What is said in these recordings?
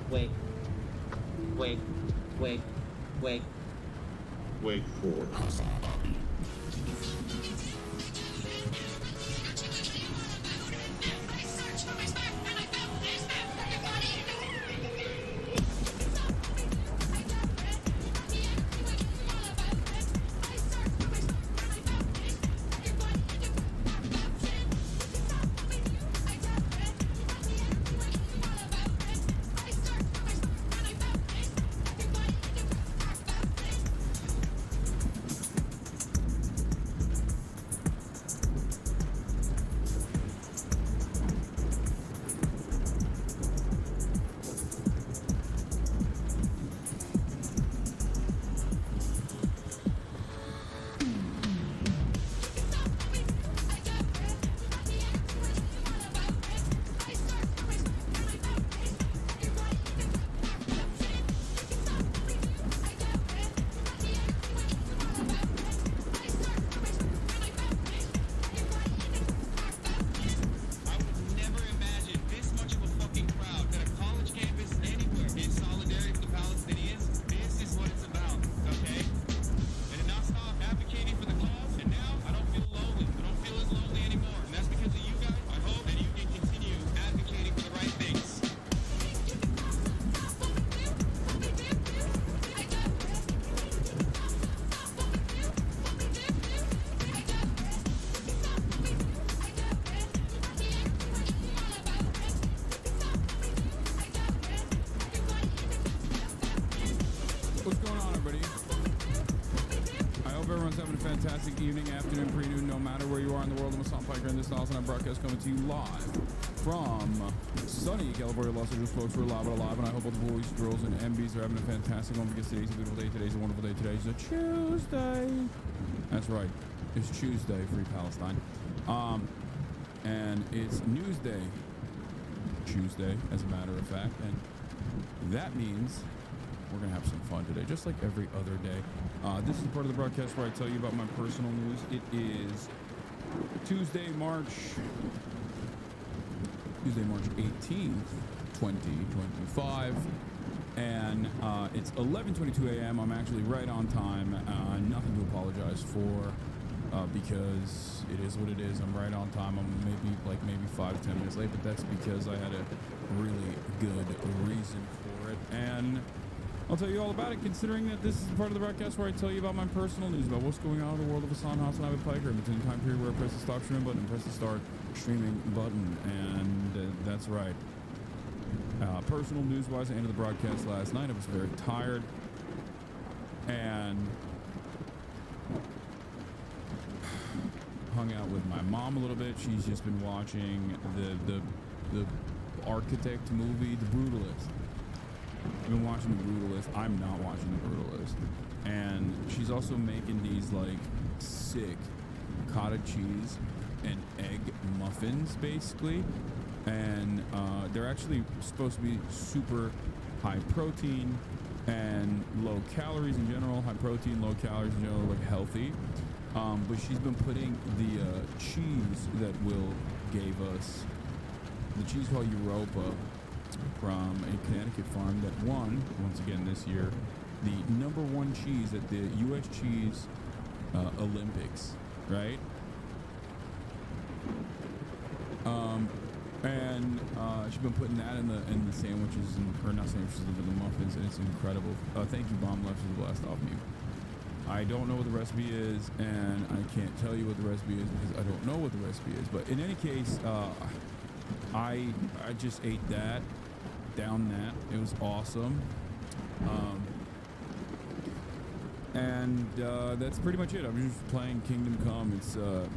Wait. Wait. Wait. Wait. Wait for Hasanabi. Evening, afternoon, pre-noon, no matter where you are in the world. I'm Hassan Piker in this house, and I'm broadcast coming to you live from sunny California, Los Angeles. Folks, we're live and alive, and I hope all the boys, girls, and MBs are having a fantastic one because today's a beautiful day. Today's a wonderful day. Today's a Tuesday. That's right. It's Tuesday, Free Palestine. And it's Newsday Tuesday, as a matter of fact, and that means we're going to have some fun today, just like every other day. This is part of the broadcast where I tell you about my personal news. It is Tuesday, March 18th, 2025, and it's 11:22 a.m. I'm actually right on time. Nothing to apologize for because it is what it is. I'm right on time. I'm maybe 5 to 10 minutes late, but that's because I had a really good reason for it, and I'll tell you all about it, considering that this is part of the broadcast where I tell you about my personal news, about what's going on in the world of Hasan, Hasanabi, Piker, between the time period where I press the stop streaming button and press the start streaming button, and that's right. Personal news-wise, I ended the broadcast last night. I was very tired, and hung out with my mom a little bit. She's just been watching the Architect movie, The Brutalist. I've been watching The Brutalist. I'm not watching The Brutalist. And she's also making these like sick cottage cheese and egg muffins, basically. And they're actually supposed to be super high protein and low calories in general. High protein, low calories in general, like healthy. But she's been putting the cheese that Will gave us, the cheese called Europa, from a Connecticut farm that won, once again this year, the #1 cheese at the U.S. Cheese Olympics, right? And she's been putting that in the sandwiches, or not sandwiches, but the muffins, and it's incredible. Thank you, Bomb Left, for the blast off me. I don't know what the recipe is, and I can't tell you what the recipe is because I don't know what the recipe is. But in any case, I just ate that. Down that. It was awesome. And that's pretty much it. I'm just playing Kingdom Come. It's the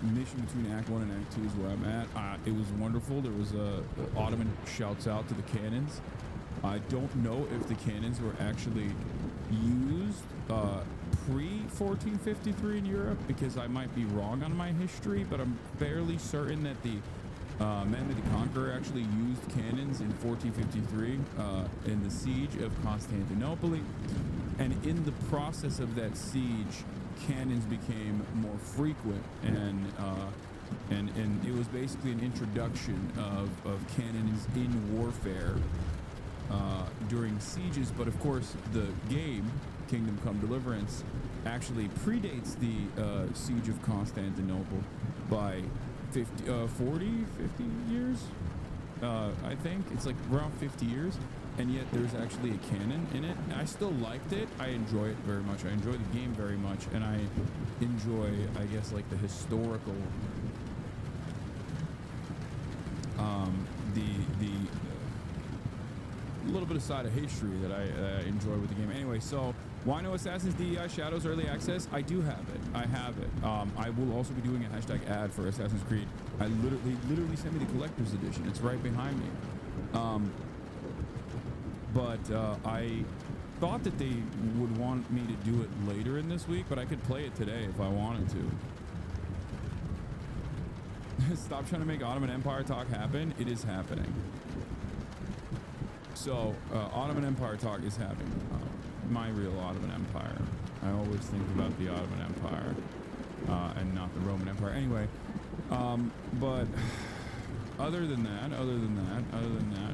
mission between Act 1 and Act 2 is where I'm at. It was wonderful. There was Ottoman shouts out to the cannons. I don't know if the cannons were actually used pre-1453 in Europe, because I might be wrong on my history, but I'm fairly certain that the Mehmed the Conqueror actually used cannons in 1453 in the siege of Constantinople, and in the process of that siege, cannons became more frequent, and it was basically an introduction of cannons in warfare during sieges, but of course the game Kingdom Come Deliverance actually predates the siege of Constantinople by 50 years. I think it's like around 50 years, and yet there's actually a canon in it. I still liked it. I enjoy it very much. I enjoy the game very much, and I enjoy, I guess, like the historical the little bit of side of history that I enjoy with the game. Anyway, so why no Assassin's DEI Shadows Early Access? I do have it. I have it. I will also be doing a hashtag ad for Assassin's Creed. I literally sent me the collector's edition. It's right behind me. But I thought that they would want me to do it later in this week, but I could play it today if I wanted to. Stop trying to make Ottoman Empire talk happen. It is happening. So, Ottoman Empire talk is happening. My real Ottoman Empire. I always think about the Ottoman Empire and not the Roman Empire. Anyway, but other than that,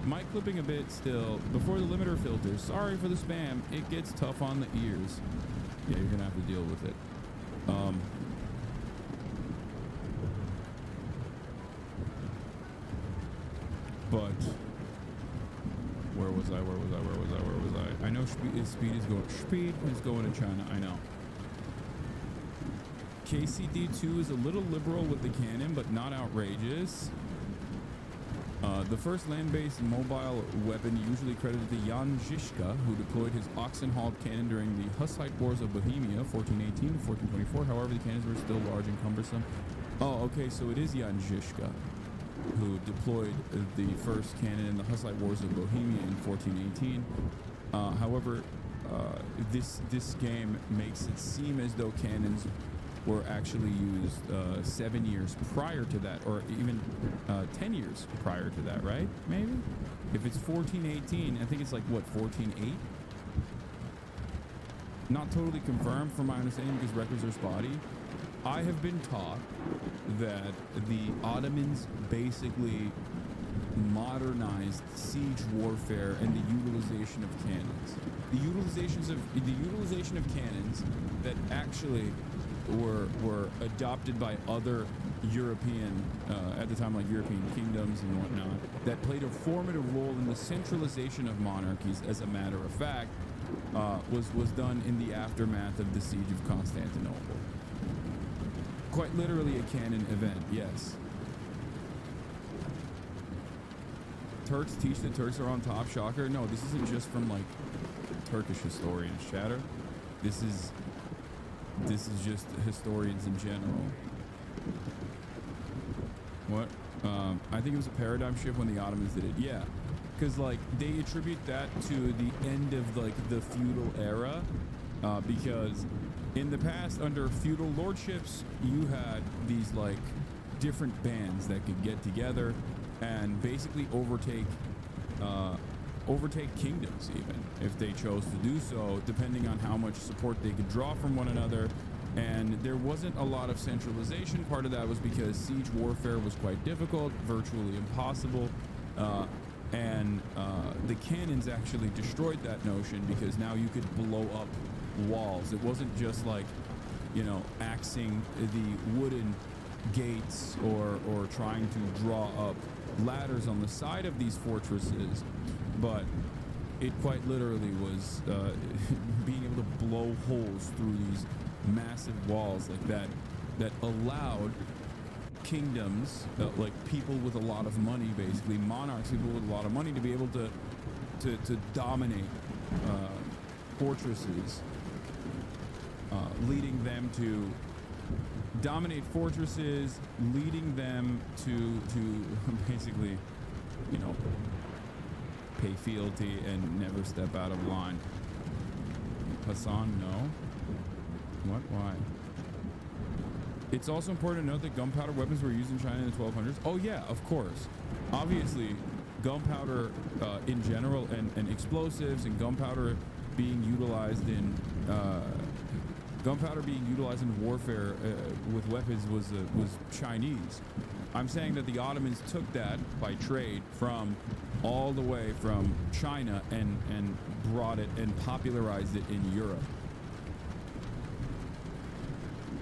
mic clipping a bit still. Before the limiter filters, sorry for the spam. It gets tough on the ears. Yeah, you're gonna have to deal with it. But where was I? I know speed is going to China. I know. KCD2 is a little liberal with the cannon, but not outrageous. The first land-based mobile weapon usually credited to Jan Žižka, who deployed his oxen-hauled cannon during the Hussite Wars of Bohemia, 1418 to 1424. However, the cannons were still large and cumbersome. Oh, okay, so it is Jan Žižka who deployed the first cannon in the Hussite Wars of Bohemia in 1418. However, this game makes it seem as though cannons were actually used 7 years prior to that, or even 10 years prior to that, right? Maybe? If it's 1418, I think it's like, what, 148? Not totally confirmed from my understanding because records are spotty. I have been taught that the Ottomans basically modernized siege warfare and the utilization of cannons. The utilization of cannons that actually were adopted by other European, at the time, like European kingdoms and whatnot, that played a formative role in the centralization of monarchies, as a matter of fact, was done in the aftermath of the siege of Constantinople. Quite literally a canon event, yes. Turks teach that Turks are on top, shocker. No, this isn't just from like Turkish historians, chatter. This is just historians in general. What? I think it was a paradigm shift when the Ottomans did it. Yeah, because like they attribute that to the end of like the feudal era, because in the past, under feudal lordships, you had these like different bands that could get together and basically overtake kingdoms, even if they chose to do so, depending on how much support they could draw from one another. And there wasn't a lot of centralization. Part of that was because siege warfare was quite difficult, virtually impossible. And the cannons actually destroyed that notion, because now you could blow up walls. It wasn't just like, you know, axing the wooden gates or trying to draw up ladders on the side of these fortresses, but it quite literally was being able to blow holes through these massive walls like that allowed kingdoms, like people with a lot of money, basically monarchs, people with a lot of money, to be able to dominate fortresses, leading them to dominate fortresses, leading them to basically, you know, pay fealty and never step out of line. Hasan, no. What? Why? It's also important to note that gunpowder weapons were used in China in the 1200s. Oh yeah, of course. Obviously, gunpowder in general, and explosives and gunpowder being utilized in warfare with weapons was Chinese. I'm saying that the Ottomans took that by trade from all the way from China and brought it and popularized it in Europe.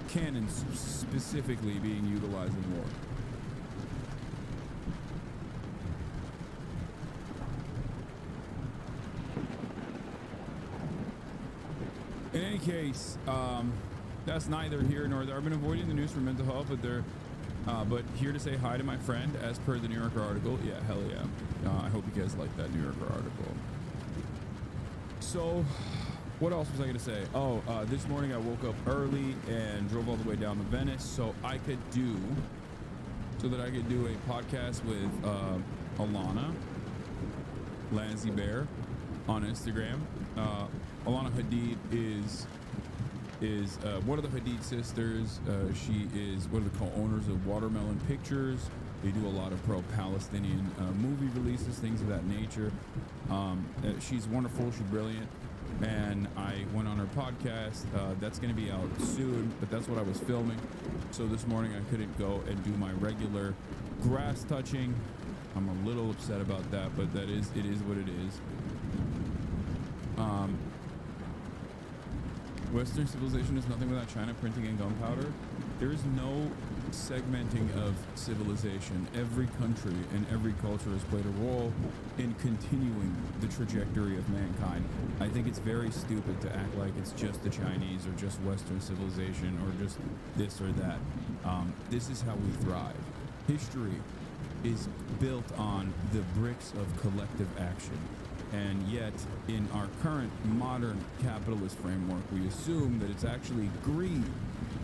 Cannons specifically being utilized in war. In any case, that's neither here nor there. I've been avoiding the news for mental health, but here to say hi to my friend, as per the New Yorker article. Yeah, hell yeah. I hope you guys like that New Yorker article. So, what else was I gonna say? Oh, this morning I woke up early and drove all the way down to Venice so that I could do a podcast with Alana Lansy Bear on Instagram. Alana Hadid is one of the Hadid sisters. She is one of the co-owners of Watermelon Pictures. They do a lot of pro-Palestinian movie releases, things of that nature. She's wonderful. She's brilliant. And I went on her podcast. That's going to be out soon, but that's what I was filming. So this morning I couldn't go and do my regular grass touching. I'm a little upset about that, but it is what it is. Western civilization is nothing without China printing and gunpowder. There is no segmenting of civilization. Every country and every culture has played a role in continuing the trajectory of mankind. I think it's very stupid to act like it's just the Chinese or just Western civilization or just this or that. This is how we thrive. History is built on the bricks of collective action. And yet, in our current modern capitalist framework, we assume that it's actually greed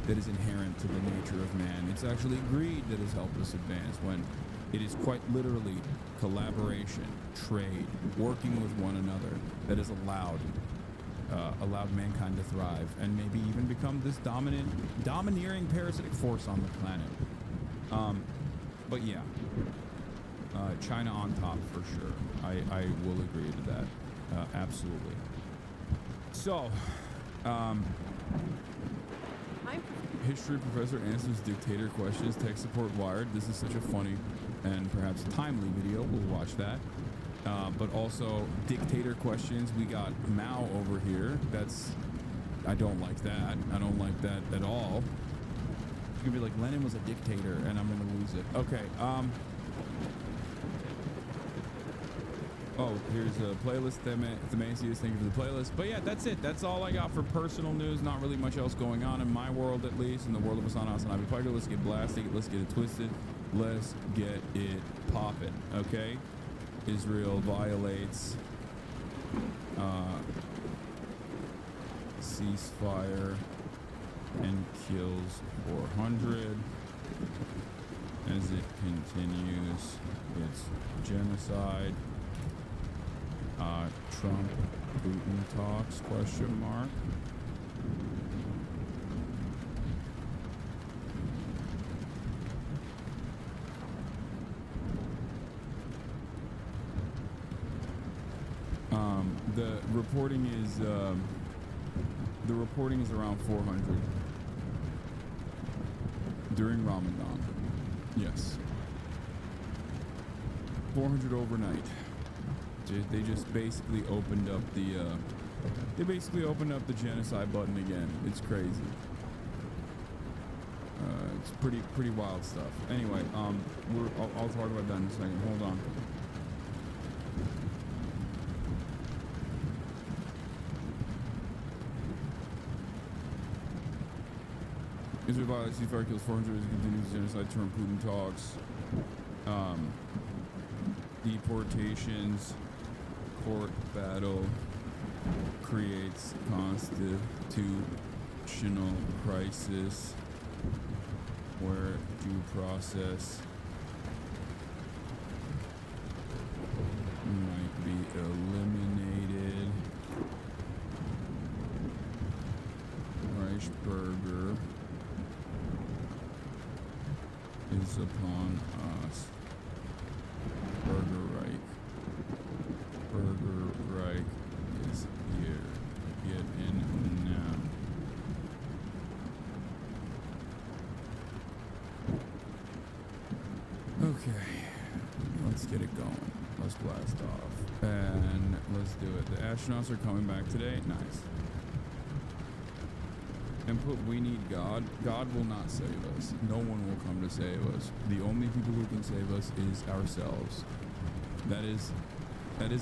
that is inherent to the nature of man. It's actually greed that has helped us advance, when it is quite literally collaboration, trade, working with one another that has allowed mankind to thrive and maybe even become this domineering parasitic force on the planet. But yeah. China on top for sure. I will agree to that. Absolutely. So, history professor answers dictator questions, tech support wired. This is such a funny and perhaps timely video. We'll watch that. But also dictator questions. We got Mao over here. I don't like that. I don't like that at all. It's gonna be like Lenin was a dictator and I'm gonna lose it. Okay. Oh, here's a playlist. Themasius, thank you for the playlist. But yeah, that's it. That's all I got for personal news. Not really much else going on in my world, at least. In the world of Hasan Hasanabi Piker. Let's get blasted. Let's get it twisted. Let's get it popping. Okay? Israel violates ceasefire and kills 400. As it continues its genocide. Trump, Putin talks, question mark. The reporting is around 400 during Ramadan. Yes. 400 overnight. They just basically opened up the genocide button again. It's crazy. It's pretty wild stuff. Anyway, I'll talk about that in a second. Hold on. Israel violates ceasefire, kills 400 as it continues genocide. Trump, Putin talks. Deportations. Court battle creates constitutional crisis where due process might be eliminated. Reichberger is upon us. Burger Reich. Burger Reich is here. Get in now. let's blast off. And let's do it. The astronauts are coming back today. Nice. Input, we need God. God will not save us. No one will come to save us. The only people who can save us is ourselves. That is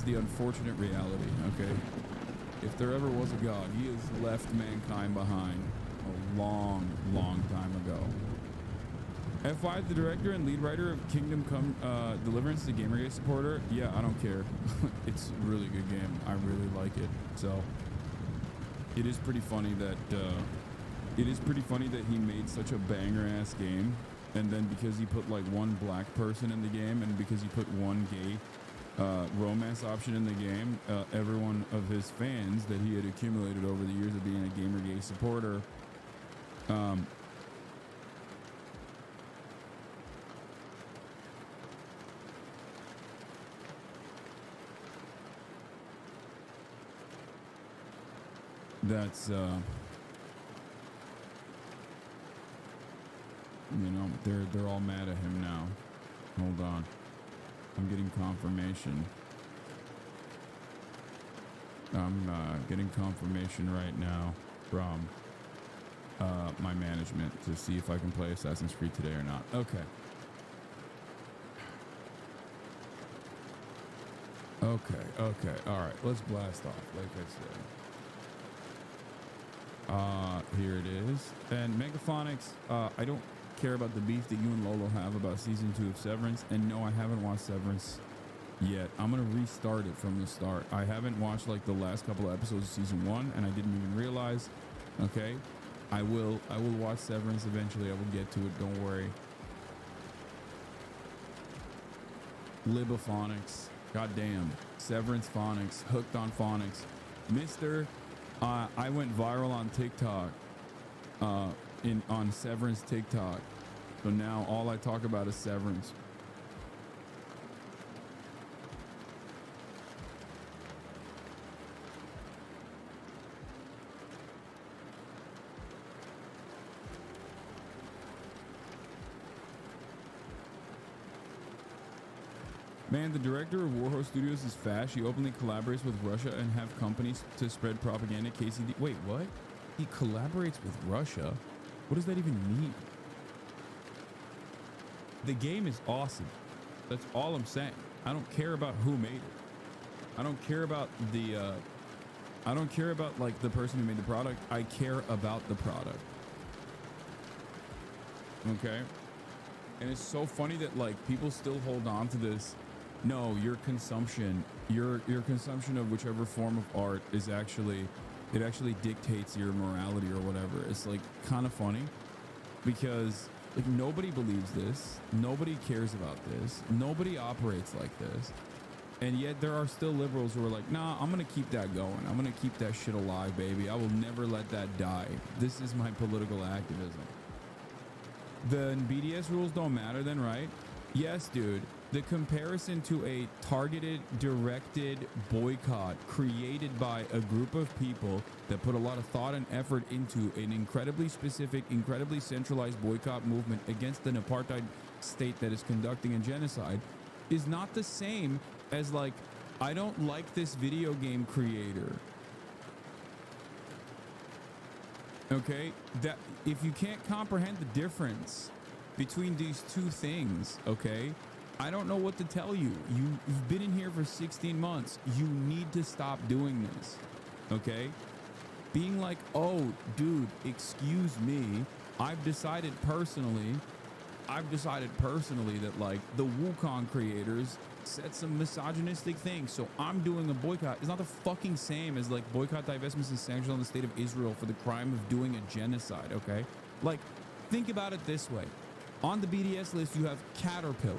the unfortunate reality, okay? If there ever was a God, he has left mankind behind a long, long time ago. F5, the director and lead writer of Kingdom Come Deliverance, the Gamergate supporter. Yeah, I don't care. It's a really good game. I really like it. So it is pretty funny that he made such a banger ass game, and then because he put like one black person in the game, and because he put one gay romance option in the game, everyone of his fans that he had accumulated over the years of being a Gamergate supporter, that's you know, they're all mad at him now. Hold on, I'm getting confirmation. I'm getting confirmation right now from my management to see if I can play Assassin's Creed today or not. Okay. Okay. All right, let's blast off. Like I said. Here it is. And Megaphonics, I don't care about the beef that you and Lolo have about season 2 of Severance. And no, I haven't watched Severance yet. I'm gonna restart it from the start. I haven't watched like the last couple of episodes of season 1, and I didn't even realize. Okay, I will watch Severance eventually. I will get to it. Don't worry. Libophonics, goddamn, Severance phonics, hooked on phonics, Mister. I went viral on TikTok, on Severance TikTok. So now all I talk about is Severance. Man, the director of Warhorse Studios is Fash. He openly collaborates with Russia and have companies to spread propaganda. KCD. Wait, what? He collaborates with Russia? What does that even mean? The game is awesome. That's all I'm saying. I don't care about who made it. I don't care about the, I don't care about like the person who made the product. I care about the product. Okay? And it's so funny that like people still hold on to this. No, your consumption of whichever form of art is actually, it actually dictates your morality or whatever. It's like kind of funny because like nobody believes this. Nobody cares about this. Nobody operates like this. And yet there are still liberals who are like, nah, I'm going to keep that going. I'm going to keep that shit alive, baby. I will never let that die. This is my political activism. The BDS rules don't matter then, right? Yes, dude. The comparison to a targeted, directed boycott created by a group of people that put a lot of thought and effort into an incredibly specific, incredibly centralized boycott movement against an apartheid state that is conducting a genocide is not the same as like, I don't like this video game creator. Okay, that if you can't comprehend the difference between these two things, okay, I don't know what to tell you. You've been in here for 16 months. You need to stop doing this, okay? Being like, oh, dude, excuse me. I've decided personally that like the Wukong creators said some misogynistic things, so I'm doing a boycott. It's not the fucking same as like boycott, divestments, and sanctions on the state of Israel for the crime of doing a genocide, okay? Like, think about it this way. On the BDS list, you have Caterpillar.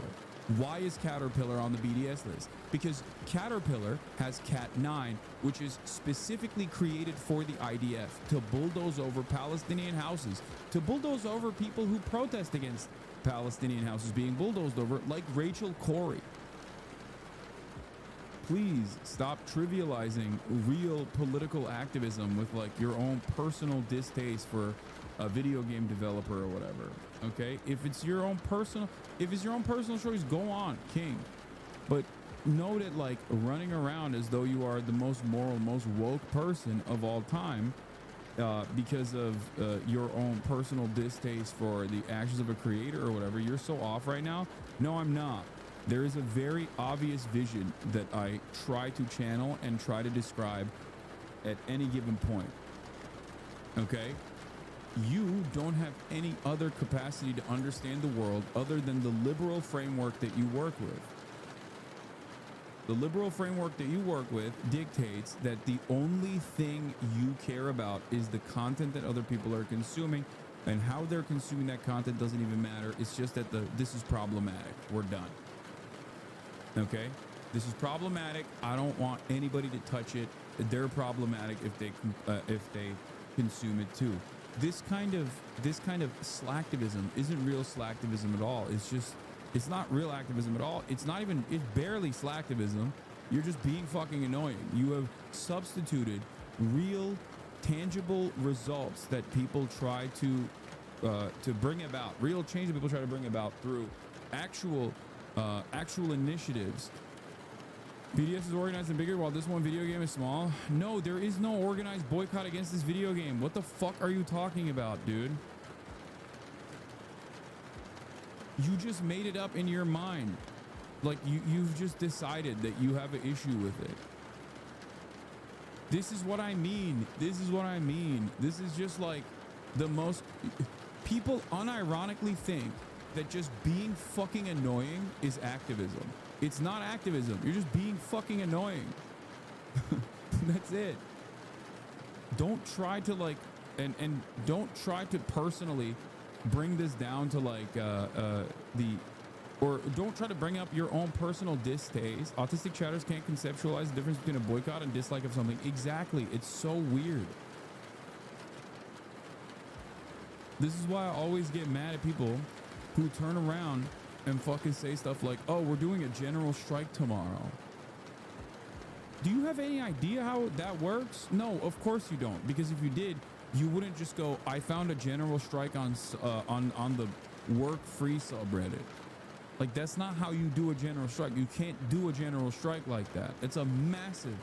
Why is Caterpillar on the BDS list? Because Caterpillar has Cat 9, which is specifically created for the IDF to bulldoze over Palestinian houses, to bulldoze over people who protest against Palestinian houses being bulldozed over, like Rachel Corrie. Please stop trivializing real political activism with like your own personal distaste for a video game developer or whatever. Okay, if it's your own personal choice, go on, king. But know that like running around as though you are the most moral, most woke person of all time, because of your own personal distaste for the actions of a creator or whatever, you're so off right now. No, I'm not. There is a very obvious vision that I try to channel and try to describe at any given point. Okay? You don't have any other capacity to understand the world other than the liberal framework that you work with. The liberal framework that you work with dictates that the only thing you care about is the content that other people are consuming, and how they're consuming that content doesn't even matter. It's just that this is problematic. We're done. Okay? This is problematic. I don't want anybody to touch it. They're problematic if they consume it too. This kind of slacktivism isn't real slacktivism at all. It's not real activism at all. It's barely slacktivism. You're just being fucking annoying. You have substituted real, tangible results that people try to bring about, real change that people try to bring about through actual initiatives. BDS is organized and bigger while this one video game is small. No, there is no organized boycott against this video game. What the fuck are you talking about, dude? You just made it up in your mind. Like you've just decided that you have an issue with it. This is what I mean. This is what I mean. This is just like the most... People unironically think that just being fucking annoying is activism. It's not activism. You're just being fucking annoying. That's it. Don't try to like, and don't try to personally bring this down to like or don't try to bring up your own personal distaste. Autistic chatters can't conceptualize the difference between a boycott and dislike of something. Exactly. It's so weird. This is why I always get mad at people who turn around and fucking say stuff like, oh, we're doing a general strike tomorrow. Do you have any idea how that works? No, of course you don't. Because if you did, you wouldn't just go, I found a general strike on the work free subreddit. Like, that's not how you do a general strike. You can't do a general strike like that. It's a massive,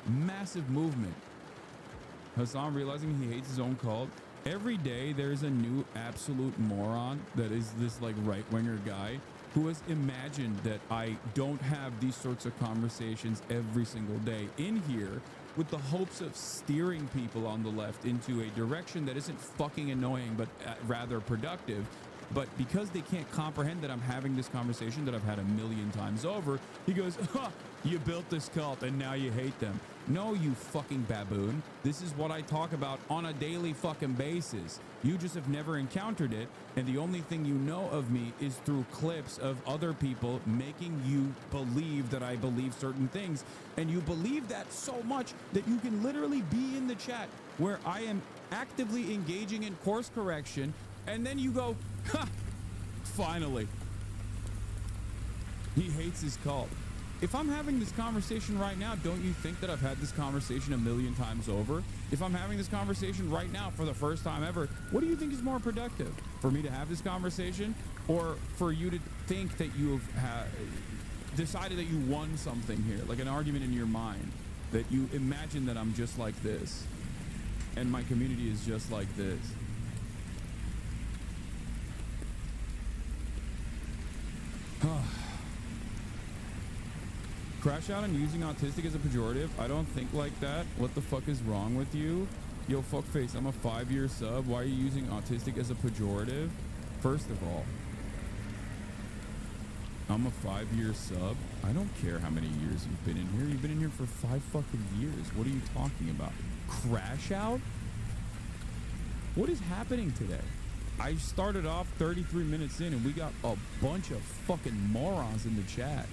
massive movement. Hasan realizing he hates his own cult. Every day there's a new absolute moron that is this like right-winger guy who has imagined that I don't have these sorts of conversations every single day in here with the hopes of steering people on the left into a direction that isn't fucking annoying but rather productive. But because they can't comprehend that I'm having this conversation that I've had a million times over, he goes, huh, you built this cult and now you hate them. No, you fucking baboon. This is what I talk about on a daily fucking basis. You just have never encountered it. And the only thing you know of me is through clips of other people making you believe that I believe certain things. And you believe that so much that you can literally be in the chat where I am actively engaging in course correction. And then you go, ha, finally. He hates his cult. If I'm having this conversation right now, don't you think that I've had this conversation a million times over? If I'm having this conversation right now for the first time ever, what do you think is more productive? For me to have this conversation, or for you to think that you have decided that you won something here, like an argument in your mind, that you imagine that I'm just like this and my community is just like this? Crash out on using autistic as a pejorative? I don't think like that. What the fuck is wrong with you? Yo, fuckface, I'm a 5-year sub. Why are you using autistic as a pejorative? First of all, I'm a 5-year sub. I don't care how many years you've been in here. You've been in here for 5 fucking years. What are you talking about? Crash out? What is happening today? I started off 33 minutes in and we got a bunch of fucking morons in the chat.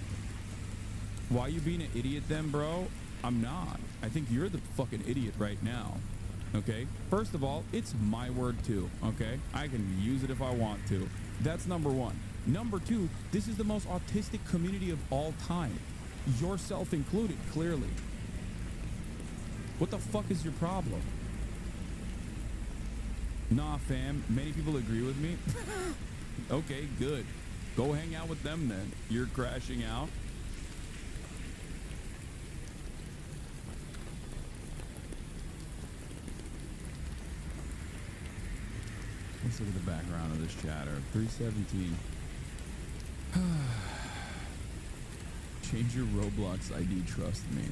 Why are you being an idiot then, bro? I'm not. I think you're the fucking idiot right now. Okay? First of all, it's my word too. Okay? I can use it if I want to. That's number one. Number two, this is the most autistic community of all time. Yourself included, clearly. What the fuck is your problem? Nah, fam. Many people agree with me. Okay, good. Go hang out with them then. You're crashing out. Let's look at the background of this chatter. 317. Change your Roblox ID, trust me.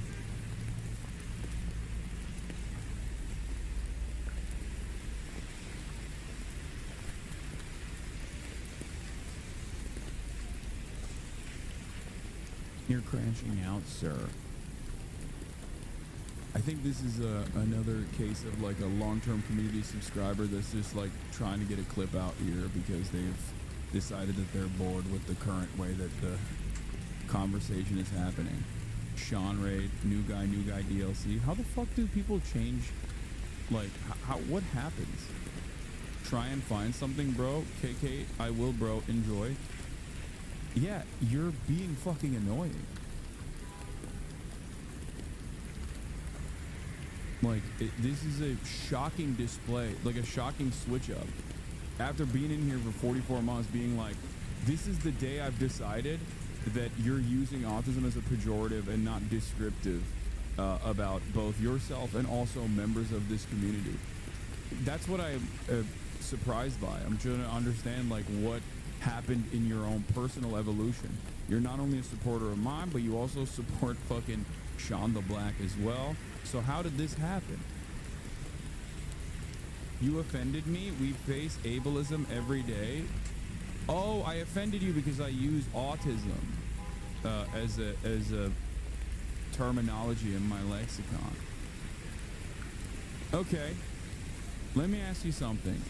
You're crashing out, sir. I think this is another case of like a long-term community subscriber that's just like trying to get a clip out here because they've decided that they're bored with the current way that the conversation is happening. Sean Raid, new guy DLC. How the fuck do people change? Like, what happens? Try and find something, bro. KK, I will, bro. Enjoy. Yeah, you're being fucking annoying. Like, this is a shocking display, like a shocking switch up. After being in here for 44 months, being like, this is the day I've decided that you're using autism as a pejorative and not descriptive about both yourself and also members of this community. That's what I'm surprised by. I'm trying to understand, like, what happened in your own personal evolution. You're not only a supporter of mine, but you also support fucking Sean the Black as well. So how did this happen? You offended me. We face ableism every day. Oh, I offended you because I use autism as a terminology in my lexicon. Okay, let me ask you something.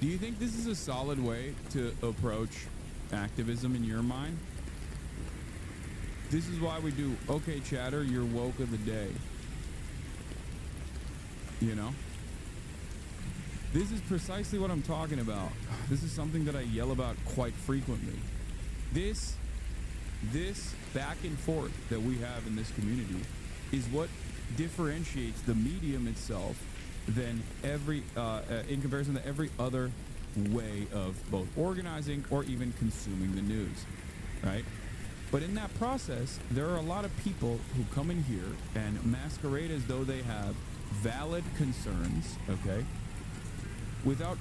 Do you think this is a solid way to approach activism in your mind? This is why we do, okay, chatter, you're woke of the day. You know? This is precisely what I'm talking about. This is something that I yell about quite frequently. This back and forth that we have in this community is what differentiates the medium itself than in comparison to every other way of both organizing or even consuming the news, right? But in that process, there are a lot of people who come in here and masquerade as though they have valid concerns, okay? Without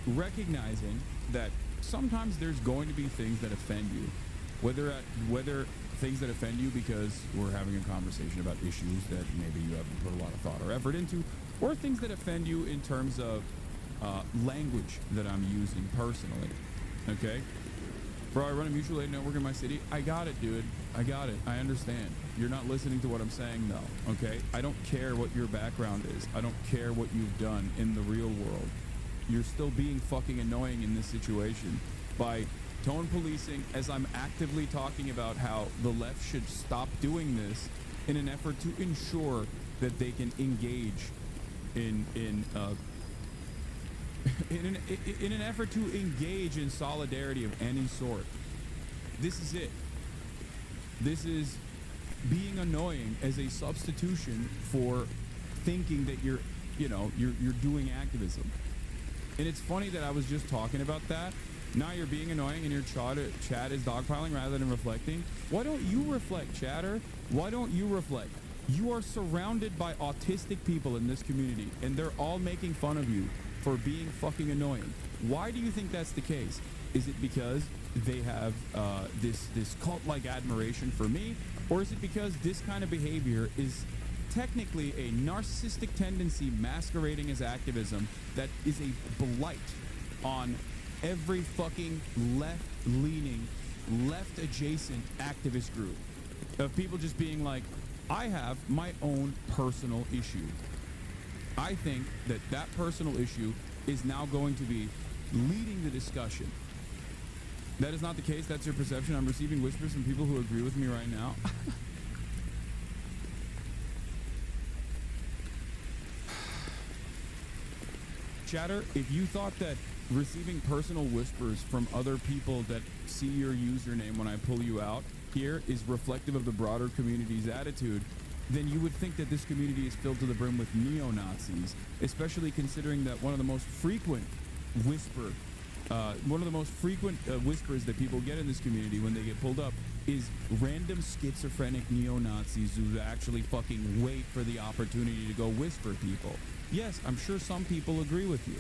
recognizing that sometimes there's going to be things that offend you, whether things that offend you because we're having a conversation about issues that maybe you haven't put a lot of thought or effort into, or things that offend you in terms of language that I'm using personally, okay? Bro, I run a mutual aid network in my city. I got it, dude. I got it. I understand. You're not listening to what I'm saying, though, okay? I don't care what your background is. I don't care what you've done in the real world. You're still being fucking annoying in this situation by tone policing as I'm actively talking about how the left should stop doing this in an effort to ensure that they can engage in an effort to engage in solidarity of any sort. This is it. This is being annoying as a substitution for thinking that you're doing activism. And it's funny that I was just talking about that. Now you're being annoying and your chat is dogpiling rather than reflecting. Why don't you reflect, chatter? Why don't you reflect? You are surrounded by autistic people in this community, and they're all making fun of you for being fucking annoying. Why do you think that's the case? Is it because they have this cult-like admiration for me? Or is it because this kind of behavior is technically a narcissistic tendency masquerading as activism that is a blight on every fucking left-leaning, left-adjacent activist group of people just being like, I have my own personal issue. I think that that personal issue is now going to be leading the discussion. That is not the case. That's your perception. I'm receiving whispers from people who agree with me right now. Chatter, if you thought that receiving personal whispers from other people that see your username when I pull you out here is reflective of the broader community's attitude, then you would think that this community is filled to the brim with neo-Nazis, especially considering that one of the most frequent whispers that people get in this community when they get pulled up is random schizophrenic neo-Nazis who actually fucking wait for the opportunity to go whisper people. Yes, I'm sure some people agree with you.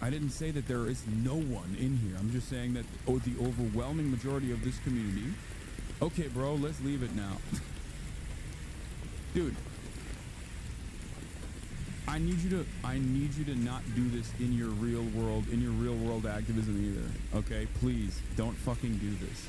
I didn't say that there is no one in here. I'm just saying that the overwhelming majority of this community. Okay, bro, let's leave it now. Dude, I need you to not do this in your real world activism either. Okay? Please don't fucking do this.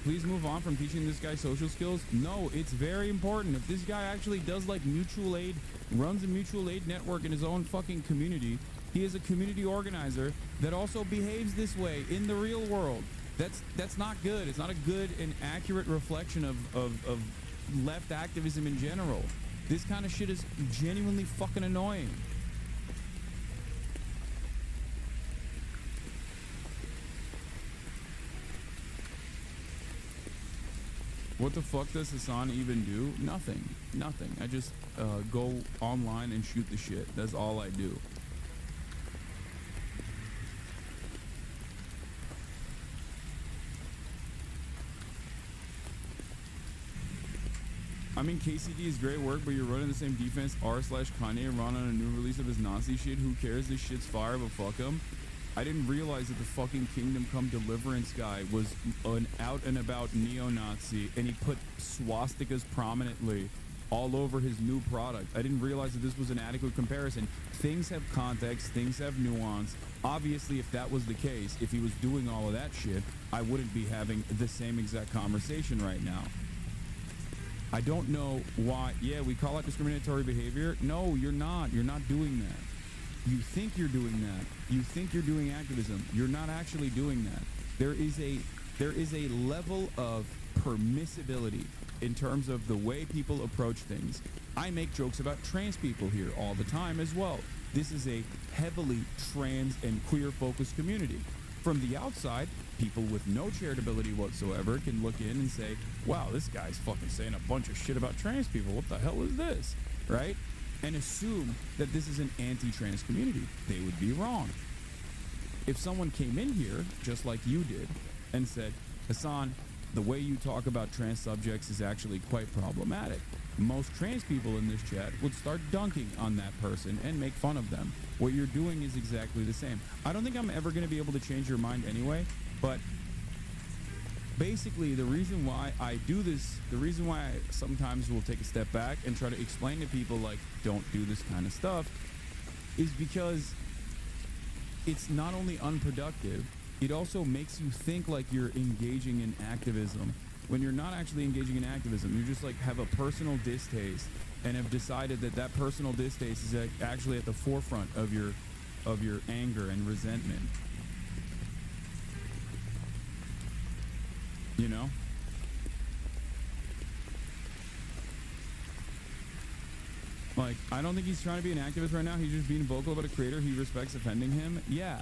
Please move on from teaching this guy social skills. No, it's very important. If this guy actually does like mutual aid, runs a mutual aid network in his own fucking community, he is a community organizer that also behaves this way in the real world. That's not good. It's not a good and accurate reflection of left activism in general. This kind of shit is genuinely fucking annoying. What the fuck does Hasan even do? Nothing. Nothing. I just go online and shoot the shit. That's all I do. I mean, KCD is great work, but you're running the same defense r/Kanye run on a new release of his Nazi shit. Who cares? This shit's fire, but fuck him. I didn't realize that the fucking Kingdom Come Deliverance guy was an out and about neo-Nazi, and he put swastikas prominently all over his new product. I didn't realize that this was an adequate comparison. Things have context, things have nuance. Obviously, if that was the case, if he was doing all of that shit, I wouldn't be having the same exact conversation right now. I don't know why. Yeah, we call it discriminatory behavior. No, you're not. You're not doing that. You think you're doing that. You think you're doing activism. You're not actually doing that. There is a level of permissibility in terms of the way people approach things. I make jokes about trans people here all the time as well. This is a heavily trans and queer focused community. From the outside, people with no charitability whatsoever can look in and say, wow, this guy's fucking saying a bunch of shit about trans people. What the hell is this? Right? And assume that this is an anti-trans community. They would be wrong. If someone came in here, just like you did, and said, Hasan, the way you talk about trans subjects is actually quite problematic. Most trans people in this chat would start dunking on that person and make fun of them. What you're doing is exactly the same. I don't think I'm ever going to be able to change your mind anyway, but basically the reason why I do this, the reason why I sometimes will take a step back and try to explain to people like, don't do this kind of stuff, is because it's not only unproductive, it also makes you think like you're engaging in activism when you're not actually engaging in activism. You just like have a personal distaste and have decided that that personal distaste is actually at the forefront of your anger and resentment. You know? Like, I don't think he's trying to be an activist right now. He's just being vocal about a creator he respects offending him. Yeah.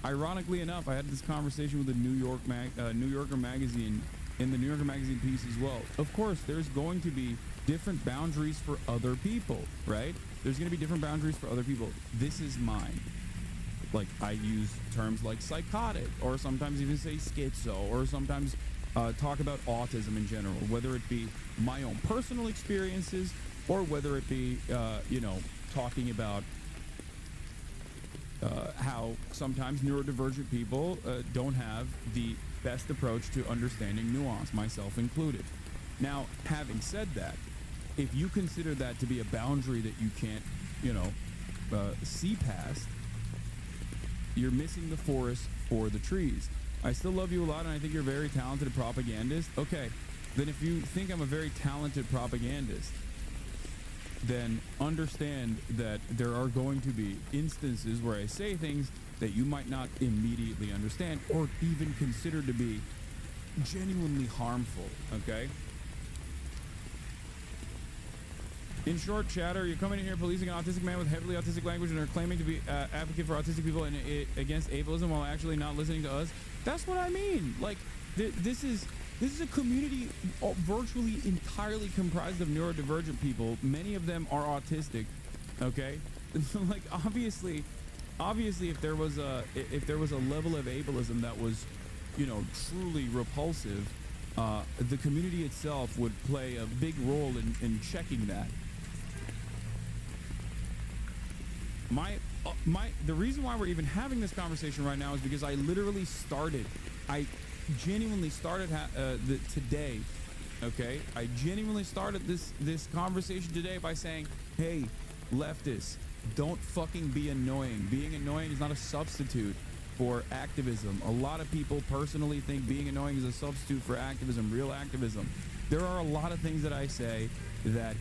Ironically enough, I had this conversation with the New Yorker magazine in the New Yorker magazine piece as well. Of course, there's going to be different boundaries for other people, right? There's going to be different boundaries for other people. This is mine. Like, I use terms like psychotic, or sometimes even say schizo, or sometimes talk about autism in general, whether it be my own personal experiences or whether it be, talking about how sometimes neurodivergent people don't have the best approach to understanding nuance, myself included. Now, having said that, if you consider that to be a boundary that you can't, see past, you're missing the forest for the trees. I still love you a lot, and I think you're a very talented propagandist. Okay, then if you think I'm a very talented propagandist, then understand that there are going to be instances where I say things that you might not immediately understand or even consider to be genuinely harmful, okay? In short, chatter, you're coming in here policing an autistic man with heavily autistic language and are claiming to be advocate for autistic people and against ableism while actually not listening to us. That's what I mean. Like, this is a community virtually entirely comprised of neurodivergent people. Many of them are autistic, okay? Like, obviously, obviously, if there was a level of ableism that was, you know, truly repulsive, the community itself would play a big role in checking that. The reason why we're even having this conversation right now is because I genuinely started today. Okay, I genuinely started this conversation today by saying, hey, leftists, don't fucking be annoying. Being annoying is not a substitute for activism. A lot of people personally think being annoying is a substitute for activism, real activism. There are a lot of things that I say that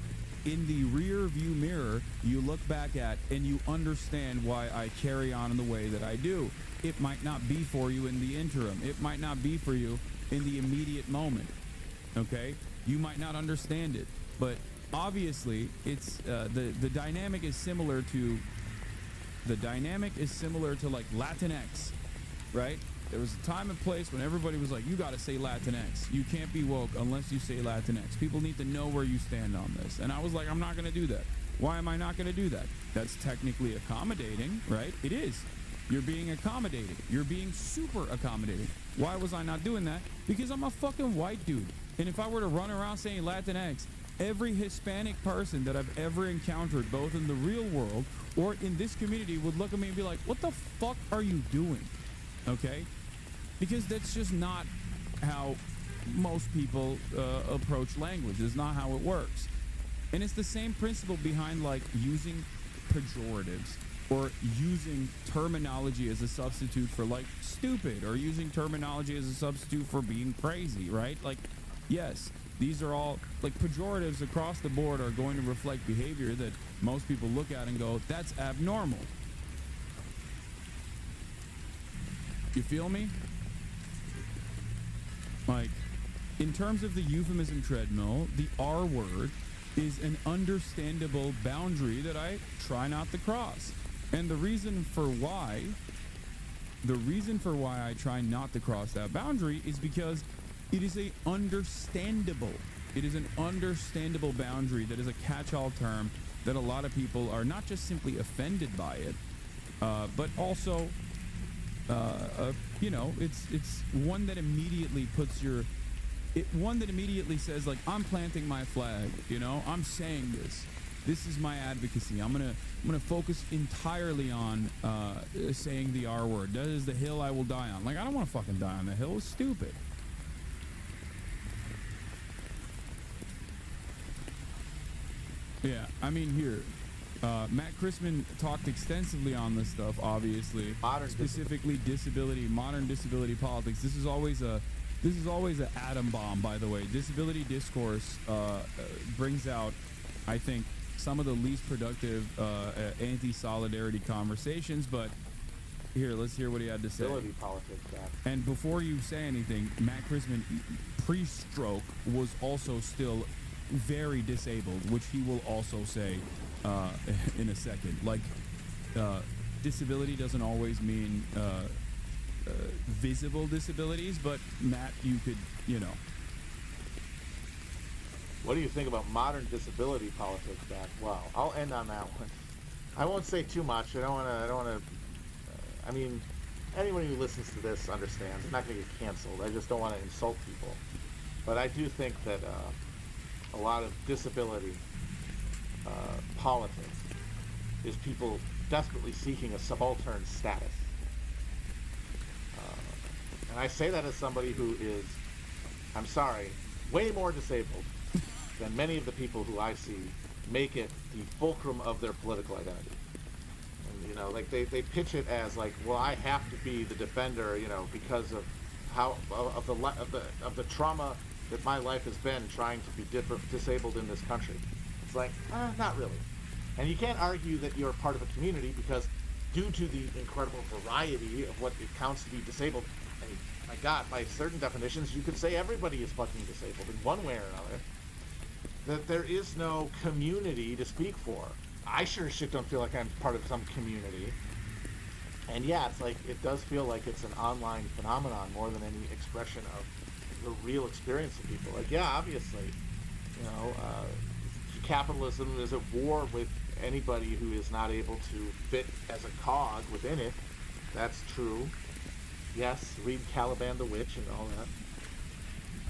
in the rear view mirror, you look back at and you understand why I carry on in the way that I do. It might not be for you in the interim. It might not be for you in the immediate moment. Okay? You might not understand it, but obviously it's the dynamic is similar to like Latinx, right? There was a time and place when everybody was like, you got to say Latinx. You can't be woke unless you say Latinx. People need to know where you stand on this. And I was like, I'm not going to do that. Why am I not going to do that? That's technically accommodating, right? It is. You're being accommodating. You're being super accommodating. Why was I not doing that? Because I'm a fucking white dude. And if I were to run around saying Latinx, every Hispanic person that I've ever encountered, both in the real world or in this community, would look at me and be like, what the fuck are you doing? Okay? Because that's just not how most people approach language. It's not how it works. And it's the same principle behind like using pejoratives or using terminology as a substitute for like stupid, or using terminology as a substitute for being crazy, right? Like, yes, these are all like pejoratives across the board are going to reflect behavior that most people look at and go, that's abnormal. You feel me? Like, in terms of the euphemism treadmill, the R word is an understandable boundary that I try not to cross. And the reason for why I try not to cross that boundary is because it is an understandable boundary that is a catch-all term that a lot of people are not just simply offended by it, but also you know, it's one that immediately one that immediately says like, I'm planting my flag, you know, I'm saying this is my advocacy. I'm gonna focus entirely on saying the R word. That is the hill I will die on. Like, I don't want to fucking die on the hill. It's stupid. Yeah, I mean, here, Matt Chrisman talked extensively on this stuff, obviously. Specifically modern disability politics. This is always an atom bomb, by the way. Disability discourse brings out, I think, some of the least productive anti-solidarity conversations, but here, let's hear what he had to say. Disability politics, yeah. And before you say anything, Matt Chrisman, pre-stroke, was also still very disabled, which he will also say in a second. Like, disability doesn't always mean visible disabilities, but Matt, you could, you know. What do you think about modern disability politics, Jack? Well, I'll end on that one. I won't say too much. I don't want to. I mean, anyone who listens to this understands. I'm not going to get canceled. I just don't want to insult people. But I do think that a lot of disability politics is people desperately seeking a subaltern status. And I say that as somebody who is, I'm sorry, way more disabled than many of the people who I see make it the fulcrum of their political identity. And, you know, like they pitch it as like, well, I have to be the defender, you know, because of how of the trauma that my life has been trying to be disabled in this country. It's like, not really. And you can't argue that you're part of a community because due to the incredible variety of what it counts to be disabled, I mean, my God, by certain definitions, you could say everybody is fucking disabled in one way or another. That there is no community to speak for. I sure as shit don't feel like I'm part of some community. And yeah, it's like, it does feel like it's an online phenomenon more than any expression of the real experience of people. Like, yeah, obviously, you know, capitalism is at war with anybody who is not able to fit as a cog within it. That's true. Yes, read Caliban the Witch and all that.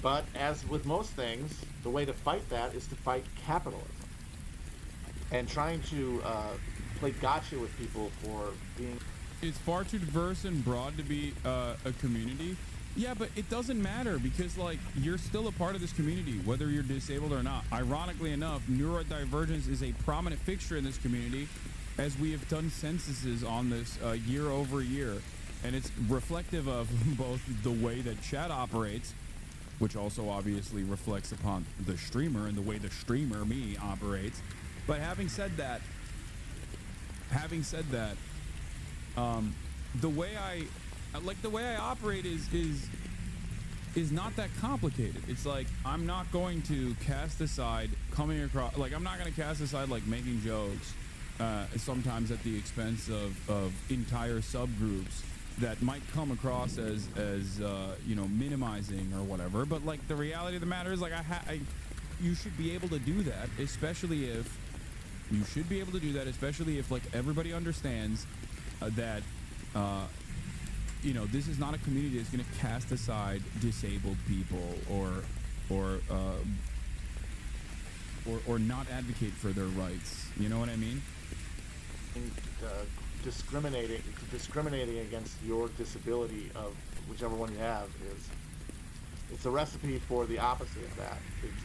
But as with most things, the way to fight that is to fight capitalism. And trying to play gotcha with people for being... It's far too diverse and broad to be a community. Yeah, but it doesn't matter because, like, you're still a part of this community, whether you're disabled or not. Ironically enough, neurodivergence is a prominent fixture in this community, as we have done censuses on this year over year. And it's reflective of both the way that chat operates, which also obviously reflects upon the streamer and the way the streamer, me, operates. But having said that, the way I operate is not that complicated. It's like, I'm not going to cast aside coming across, like, I'm not going to cast aside, like, making jokes sometimes at the expense of entire subgroups that might come across as you know, minimizing or whatever. But, like, the reality of the matter is, like, you should be able to do that, especially if like everybody understands that you know, this is not a community that's going to cast aside disabled people or not advocate for their rights. You know what I mean? Discriminating against your disability of whichever one you have it's a recipe for the opposite of that.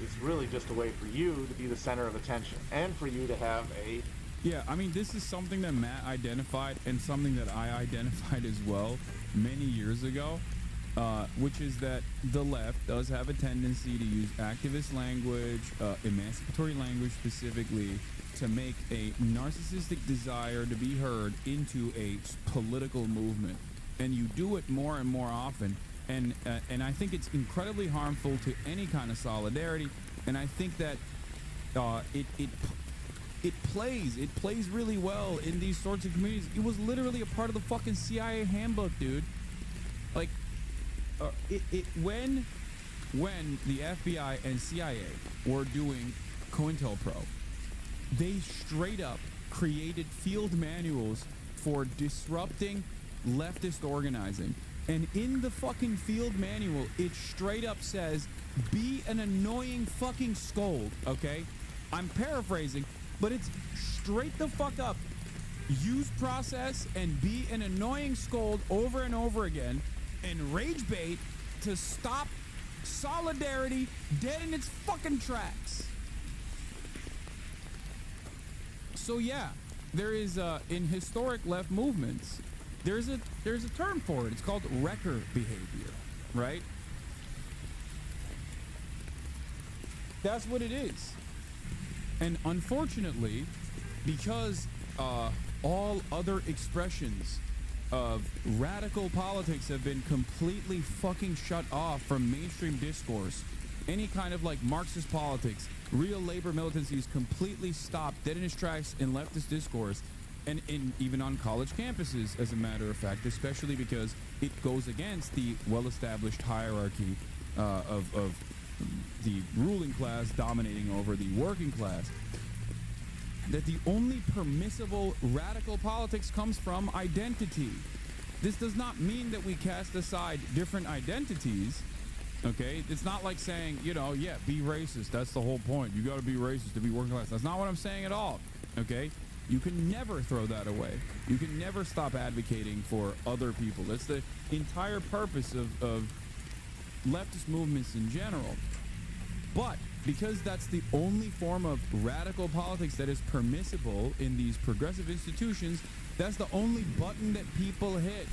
It's really just a way for you to be the center of attention and for you to have a... Yeah, I mean, this is something that Matt identified and something that I identified as well many years ago, which is that the left does have a tendency to use activist language, emancipatory language specifically, to make a narcissistic desire to be heard into a political movement. And you do it more and more often. And I think it's incredibly harmful to any kind of solidarity. And I think that it plays really well in these sorts of communities. It was literally a part of the fucking CIA handbook, dude. Like, when the FBI and CIA were doing COINTELPRO, they straight up created field manuals for disrupting leftist organizing. And in the fucking field manual, it straight up says, be an annoying fucking scold, okay? I'm paraphrasing, but it's straight the fuck up. Use process and be an annoying scold over and over again and rage bait to stop solidarity dead in its fucking tracks. So yeah, there is in historic left movements, there's a term for it. It's called wrecker behavior, right? That's what it is. And unfortunately, because all other expressions of radical politics have been completely fucking shut off from mainstream discourse, any kind of like Marxist politics, real labor militancy is completely stopped dead in its tracks in leftist discourse, and even on college campuses, as a matter of fact, especially because it goes against the well-established hierarchy of the ruling class dominating over the working class. That the only permissible radical politics comes from identity. This does not mean that we cast aside different identities, okay? It's not like saying, you know, yeah, be racist. That's the whole point. You got to be racist to be working class. That's not what I'm saying at all, okay? You can never throw that away. You can never stop advocating for other people. That's the entire purpose of leftist movements in general. But because that's the only form of radical politics that is permissible in these progressive institutions, that's the only button that people hit.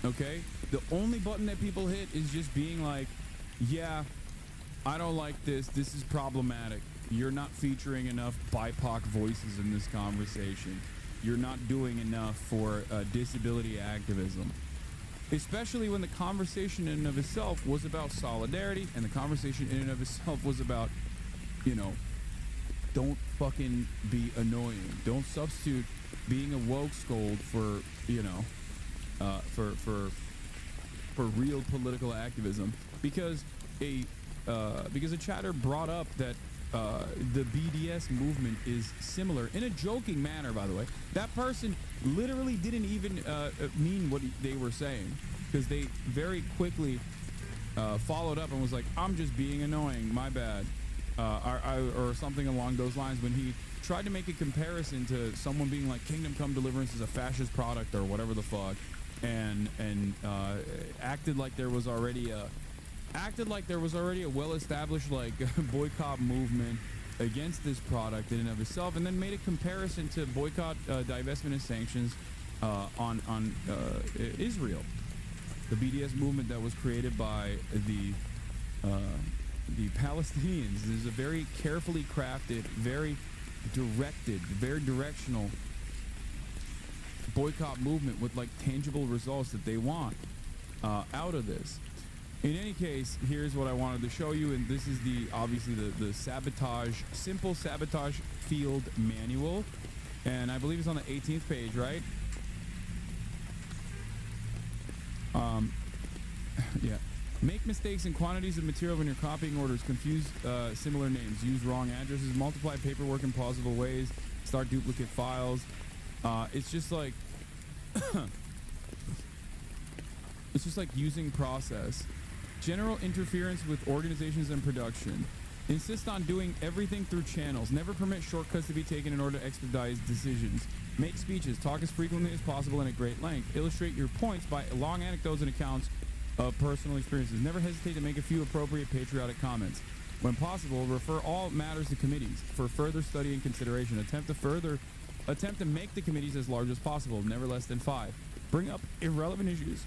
Okay? The only button that people hit is just being like, yeah, I don't like this. This is problematic. You're not featuring enough BIPOC voices in this conversation. You're not doing enough for disability activism. Especially when the conversation in and of itself was about solidarity, and the conversation in and of itself was about, you know, don't fucking be annoying. Don't substitute being a woke scold for, you know, for real political activism. Because a chatter brought up that the BDS movement is similar in a joking manner, by the way. That person literally didn't even mean what they were saying, because they very quickly followed up and was like, I'm just being annoying, my bad, or something along those lines, when he tried to make a comparison to someone being like, Kingdom Come Deliverance is a fascist product or whatever the fuck, and acted like there was already a well-established like boycott movement against this product in and of itself, and then made a comparison to boycott, divestment, and sanctions on Israel, the BDS movement that was created by the Palestinians. This is a very carefully crafted, very directed, very directional boycott movement with like tangible results that they want out of this. In any case, here's what I wanted to show you, and this is obviously the simple sabotage field manual, and I believe it's on the 18th page, right? Yeah. Make mistakes in quantities of material when you're copying orders. Confuse similar names. Use wrong addresses. Multiply paperwork in plausible ways. Start duplicate files. It's just like it's just like using process. General interference with organizations and production. Insist on doing everything through channels. Never permit shortcuts to be taken in order to expedite decisions. Make speeches. Talk as frequently as possible and at great length. Illustrate your points by long anecdotes and accounts of personal experiences. Never hesitate to make a few appropriate patriotic comments. When possible, refer all matters to committees for further study and consideration. Attempt to make the committees as large as possible, never less than 5. Bring up irrelevant issues.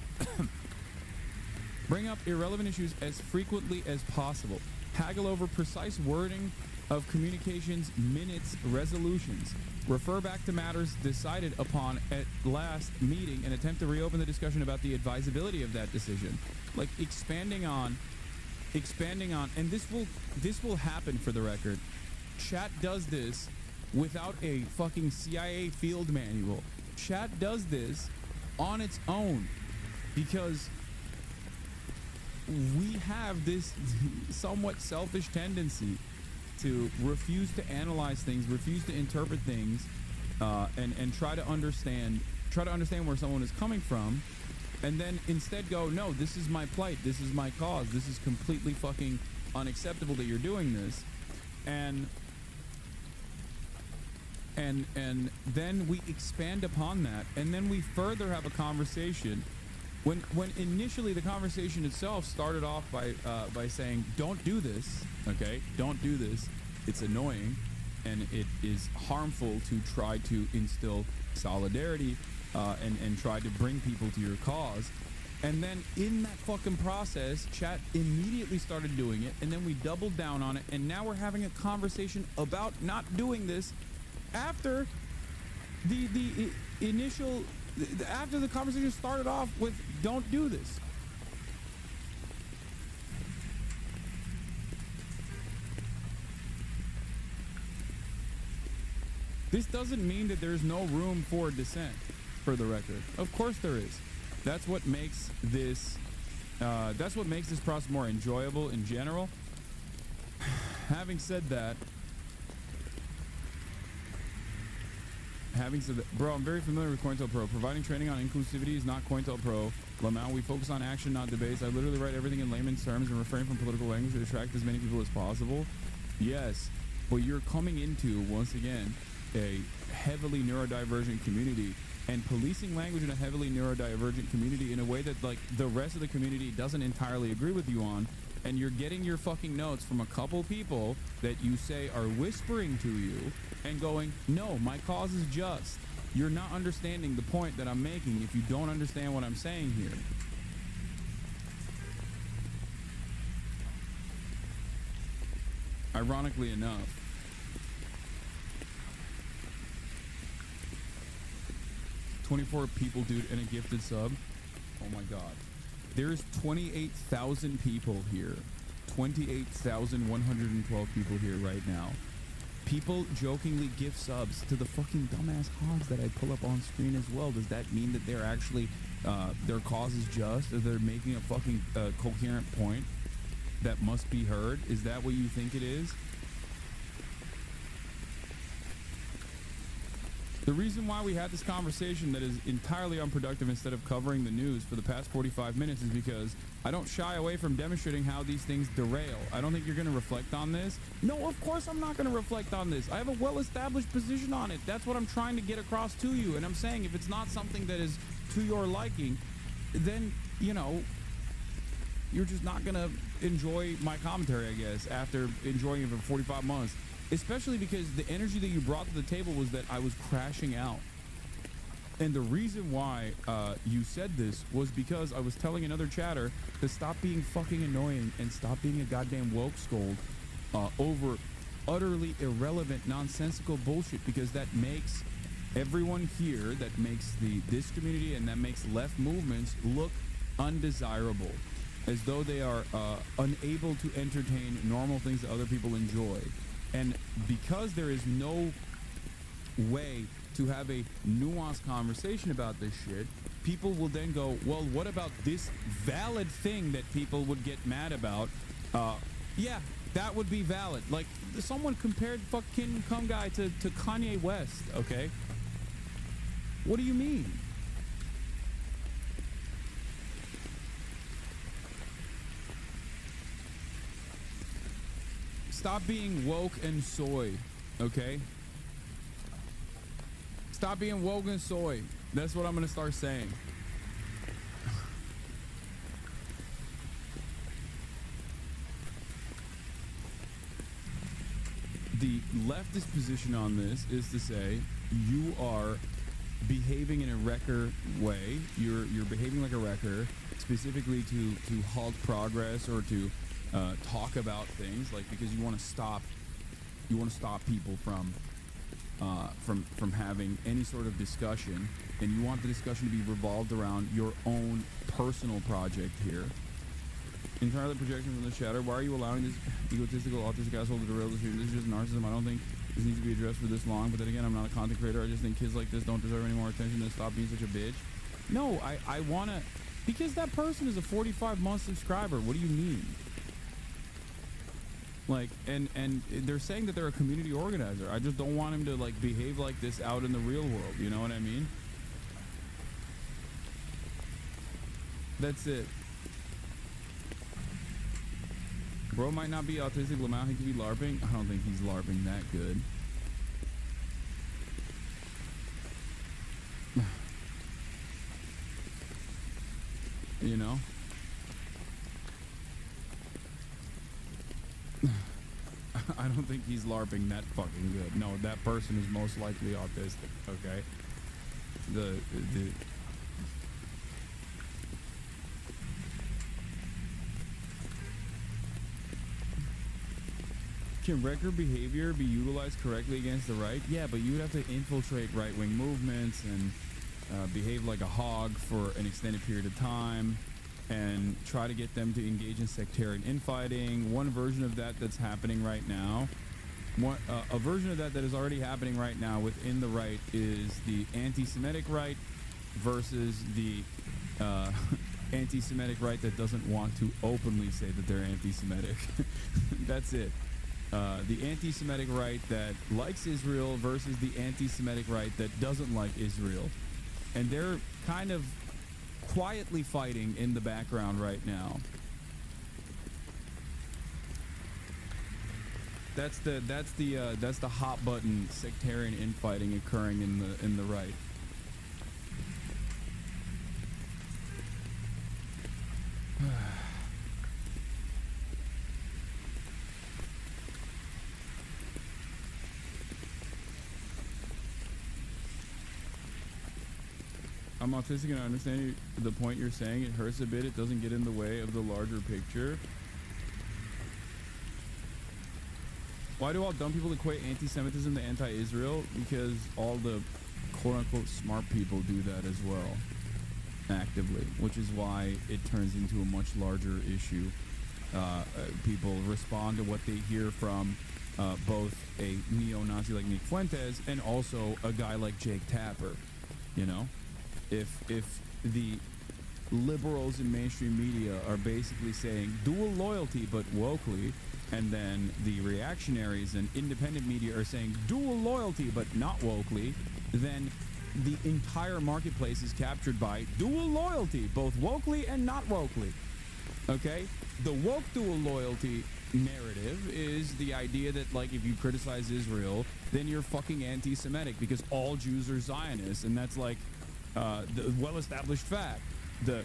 Bring up irrelevant issues as frequently as possible. Haggle over precise wording of communications, minutes, resolutions. Refer back to matters decided upon at last meeting and attempt to reopen the discussion about the advisability of that decision. Like expanding on, and this will happen, for the record. Chat does this without a fucking CIA field manual. Chat does this on its own because we have this somewhat selfish tendency to refuse to analyze things, refuse to interpret things, and try to understand where someone is coming from, and then instead go, no, this is my plight, this is my cause, this is completely fucking unacceptable that you're doing this, and then we expand upon that, and then we further have a conversation. When initially the conversation itself started off by saying, don't do this, okay? Don't do this. It's annoying, and it is harmful to try to instill solidarity and try to bring people to your cause. And then in that fucking process, chat immediately started doing it, and then we doubled down on it, and now we're having a conversation about not doing this after after the conversation started off with don't do this. This doesn't mean that there's no room for dissent, for the record. Of course there is. That's what makes this process more enjoyable in general. Having said that, bro, I'm very familiar with COINTELPRO. Providing training on inclusivity is not COINTELPRO. Lamau, we focus on action, not debates. I literally write everything in layman's terms and refrain from political language to attract as many people as possible. Yes, but you're coming into, once again, a heavily neurodivergent community, and policing language in a heavily neurodivergent community in a way that like the rest of the community doesn't entirely agree with you on, and you're getting your fucking notes from a couple people that you say are whispering to you and going, no, my cause is just. You're not understanding the point that I'm making if you don't understand what I'm saying here. Ironically enough, $24 people, dude, and a gifted sub. Oh my god. There's 28,000 people here. 28,112 people here right now. People jokingly gift subs to the fucking dumbass hogs that I pull up on screen as well. Does that mean that they're actually, their cause is just, or they're making a fucking coherent point that must be heard? Is that what you think it is? The reason why we had this conversation that is entirely unproductive instead of covering the news for the past 45 minutes is because I don't shy away from demonstrating how these things derail. I don't think you're going to reflect on this. No, of course I'm not going to reflect on this. I have a well-established position on it. That's what I'm trying to get across to you. And I'm saying if it's not something that is to your liking, then, you know, you're just not going to enjoy my commentary, I guess, after enjoying it for 45 months. Especially because the energy that you brought to the table was that I was crashing out. And the reason why you said this was because I was telling another chatter to stop being fucking annoying and stop being a goddamn woke scold over utterly irrelevant, nonsensical bullshit, because that makes everyone here, that makes this community and that makes left movements look undesirable, as though they are unable to entertain normal things that other people enjoy. And because there is no way to have a nuanced conversation about this shit, people will then go, well, what about this valid thing that people would get mad about? Yeah, that would be valid. Like, someone compared fucking Come Guy to Kanye West, okay? What do you mean? Stop being woke and soy, okay? Stop being woke and soy. That's what I'm gonna start saying. The leftist position on this is to say you are behaving in a wrecker way. You're behaving like a wrecker, specifically to halt progress or to talk about things, like, because you want to stop people from having any sort of discussion, and you want the discussion to be revolved around your own personal project here. Entirely projection from the shadow. Why are you allowing this egotistical, autistic asshole to derail this here? This is just narcissism. I don't think this needs to be addressed for this long, but then again, I'm not a content creator. I just think kids like this don't deserve any more attention than stop being such a bitch. No, I want to, because that person is a 45-month subscriber. What do you mean? Like, and they're saying that they're a community organizer. I just don't want him to, like, behave like this out in the real world. You know what I mean? That's it. Bro might not be autistic. Lamau, he could be LARPing. I don't think he's LARPing that good. You know? I don't think he's LARPing that fucking good. No, that person is most likely autistic, okay? Can record behavior be utilized correctly against the right? Yeah, but you would have to infiltrate right-wing movements and behave like a hog for an extended period of time and try to get them to engage in sectarian infighting. One version of that that's happening right now, a version of that is already happening right now within the right is the anti-Semitic right versus the anti-Semitic right that doesn't want to openly say that they're anti-Semitic. That's it. The anti-Semitic right that likes Israel versus the anti-Semitic right that doesn't like Israel. And they're kind of quietly fighting in the background right now. That's the hot button sectarian infighting occurring in the right. I'm autistic and I understand the point you're saying. It hurts a bit. It doesn't get in the way of the larger picture. Why do all dumb people equate anti-Semitism to anti-Israel? Because all the quote-unquote smart people do that as well, actively, which is why it turns into a much larger issue. People respond to what they hear from both a neo-Nazi like Nick Fuentes and also a guy like Jake Tapper, you know? If the liberals in mainstream media are basically saying dual loyalty but wokely, and then the reactionaries and independent media are saying dual loyalty but not wokely, then the entire marketplace is captured by dual loyalty, both wokely and not wokely. Okay? The woke dual loyalty narrative is the idea that, like, if you criticize Israel, then you're fucking anti-Semitic because all Jews are Zionists, and that's like the well-established fact. The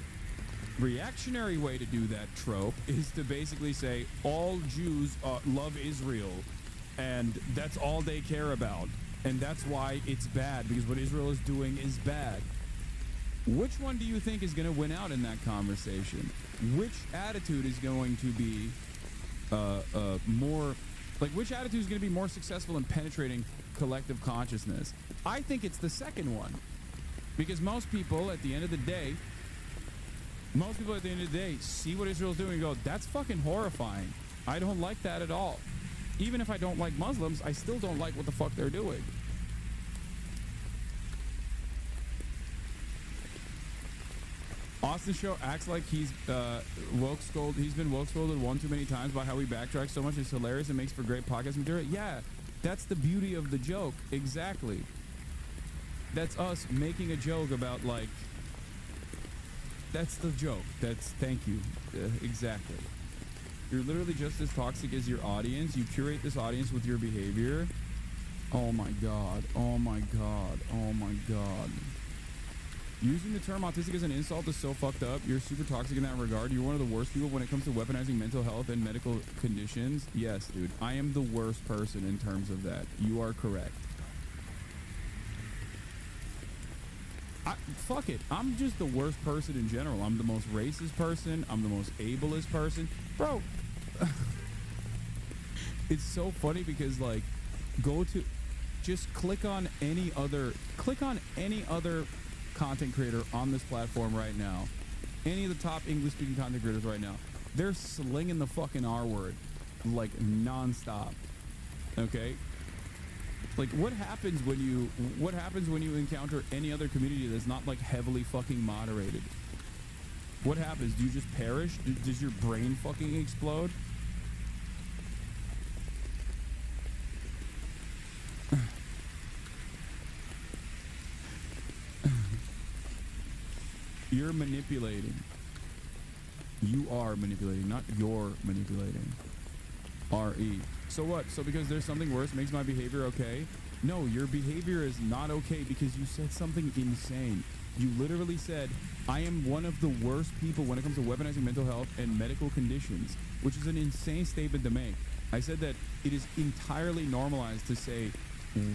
reactionary way to do that trope is to basically say all Jews love Israel, and that's all they care about, and that's why it's bad, because what Israel is doing is bad. Which one do you think is going to win out in that conversation? Which attitude is going to be more, like, which attitude is going to be more successful in penetrating collective consciousness? I think it's the second one, because most people at the end of the day see what Israel's doing and go, that's fucking horrifying. I don't like that at all. Even if I don't like Muslims, I still don't like what the fuck they're doing. Austin Show acts like he's woke scolded. He's been woke scolded one too many times by how we backtrack so much. It's hilarious. It makes for great podcast material. Yeah, that's the beauty of the joke. Exactly. That's us making a joke about, like, that's the joke. That's, thank you. Exactly. You're literally just as toxic as your audience. You curate this audience with your behavior. Oh my God. Oh my God. Oh my God. Using the term autistic as an insult is so fucked up. You're super toxic in that regard. You're one of the worst people when it comes to weaponizing mental health and medical conditions. Yes, dude. I am the worst person in terms of that. You are correct. Fuck it. I'm just the worst person in general. I'm the most racist person. I'm the most ableist person. Bro, it's so funny because, like, just click on any other content creator on this platform right now. Any of the top English-speaking content creators right now. They're slinging the fucking R word, like, nonstop. Okay? Like, what happens when you encounter any other community that's not, like, heavily fucking moderated? What happens? Do you just perish? Does your brain fucking explode? You're manipulating. You are manipulating, not you're manipulating. R-E. So what? So because there's something worse makes my behavior okay? No, your behavior is not okay because you said something insane. You literally said, I am one of the worst people when it comes to weaponizing mental health and medical conditions, which is an insane statement to make. I said that it is entirely normalized to say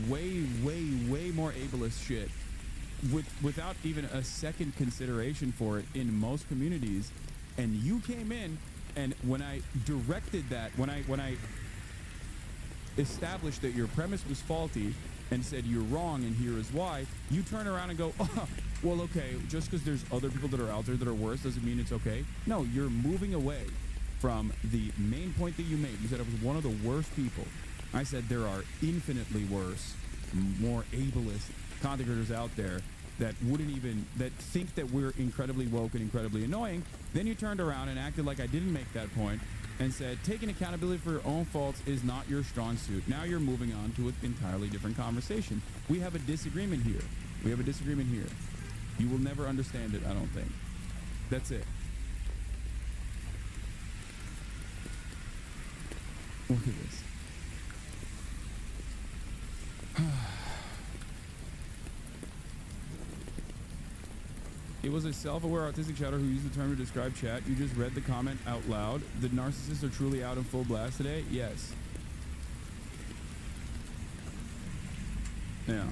way, way, way more ableist shit without even a second consideration for it in most communities. And you came in, and when I directed that, when I established that your premise was faulty and said you're wrong and here is why, you turn around and go, oh, well, okay, just because there's other people that are out there that are worse doesn't mean it's okay. No, you're moving away from the main point that you made. You said I was one of the worst people. I said there are infinitely worse, more ableist content creators out there that that think that we're incredibly woke and incredibly annoying. Then you turned around and acted like I didn't make that point and said taking accountability for your own faults is not your strong suit. Now you're moving on to an entirely different conversation. We have a disagreement here. You will never understand it, I don't think. That's it. Look at this. It was a self-aware autistic chatter who used the term to describe chat. You just read the comment out loud. The narcissists are truly out in full blast today? Yes. Yeah.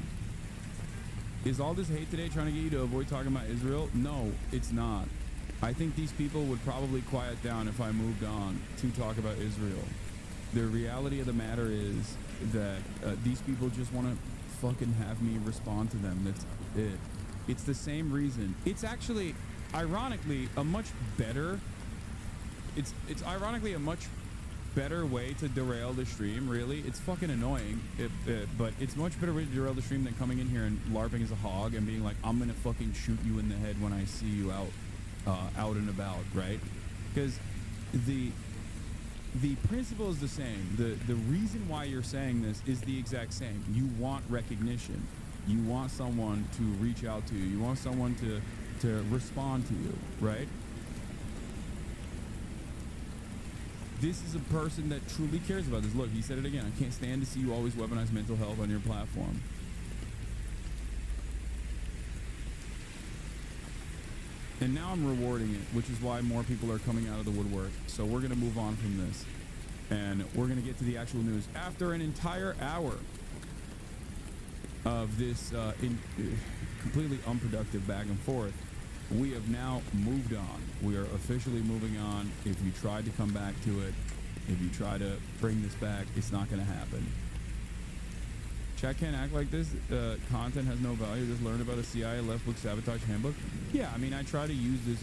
Is all this hate today trying to get you to avoid talking about Israel? No, it's not. I think these people would probably quiet down if I moved on to talk about Israel. The reality of the matter is that these people just want to fucking have me respond to them. That's it. It's the same reason. It's actually, ironically, a much better. It's ironically a much better way to derail the stream. Really, it's fucking annoying, but it's much better way to derail the stream than coming in here and LARPing as a hog and being like, I'm gonna fucking shoot you in the head when I see you out and about, right? Because the principle is the same. The reason why you're saying this is the exact same. You want recognition. You want someone to reach out to you. You want someone to respond to you, right? This is a person that truly cares about this. Look, he said it again. I can't stand to see you always weaponize mental health on your platform. And now I'm rewarding it, which is why more people are coming out of the woodwork. So we're going to move on from this. And we're going to get to the actual news. After an entire hour of this completely unproductive back and forth, we have now moved on. We are officially moving on. If you tried to come back to it, if you try to bring this back, it's not going to happen. Chat can't act like this. Content has no value. Just learn about a CIA left book sabotage handbook. Yeah, I mean, I try to use this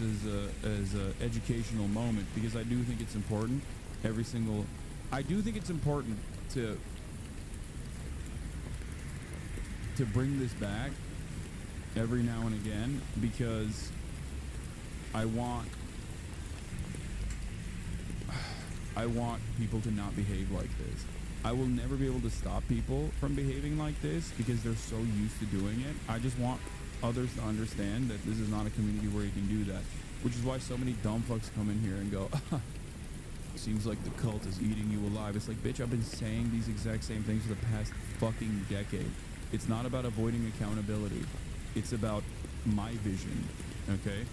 as a educational moment because I do think it's important. I do think it's important to bring this back every now and again because I want people to not behave like this. I will never be able to stop people from behaving like this because they're so used to doing it. I just want others to understand that this is not a community where you can do that, which is why so many dumb fucks come in here and go, seems like the cult is eating you alive. It's like, bitch, I've been saying these exact same things for the past fucking decade. It's not about avoiding accountability. It's about my vision, okay?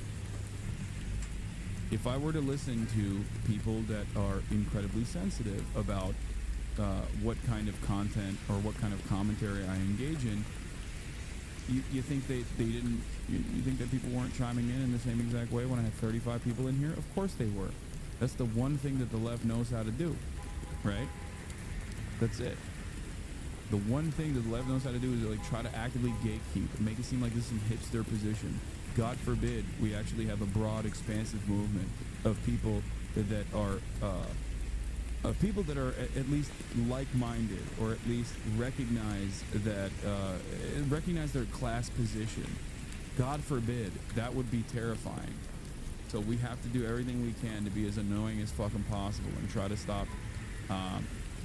If I were to listen to people that are incredibly sensitive about what kind of content or what kind of commentary I engage in, you think they didn't, you think that people weren't chiming in the same exact way when I had 35 people in here? Of course they were. That's the one thing that the left knows how to do, right? That's it. The one thing that the left knows how to do is like try to actively gatekeep and make it seem like this is some hipster position. God forbid we actually have a broad, expansive movement of people that are at least like-minded, or at least recognize that recognize their class position. God forbid, that would be terrifying. So we have to do everything we can to be as annoying as fucking possible and try to stop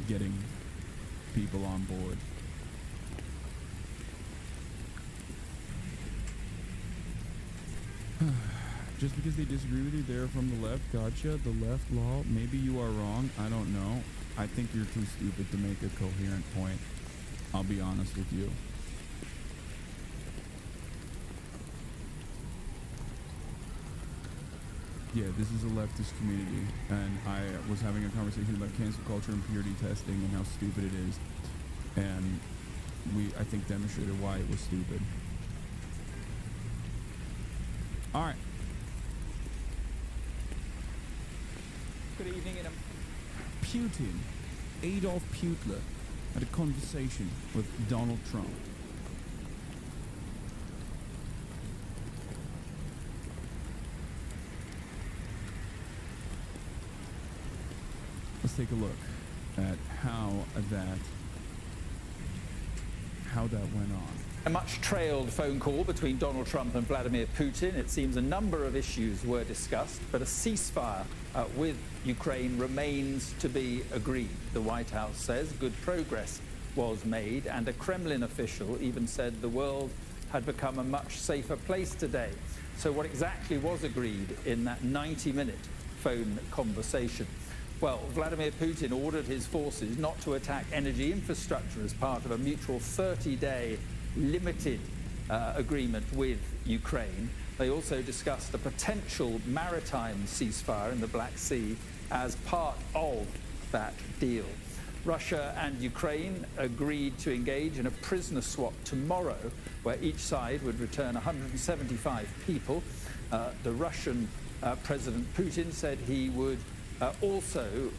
getting people on board. Just because they disagree with you, they're from the left. Gotcha. The left law. Maybe you are wrong. I don't know. I think you're too stupid to make a coherent point. I'll be honest with you. Yeah, this is a leftist community, and I was having a conversation about cancel culture and purity testing and how stupid it is, and I think, demonstrated why it was stupid. All right. Good evening. Putin, Adolf Putler, had a conversation with Donald Trump. Let's take a look at how that went on. A much trailed phone call between Donald Trump and Vladimir Putin. It seems a number of issues were discussed, but a ceasefire with Ukraine remains to be agreed. The White House says good progress was made, and a Kremlin official even said the world had become a much safer place today. So what exactly was agreed in that 90-minute phone conversation? Well, Vladimir Putin ordered his forces not to attack energy infrastructure as part of a mutual 30-day limited agreement with Ukraine. They also discussed a potential maritime ceasefire in the Black Sea as part of that deal. Russia and Ukraine agreed to engage in a prisoner swap tomorrow, where each side would return 175 people. The Russian President Putin said he would also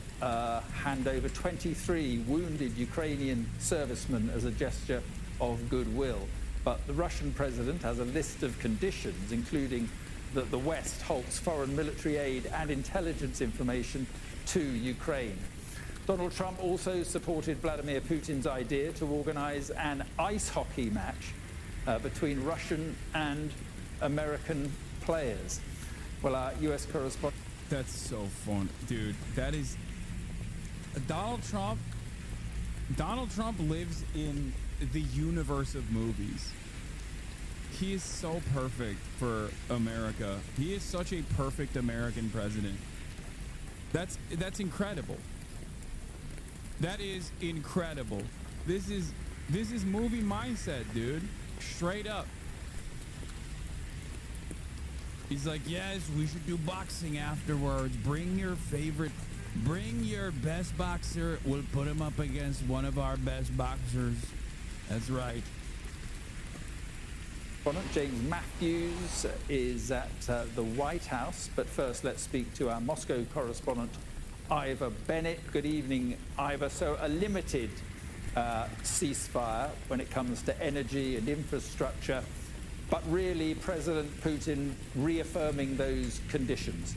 hand over 23 wounded Ukrainian servicemen as a gesture of goodwill. But the Russian president has a list of conditions, including that the West halts foreign military aid and intelligence information to Ukraine. Donald Trump also supported Vladimir Putin's idea to organize an ice hockey match between Russian and American players. Well, our U.S. correspondent... That's so fun. Dude, that is... Donald Trump lives in the universe of movies. He is so perfect for America. He is such a perfect American president. That's incredible. That is incredible. This is movie mindset, dude. Straight up. He's like, yes, we should do boxing afterwards. Bring your best boxer. We'll put him up against one of our best boxers. That's right. James Matthews is at the White House, but first let's speak to our Moscow correspondent, Ivor Bennett. Good evening, Ivor. So a limited ceasefire when it comes to energy and infrastructure, but really President Putin reaffirming those conditions.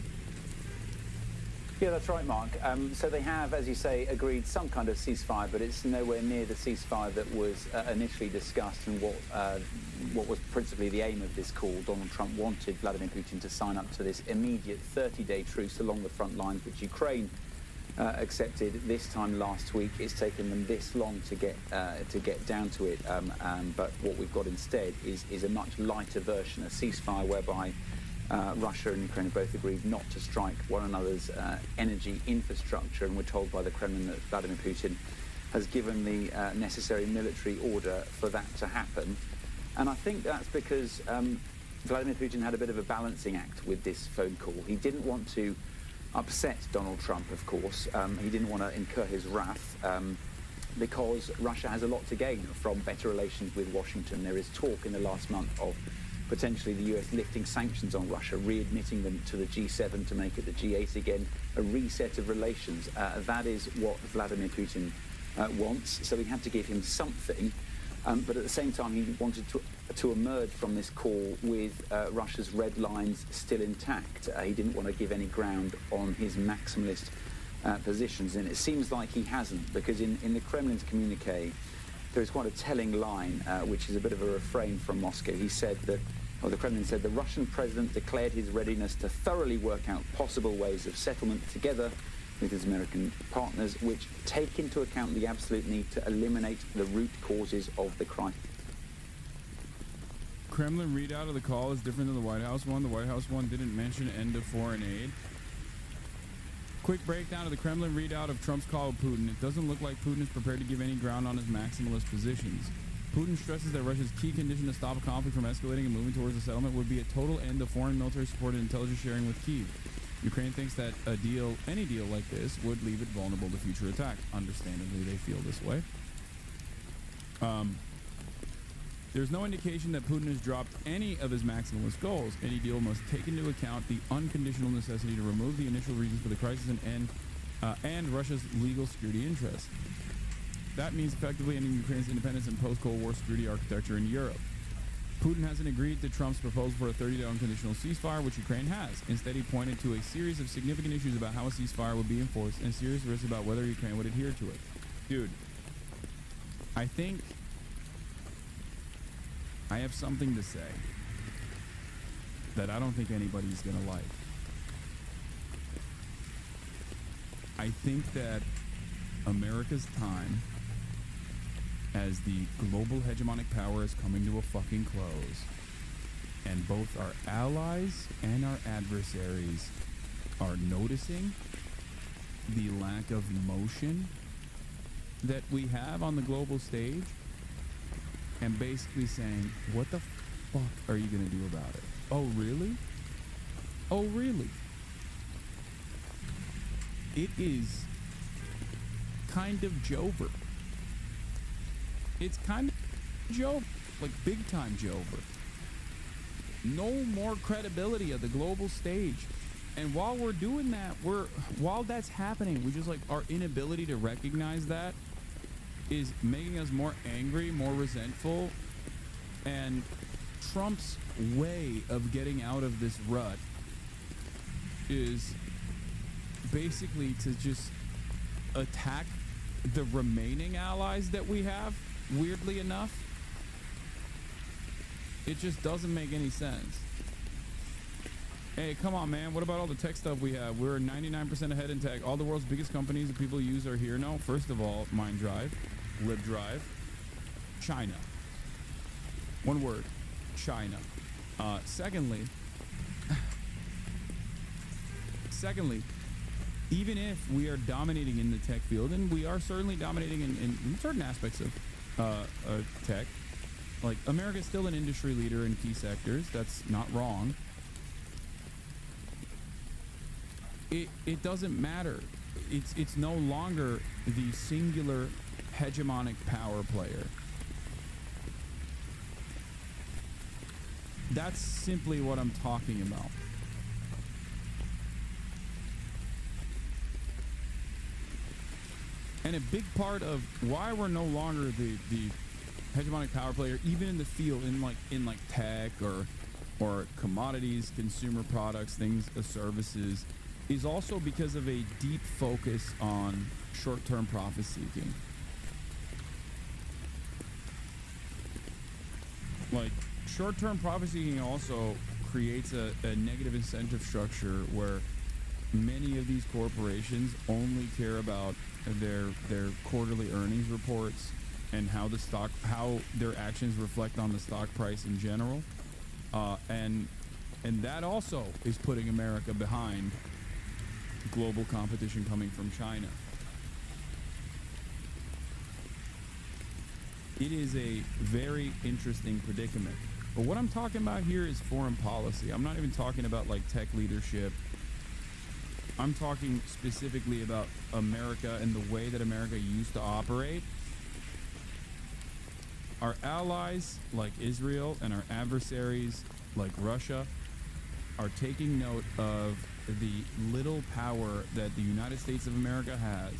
Yeah, that's right, Mark. So they have, as you say, agreed some kind of ceasefire, but it's nowhere near the ceasefire that was initially discussed and what was principally the aim of this call. Donald Trump wanted Vladimir Putin to sign up to this immediate 30-day truce along the front lines, which Ukraine accepted this time last week. It's taken them this long to get down to it, but what we've got instead is a much lighter version, a ceasefire whereby Russia and Ukraine have both agreed not to strike one another's energy infrastructure, and we're told by the Kremlin that Vladimir Putin has given the necessary military order for that to happen. And I think that's because Vladimir Putin had a bit of a balancing act with this phone call. He didn't want to upset Donald Trump, of course. He didn't want to incur his wrath because Russia has a lot to gain from better relations with Washington. There is talk in the last month of potentially the US lifting sanctions on Russia, readmitting them to the G7 to make it the G8 again, a reset of relations. That is what Vladimir Putin wants, so we had to give him something. But at the same time, he wanted to emerge from this call with Russia's red lines still intact. He didn't want to give any ground on his maximalist positions, and it seems like he hasn't, because in the Kremlin's communique, there is quite a telling line, which is a bit of a refrain from Moscow. He said that, or the Kremlin said, the Russian president declared his readiness to thoroughly work out possible ways of settlement together with his American partners, which take into account the absolute need to eliminate the root causes of the crisis. Kremlin readout of the call is different than the White House one. The White House one didn't mention end of foreign aid. Quick breakdown of the Kremlin readout of Trump's call with Putin. It doesn't look like Putin is prepared to give any ground on his maximalist positions. Putin stresses that Russia's key condition to stop a conflict from escalating and moving towards a settlement would be a total end of foreign military support and intelligence sharing with Kyiv. Ukraine thinks that any deal like this would leave it vulnerable to future attack. Understandably, they feel this way. There's no indication that Putin has dropped any of his maximalist goals. Any deal must take into account the unconditional necessity to remove the initial reasons for the crisis and Russia's legal security interests. That means effectively ending Ukraine's independence and post-Cold War security architecture in Europe. Putin hasn't agreed to Trump's proposal for a 30-day unconditional ceasefire, which Ukraine has. Instead, he pointed to a series of significant issues about how a ceasefire would be enforced and serious risks about whether Ukraine would adhere to it. Dude, I think I have something to say that I don't think anybody's going to like. I think that America's time as the global hegemonic power is coming to a fucking close, and both our allies and our adversaries are noticing the lack of motion that we have on the global stage, and basically saying, what the fuck are you gonna do about it? Oh, really? Oh, really? It is kind of Jover. It's kind of Jover, like big time Jover. No more credibility at the global stage. And while we're doing that, while that's happening, we just like our inability to recognize that is making us more angry, more resentful. And Trump's way of getting out of this rut is basically to just attack the remaining allies that we have, weirdly enough. It just doesn't make any sense. Hey, come on, man. What about all the tech stuff we have? We're 99% ahead in tech. All the world's biggest companies that people use are here. No, first of all, MindDrive, LibDrive, China. One word, China. Secondly, even if we are dominating in the tech field, and we are certainly dominating in certain aspects of tech, like America is still an industry leader in key sectors. That's not wrong. It doesn't matter. It's no longer the singular hegemonic power player. That's simply what I'm talking about. And a big part of why we're no longer the hegemonic power player, even in the field, in like tech or commodities, consumer products, things, services, is also because of a deep focus on short-term profit seeking. Like, short-term profit seeking also creates a negative incentive structure where many of these corporations only care about their quarterly earnings reports and how their actions reflect on the stock price in general, and that also is putting America behind global competition coming from China. It is a very interesting predicament. But what I'm talking about here is foreign policy. I'm not even talking about like tech leadership. I'm talking specifically about America and the way that America used to operate. Our allies like Israel and our adversaries like Russia are taking note of the little power that the United States of America has,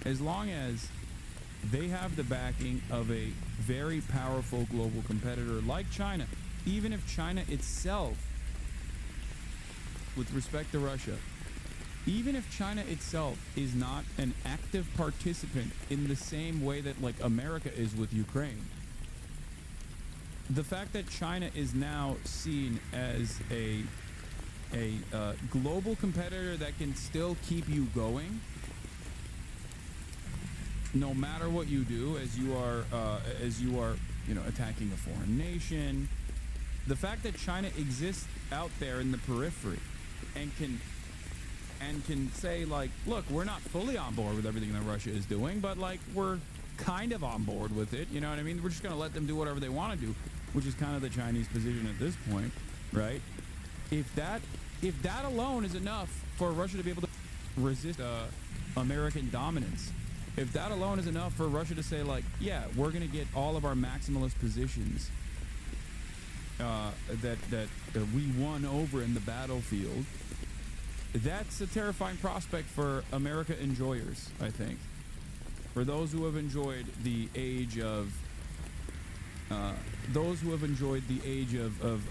as long as they have the backing of a very powerful global competitor like China. Even if China itself, with respect to Russia, even if China itself is not an active participant in the same way that like America is with Ukraine, the fact that China is now seen as a global competitor that can still keep you going no matter what you do, as you are attacking a foreign nation. The fact that China exists out there in the periphery and can say like, look, we're not fully on board with everything that Russia is doing, but like we're kind of on board with it, you know what I mean? We're just going to let them do whatever they want to do, which is kind of the Chinese position at this point, right? If that alone is enough for Russia to be able to resist American dominance, if that alone is enough for Russia to say like, yeah, we're going to get all of our maximalist positions that we won over in the battlefield, that's a terrifying prospect for America enjoyers, I think. For those who have enjoyed the age of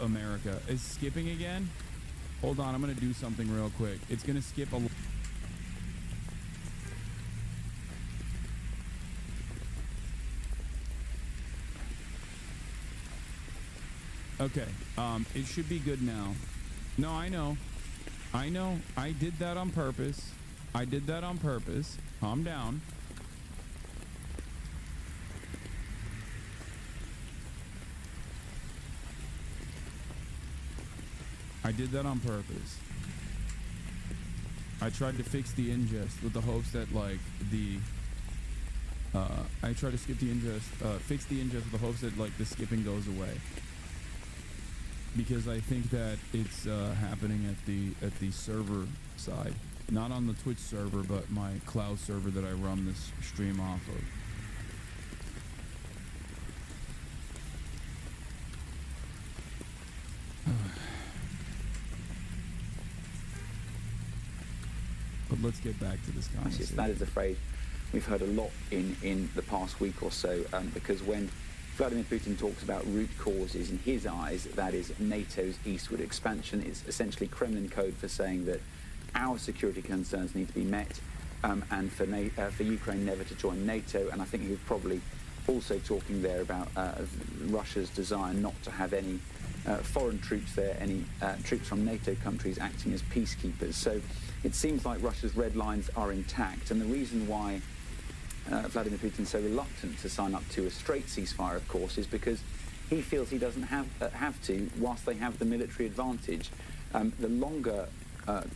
America. Is skipping again? Hold on, I'm going to do something real quick. It's going to skip a... Okay, it should be good now. No, I know. I did that on purpose. Calm down. I did that on purpose. I tried to fix the ingest with the hopes that like I tried to skip the ingest, fix the ingest with the hopes that like the skipping goes away. Because I think that it's happening at the server side, not on the Twitch server, but my cloud server that I run this stream off of. But let's get back to this conversation. That is a phrase we've heard a lot in the past week or so, because when Vladimir Putin talks about root causes, in his eyes, that is NATO's eastward expansion. It's essentially Kremlin code for saying that our security concerns need to be met, and for Ukraine never to join NATO. And I think he was probably also talking there about Russia's desire not to have any foreign troops there, any troops from NATO countries acting as peacekeepers. So it seems like Russia's red lines are intact. And the reason why Vladimir Putin's so reluctant to sign up to a straight ceasefire, of course, is because he feels he doesn't have to whilst they have the military advantage. The longer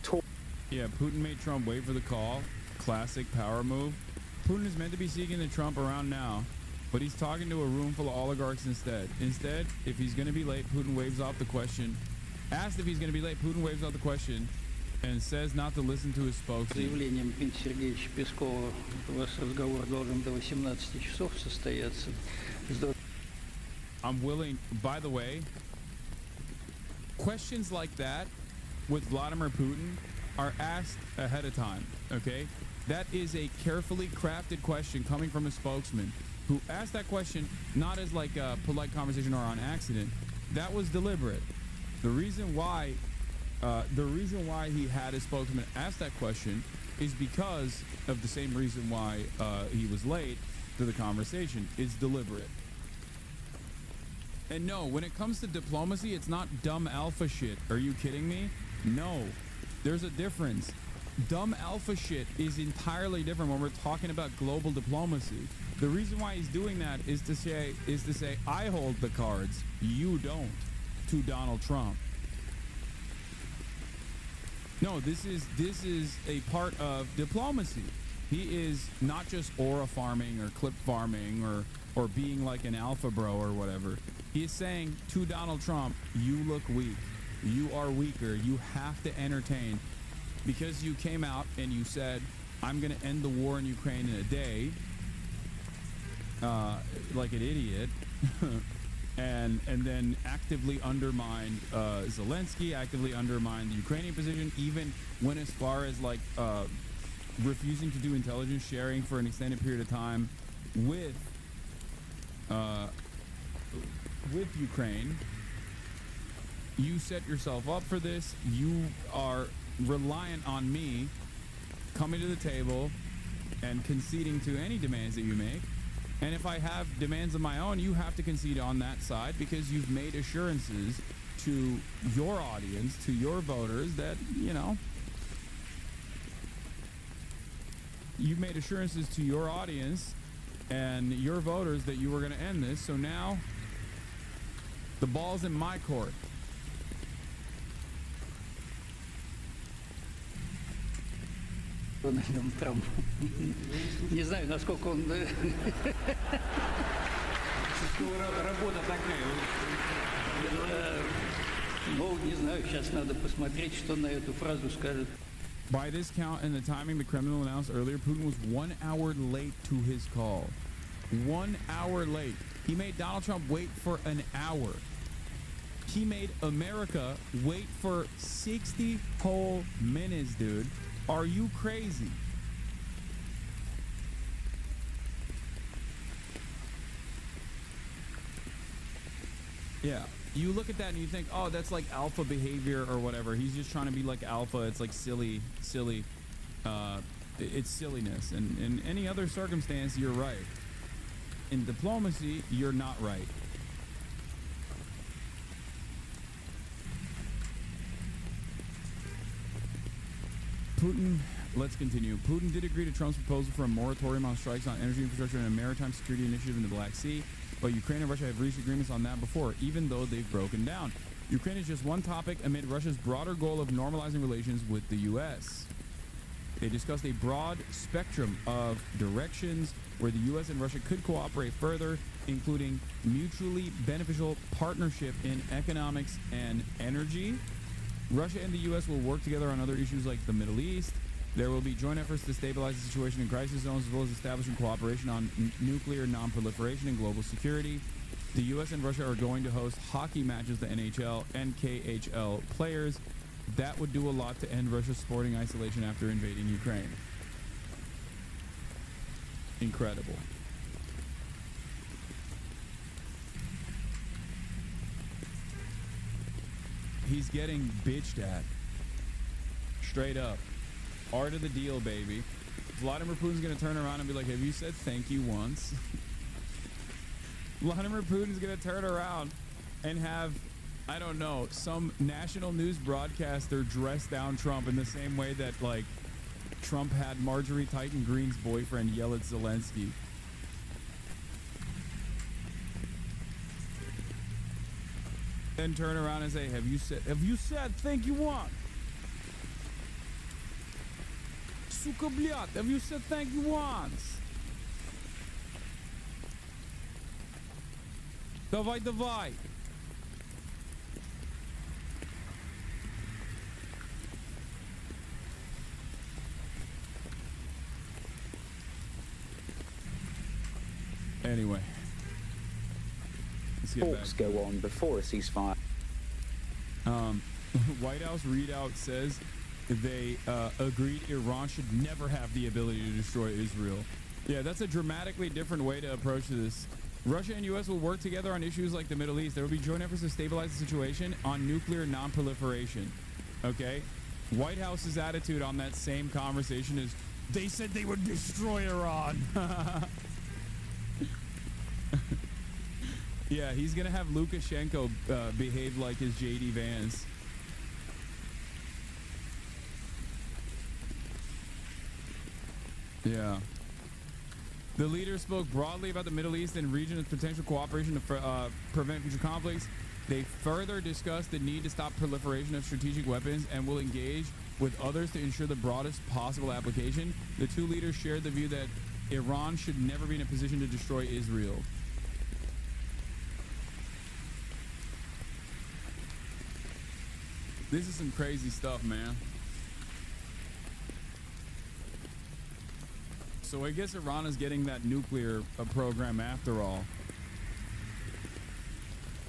talk... Yeah, Putin made Trump wait for the call. Classic power move. Putin is meant to be seeking the Trump around now, but he's talking to a room full of oligarchs instead. Instead, if he's going to be late, Putin waves off the question. Asked if he's going to be late, Putin waves off the question and says not to listen to his spokesman. Заявлением Дмитрия Сергеевича Пескова ваш разговор должен до 18 часов состояться. I'm willing, by the way, questions like that with Vladimir Putin are asked ahead of time, okay? That is a carefully crafted question coming from a spokesman who asked that question not as like a polite conversation or on accident. That was deliberate. The reason why he had his spokesman ask that question is because of the same reason why he was late to the conversation. It's deliberate. And no, when it comes to diplomacy, it's not dumb alpha shit. Are you kidding me? No, there's a difference. Dumb alpha shit is entirely different when we're talking about global diplomacy. The reason why he's doing that is to say I hold the cards, you don't, to Donald Trump. No, this is a part of diplomacy. He is not just aura farming or clip farming or being like an alpha bro or whatever. He is saying to Donald Trump, you look weak. You are weaker. You have to entertain. Because you came out and you said, I'm going to end the war in Ukraine in a day, like an idiot, and then actively undermined Zelensky, actively undermined the Ukrainian position, even went as far as like refusing to do intelligence sharing for an extended period of time with Ukraine. You set yourself up for this. You are reliant on me coming to the table and conceding to any demands that you make. And if I have demands of my own, you have to concede on that side because you've made assurances to your audience, to your voters that, you've made assurances to your audience and your voters that you were going to end this. So now the ball's in my court. Дональдом Трампом. Не знаю, насколько он... Работа такая. Ну, не знаю, сейчас надо посмотреть, что на эту фразу скажет. By this count and the timing the Kremlin announced earlier, Putin was 1 hour late to his call. 1 hour late. He made Donald Trump wait for an hour. He made America wait for 60 whole minutes, dude. Are you crazy? Yeah, you look at that and you think, oh, that's like alpha behavior or whatever. He's just trying to be like alpha. It's like silly. It's silliness. And in any other circumstance, you're right. In diplomacy, you're not right. Putin, let's continue. Putin did agree to Trump's proposal for a moratorium on strikes on energy infrastructure and a maritime security initiative in the Black Sea, but Ukraine and Russia have reached agreements on that before, even though they've broken down. Ukraine is just one topic amid Russia's broader goal of normalizing relations with the U.S. They discussed a broad spectrum of directions where the U.S. and Russia could cooperate further, including mutually beneficial partnership in economics and energy. Russia and the U.S. will work together on other issues like the Middle East. There will be joint efforts to stabilize the situation in crisis zones, as well as establishing cooperation on nuclear non-proliferation and global security. The U.S. and Russia are going to host hockey matches, the NHL and KHL players. That would do a lot to end Russia's sporting isolation after invading Ukraine. Incredible. He's getting bitched at. Straight up. Art of the deal, baby. Vladimir Putin's going to turn around and be like, have you said thank you once? Vladimir Putin's going to turn around and have I don't know, some national news broadcaster dressed down Trump in the same way that, like, Trump had Marjorie Titan Greene's boyfriend yell at Zelensky. Then turn around and say, have you said thank you once? Сука, блядь, have you said thank you once? Давай, давай. Anyway, talks go on before a ceasefire. White House readout says they agreed Iran should never have the ability to destroy Israel. Yeah, that's a dramatically different way to approach this. Russia and U.S. will work together on issues like the Middle East. There will be joint efforts to stabilize the situation on nuclear non-proliferation. Okay? White House's attitude on that same conversation is, they said they would destroy Iran. Yeah, he's going to have Lukashenko behave like his J.D. Vance. Yeah. The leader spoke broadly about the Middle East and region's potential cooperation to prevent future conflicts. They further discussed the need to stop proliferation of strategic weapons and will engage with others to ensure the broadest possible application. The two leaders shared the view that Iran should never be in a position to destroy Israel. This is some crazy stuff, man. So I guess Iran is getting that nuclear program after all.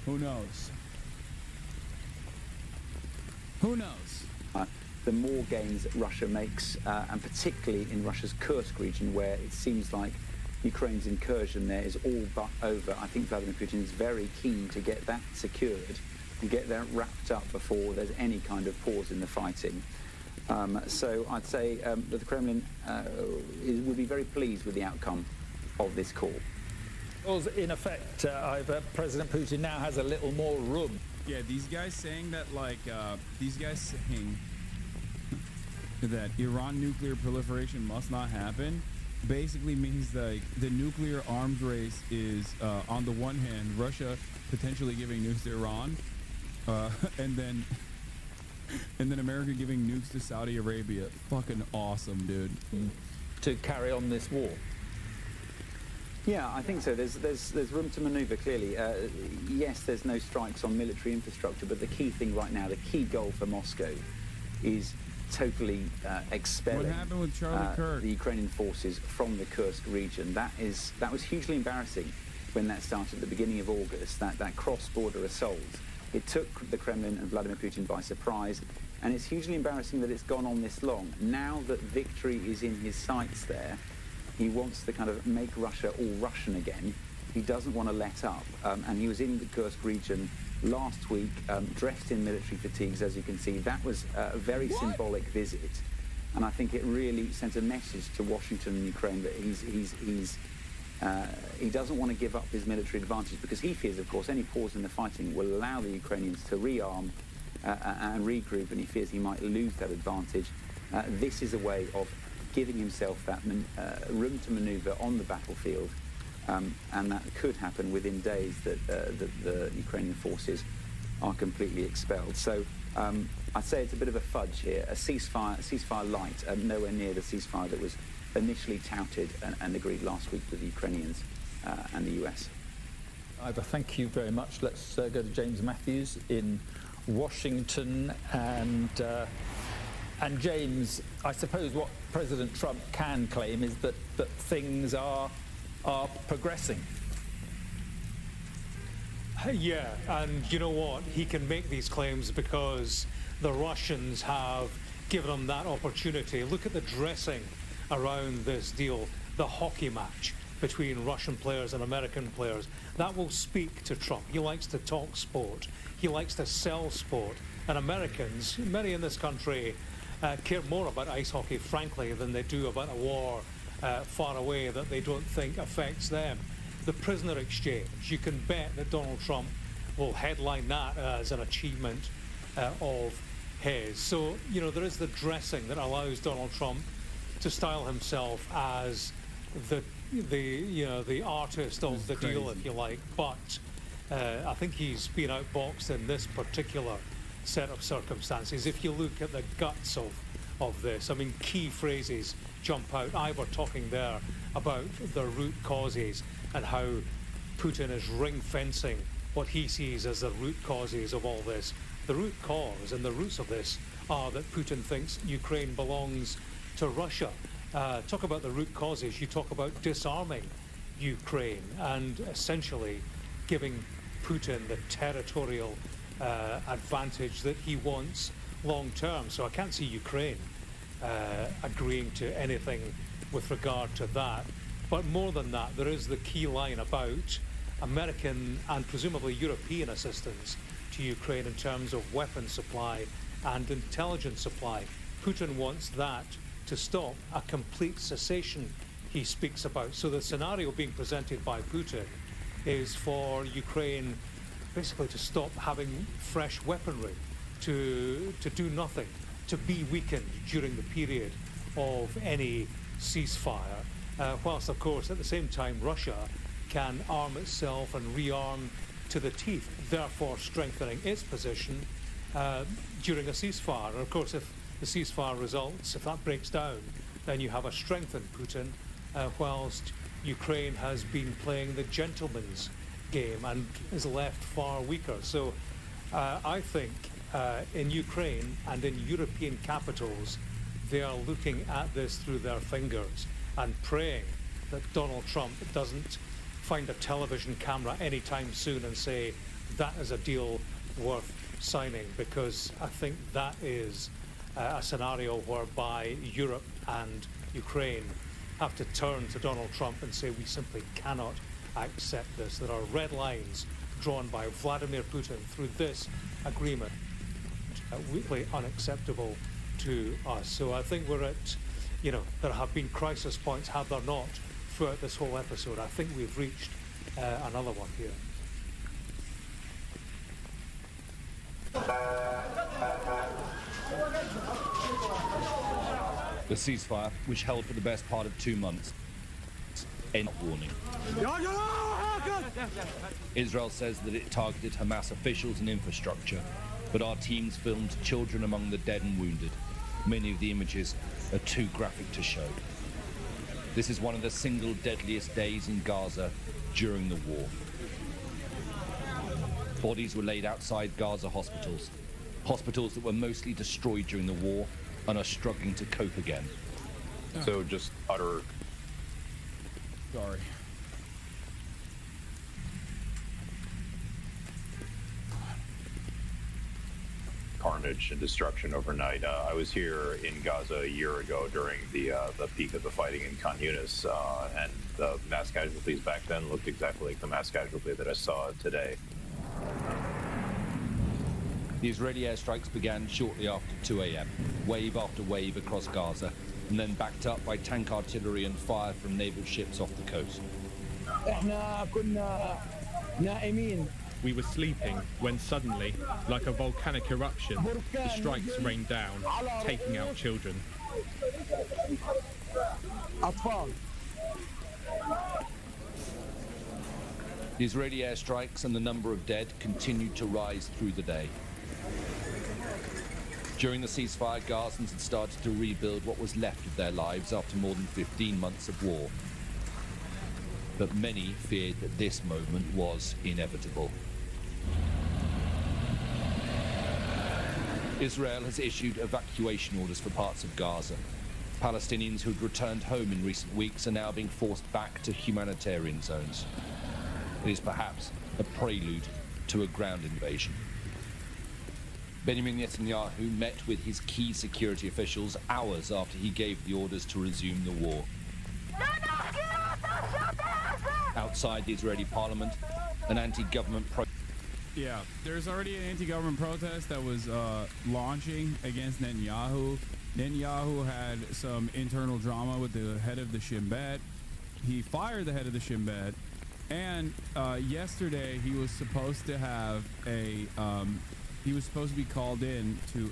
Who knows? Who knows? The more gains Russia makes, and particularly in Russia's Kursk region, where it seems like Ukraine's incursion there is all but over. I think Vladimir Putin is very keen to get that secured and get that wrapped up before there's any kind of pause in the fighting. So I'd say that the Kremlin would be very pleased with the outcome of this call. Well, in effect, President Putin now has a little more room. Yeah, these guys saying that, like, these guys saying that Iran nuclear proliferation must not happen basically means that the nuclear arms race is, on the one hand, Russia potentially giving nukes to Iran, and then America giving nukes to Saudi Arabia. Fucking awesome, dude. To carry on this war. Yeah, I think so. There's room to maneuver, clearly. Yes, there's no strikes on military infrastructure, but the key thing right now, the key goal for Moscow is totally expelling what happened with Charlie Kirk? The Ukrainian forces from the Kursk region. That was hugely embarrassing when that started at the beginning of August, that cross-border assault. It took the Kremlin and Vladimir Putin by surprise, and it's hugely embarrassing that it's gone on this long. Now that victory is in his sights there, he wants to kind of make Russia all Russian again. He doesn't want to let up, and he was in the Kursk region last week, dressed in military fatigues, as you can see. That was a very symbolic visit, and I think it really sent a message to Washington and Ukraine that he doesn't want to give up his military advantage, because he fears, of course, any pause in the fighting will allow the Ukrainians to rearm and regroup, and he fears he might lose that advantage. This is a way of giving himself that room to maneuver on the battlefield, and that could happen within days that the Ukrainian forces are completely expelled. So I'd say it's a bit of a fudge here, a ceasefire light, nowhere near the ceasefire that was initially touted and agreed last week with the Ukrainians and the US. Ivor, thank you very much. Let's go to James Matthews in Washington. And James, I suppose what President Trump can claim is that things are progressing. Yeah, and you know what? He can make these claims because the Russians have given him that opportunity. Look at the dressing around this deal, the hockey match between Russian players and American players. That will speak to Trump. He likes to talk sport. He likes to sell sport. And Americans, many in this country, care more about ice hockey, frankly, than they do about a war far away that they don't think affects them. The prisoner exchange, you can bet that Donald Trump will headline that as an achievement of his. So, you know, there is the dressing that allows Donald Trump to style himself as the artist of the deal, if you like. But I think he's been outboxed in this particular set of circumstances. If you look at the guts of this, I mean, key phrases jump out. Ivor talking there about the root causes and how Putin is ring fencing what he sees as the root causes of all this. The root cause and the roots of this are that Putin thinks Ukraine belongs to Russia. Talk about the root causes. You talk about disarming Ukraine and essentially giving Putin the territorial advantage that he wants long term. So I can't see Ukraine agreeing to anything with regard to that. But more than that, there is the key line about American and presumably European assistance to Ukraine in terms of weapon supply and intelligence supply. Putin wants that to stop, a complete cessation he speaks about. So the scenario being presented by Putin is for Ukraine basically to stop having fresh weaponry, to do nothing, to be weakened during the period of any ceasefire, whilst of course at the same time Russia can arm itself and rearm to the teeth, therefore strengthening its position during a ceasefire. And of course, if the ceasefire results, if that breaks down, then you have a strengthened Putin, whilst Ukraine has been playing the gentleman's game and is left far weaker. So I think in Ukraine and in European capitals, they are looking at this through their fingers and praying that Donald Trump doesn't find a television camera anytime soon and say that is a deal worth signing, because I think that is a scenario whereby Europe and Ukraine have to turn to Donald Trump and say we simply cannot accept this. There are red lines drawn by Vladimir Putin through this agreement, completely unacceptable to us. So I think we're at, you know, there have been crisis points, have there not, throughout this whole episode. I think we've reached another one here. The ceasefire, which held for the best part of 2 months, end warning. Israel says that it targeted Hamas officials and infrastructure, but our teams filmed children among the dead and wounded. Many of the images are too graphic to show. This is one of the single deadliest days in Gaza during the war. Bodies were laid outside Gaza hospitals that were mostly destroyed during the war and are struggling to cope again. So just utter... Sorry. carnage and destruction overnight. I was here in Gaza a year ago during the peak of the fighting in Khan Yunis, and the mass casualties back then looked exactly like the mass casualty that I saw today. The Israeli airstrikes began shortly after 2 a.m., wave after wave across Gaza, and then backed up by tank artillery and fire from naval ships off the coast. We were sleeping when suddenly, like a volcanic eruption, the strikes rained down, taking out children. The Israeli airstrikes and the number of dead continued to rise through the day. During the ceasefire, Gazans had started to rebuild what was left of their lives after more than 15 months of war. But many feared that this moment was inevitable. Israel has issued evacuation orders for parts of Gaza. Palestinians who had returned home in recent weeks are now being forced back to humanitarian zones. It is perhaps a prelude to a ground invasion. Benjamin Netanyahu met with his key security officials hours after he gave the orders to resume the war. Outside the Israeli parliament, an anti-government protest. Yeah, there's already an anti-government protest that was launching against Netanyahu. Netanyahu had some internal drama with the head of the Shin Bet. He fired the head of the Shin Bet, And yesterday he was supposed to have a he was supposed to be called in to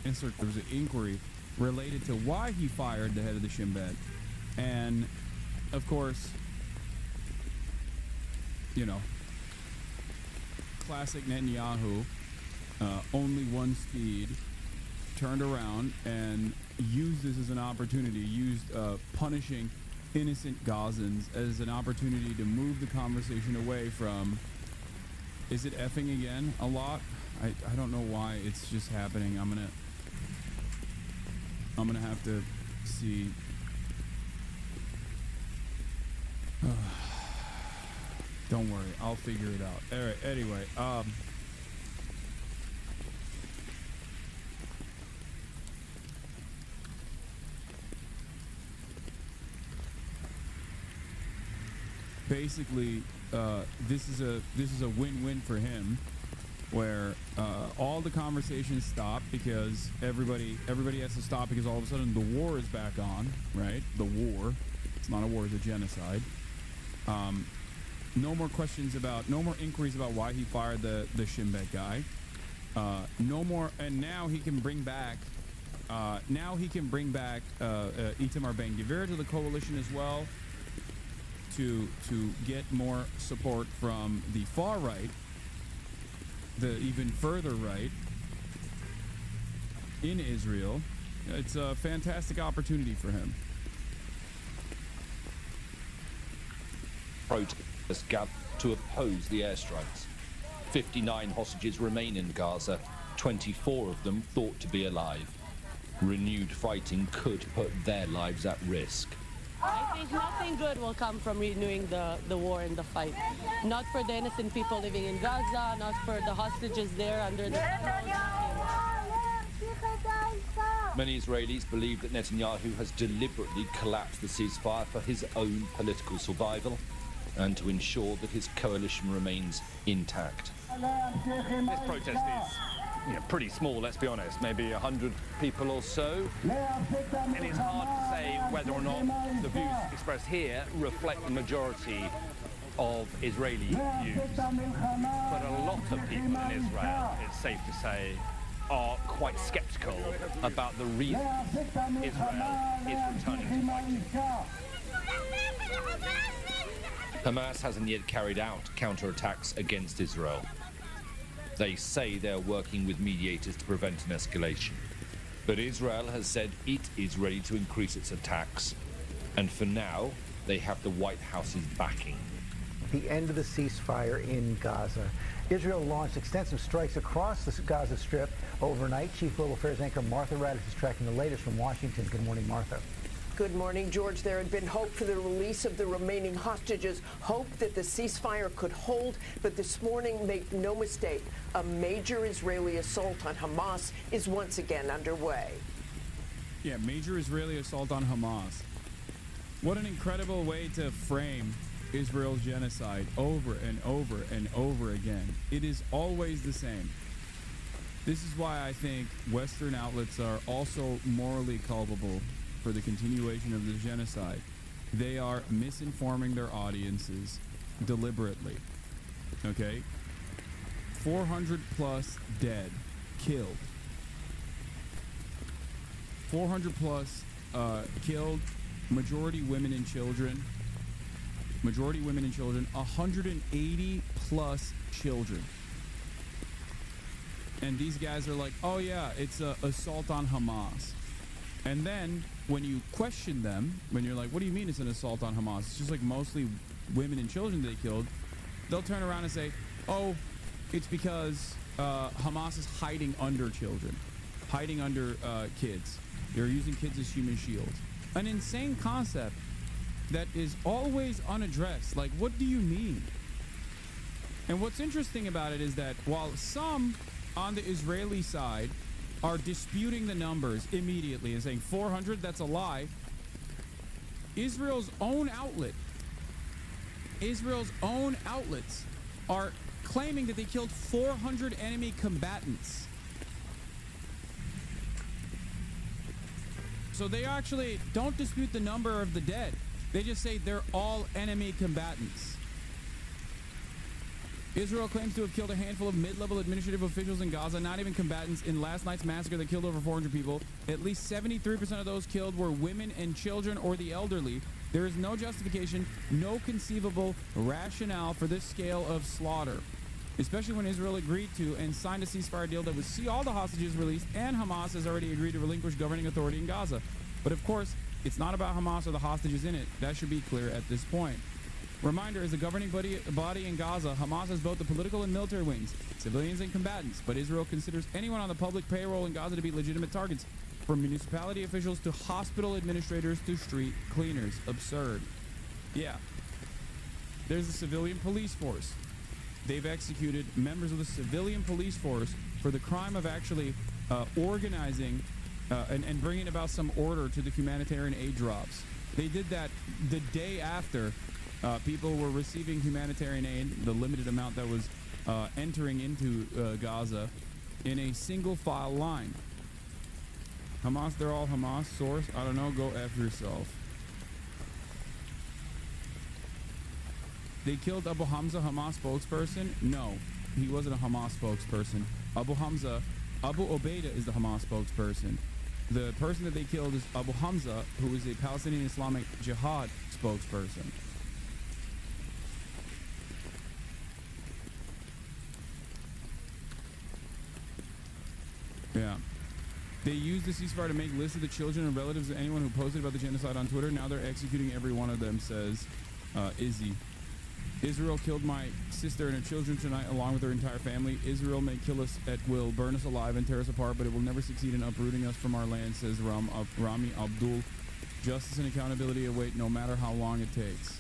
answer. There was an inquiry related to why he fired the head of the Shin Bet, and of course, you know, classic Netanyahu, only one speed, turned around and used this as an opportunity, used punishing innocent Gazans as an opportunity to move the conversation away from, is it effing again a lot? I don't know why it's just happening. I'm gonna have to see. Don't worry, I'll figure it out. All right, anyway, basically, this is a win-win for him, where all the conversations stop because everybody has to stop because all of a sudden the war is back on, right? The war. It's not a war, it's a genocide. No more questions about, no more inquiries about why he fired the Shin Bet guy. No more, and now he can bring back, Itamar Ben-Gvir to the coalition as well, to get more support from the far right, the even further right in Israel. It's a fantastic opportunity for him. Protests gathered to oppose the airstrikes. 59 hostages remain in Gaza, 24 of them thought to be alive. Renewed fighting could put their lives at risk. I think nothing good will come from renewing the war and the fight. Not for the innocent people living in Gaza, not for the hostages there under the tunnels. Many Israelis believe that Netanyahu has deliberately collapsed the ceasefire for his own political survival and to ensure that his coalition remains intact. This protest is pretty small, let's be honest, maybe 100 people or so. And it's hard to say whether or not the views expressed here reflect the majority of Israeli views. But a lot of people in Israel, it's safe to say, are quite skeptical about the reason Israel is returning to fighting. Hamas hasn't yet carried out counterattacks against Israel. They say they're working with mediators to prevent an escalation. But Israel has said it is ready to increase its attacks. And for now, they have the White House's backing. The end of the ceasefire in Gaza. Israel launched extensive strikes across the Gaza Strip overnight. Chief Global Affairs anchor Martha Raddatz is tracking the latest from Washington. Good morning, Martha. Good morning, George. There had been hope for the release of the remaining hostages, hope that the ceasefire could hold. But this morning, make no mistake, a major Israeli assault on Hamas is once again underway. Yeah, major Israeli assault on Hamas. What an incredible way to frame Israel's genocide over and over and over again. It is always the same. This is why I think Western outlets are also morally culpable for the continuation of this genocide. They are misinforming their audiences deliberately. Okay? 400 plus dead, killed. 400 plus killed, majority women and children. 180 plus children. And these guys are like, oh yeah, it's an assault on Hamas. And then when you question them, when you're like, what do you mean it's an assault on Hamas? It's just like mostly women and children they killed. They'll turn around and say, oh, it's because Hamas is hiding under children, hiding under kids. They're using kids as human shields. An insane concept that is always unaddressed. Like, what do you mean? And what's interesting about it is that while some on the Israeli side are disputing the numbers immediately and saying 400, that's a lie, Israel's own outlets are claiming that they killed 400 enemy combatants. So they actually don't dispute the number of the dead. They just say they're all enemy combatants. Israel claims to have killed a handful of mid-level administrative officials in Gaza, not even combatants, in last night's massacre that killed over 400 people. At least 73% of those killed were women and children or the elderly. There is no justification, no conceivable rationale for this scale of slaughter, especially when Israel agreed to and signed a ceasefire deal that would see all the hostages released, and Hamas has already agreed to relinquish governing authority in Gaza. But of course, it's not about Hamas or the hostages in it. That should be clear at this point. Reminder, as the governing body in Gaza, Hamas has both the political and military wings, civilians and combatants, but Israel considers anyone on the public payroll in Gaza to be legitimate targets, from municipality officials to hospital administrators to street cleaners. Absurd. Yeah. There's a civilian police force. They've executed members of the civilian police force for the crime of actually organizing and bringing about some order to the humanitarian aid drops. They did that the day after people were receiving humanitarian aid, the limited amount that was entering into Gaza, in a single file line. Hamas, they're all Hamas. Source, I don't know, go F yourself. They killed Abu Hamza, Hamas spokesperson? No, he wasn't a Hamas spokesperson. Abu Ubaidah is the Hamas spokesperson. The person that they killed is Abu Hamza, who is a Palestinian Islamic Jihad spokesperson. Yeah. They used the ceasefire to make lists of the children and relatives of anyone who posted about the genocide on Twitter. Now they're executing every one of them, says Izzy. Israel killed my sister and her children tonight along with her entire family. Israel may kill us at will, burn us alive and tear us apart, but it will never succeed in uprooting us from our land, says Rami Abdul. Justice and accountability await no matter how long it takes.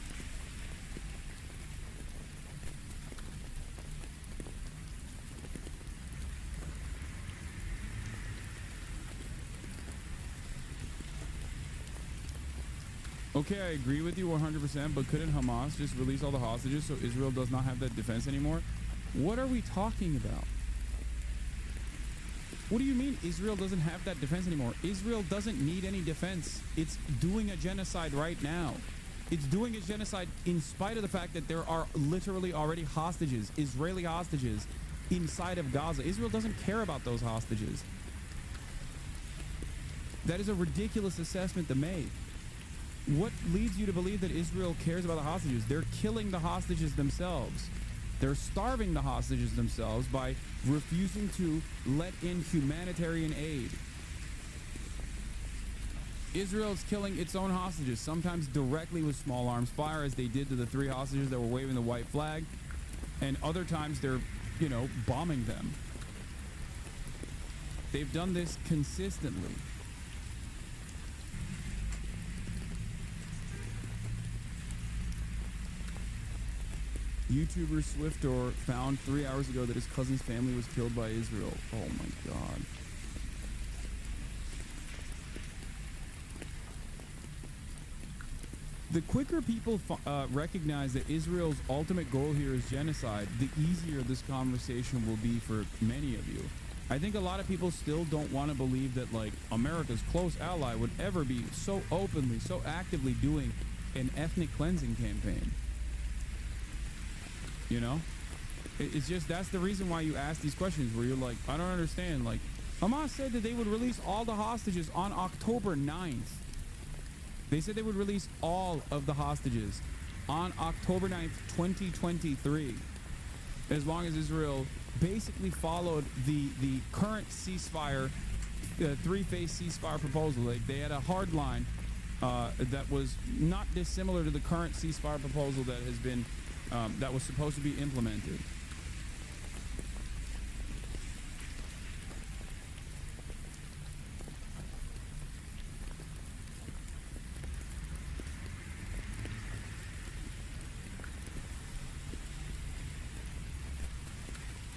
Okay, I agree with you 100%, but couldn't Hamas just release all the hostages so Israel does not have that defense anymore? What are we talking about? What do you mean Israel doesn't have that defense anymore? Israel doesn't need any defense. It's doing a genocide right now. It's doing a genocide in spite of the fact that there are literally already hostages, Israeli hostages, inside of Gaza. Israel doesn't care about those hostages. That is a ridiculous assessment to make. What leads you to believe that Israel cares about the hostages? They're killing the hostages themselves. They're starving the hostages themselves by refusing to let in humanitarian aid. Israel's killing its own hostages, sometimes directly with small arms fire, as they did to the 3 hostages that were waving the white flag, and other times they're, bombing them. They've done this consistently. YouTuber Swiftor found 3 hours ago that his cousin's family was killed by Israel. Oh my God. The quicker people recognize that Israel's ultimate goal here is genocide, the easier this conversation will be for many of you. I think a lot of people still don't want to believe that, like, America's close ally would ever be so openly, so actively doing an ethnic cleansing campaign. It's just, that's the reason why you ask these questions, where you're like, I don't understand. Like, Hamas said that they would release all the hostages on October 9th. They said they would release all of the hostages on October 9th, 2023. As long as Israel basically followed the current ceasefire, 3-phase ceasefire proposal. Like, they had a hard line that was not dissimilar to the current ceasefire proposal that has been that was supposed to be implemented.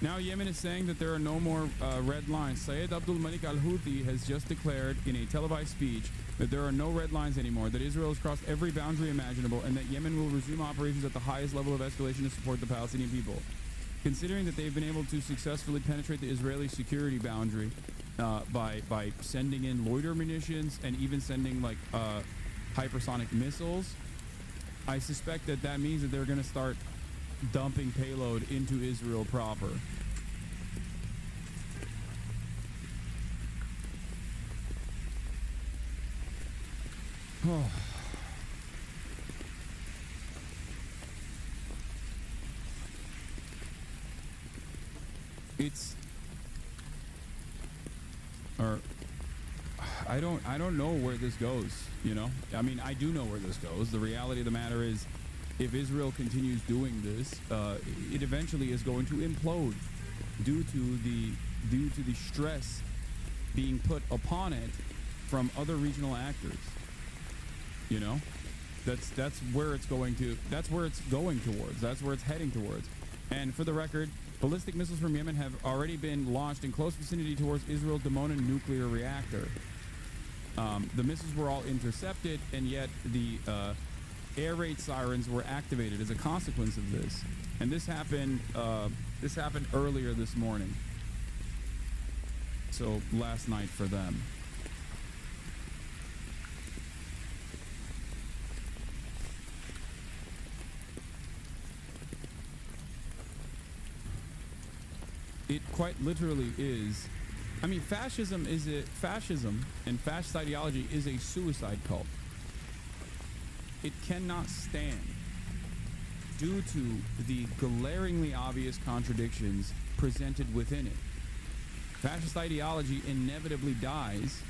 Now Yemen is saying that there are no more red lines. Syed Abdul Malik al-Houthi has just declared in a televised speech that there are no red lines anymore, that Israel has crossed every boundary imaginable, and that Yemen will resume operations at the highest level of escalation to support the Palestinian people. Considering that they've been able to successfully penetrate the Israeli security boundary by sending in loiter munitions and even sending hypersonic missiles, I suspect that means that they're going to start dumping payload into Israel proper. Oh. It's I don't know where this goes, you know? I mean, I do know where this goes. The reality of the matter is, if Israel continues doing this, it eventually is going to implode due to the stress being put upon it from other regional actors. You know? That's where it's going to, that's where it's going towards. That's where it's heading towards. And for the record, ballistic missiles from Yemen have already been launched in close vicinity towards Israel's Dimona nuclear reactor. The missiles were all intercepted, and yet the air raid sirens were activated as a consequence of this. And this happened earlier this morning. So last night for them. It quite literally is. I mean, fascism and fascist ideology is a suicide cult. It cannot stand due to the glaringly obvious contradictions presented within it. Fascist ideology inevitably dies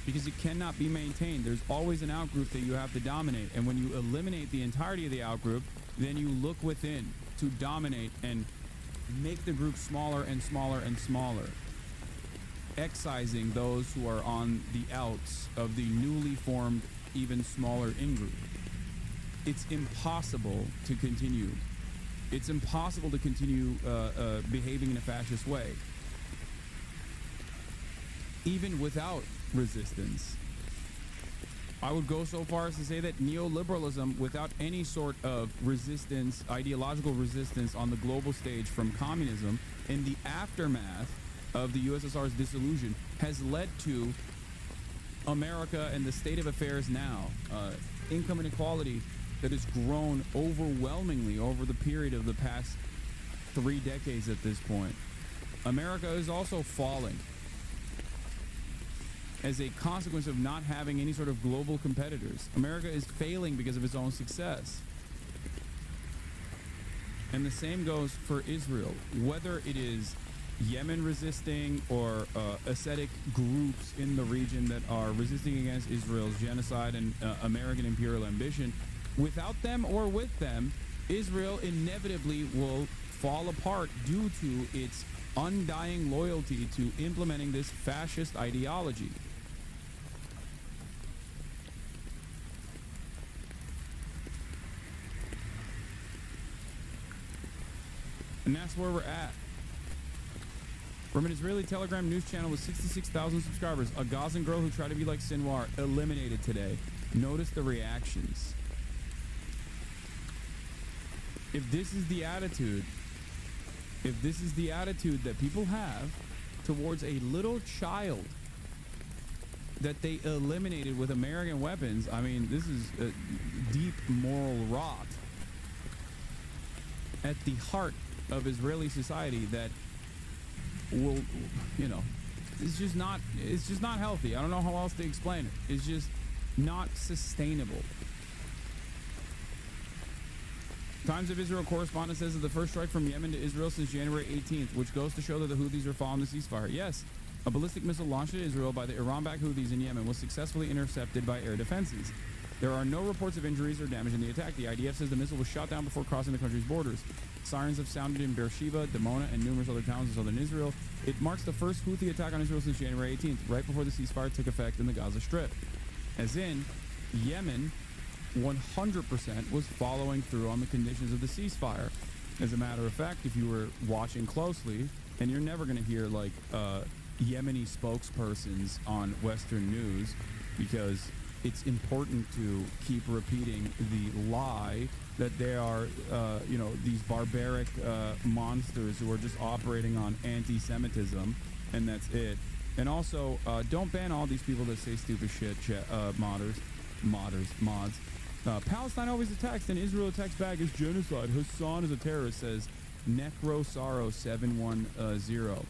because it cannot be maintained. There's always an outgroup that you have to dominate, and when you eliminate the entirety of the outgroup, then you look within to dominate and make the group smaller and smaller and smaller, excising those who are on the outs of the newly formed, even smaller in-group. It's impossible to continue. It's impossible to continue behaving in a fascist way, even without resistance. I would go so far as to say that neoliberalism, without any sort of resistance, ideological resistance on the global stage from communism, in the aftermath of the USSR's dissolution, has led to America and the state of affairs now. Income inequality that has grown overwhelmingly over the period of the past 3 decades at this point. America is also falling as a consequence of not having any sort of global competitors. America is failing because of its own success. And the same goes for Israel. Whether it is Yemen resisting or ascetic groups in the region that are resisting against Israel's genocide and American imperial ambition, without them or with them, Israel inevitably will fall apart due to its undying loyalty to implementing this fascist ideology. And that's where we're at. From an Israeli Telegram news channel with 66,000 subscribers, a Gazan girl who tried to be like Sinwar eliminated today. Notice the reactions. If this is the attitude that people have towards a little child that they eliminated with American weapons, I mean, this is a deep moral rot at the heart of Israeli society that will, you know, it's just not healthy. I don't know how else to explain it. It's just not sustainable. Times of Israel correspondent says that the first strike from Yemen to Israel since January 18th, which goes to show that the Houthis are following the ceasefire. Yes, a ballistic missile launched at Israel by the Iran-backed Houthis in Yemen was successfully intercepted by air defenses. There are no reports of injuries or damage in the attack. The IDF says the missile was shot down before crossing the country's borders. Sirens have sounded in Beersheba, Dimona, and numerous other towns in southern Israel. It marks the first Houthi attack on Israel since January 18th, right before the ceasefire took effect in the Gaza Strip. As in, Yemen 100% was following through on the conditions of the ceasefire. As a matter of fact, if you were watching closely, and you're never going to hear like Yemeni spokespersons on Western news, because it's important to keep repeating the lie that they are, you know, these barbaric monsters who are just operating on anti-Semitism, and that's it. And also, don't ban all these people that say stupid shit, mods. Palestine always attacks, then Israel attacks back as genocide. Hasan is a terrorist, says Necrosaro710.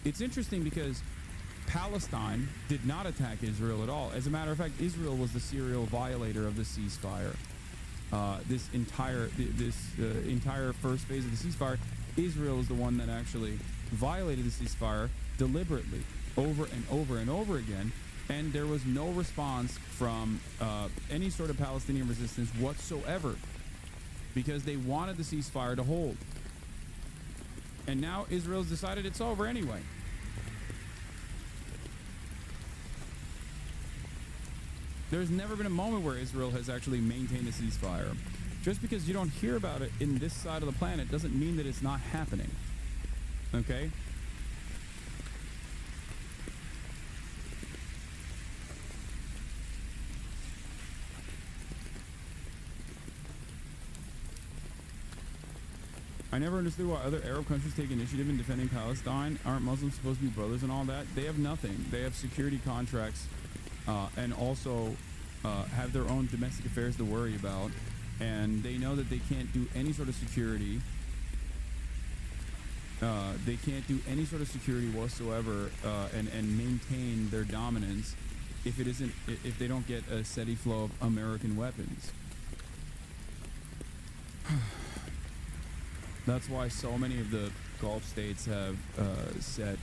It's interesting because Palestine did not attack Israel at all. As a matter of fact, Israel was the serial violator of the ceasefire. This entire first phase of the ceasefire, Israel is the one that actually violated the ceasefire deliberately over and over and over again. And there was no response from any sort of Palestinian resistance whatsoever because they wanted the ceasefire to hold. And now Israel's decided it's over anyway. There's never been a moment where Israel has actually maintained a ceasefire. Just because you don't hear about it in this side of the planet doesn't mean that it's not happening. Okay? I never understood why other Arab countries take initiative in defending Palestine. Aren't Muslims supposed to be brothers and all that? They have nothing. They have security contracts and also have their own domestic affairs to worry about. And they know that they can't do any sort of security. They can't do any sort of security whatsoever and maintain their dominance if they don't get a steady flow of American weapons. That's why so many of the Gulf states have set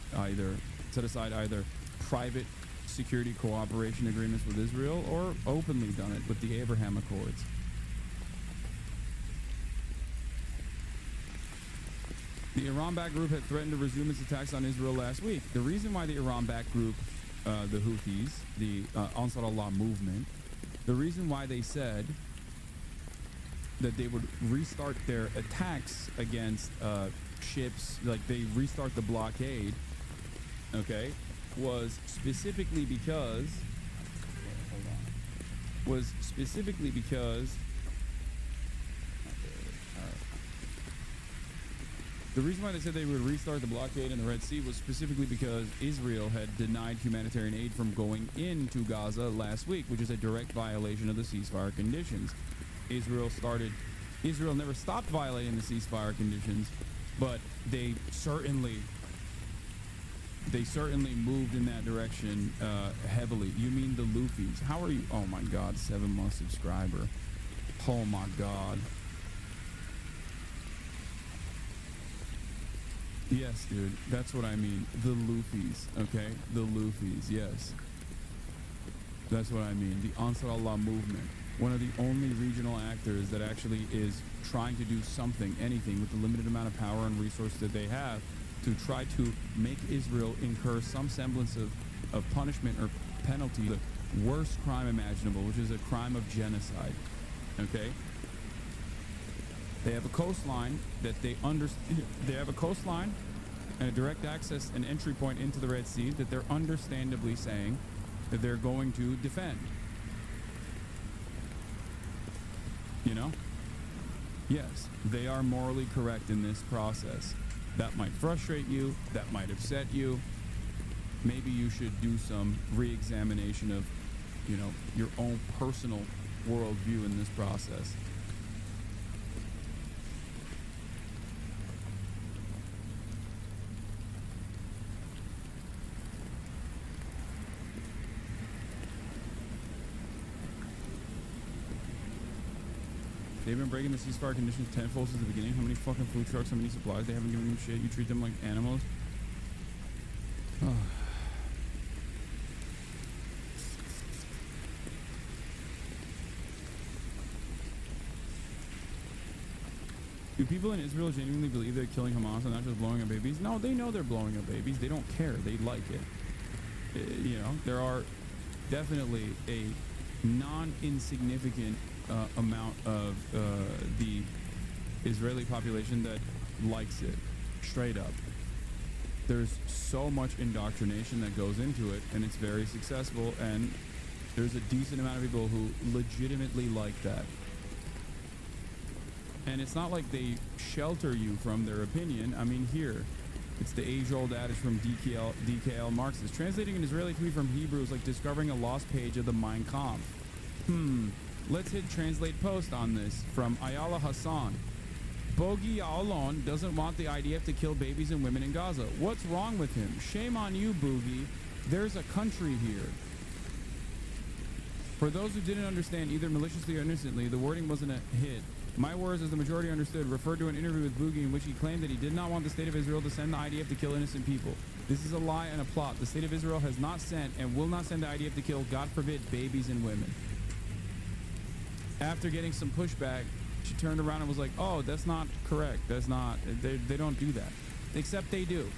aside either private security cooperation agreements with Israel or openly done it with the Abraham Accords. The Iran-backed group had threatened to resume its attacks on Israel last week. The reason why the Iran-backed group, the Houthis, the Ansar Allah movement, the reason why they said that they would restart their attacks against ships, like they restart the blockade, okay, was specifically because the reason why they said they would restart the blockade in the Red Sea was specifically because Israel had denied humanitarian aid from going into Gaza last week, which is a direct violation of the ceasefire conditions. Israel never stopped violating the ceasefire conditions, but they certainly moved in that direction heavily. You mean the Lufis? How are you? Oh my God, 7-month subscriber. Oh my God. Yes, dude, that's what I mean. The Lufis, okay? The Lufis, yes. That's what I mean. The Ansar Allah movement. One of the only regional actors that actually is trying to do something, anything, with the limited amount of power and resources that they have to try to make Israel incur some semblance of punishment or penalty, the worst crime imaginable, which is a crime of genocide. Okay? They have a coastline that they have a coastline and a direct access and entry point into the Red Sea that they're understandably saying that they're going to defend. You know? Yes, they are morally correct in this process. That might frustrate you. That might upset you. Maybe you should do some re-examination of, you know, your own personal worldview in this process. They've been breaking the ceasefire conditions tenfold since the beginning. How many fucking food trucks, how many supplies? They haven't given them shit. You treat them like animals. Oh. Do people in Israel genuinely believe they're killing Hamas and not just blowing up babies? No, they know they're blowing up babies. They don't care. They like it. You know, there are definitely a non-insignificant amount of the Israeli population that likes it, straight up. There's so much indoctrination that goes into it, and it's very successful, and there's a decent amount of people who legitimately like that. And it's not like they shelter you from their opinion. I mean, here, it's the age-old adage from DKL Marxists. Translating an Israeli tweet from Hebrew is like discovering a lost page of the Mein Kampf. Let's hit translate post on this from Ayala Hasan. Bogi Yaolon doesn't want the IDF to kill babies and women in Gaza. What's wrong with him? Shame on you, Boogie. There's a country here. For those who didn't understand, either maliciously or innocently, the wording wasn't a hit. My words, as the majority understood, referred to an interview with Boogie in which he claimed that he did not want the state of Israel to send the IDF to kill innocent people. This is a lie and a plot. The state of Israel has not sent and will not send the IDF to kill, God forbid, babies and women. After getting some pushback, she turned around and was like, oh, that's not correct. That's not, they don't do that. Except they do.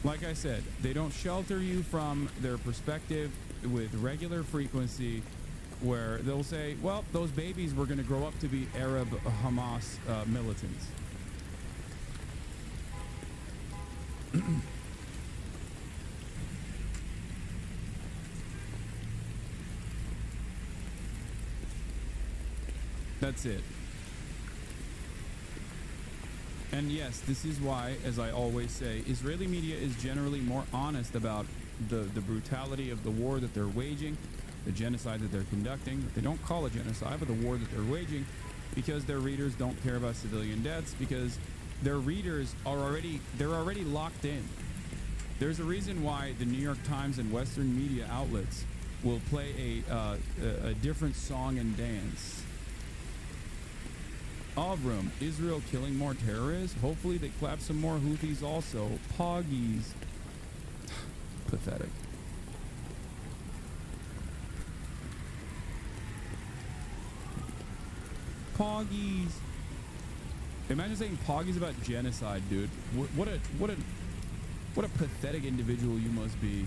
Like I said, they don't shelter you from their perspective with regular frequency, where they'll say, well, those babies were going to grow up to be Arab Hamas militants. That's it. And yes, this is why, as I always say, Israeli media is generally more honest about the brutality of the war that they're waging, the genocide that they're conducting. They don't call it genocide, but the war that they're waging, because their readers don't care about civilian deaths, because their readers are already locked in. There's a reason why the New York Times and Western media outlets will play a different song and dance. Avram, Israel killing more terrorists? Hopefully they clap some more Houthis also. Poggies. Pathetic. Poggies. Imagine saying Poggies about genocide, dude. What a pathetic individual you must be.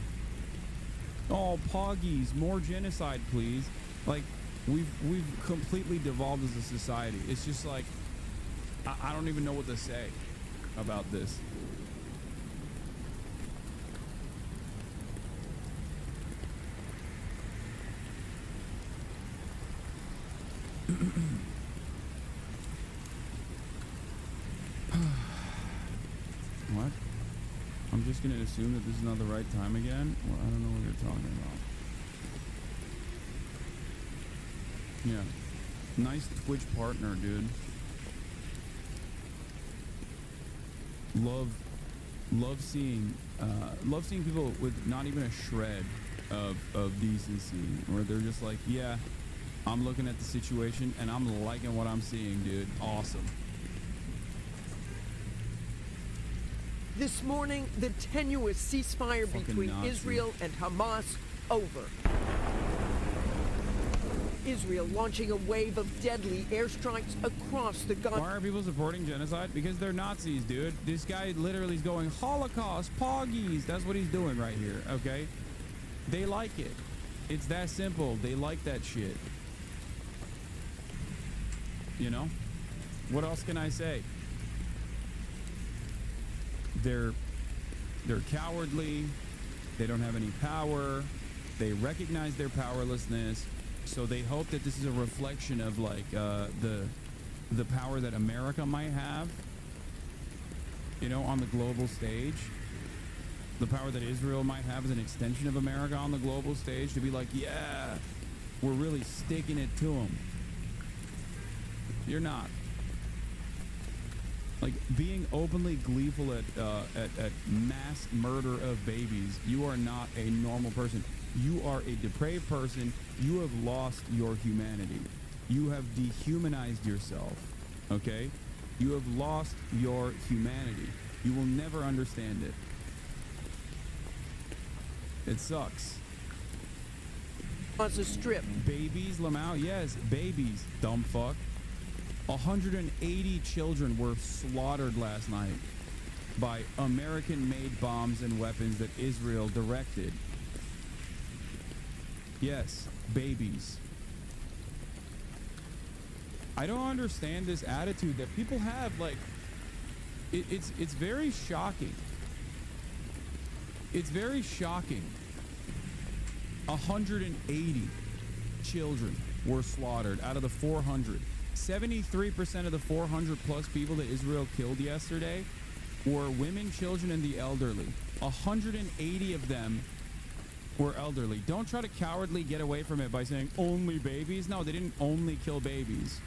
Oh, Poggies, more genocide, please. Like, we've completely devolved as a society. It's just like, I don't even know what to say about this. What? I'm just gonna assume that this is not the right time again. Well, I don't know what you're talking about. Yeah. Nice Twitch partner, dude. Love seeing people with not even a shred of decency, where they're just like, yeah, I'm looking at the situation and I'm liking what I'm seeing, dude. Awesome. This morning, the tenuous ceasefire between Israel and Hamas over. Israel launching a wave of deadly airstrikes across the Gaza. Why are people supporting genocide? Because they're Nazis, dude. This guy literally is going, Holocaust, Poggies. That's what he's doing right here, okay? They like it. It's that simple. They like that shit. You know? What else can I say? They're cowardly. They don't have any power. They recognize their powerlessness. So they hope that this is a reflection of like the power that America might have, you know, on the global stage. The power that Israel might have as an extension of America on the global stage, to be like, yeah, we're really sticking it to them. You're not. Like, being openly gleeful at mass murder of babies, you are not a normal person. You are a depraved person. You have lost your humanity. You have dehumanized yourself, okay? You have lost your humanity. You will never understand it. It sucks. Gaza Strip. Babies, Lamau? Yes, babies, dumb fuck. 180 children were slaughtered last night by American-made bombs and weapons that Israel directed. Yes, babies. I don't understand this attitude that people have. Like, it's very shocking. It's very shocking. 180 children were slaughtered out of the 400. 73% of the 400 plus people that Israel killed yesterday were women, children, and the elderly. 180 of them were elderly. Don't try to cowardly get away from it by saying only babies. No, they didn't only kill babies.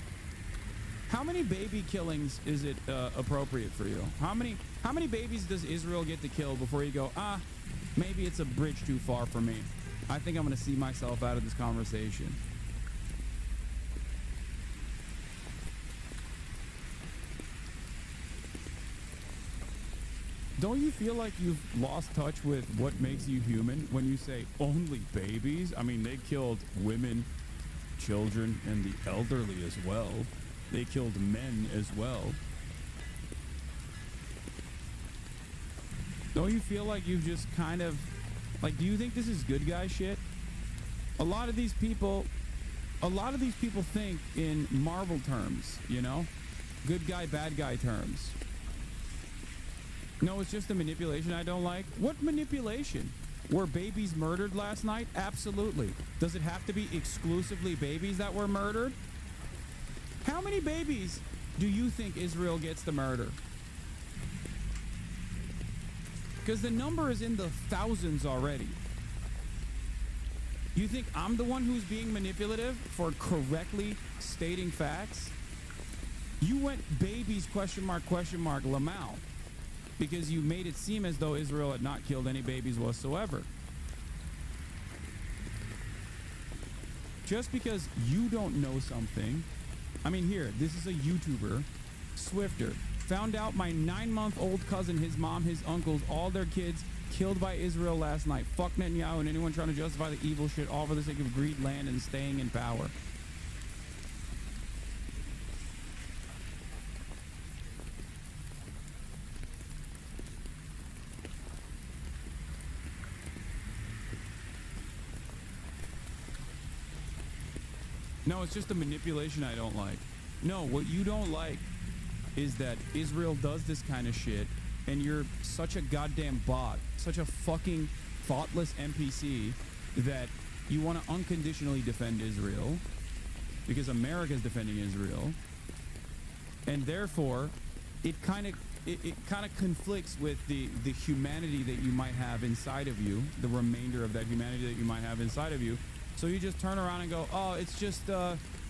How many baby killings is it appropriate for you? How many babies does Israel get to kill before you go, maybe it's a bridge too far for me? I think I'm going to see myself out of this conversation. Don't you feel like you've lost touch with what makes you human when you say only babies? I mean, they killed women, children, and the elderly as well. They killed men as well. Don't you feel like you've just kind of, like, do you think this is good guy shit? A lot of these people think in Marvel terms, you know? Good guy, bad guy terms. No, it's just the manipulation I don't like. What manipulation? Were babies murdered last night? Absolutely. Does it have to be exclusively babies that were murdered? How many babies do you think Israel gets to murder? Because the number is in the thousands already. You think I'm the one who's being manipulative for correctly stating facts? You went babies, question mark, Lamau. Because you made it seem as though Israel had not killed any babies whatsoever. Just because you don't know something. I mean, here, this is a YouTuber, Swifter, found out my 9-month-old cousin, his mom, his uncles, all their kids killed by Israel last night. Fuck Netanyahu and anyone trying to justify the evil shit all for the sake of greed, land, and staying in power. No, it's just the manipulation I don't like. No, what you don't like is that Israel does this kind of shit and you're such a goddamn bot, such a fucking thoughtless NPC that you want to unconditionally defend Israel because America's defending Israel. And therefore, it kind of conflicts with the humanity that you might have inside of you, the remainder of that humanity that you might have inside of you. So you just turn around and go, oh, it's just,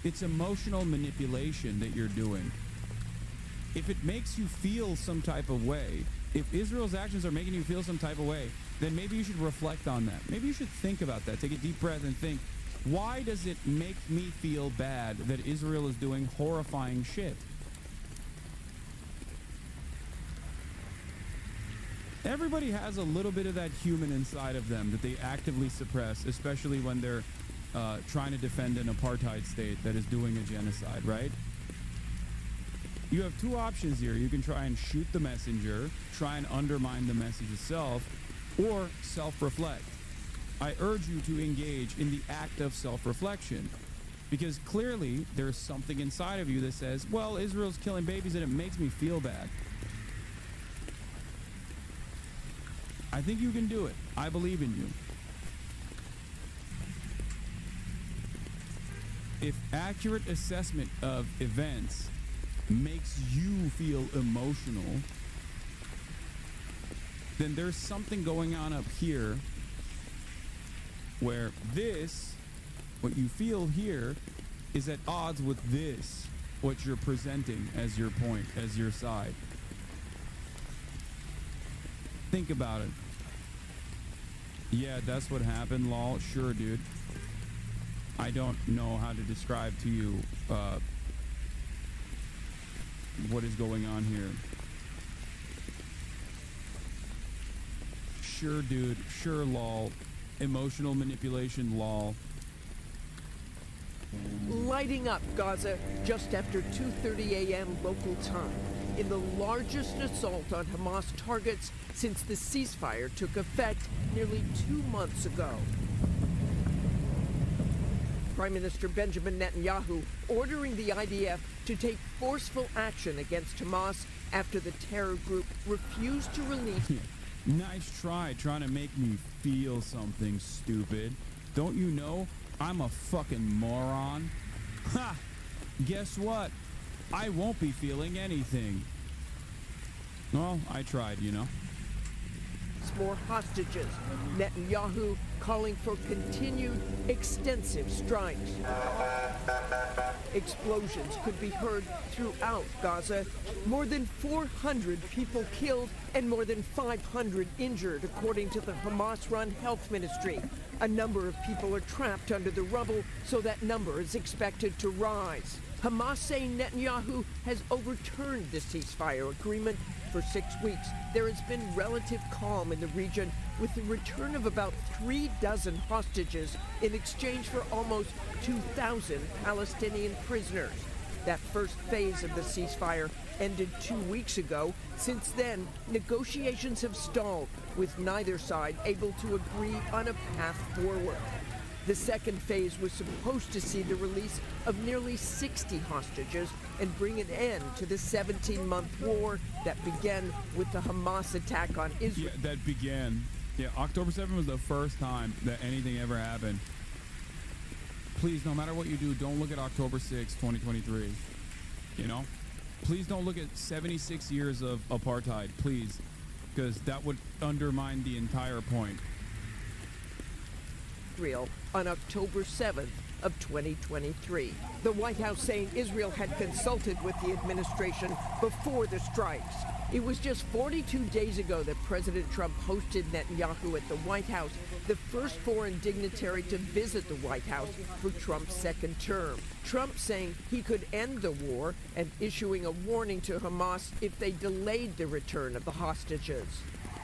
it's emotional manipulation that you're doing. If it makes you feel some type of way, if Israel's actions are making you feel some type of way, then maybe you should reflect on that. Maybe you should think about that. Take a deep breath and think, why does it make me feel bad that Israel is doing horrifying shit? Everybody has a little bit of that human inside of them that they actively suppress, especially when they're trying to defend an apartheid state that is doing a genocide, right? You have two options here. You can try and shoot the messenger, try and undermine the message itself, or self-reflect. I urge you to engage in the act of self-reflection, because clearly there's something inside of you that says, well, Israel's killing babies and it makes me feel bad. I think you can do it. I believe in you. If accurate assessment of events makes you feel emotional, then there's something going on up here where this, what you feel here, is at odds with this, what you're presenting as your point, as your side. Think about it. Yeah, that's what happened, lol. Sure, dude. I don't know how to describe to you what is going on here. Sure, dude. Sure, lol. Emotional manipulation, lol. Lighting up Gaza just after 2:30 a.m. local time in the largest assault on Hamas targets since the ceasefire took effect nearly 2 months ago. Prime Minister Benjamin Netanyahu ordering the IDF to take forceful action against Hamas after the terror group refused to release... Nice try trying to make me feel something, stupid. Don't you know I'm a fucking moron? Ha! Guess what? I won't be feeling anything. Well, I tried, you know. release more hostages. Netanyahu calling for continued extensive strikes. Explosions could be heard throughout Gaza. More than 400 people killed and more than 500 injured, according to the Hamas-run health ministry. A number of people are trapped under the rubble, so that number is expected to rise. Hamas saying Netanyahu has overturned the ceasefire agreement. For 6 weeks, there has been relative calm in the region, with the return of about 36 hostages in exchange for almost 2,000 Palestinian prisoners. That first phase of the ceasefire ended 2 weeks ago. Since then, negotiations have stalled, with neither side able to agree on a path forward. The second phase was supposed to see the release of nearly 60 hostages and bring an end to the 17-month war that began with the Hamas attack on Israel. Yeah, that began. Yeah, October 7th was the first time that anything ever happened. Please, no matter what you do, don't look at October 6, 2023. You know? Please don't look at 76 years of apartheid, please, because that would undermine the entire point. Israel on October 7th of 2023. The White House saying Israel had consulted with the administration before the strikes. It was just 42 days ago that President Trump hosted Netanyahu at the White House, the first foreign dignitary to visit the White House for Trump's second term. Trump saying he could end the war and issuing a warning to Hamas if they delayed the return of the hostages.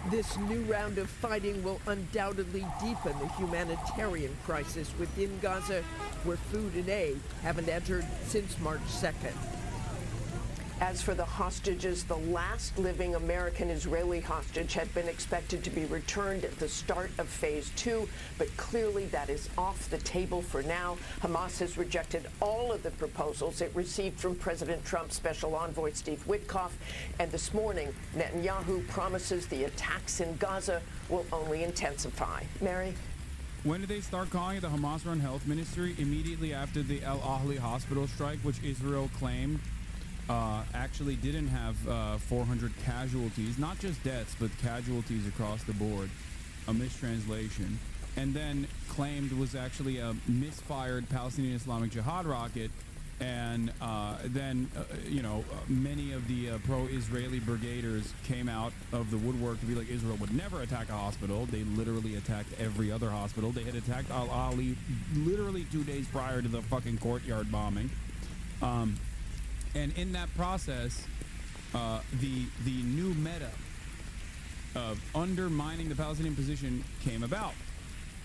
This new round of fighting will undoubtedly deepen the humanitarian crisis within Gaza, where food and aid haven't entered since March 2nd. As for the hostages, the last living American-Israeli hostage had been expected to be returned at the start of Phase 2, but clearly that is off the table for now. Hamas has rejected all of the proposals it received from President Trump's special envoy, Steve Witkoff, and this morning, Netanyahu promises the attacks in Gaza will only intensify. Mary? When did they start calling it the Hamas-run health ministry? Immediately after the El Ahli hospital strike, which Israel claimed actually didn't have 400 casualties, not just deaths, but casualties across the board, a mistranslation, and then claimed was actually a misfired Palestinian Islamic Jihad rocket, and then many of the pro-Israeli brigaders came out of the woodwork to be like, Israel would never attack a hospital. They literally attacked every other hospital. They had attacked Al Ahli literally 2 days prior to the fucking courtyard bombing. And in that process, the new meta of undermining the Palestinian position came about,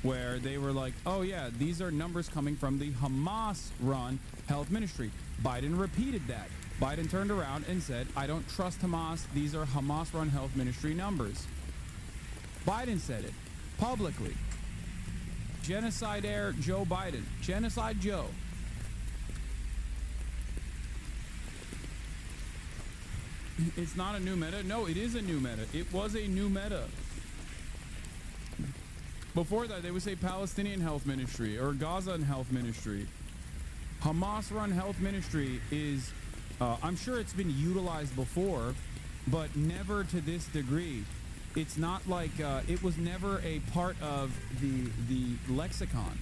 where they were like, oh yeah, these are numbers coming from the Hamas-run health ministry. Biden repeated that. Biden turned around and said, I don't trust Hamas. These are Hamas-run health ministry numbers. Biden said it publicly. Genocide heir Joe Biden. Genocide Joe. It's not a new meta. No, it is a new meta. It was a new meta. Before that, they would say Palestinian health ministry or Gazan health ministry. Hamas-run health ministry is, I'm sure it's been utilized before, but never to this degree. It's not like, it was never a part of the lexicon.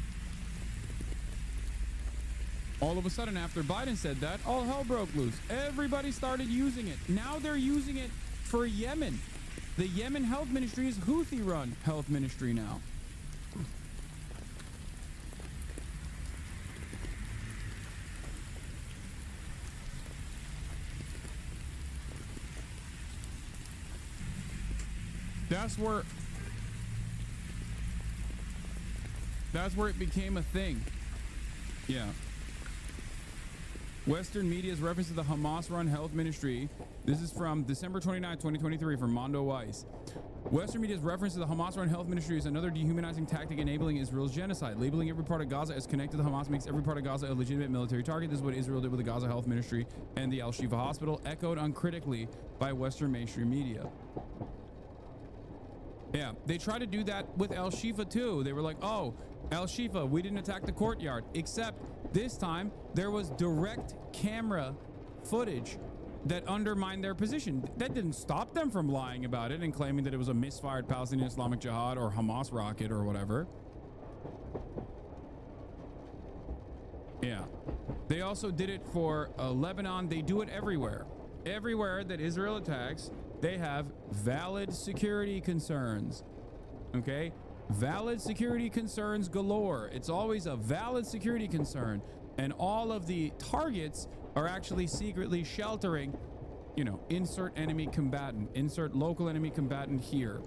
All of a sudden, after Biden said that, all hell broke loose. Everybody started using it. Now they're using it for Yemen. The Yemen health ministry is Houthi-run health ministry now. That's where it became a thing. Yeah. Western media's reference to the Hamas-run health ministry. This is from December 29, 2023 from Mondo Weiss. Western media's reference to the Hamas-run health ministry is another dehumanizing tactic enabling Israel's genocide. Labeling every part of Gaza as connected to Hamas makes every part of Gaza a legitimate military target. This is what Israel did with the Gaza health ministry and the Al-Shifa hospital, echoed uncritically by Western mainstream media. Yeah, they tried to do that with Al-Shifa too. They were like, oh, Al-Shifa, we didn't attack the courtyard, except this time there was direct camera footage that undermined their position. That didn't stop them from lying about it and claiming that it was a misfired Palestinian Islamic Jihad or Hamas rocket or whatever. Yeah. They also did it for Lebanon. They do it everywhere. Everywhere that Israel attacks, they have valid security concerns. Okay? Valid security concerns galore. It's always a valid security concern. And all of the targets are actually secretly sheltering, you know, insert enemy combatant, insert local enemy combatant here.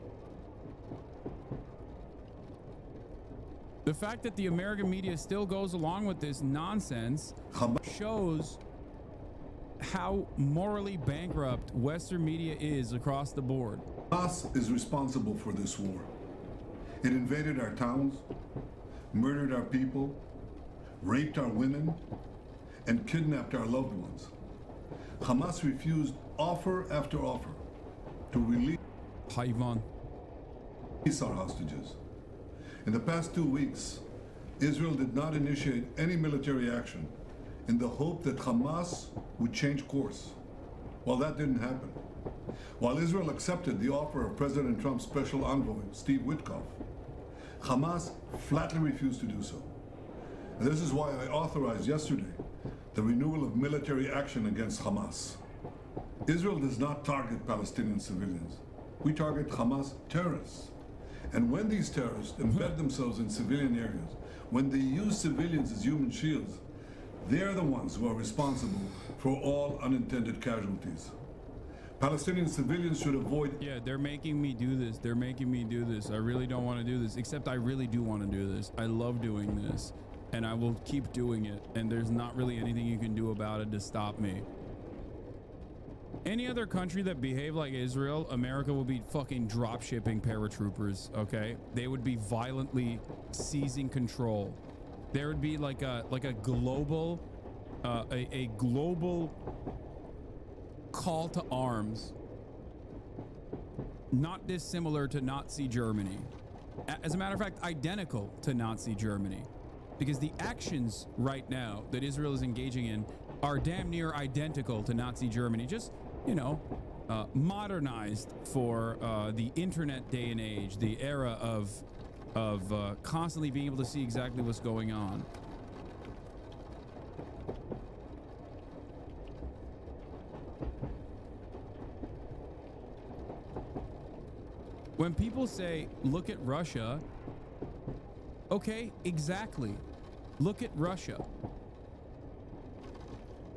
The fact that the American media still goes along with this nonsense shows how morally bankrupt Western media is across the board. Hamas is responsible for this war. It invaded our towns, murdered our people, raped our women, and kidnapped our loved ones. Hamas refused offer after offer to release our hostages. In the past 2 weeks, Israel did not initiate any military action in the hope that Hamas would change course. Well, that didn't happen. While Israel accepted the offer of President Trump's special envoy, Steve Witkoff, Hamas flatly refused to do so. And this is why I authorized yesterday the renewal of military action against Hamas. Israel does not target Palestinian civilians. We target Hamas terrorists. And when these terrorists embed themselves in civilian areas, when they use civilians as human shields, they're the ones who are responsible for all unintended casualties. Palestinian civilians should avoid... Yeah, they're making me do this. They're making me do this. I really don't want to do this, except I really do want to do this. I love doing this, and I will keep doing it, and there's not really anything you can do about it to stop me. Any other country that behaved like Israel, America would be fucking drop shipping paratroopers, okay? They would be violently seizing control. There would be like a global a global call to arms, not dissimilar to Nazi Germany. As a matter of fact, identical to Nazi Germany, because the actions right now that Israel is engaging in are damn near identical to Nazi Germany, just, you know, modernized for the internet day and age, the era of constantly being able to see exactly what's going on. When people say, look at Russia, okay, exactly. Look at Russia.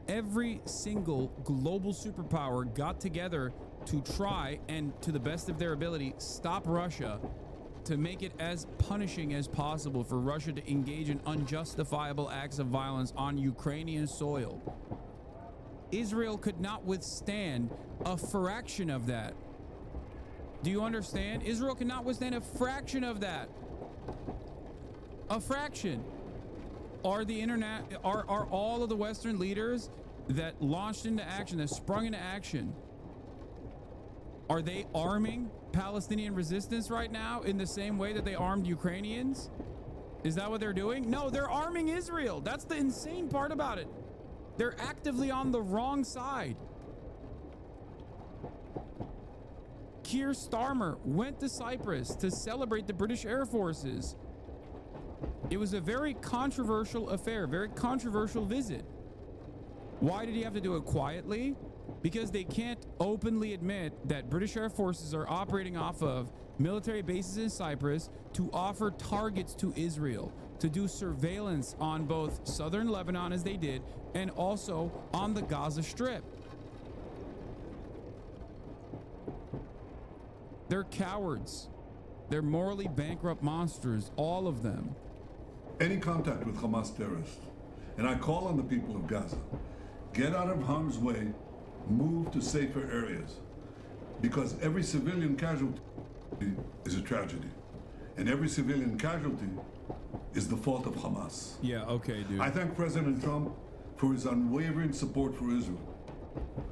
Every single global superpower got together to try and, to the best of their ability, stop Russia, to make it as punishing as possible for Russia to engage in unjustifiable acts of violence on Ukrainian soil. Israel could not withstand a fraction of that. Do you understand? Israel cannot withstand a fraction of that. A fraction. Are the internet, are all of the Western leaders that launched into action, that sprung into action, are they arming Palestinian resistance right now in the same way that they armed Ukrainians? Is that what they're doing? No, they're arming Israel. That's the insane part about it. They're actively on the wrong side. Keir Starmer went to Cyprus to celebrate the British Air Forces. It was a very controversial affair, very controversial visit. Why did he have to do it quietly? Because they can't openly admit that British Air Forces are operating off of military bases in Cyprus to offer targets to Israel, to do surveillance on both southern Lebanon, as they did, and also on the Gaza Strip. They're cowards. They're morally bankrupt monsters, all of them. Any contact with Hamas terrorists, and I call on the people of Gaza, get out of harm's way, move to safer areas, because every civilian casualty is a tragedy, and every civilian casualty is the fault of Hamas. Yeah, okay, dude. I thank President Trump for his unwavering support for Israel.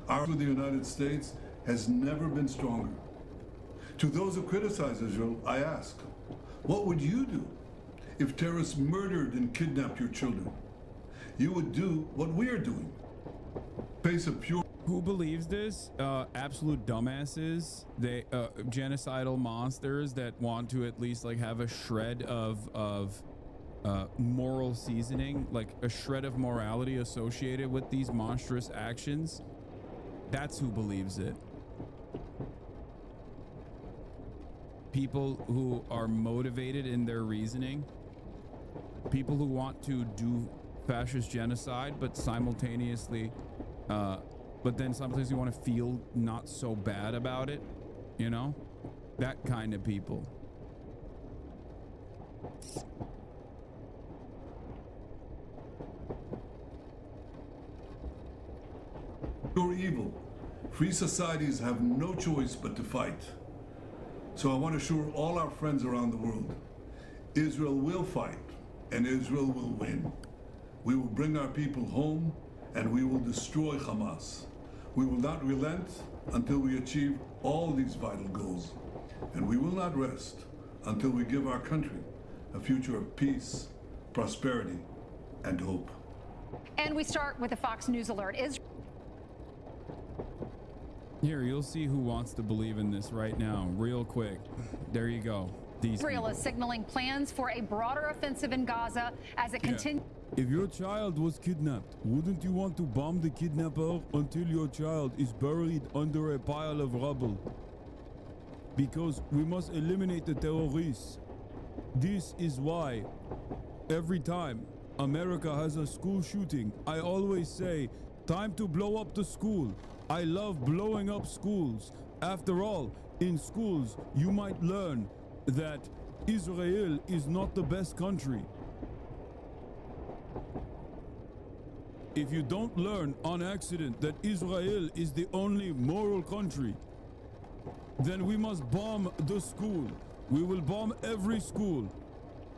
Our with the United States has never been stronger. To those who criticize Israel, I ask, what would you do if terrorists murdered and kidnapped your children? You would do what we are doing. Face a pure Who believes this? Absolute dumbasses. They genocidal monsters that want to at least like have a shred of moral seasoning, like a shred of morality associated with these monstrous actions. That's who believes it. People who are motivated in their reasoning. People who want to do fascist genocide, but simultaneously, but then sometimes you want to feel not so bad about it, you know? That kind of people. You're evil. Free societies have no choice but to fight. So I want to assure all our friends around the world, Israel will fight, and Israel will win. We will bring our people home, and we will destroy Hamas. We will not relent until we achieve all these vital goals. And we will not rest until we give our country a future of peace, prosperity, and hope. And we start with a Fox News alert. Here, you'll see who wants to believe in this right now, real quick. There you go. Israel is signaling plans for a broader offensive in Gaza as it continues. If your child was kidnapped, wouldn't you want to bomb the kidnapper until your child is buried under a pile of rubble? Because we must eliminate the terrorists. This is why every time America has a school shooting, I always say, time to blow up the school. I love blowing up schools. After all, in schools, you might learn that Israel is not the best country. If you don't learn on accident that Israel is the only moral country, then we must bomb the school. We will bomb every school.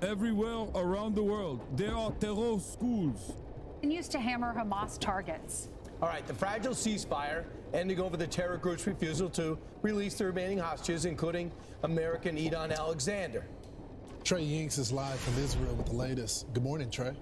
Everywhere around the world, there are terror schools. Continues to hammer Hamas targets. All right, the fragile ceasefire ending over the terror group's refusal to release the remaining hostages, including American Edon Alexander. Trey Yinks is live from Israel with the latest. Good morning, Trey.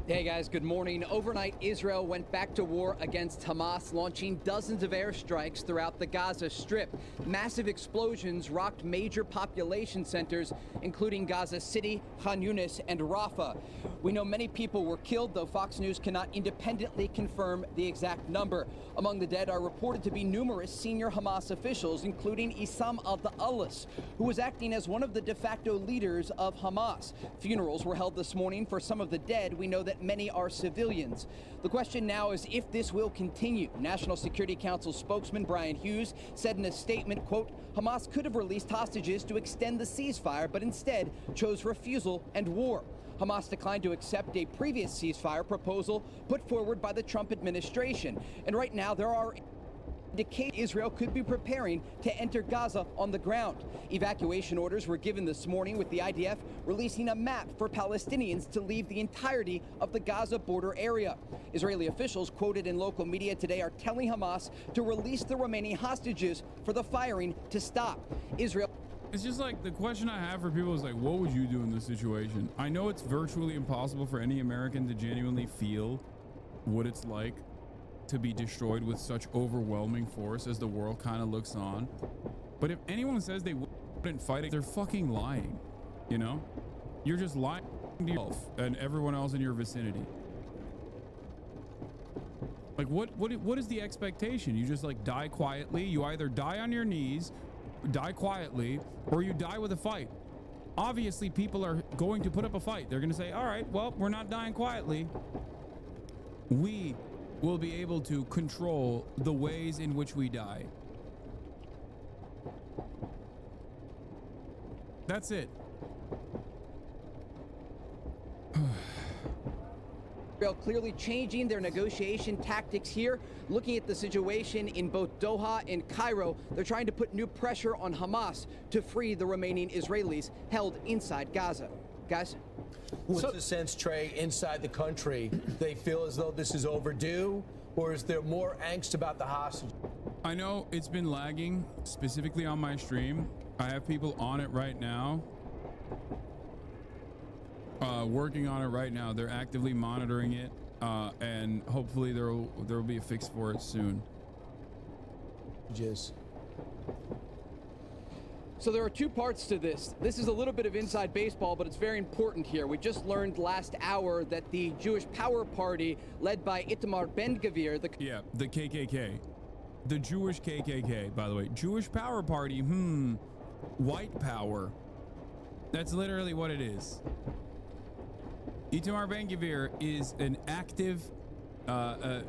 Hey guys, good morning. Overnight, Israel went back to war against Hamas, launching dozens of airstrikes throughout the Gaza Strip. Massive explosions rocked major population centers, including Gaza City, Khan Yunis, and Rafah. We know many people were killed, though Fox News cannot independently confirm the exact number. Among the dead are reported to be numerous senior Hamas officials, including Issam al-Da'alis, who was acting as one of the de facto leaders of Hamas. Funerals were held this morning for some of the dead. We know that many are civilians. The question now is if this will continue. National Security Council spokesman Brian Hughes said in a statement, quote, Hamas could have released hostages to extend the ceasefire, but instead chose refusal and war. Hamas declined to accept a previous ceasefire proposal put forward by the Trump administration. And right now there are indications Israel could be preparing to enter Gaza on the ground. Evacuation orders were given this morning, with the IDF releasing a map for Palestinians to leave the entirety of the Gaza border area. Israeli officials quoted in local media today are telling Hamas to release the remaining hostages for the firing to stop. Israel. It's just like the question I have for people is like, what would you do in this situation? I know it's virtually impossible for any American to genuinely feel what it's like to be destroyed with such overwhelming force as the world kind of looks on. But if anyone says they wouldn't fight it, they're fucking lying. You know? You're just lying to yourself and everyone else in your vicinity. Like what is the expectation? You just like die quietly. You either die on your knees, die quietly, or you die with a fight. Obviously, people are going to put up a fight. They're going to say, all right, well, we're not dying quietly. We will be able to control the ways in which we die. That's it. Israel clearly changing their negotiation tactics here. Looking at the situation in both Doha and Cairo, they're trying to put new pressure on Hamas to free the remaining Israelis held inside Gaza. Guys? What's the sense, Trey, inside the country? They feel as though this is overdue, or is there more angst about the hostage? I know it's been lagging, specifically on my stream. I have people on it right now. Working on it right now. They're actively monitoring it. and hopefully there will be a fix for it soon. Just. So there are two parts to this. This is a little bit of inside baseball, but it's very important here. We just learned last hour that the Jewish Power Party, led by Itamar Ben-Gvir, the KKK, the Jewish KKK, by the way, Jewish Power Party, white power. That's literally what it is. Itamar Ben-Gvir is an active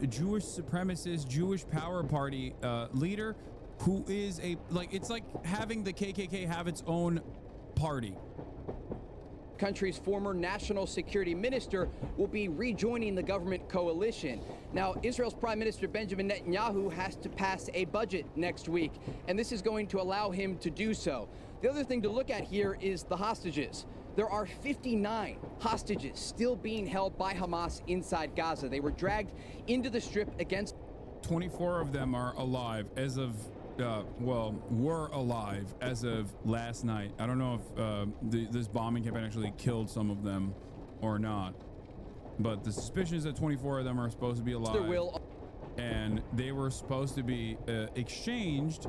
Jewish supremacist, Jewish Power Party leader who is it's like having the KKK have its own party. country's former national security minister will be rejoining the government coalition. Now, Israel's Prime Minister Benjamin Netanyahu has to pass a budget next week, and this is going to allow him to do so. The other thing to look at here is the hostages. There are 59 hostages still being held by Hamas inside Gaza. They were dragged into the strip against... 24 of them are alive as of, were alive as of last night. I don't know if this bombing campaign actually killed some of them or not. But the suspicion is that 24 of them are supposed to be alive. And they were supposed to be exchanged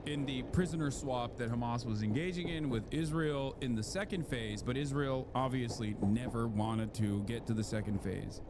in the prisoner swap that Hamas was engaging in with Israel in the second phase, but Israel obviously never wanted to get to the second phase.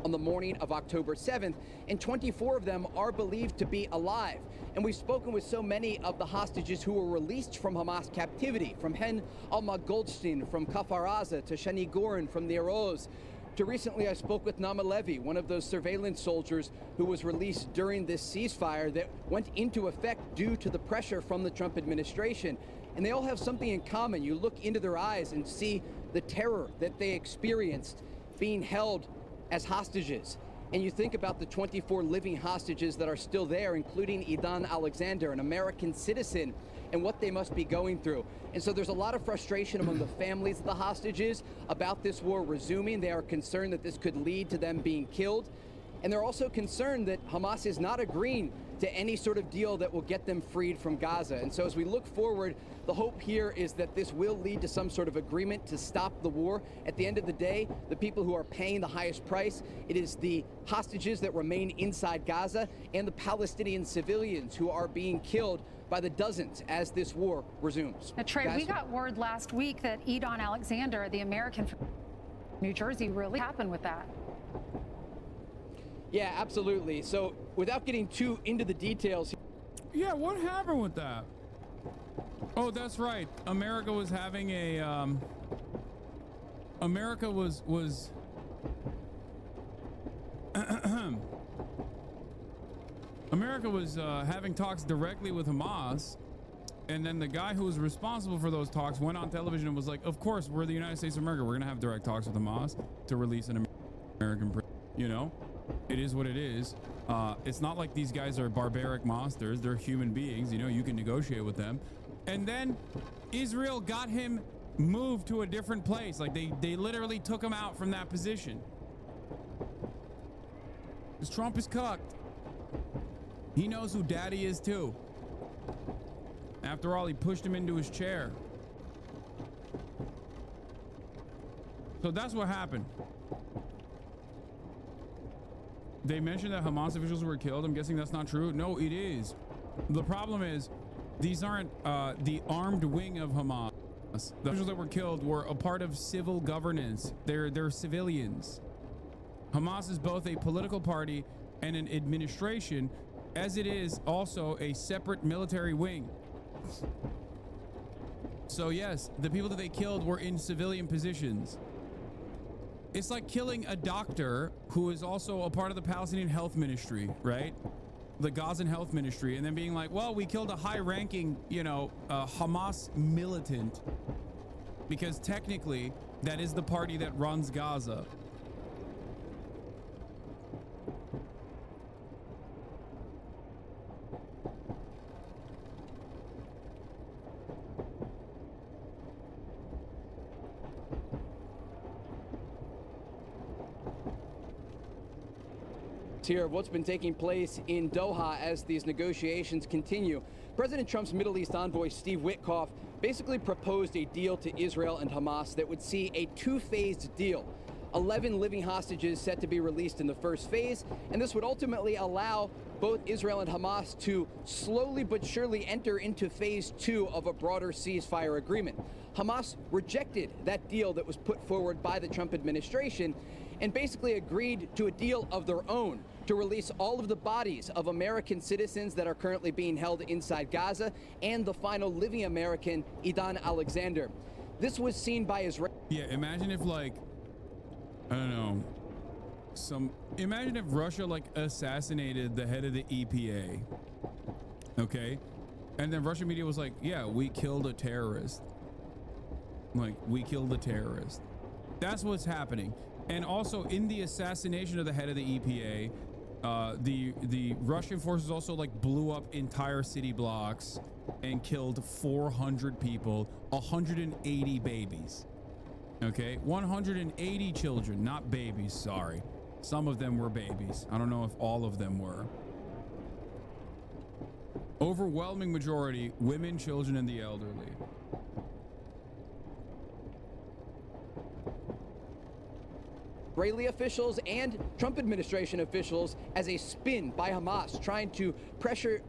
On the morning of October 7th, and 24 of them are believed to be alive. And we've spoken with so many of the hostages who were released from Hamas captivity, from Hen Alma Goldstein, from Kfar Aza, to Shani Gorin from the Aroz. To recently, I spoke with Nama Levy, one of those surveillance soldiers who was released during this ceasefire that went into effect due to the pressure from the Trump administration. And they all have something in common. You look into their eyes and see the terror that they experienced being held as hostages. And you think about the 24 living hostages that are still there, including Idan Alexander, an American citizen, and what they must be going through. And so there's a lot of frustration among the families of the hostages about this war resuming. They are concerned that this could lead to them being killed. And they're also concerned that Hamas is not agreeing to any sort of deal that will get them freed from Gaza. And so as we look forward, the hope here is that this will lead to some sort of agreement to stop the war. At the end of the day, the people who are paying the highest price, it is the hostages that remain inside Gaza and the Palestinian civilians who are being killed by the dozens as this war resumes. Now, Trey, we got word last week that Idan Alexander, the American from New Jersey, really happened with that. Yeah, absolutely. So without getting too into the details. Yeah, what happened with that? Oh, that's right. America was having a, America was America was having talks directly with Hamas, and then the guy who was responsible for those talks went on television and was like, of course, we're the United States of America. We're going to have direct talks with Hamas to release an American prisoner. You know, it is what it is. It's not like these guys are barbaric monsters. They're human beings. You know, you can negotiate with them. And then Israel got him moved to a different place. Like they literally took him out from that position. Because Trump is cucked. He knows who daddy is too. After all, he pushed him into his chair. So that's what happened. They mentioned that Hamas officials were killed. I'm guessing that's not true. No, it is. The problem is these aren't the armed wing of Hamas. The officials that were killed were a part of civil governance. They're civilians. Hamas is both a political party and an administration, as it is also a separate military wing. So yes, the people that they killed were in civilian positions. It's like killing a doctor who is also a part of the Palestinian health ministry, right? The Gazan health ministry, and then being like, well, we killed a high-ranking, Hamas militant, because technically that is the party that runs Gaza. Here of what's been taking place in Doha as these negotiations continue. President Trump's Middle East envoy Steve Witkoff basically proposed a deal to Israel and Hamas that would see a two-phased deal. 11 living hostages set to be released in the first phase, and this would ultimately allow both Israel and Hamas to slowly but surely enter into phase 2 of a broader ceasefire agreement. Hamas rejected that deal that was put forward by the Trump administration and basically agreed to a deal of their own to release all of the bodies of American citizens that are currently being held inside Gaza and the final living American, Idan Alexander. This was seen by Israel. Yeah, imagine if, like, I don't know, imagine if Russia, like, assassinated the head of the EPA, okay? And then Russian media was like, yeah, we killed a terrorist. Like, we killed a terrorist. That's what's happening. And also, in the assassination of the head of the EPA, the Russian forces also, like, blew up entire city blocks and killed 400 people, 180 babies. Okay, 180 children, not babies, sorry. Some of them were babies. I don't know if all of them were. Overwhelming majority, women, children, and the elderly. Israeli officials and Trump administration officials as a spin by Hamas, trying to pressure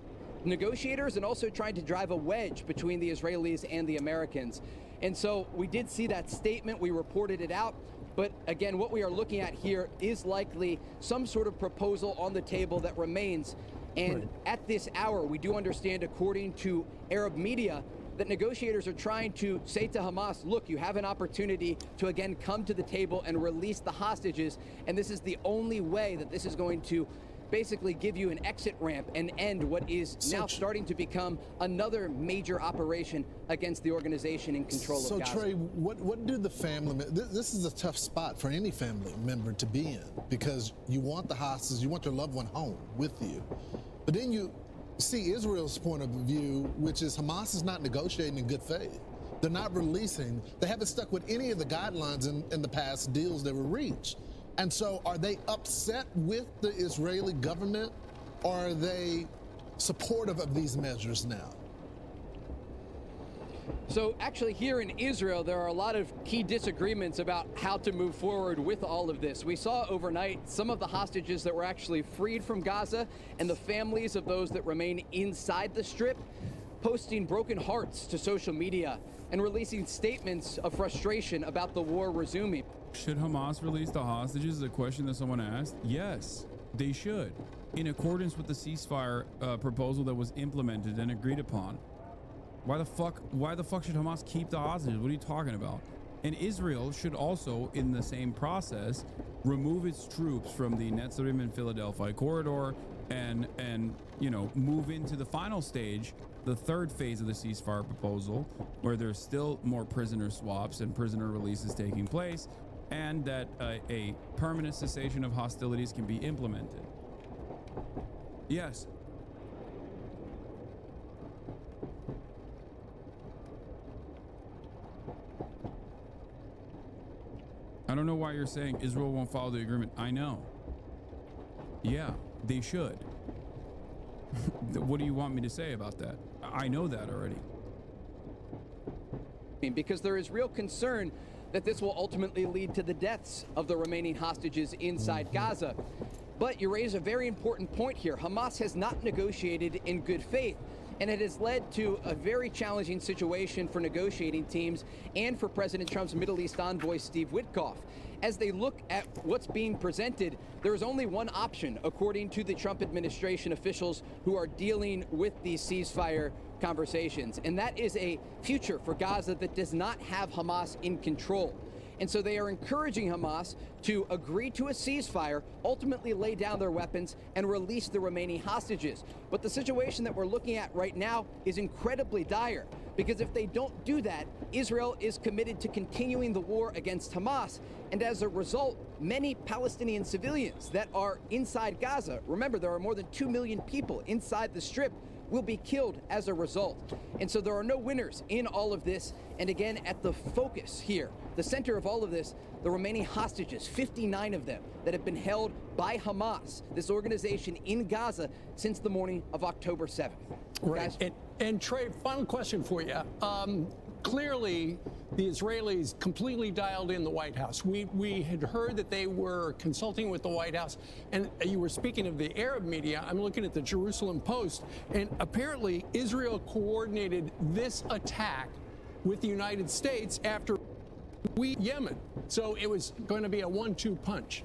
negotiators and also trying to drive a wedge between the Israelis and the Americans. And so we did see that statement, we reported it out, but again, what we are looking at here is likely some sort of proposal on the table that remains. And at this hour, we do understand, according to Arab media, that negotiators are trying to say to Hamas, look, you have an opportunity to again come to the table and release the hostages, and this is the only way that this is going to basically give you an exit ramp and end what is now starting to become another major operation against the organization in control of Gaza. So Trey, what do the family, this is a tough spot for any family member to be in, because you want the hostages, you want your loved one home with you, but then you see Israel's point of view, which is Hamas is not negotiating in good faith. They're not releasing, they haven't stuck with any of the guidelines in the past deals that were reached. And so are they upset with the Israeli government, or are they supportive of these measures now? So actually here in Israel, there are a lot of key disagreements about how to move forward with all of this. We saw overnight some of the hostages that were actually freed from Gaza and the families of those that remain inside the Strip posting broken hearts to social media and releasing statements of frustration about the war resuming. Should Hamas release the hostages? Is a question that someone asked. Yes, they should, in accordance with the ceasefire proposal that was implemented and agreed upon. Why the fuck should Hamas keep the hostages? What are you talking about? And Israel should also, in the same process, remove its troops from the Netzarim and Philadelphia corridor and you know, move into the final stage, the third phase of the ceasefire proposal, where there's still more prisoner swaps and prisoner releases taking place, and that a permanent cessation of hostilities can be implemented. Yes. I don't know why you're saying Israel won't follow the agreement. I know. Yeah, they should. What do you want me to say about that? I know that already. Because there is real concern that this will ultimately lead to the deaths of the remaining hostages inside Gaza. But you raise a very important point here. Hamas has not negotiated in good faith, and it has led to a very challenging situation for negotiating teams and for President Trump's Middle East envoy, Steve Witkoff. As they look at what's being presented, there is only one option, according to the Trump administration officials who are dealing with these ceasefire conversations, and that is a future for Gaza that does not have Hamas in control. And so they are encouraging Hamas to agree to a ceasefire, ultimately lay down their weapons, and release the remaining hostages. But the situation that we're looking at right now is incredibly dire, because if they don't do that, Israel is committed to continuing the war against Hamas. And as a result, many Palestinian civilians that are inside Gaza, remember, there are more than 2 million people inside the Strip, will be killed as a result. And so there are no winners in all of this. And again, at the focus here, the center of all of this, the remaining hostages, 59 of them that have been held by Hamas, this organization in Gaza, since the morning of October 7th. Right. And Trey, final question for you. Clearly, the Israelis completely dialed in the White House. We had heard that they were consulting with the White House, and you were speaking of the Arab media. I'm looking at the Jerusalem Post, and apparently Israel coordinated this attack with the United States after Yemen. So it was going to be a 1-2 punch.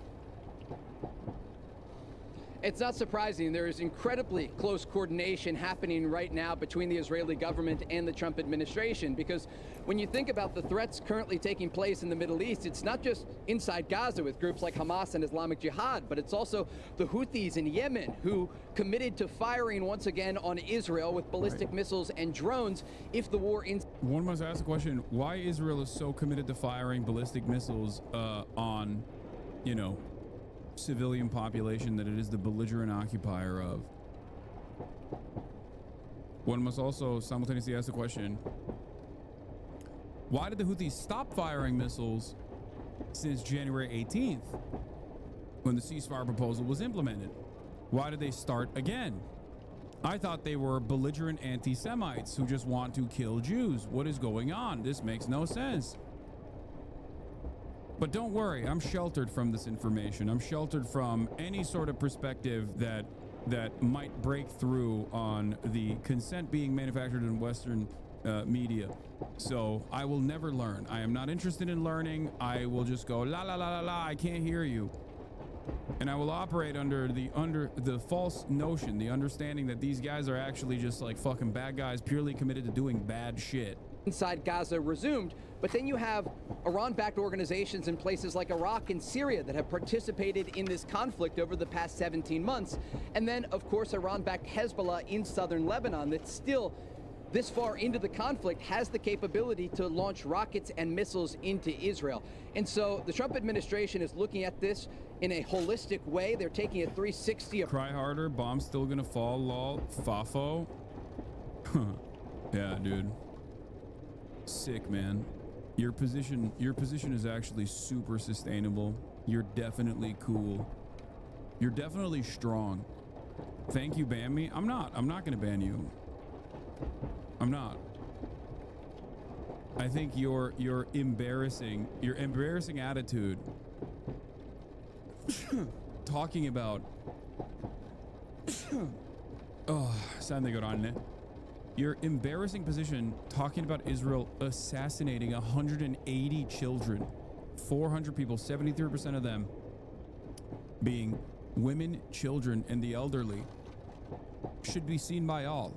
It's not surprising. There is incredibly close coordination happening right now between the Israeli government and the Trump administration, because when you think about the threats currently taking place in the Middle East, it's not just inside Gaza with groups like Hamas and Islamic Jihad, but it's also the Houthis in Yemen, who committed to firing once again on Israel with ballistic missiles and drones if the war ends. One must ask the question, why Israel is so committed to firing ballistic missiles on, you know, civilian population that it is the belligerent occupier of. One must also simultaneously ask the question, why did the Houthis stop firing missiles since January 18th when the ceasefire proposal was implemented? Why did they start again? I thought they were belligerent anti-Semites who just want to kill Jews. What is going on? This makes no sense. But don't worry, I'm sheltered from this information. I'm sheltered from any sort of perspective that might break through on the consent being manufactured in Western media. So I will never learn. I am not interested in learning. I will just go la la la la la. I can't hear you. And I will operate under the false notion, the understanding that these guys are actually just like fucking bad guys, purely committed to doing bad shit. Inside Gaza resumed, but then you have Iran-backed organizations in places like Iraq and Syria that have participated in this conflict over the past 17 months. And then, of course, Iran-backed Hezbollah in southern Lebanon that still, this far into the conflict, has the capability to launch rockets and missiles into Israel. And so the Trump administration is looking at this in a holistic way. They're taking a 360. Cry harder, bomb's still gonna fall, lol, fafo. Yeah, dude. Sick, man. Your position is actually super sustainable. You're definitely cool. You're definitely strong. Thank you, ban me. I'm not gonna ban you. I'm not. I think your embarrassing attitude talking about oh, saan går an. Your embarrassing position talking about Israel assassinating 180 children, 400 people, 73% of them being women, children, and the elderly, should be seen by all.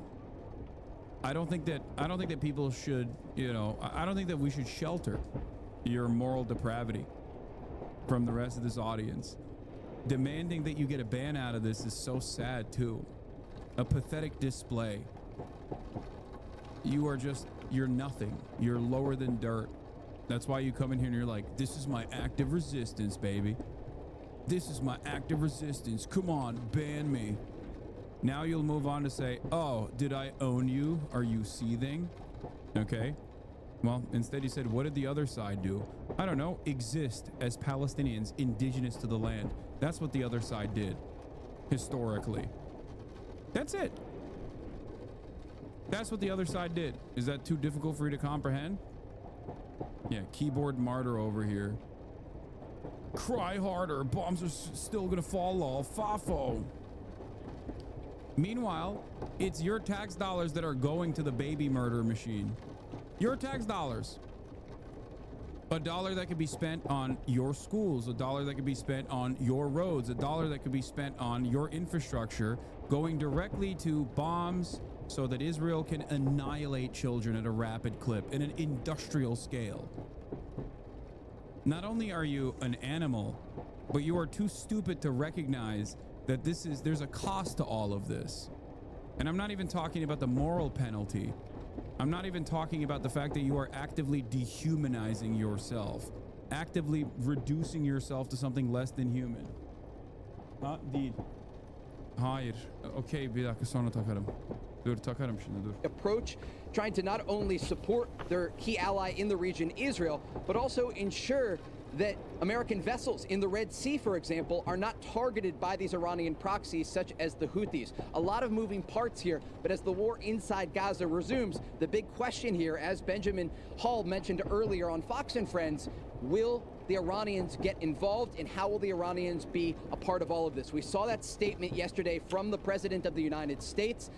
I don't think that people should, you know, I don't think that we should shelter your moral depravity from the rest of this audience. Demanding that you get a ban out of this is so sad too. A pathetic display. You're nothing. You're lower than dirt. That's why you come in here and you're like, this is my act of resistance, baby. This is my act of resistance. Come on, ban me. Now you'll move on to say, oh, did I own you? Are you seething? Okay. Well, instead you said, what did the other side do? I don't know. Exist as Palestinians indigenous to the land. That's what the other side did. Historically. That's it. That's what the other side did. Is that too difficult for you to comprehend? Yeah, keyboard martyr over here. Cry harder. Bombs are still gonna fall all. Fafo. Meanwhile, it's your tax dollars that are going to the baby murder machine. Your tax dollars. A dollar that could be spent on your schools, a dollar that could be spent on your roads, a dollar that could be spent on your infrastructure, going directly to bombs so that Israel can annihilate children at a rapid clip in an industrial scale. Not only are you an animal, but you are too stupid to recognize that there's a cost to all of this. And I'm not even talking about the moral penalty. I'm not even talking about the fact that you are actively dehumanizing yourself, actively reducing yourself to something less than human. Hayır. Okay, bir dakika sonra takarım. Dur takarım şimdi dur. Approach trying to not only support their key ally in the region, Israel, but also ensure that American vessels in the Red Sea, for example, are not targeted by these Iranian proxies such as the Houthis. A lot of moving parts here, but as the war inside Gaza resumes, the big question here, as Benjamin Hall mentioned earlier on Fox and Friends, will the Iranians get involved, and how will the Iranians be a part of all of this? We saw that statement yesterday from the President of the United States,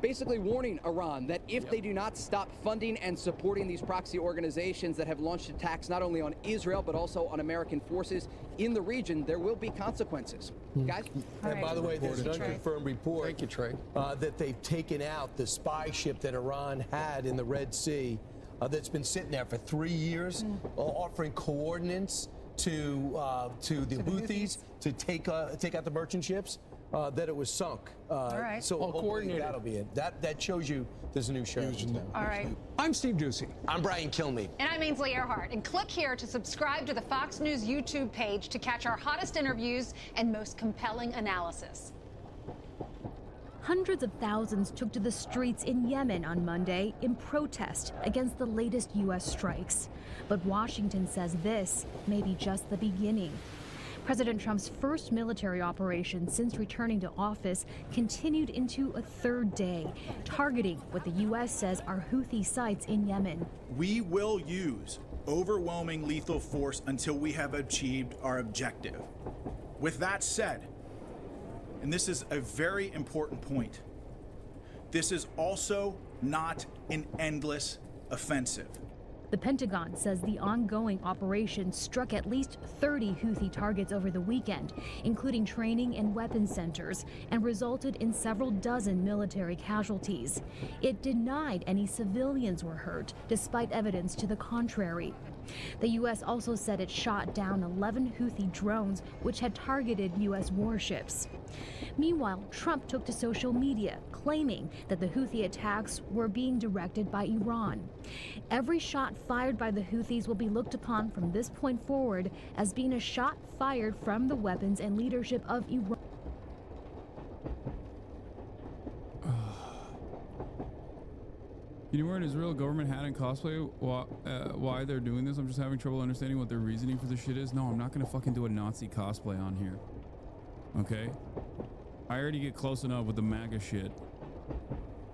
basically warning Iran that if they do not stop funding and supporting these proxy organizations that have launched attacks not only on Israel but also on American forces in the region, there will be consequences. Guys? And by the way, there's an unconfirmed report Thank you, Trey. That they've taken out the spy ship that Iran had in the Red Sea that's been sitting there for 3 years, offering coordinates to the Houthis to take out the merchant ships. That it was sunk. All right. So hopefully that'll be it. That shows you there's a new sheriff in town. All right. I'm Steve Ducey. I'm Brian Kilmeade. And I'm Ainsley Earhart. And click here to subscribe to the Fox News YouTube page to catch our hottest interviews and most compelling analysis. Hundreds of thousands took to the streets in Yemen on Monday in protest against the latest U.S. strikes. But Washington says this may be just the beginning. President Trump's first military operation since returning to office continued into a third day, targeting what the U.S. says are Houthi sites in Yemen. We will use overwhelming lethal force until we have achieved our objective. With that said, and this is a very important point, this is also not an endless offensive. The Pentagon says the ongoing operation struck at least 30 Houthi targets over the weekend, including training and weapons centers, and resulted in several dozen military casualties. It denied any civilians were hurt, despite evidence to the contrary. The U.S. also said it shot down 11 Houthi drones, which had targeted U.S. warships. Meanwhile, Trump took to social media, claiming that the Houthi attacks were being directed by Iran. Every shot fired by the Houthis will be looked upon from this point forward as being a shot fired from the weapons and leadership of Iran. Can you wear an Israel government hat and cosplay? Why they're doing this? I'm just having trouble understanding what their reasoning for this shit is. No, I'm not gonna fucking do a Nazi cosplay on here. Okay? I already get close enough with the MAGA shit.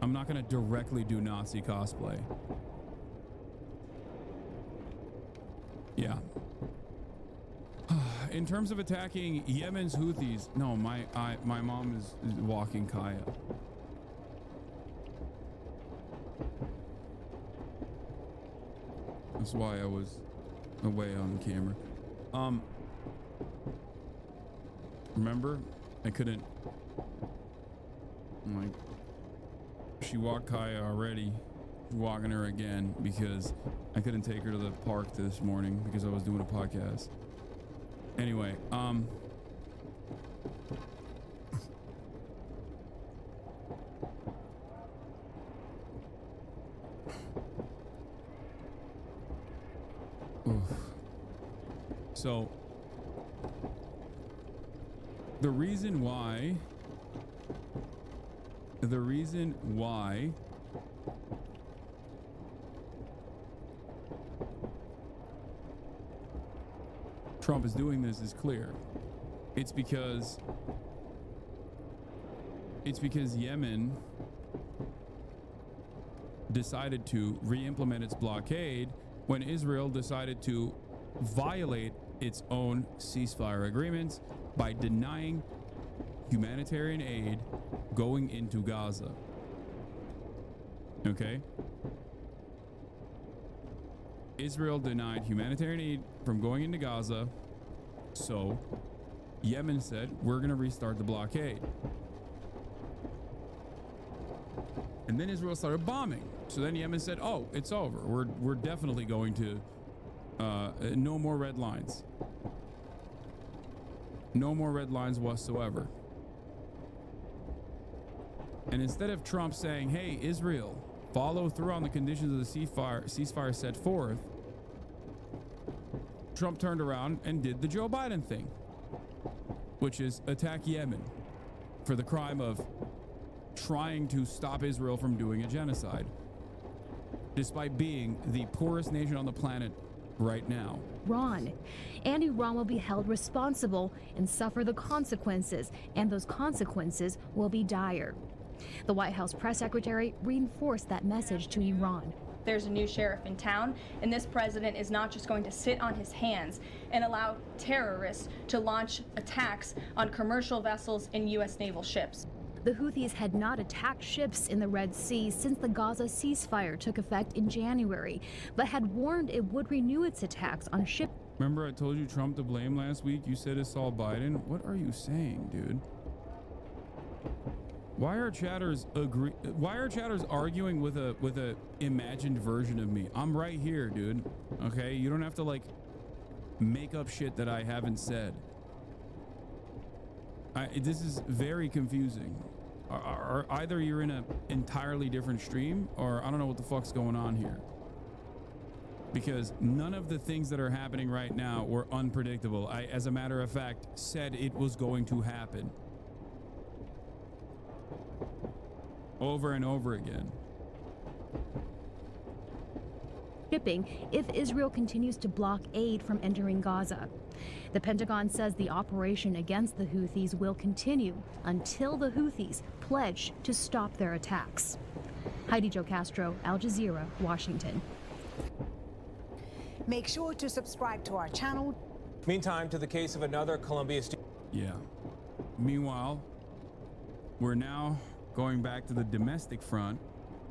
I'm not gonna directly do Nazi cosplay. Yeah. In terms of attacking Yemen's Houthis, no, my mom is walking Kaya. That's why I was away on the camera. Remember, I couldn't. Like, she walked Kaya already. Walking her again because I couldn't take her to the park this morning because I was doing a podcast. Anyway, so the reason why Trump is doing this is clear. It's because Yemen decided to re-implement its blockade when Israel decided to violate its own ceasefire agreements by denying humanitarian aid going into Gaza. Okay? Israel denied humanitarian aid from going into Gaza, so Yemen said, we're going to restart the blockade. And then Israel started bombing. So then Yemen said, oh, it's over. We're definitely going to no more red lines. No more red lines whatsoever. And instead of Trump saying, hey, Israel, follow through on the conditions of the ceasefire set forth, Trump turned around and did the Joe Biden thing, which is attack Yemen for the crime of trying to stop Israel from doing a genocide, despite being the poorest nation on the planet right now. Iran. And Iran will be held responsible and suffer the consequences, and those consequences will be dire. The White House press secretary reinforced that message to Iran. There's a new sheriff in town, and this president is not just going to sit on his hands and allow terrorists to launch attacks on commercial vessels and U.S. naval ships. The Houthis had not attacked ships in the Red Sea since the Gaza ceasefire took effect in January, but had warned it would renew its attacks on ships. Remember I told you Trump to blame last week? You said it's all Biden. What are you saying, dude? Why are chatters arguing with a imagined version of me? I'm right here, dude. Okay, you don't have to like make up shit that I haven't said. This is very confusing. Either you're in an entirely different stream, or I don't know what the fuck's going on here. Because none of the things that are happening right now were unpredictable. I, as a matter of fact, said it was going to happen. Over and over again. Shipping if Israel continues to block aid from entering Gaza. The Pentagon says the operation against the Houthis will continue until the Houthis pledge to stop their attacks. Heidi Jo Castro, Al Jazeera, Washington. Make sure to subscribe to our channel. Meantime, to the case of another Columbia student. Yeah. Meanwhile, we're now going back to the domestic front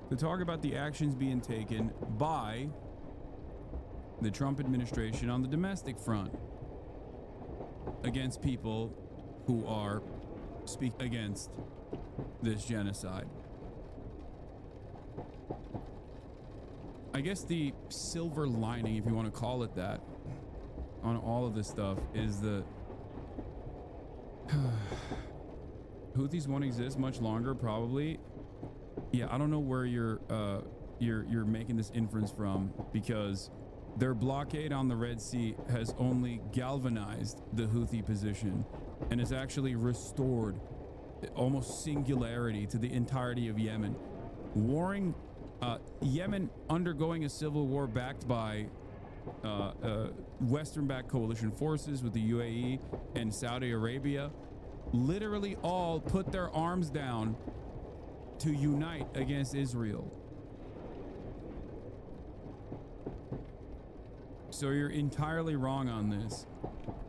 to talk about the actions being taken by the Trump administration on the domestic front against people who are speaking against this genocide. I guess the silver lining, if you want to call it that, on all of this stuff is the Houthis won't exist much longer, probably. Yeah, I don't know where you're making this inference from, because their blockade on the Red Sea has only galvanized the Houthi position and has actually restored almost singularity to the entirety of Yemen. Yemen undergoing a civil war backed by Western-backed coalition forces with the UAE and Saudi Arabia, literally all put their arms down to unite against Israel. So you're entirely wrong on this.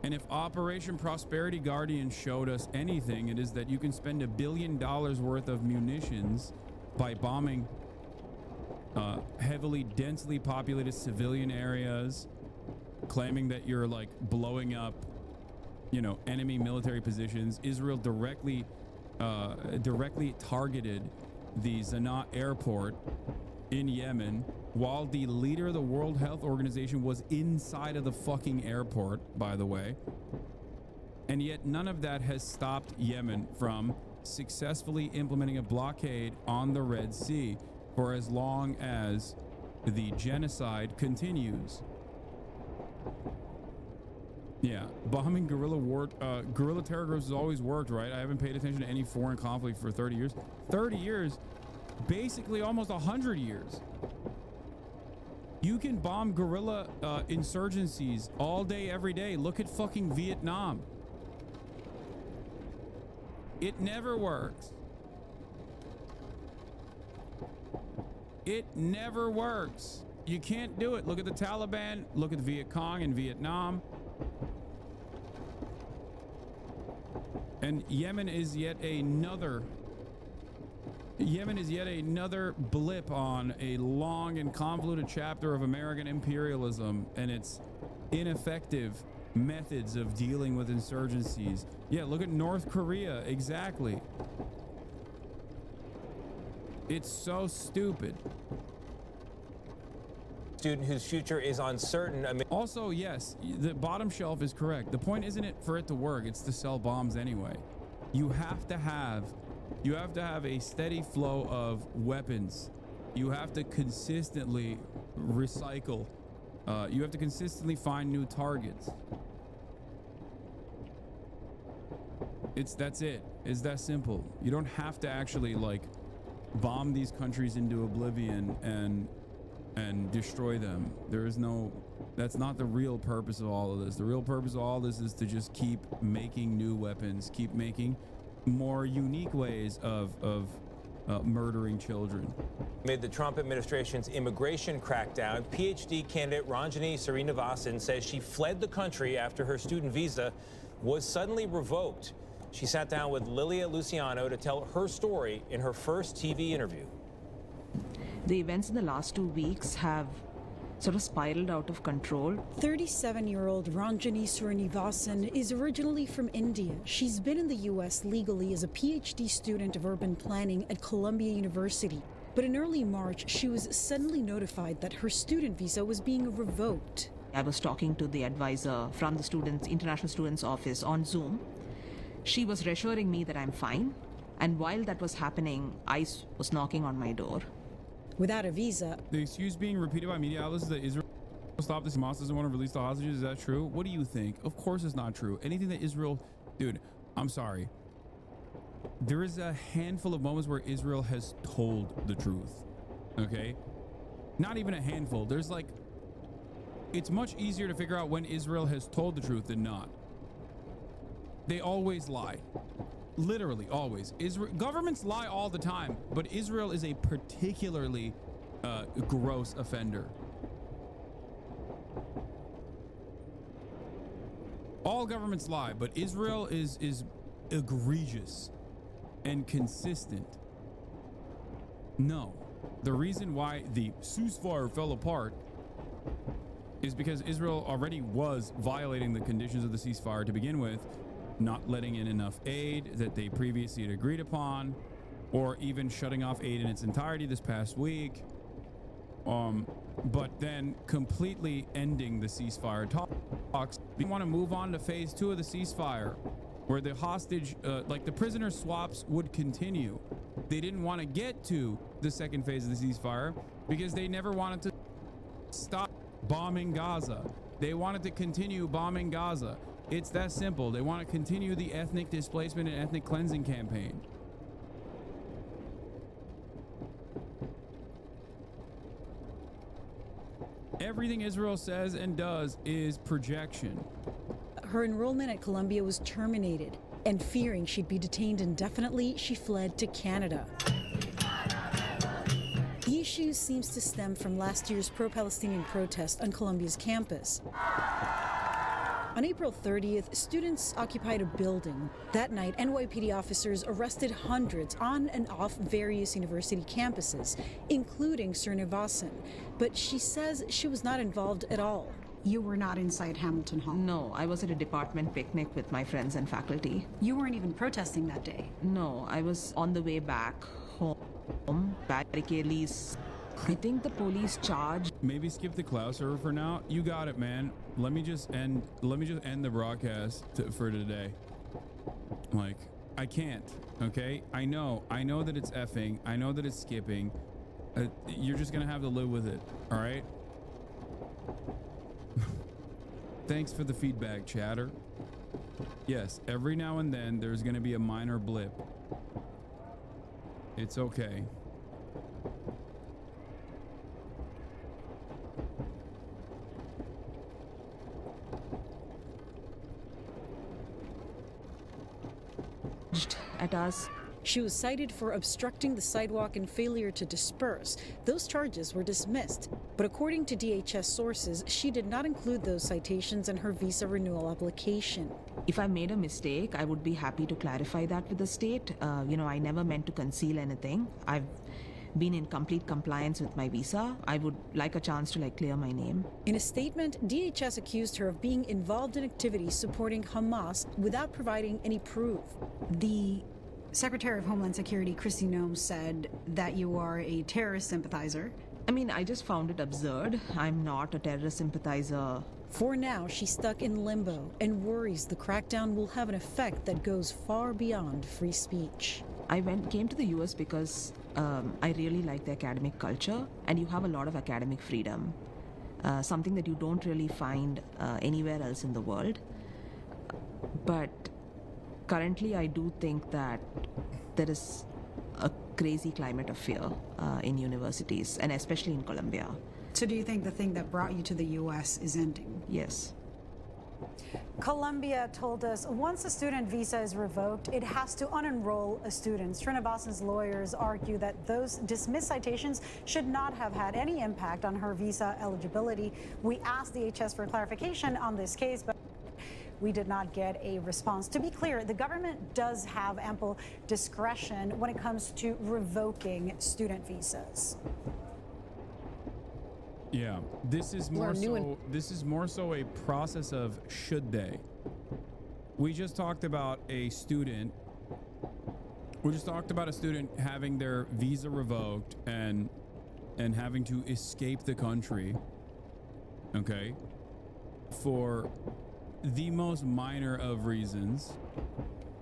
And if Operation Prosperity Guardian showed us anything, it is that you can spend $1 billion worth of munitions by bombing heavily, densely populated civilian areas, claiming that you're like blowing up, you know, enemy military positions. Israel directly targeted the Sanaa airport in Yemen while the leader of the World Health Organization was inside of the fucking airport, by the way. And yet none of that has stopped Yemen from successfully implementing a blockade on the Red Sea for as long as the genocide continues. Yeah, bombing guerrilla terror groups has always worked, right? I haven't paid attention to any foreign conflict for 30 years. 30 years, basically almost 100 years. You can bomb guerrilla insurgencies all day, every day. Look at fucking Vietnam. It never works. It never works. You can't do it. Look at the Taliban. Look at the Viet Cong in Vietnam. And Yemen is yet another blip on a long and convoluted chapter of American imperialism and its ineffective methods of dealing with insurgencies. Yeah, look at North Korea. Exactly. It's so stupid. Student whose future is uncertain. Also, yes, the bottom shelf is correct. The point isn't it for it to work, it's to sell bombs anyway. You have to have a steady flow of weapons. You have to consistently recycle. You have to consistently find new targets. That's it. It's that simple. You don't have to actually like bomb these countries into oblivion and destroy them. There is no That's not the real purpose of all of this. The real purpose of all this is to just keep making new weapons, keep making more unique ways of murdering children. Amid the Trump administration's immigration crackdown, PhD candidate Ranjani Srinivasan says she fled the country after her student visa was suddenly revoked. She sat down with Lilia Luciano to tell her story in her first TV interview. The events in the last 2 weeks have sort of spiraled out of control. 37-year-old Ranjani Srinivasan is originally from India. She's been in the U.S. legally as a PhD student of urban planning at Columbia University. But in early March, she was suddenly notified that her student visa was being revoked. I was talking to the advisor from the international students office on Zoom. She was reassuring me that I'm fine. And while that was happening, ICE was knocking on my door. Without a visa. The excuse being repeated by media outlets is that Israel stop this. Hamas doesn't want to release the hostages. Is that true? What do you think? Of course it's not true. Anything that Israel... Dude, I'm sorry. There is a handful of moments where Israel has told the truth. Okay? Not even a handful. There's like... It's much easier to figure out when Israel has told the truth than not. They always lie. Literally, always. Governments lie all the time, but Israel is a particularly gross offender. All governments lie, but Israel is egregious and consistent. No. The reason why the ceasefire fell apart is because Israel already was violating the conditions of the ceasefire to begin with, not letting in enough aid that they previously had agreed upon, or even shutting off aid in its entirety this past week, but then completely ending the ceasefire talks. We want to move on to phase 2 of the ceasefire, where the hostage, like the prisoner swaps would continue. They didn't want to get to the second phase of the ceasefire because they never wanted to stop bombing Gaza. They wanted to continue bombing Gaza. It's that simple. They want to continue the ethnic displacement and ethnic cleansing campaign. Everything Israel says and does is projection. Her enrollment at Columbia was terminated, and fearing she'd be detained indefinitely, she fled to Canada. The issue seems to stem from last year's pro-Palestinian protest on Columbia's campus. On April 30th, students occupied a building. That night, NYPD officers arrested hundreds on and off various university campuses, including Srinivasan. But she says she was not involved at all. You were not inside Hamilton Hall? No, I was at a department picnic with my friends and faculty. You weren't even protesting that day? No, I was on the way back home, barricades. I think the police charged. Maybe skip the cloud server for now. You got it, man. Let me just end the broadcast for today. Like, I can't. Okay, I know that it's effing. I know that it's skipping. You're just gonna have to live with it. All right. Thanks for the feedback, chatter. Yes, every now and then there's gonna be a minor blip. It's okay. At us. She was cited for obstructing the sidewalk and failure to disperse. Those charges were dismissed. But according to DHS sources, she did not include those citations in her visa renewal application. If I made a mistake, I would be happy to clarify that with the state. I never meant to conceal anything. I've been in complete compliance with my visa. I would like a chance to clear my name. In a statement, DHS accused her of being involved in activities supporting Hamas without providing any proof. The Secretary of Homeland Security, Kristi Noem, said that you are a terrorist sympathizer. I mean, I just found it absurd. I'm not a terrorist sympathizer. For now, she's stuck in limbo and worries the crackdown will have an effect that goes far beyond free speech. I came to the US because I really like the academic culture, and you have a lot of academic freedom, something that you don't really find anywhere else in the world. But currently, I do think that there is a crazy climate of fear in universities, and especially in Columbia. So do you think the thing that brought you to the U.S. is ending? Yes. Colombia told us once a student visa is revoked, it has to unenroll a student. Srinivasan's lawyers argue that those dismissed citations should not have had any impact on her visa eligibility. We asked DHS for clarification on this case, but we did not get a response. To be clear, the government does have ample discretion when it comes to revoking student visas. Yeah, this is more so a process of should they. We just talked about a student. We just talked about a student having their visa revoked and having to escape the country. Okay, for the most minor of reasons,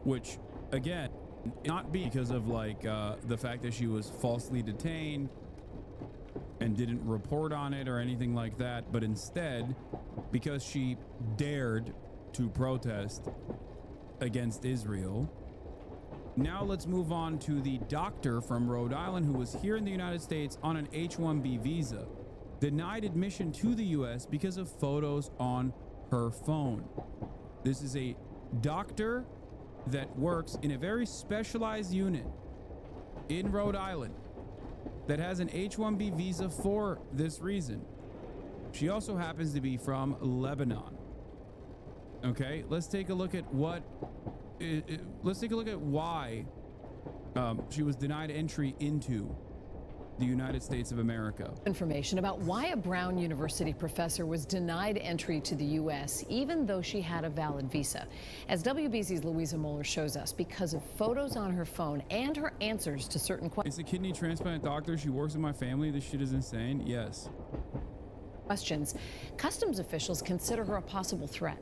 which again, not because of like the fact that she was falsely detained and didn't report on it or anything like that, but instead because she dared to protest against Israel. Now let's move on to the doctor from Rhode Island who was here in the United States on an H-1B visa, denied admission to the US because of photos on her phone. This is a doctor that works in a very specialized unit in Rhode Island that has an H-1B visa for this reason. She also happens to be from Lebanon. Okay, let's take a look at why she was denied entry into the United States of America. Information about why a Brown University professor was denied entry to the U.S. even though she had a valid visa. As WBZ's Louisa Moeller shows us, because of photos on her phone and her answers to certain questions. It's a kidney transplant doctor. She works in my family. This shit is insane. Yes. Customs officials consider her a possible threat.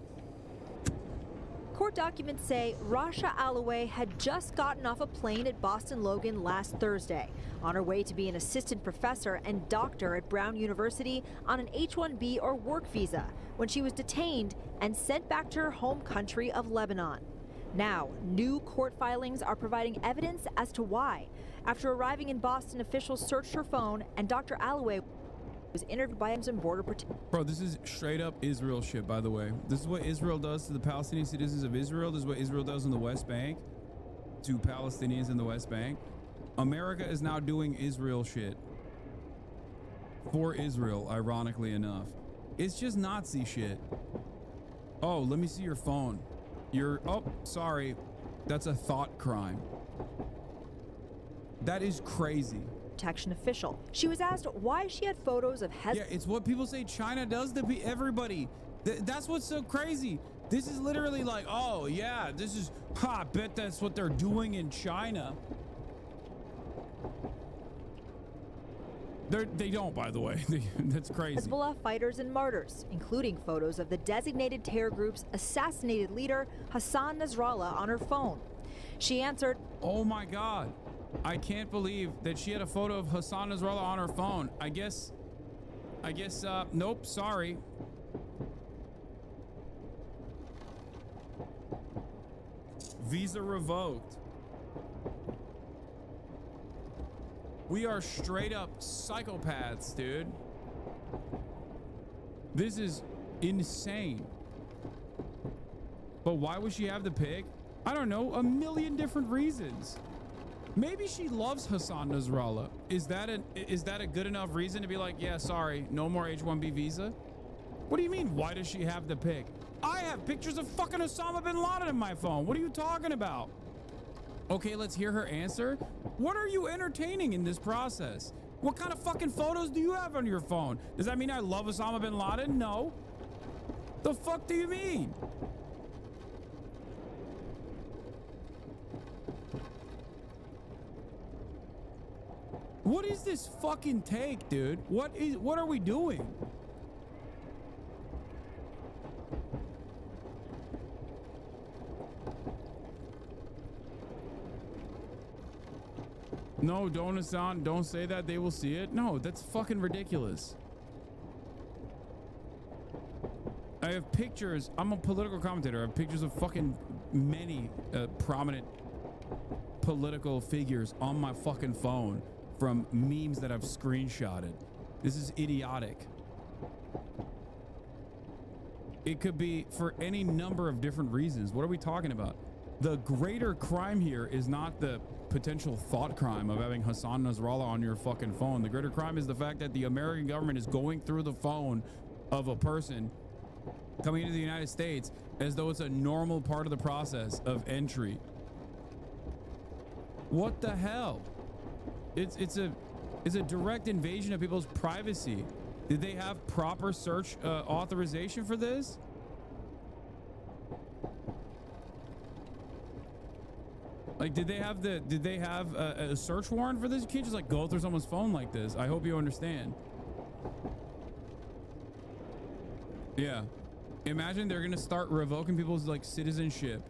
Court documents say Rasha Alloway had just gotten off a plane at Boston Logan last Thursday, on her way to be an assistant professor and doctor at Brown University on an H-1B or work visa, when she was detained and sent back to her home country of Lebanon. Now, new court filings are providing evidence as to why. After arriving in Boston, officials searched her phone, and Dr. Alloway was interviewed by Customs and Border Protection. Bro, this is straight up Israel shit, by the way. This is what Israel does to the Palestinian citizens of Israel. This is what Israel does in the West Bank to Palestinians in the West Bank. America is now doing Israel shit for Israel, ironically enough. It's just Nazi shit. Oh, let me see your phone. Oh, sorry. That's a thought crime. That is crazy. Protection official. She was asked why she had photos of Yeah, it's what people say China does to everybody. That's what's so crazy. This is literally like, oh yeah, this is, I bet that's what they're doing in China. They don't, by the way. That's crazy. Hezbollah fighters and martyrs, including photos of the designated terror group's assassinated leader, Hassan Nasrallah, on her phone. She answered, "Oh my God. I can't believe that she had a photo of Hassan Nasrallah on her phone. I guess, nope, sorry." Visa revoked. We are straight up psychopaths, dude. This is insane. But why would she have the pic? I don't know, a million different reasons. Maybe she loves Hassan Nasrallah. Is that a good enough reason to be like, yeah, sorry, no more H-1B visa? What do you mean, why does she have the pic? I have pictures of fucking Osama bin Laden in my phone. What are you talking about? Okay, let's hear her answer. What are you entertaining in this process? What kind of fucking photos do you have on your phone? Does that mean I love Osama bin Laden? No. The fuck do you mean? What is this fucking take, dude? What are we doing? No, don't say that. They will see it. No, that's fucking ridiculous. I have pictures. I'm a political commentator. I have pictures of fucking many prominent political figures on my fucking phone from memes that I've screenshotted. This is idiotic. It could be for any number of different reasons. What are we talking about? The greater crime here is not the potential thought crime of having Hassan Nasrallah on your fucking phone. The greater crime is the fact that the American government is going through the phone of a person coming into the United States as though it's a normal part of the process of entry. What the hell? It's a direct invasion of people's privacy. Did they have proper search authorization for this? Like, did they have a search warrant for this? You can't just like go through someone's phone like this. I hope you understand. Yeah. Imagine they're gonna start revoking people's like citizenship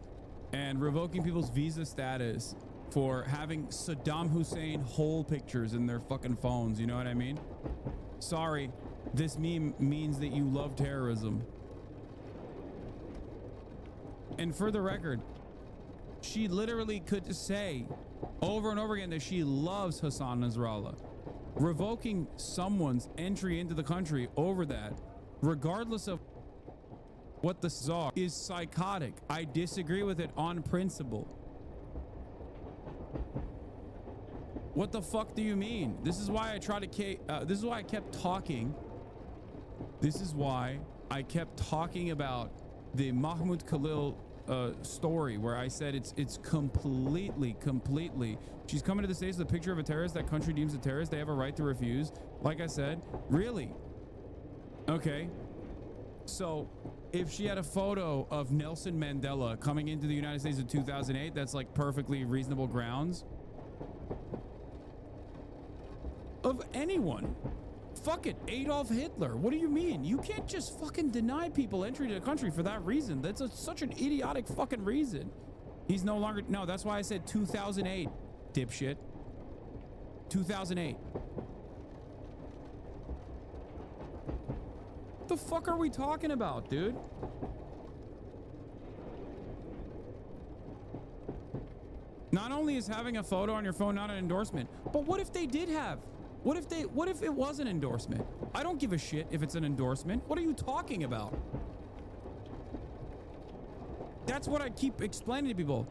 and revoking people's visa status for having Saddam Hussein whole pictures in their fucking phones. You know what I mean? Sorry, this meme means that you love terrorism. And for the record, she literally could say over and over again that she loves Hassan Nasrallah. Revoking someone's entry into the country over that, regardless of what the czar is, psychotic. I disagree with it on principle. What the fuck do you mean? This is why I try to this is why I kept talking. This is why I kept talking about the Mahmoud Khalil story, where I said it's completely she's coming to the States with a picture of a terrorist that country deems a terrorist. They have a right to refuse. Like I said, really? Okay. So if she had a photo of Nelson Mandela coming into the United States in 2008, that's like perfectly reasonable grounds. Of anyone. Fuck it, Adolf Hitler. What do you mean? You can't just fucking deny people entry to the country for that reason. That's such an idiotic fucking reason. He's no longer... No, that's why I said 2008, dipshit. 2008. What the fuck are we talking about, dude? Not only is having a photo on your phone not an endorsement, but what if they did have... What if it was an endorsement? I don't give a shit if it's an endorsement. What are you talking about? That's what I keep explaining to people.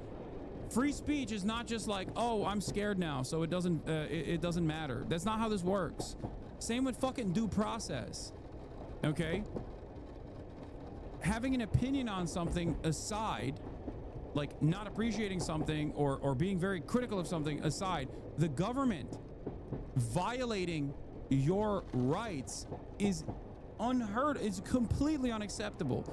Free speech is not just like, oh, I'm scared now, so it doesn't matter. That's not how this works. Same with fucking due process. Okay? Having an opinion on something aside, like not appreciating something or being very critical of something aside, the government violating your rights is unheard. It's completely unacceptable.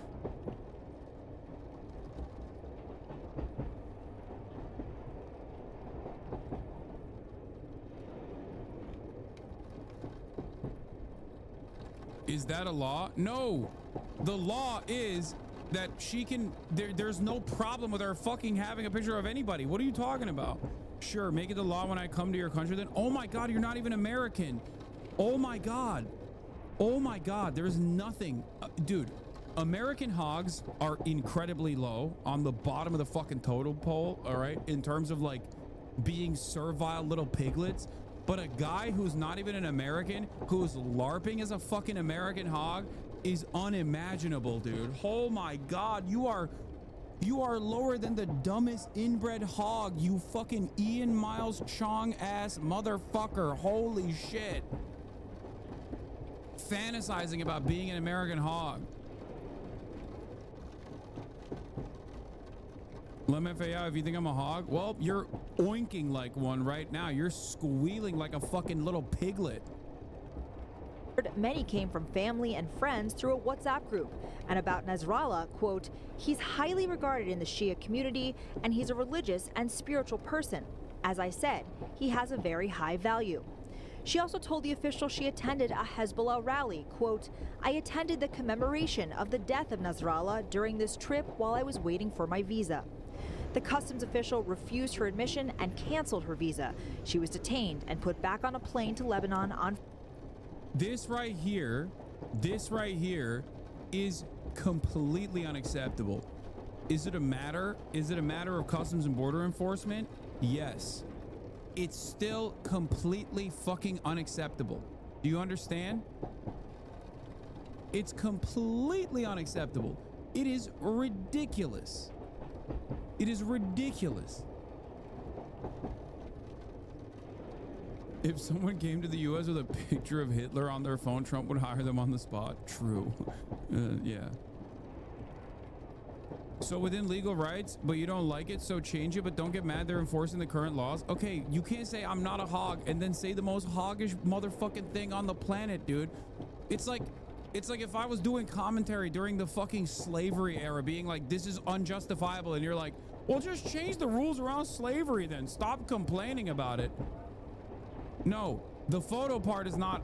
Is that a law? No. The law is that she can, there's no problem with her fucking having a picture of anybody. What are you talking about? Sure, make it the law when I come to your country. Then, oh my God, you're not even American. Oh my God. Oh my God, there's nothing. Dude, American hogs are incredibly low on the bottom of the fucking totem pole, all right, in terms of like being servile little piglets. But a guy who's not even an American, who's LARPing as a fucking American hog, is unimaginable, dude. Oh my God, you are lower than the dumbest inbred hog, you fucking Ian Miles Chong ass motherfucker. Holy shit. Fantasizing about being an American hog. LMFAO, if you think I'm a hog, well, you're oinking like one right now. You're squealing like a fucking little piglet. Many came from family and friends through a WhatsApp group. And about Nasrallah, quote, he's highly regarded in the Shia community and he's a religious and spiritual person. As I said, he has a very high value. She also told the official she attended a Hezbollah rally, quote, I attended the commemoration of the death of Nasrallah during this trip while I was waiting for my visa. The customs official refused her admission and canceled her visa. She was detained and put back on a plane to Lebanon on... This right here is completely unacceptable. Is it a matter of Customs and Border Enforcement? Yes. It's still completely fucking unacceptable. Do you understand? It's completely unacceptable. It is ridiculous. It is ridiculous. If someone came to the U.S. with a picture of Hitler on their phone, Trump would hire them on the spot. True. Yeah. So within legal rights, but you don't like it, so change it, but don't get mad they're enforcing the current laws. Okay, you can't say I'm not a hog and then say the most hoggish motherfucking thing on the planet, dude. It's like if I was doing commentary during the fucking slavery era, being like, this is unjustifiable, and you're like, well, just change the rules around slavery then. Stop complaining about it. No, the photo part is not.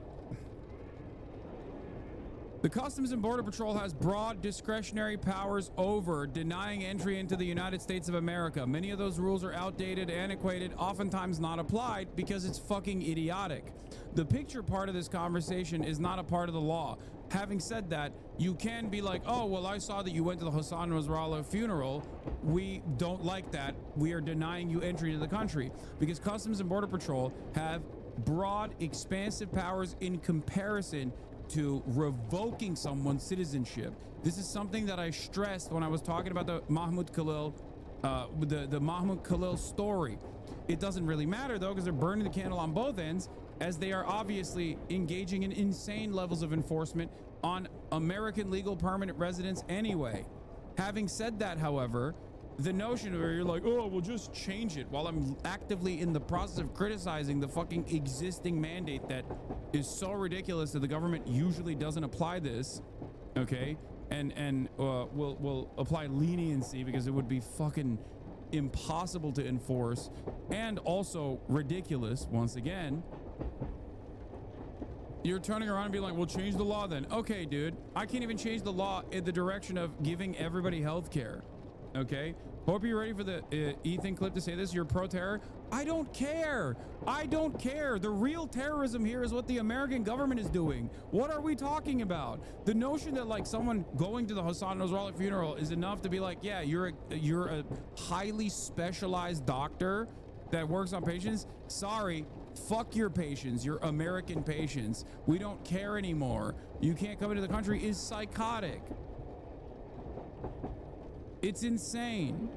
The Customs and Border Patrol has broad discretionary powers over denying entry into the United States of America. Many of those rules are outdated, antiquated, oftentimes not applied because it's fucking idiotic. The picture part of this conversation is not a part of the law. Having said that, you can be like, oh, well, I saw that you went to the Hassan Nasrallah funeral. We don't like that. We are denying you entry to the country because Customs and Border Patrol have broad, expansive powers in comparison to revoking someone's citizenship. This is something that I stressed when I was talking about the Mahmoud Khalil, the Mahmoud Khalil story. It doesn't really matter though, because they're burning the candle on both ends, as they are obviously engaging in insane levels of enforcement on American legal permanent residents anyway. Having said that, however, the notion where you're like, oh, we'll just change it while I'm actively in the process of criticizing the fucking existing mandate that is so ridiculous that the government usually doesn't apply this, okay, and will apply leniency because it would be fucking impossible to enforce and also ridiculous once again. You're turning around and being like, well, change the law then. Okay, dude, I can't even change the law in the direction of giving everybody health care. Okay, hope you're ready for the Ethan clip to say this. You're pro-terror. I don't care. I don't care. The real terrorism here is what the American government is doing. What are we talking about? The notion that like someone going to the Hassan Nasrallah funeral is enough to be like, yeah, you're a highly specialized doctor that works on patients. Sorry, fuck your patients, your American patients. We don't care anymore. You can't come into the country is psychotic. It's insane.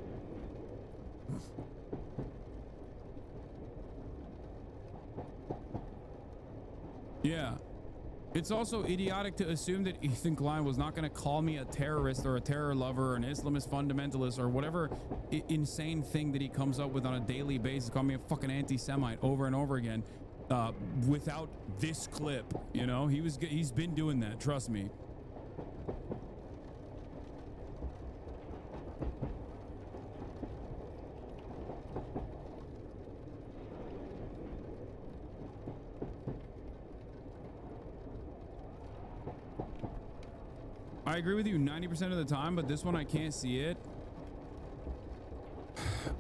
Yeah. It's also idiotic to assume that Ethan Klein was not going to call me a terrorist or a terror lover or an Islamist fundamentalist or whatever insane thing that he comes up with on a daily basis, call me a fucking anti-Semite over and over again without this clip. You know, he's been doing that. Trust me. I agree with you 90% of the time, but this one I can't see it.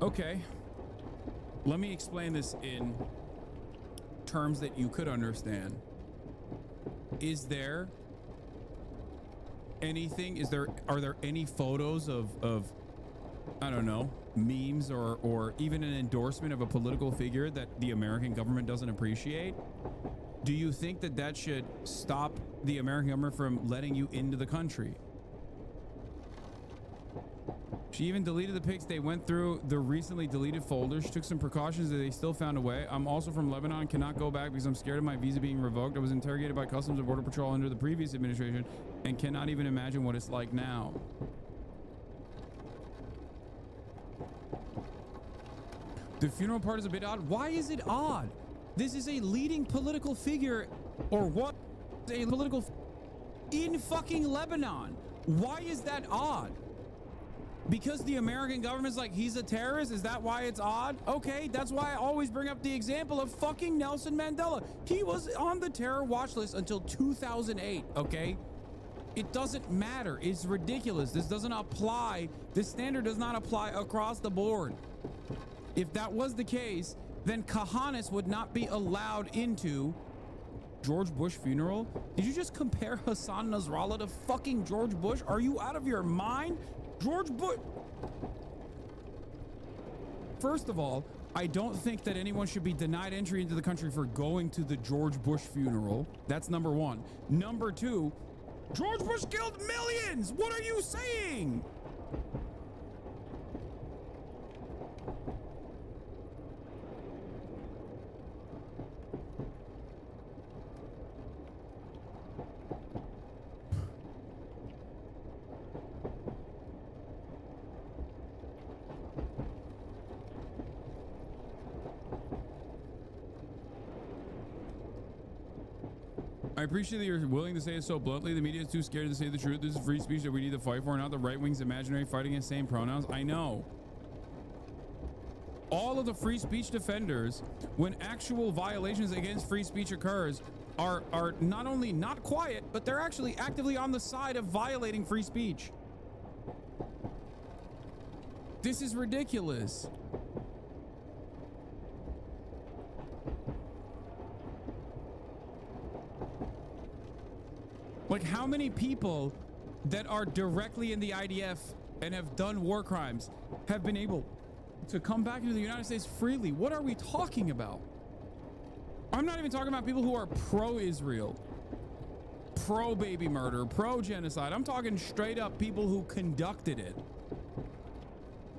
Okay. Let me explain this in terms that you could understand. Is there anything, are there any photos of I don't know, memes or even an endorsement of a political figure that the American government doesn't appreciate? Do you think that that should stop the American government from letting you into the country? She even deleted the pics. They went through the recently deleted folders. She took some precautions that they still found a way. I'm also from Lebanon, cannot go back because I'm scared of my visa being revoked. I was interrogated by Customs and Border Patrol under the previous administration and cannot even imagine what it's like now. The funeral part is a bit odd. Why is it odd? This is a leading political figure, or what? A political in fucking Lebanon. Why is that odd? Because the American government's like, he's a terrorist? Is that why it's odd? Okay, that's why I always bring up the example of fucking Nelson Mandela. He was on the terror watch list until 2008, okay? It doesn't matter. It's ridiculous. This doesn't apply. This standard does not apply across the board. If that was the case, then Kahanis would not be allowed into George Bush funeral. Did you just compare Hassan Nasrallah to fucking George Bush? Are you out of your mind? George Bush. First of all, I don't think that anyone should be denied entry into the country for going to the George Bush funeral. That's number one. Number two, George Bush killed millions. What are you saying? I appreciate that you're willing to say it so bluntly. The media is too scared to say the truth. This is free speech that we need to fight for, not the right wing's imaginary fighting against same pronouns. I know. All of the free speech defenders, when actual violations against free speech occurs, are not only not quiet, but they're actually actively on the side of violating free speech. This is ridiculous. Like, how many people that are directly in the IDF and have done war crimes have been able to come back into the United States freely? What are we talking about? I'm not even talking about people who are pro-Israel, pro-baby murder, pro-genocide. I'm talking straight up people who conducted it.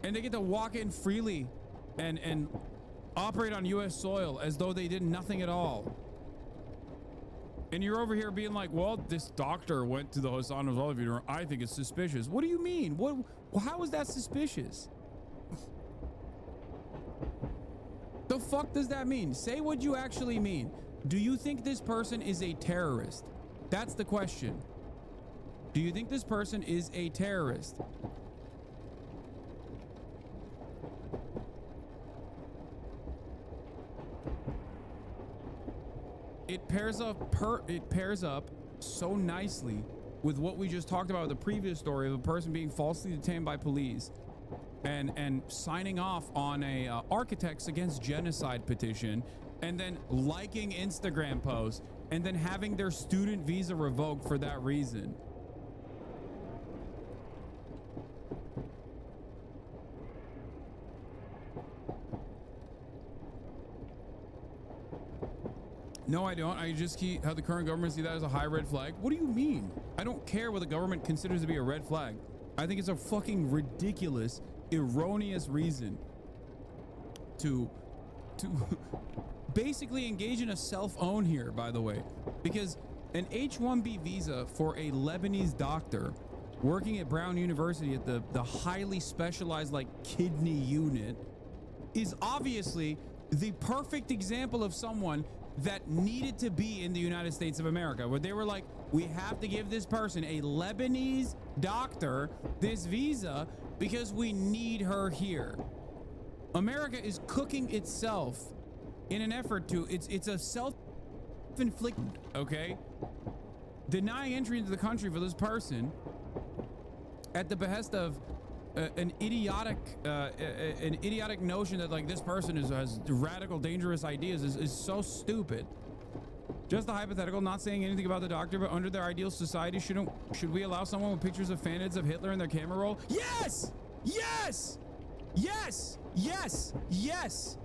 And they get to walk in freely and operate on U.S. soil as though they did nothing at all. And you're over here being like, well, this doctor went to the Hasanabi funeral. I think it's suspicious. What do you mean? How is that suspicious? The fuck does that mean? Say what you actually mean. Do you think this person is a terrorist? That's the question. Do you think this person is a terrorist? It pairs up so nicely with what we just talked about with the previous story of a person being falsely detained by police and signing off on a Architects Against Genocide petition, and then liking Instagram posts, and then having their student visa revoked for that reason. No, I don't. I just keep how the current government see that as a high red flag. What do you mean? I don't care what the government considers to be a red flag. I think it's a fucking ridiculous, erroneous reason to basically engage in a self-own here, by the way, because an H-1B visa for a Lebanese doctor working at Brown University at the highly specialized like kidney unit is obviously the perfect example of someone that needed to be in the United States of America, where they were like, we have to give this person, a Lebanese doctor, this visa because we need her here. America is cooking itself in an effort to, it's a self-inflicted, okay? Denying entry into the country for this person at the behest of an idiotic notion that like this person has radical, dangerous ideas is so stupid. Just a hypothetical, not saying anything about the doctor, but under their ideal society, should we allow someone with pictures of fan-heads of Hitler in their camera roll? Yes! Yes! Yes! Yes! Yes!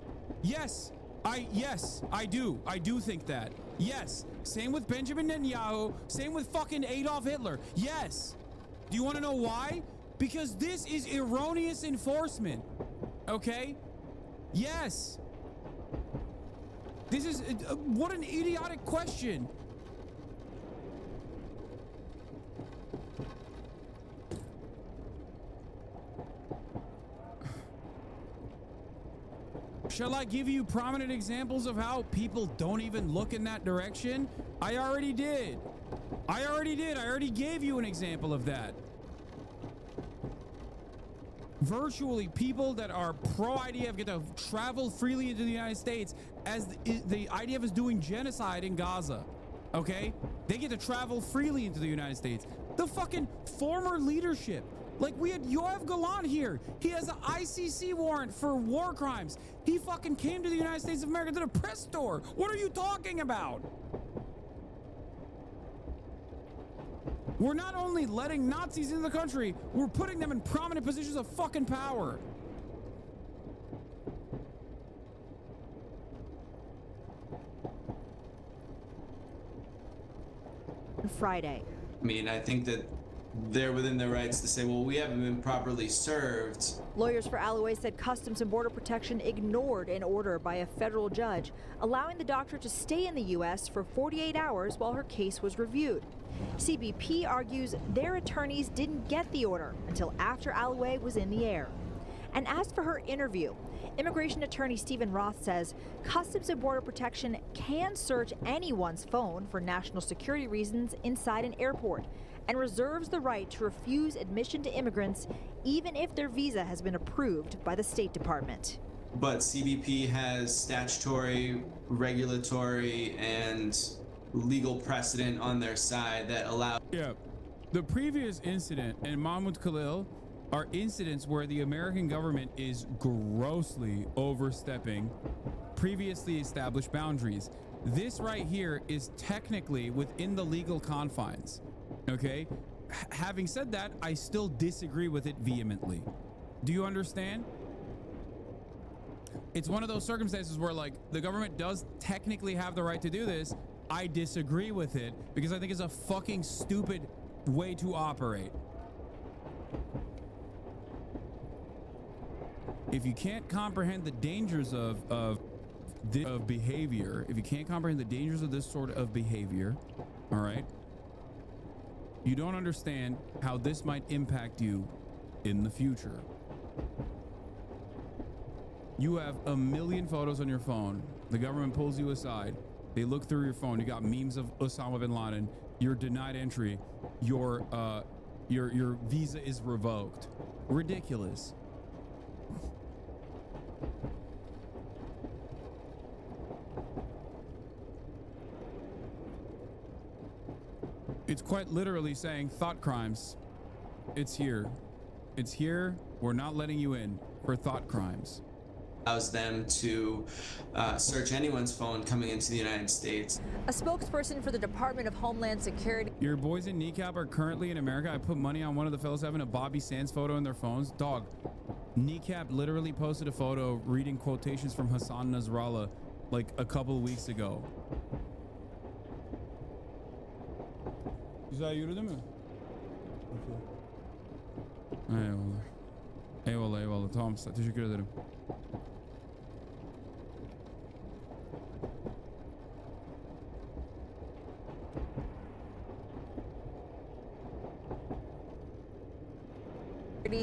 Yes! I do. I do think that. Yes. Same with Benjamin Netanyahu. Same with fucking Adolf Hitler. Yes. Do you want to know why? Because this is erroneous enforcement. Okay? Yes. This is what an idiotic question. Shall I give you prominent examples of how people don't even look in that direction? I already did. I already gave you an example of that. Virtually, people that are pro-IDF get to travel freely into the United States as the IDF is doing genocide in Gaza. Okay? They get to travel freely into the United States. The fucking former leadership. Like, we had Yoav Galan here. He has an ICC warrant for war crimes. He fucking came to the United States of America to the press store. What are you talking about? We're not only letting Nazis into the country, we're putting them in prominent positions of fucking power. Friday. I mean, I think that they're within their rights to say, well, we haven't been properly served. Lawyers for Alloway said Customs and Border Protection ignored an order by a federal judge allowing the doctor to stay in the U.S. for 48 hours while her case was reviewed. CBP argues their attorneys didn't get the order until after Alloway was in the air. And as for her interview, immigration attorney Stephen Roth says Customs and Border Protection can search anyone's phone for national security reasons inside an airport and reserves the right to refuse admission to immigrants even if their visa has been approved by the State Department. But CBP has statutory, regulatory, and legal precedent on their side that allow. Yeah, the previous incident and Mahmoud Khalil are incidents where the American government is grossly overstepping previously established boundaries. This right here is technically within the legal confines. Okay, having said that, I still disagree with it vehemently. Do you understand? It's one of those circumstances where, like, the government does technically have the right to do this. I disagree with it because I think it's a fucking stupid way to operate. If you can't comprehend the dangers of behavior, if you can't comprehend the dangers of this sort of behavior, all right, you don't understand how this might impact you in the future. You have a million photos on your phone. The government pulls you aside. They look through your phone. You got memes of Osama bin Laden. You're denied entry. Your visa is revoked. Ridiculous. It's quite literally saying thought crimes. It's here. It's here. We're not letting you in for thought crimes. Allows them to search anyone's phone coming into the United States. A spokesperson for the Department of Homeland Security. Your boys in kneecap are currently in America. I put money on one of the fellows having a Bobby Sands photo in their phones. Dog, kneecap literally posted a photo reading quotations from Hasan Nasrallah like a couple of weeks ago. Güzel yürüdü mü? Eyvallah. Eyvallah eyvallah. Tamam, teşekkür ederim.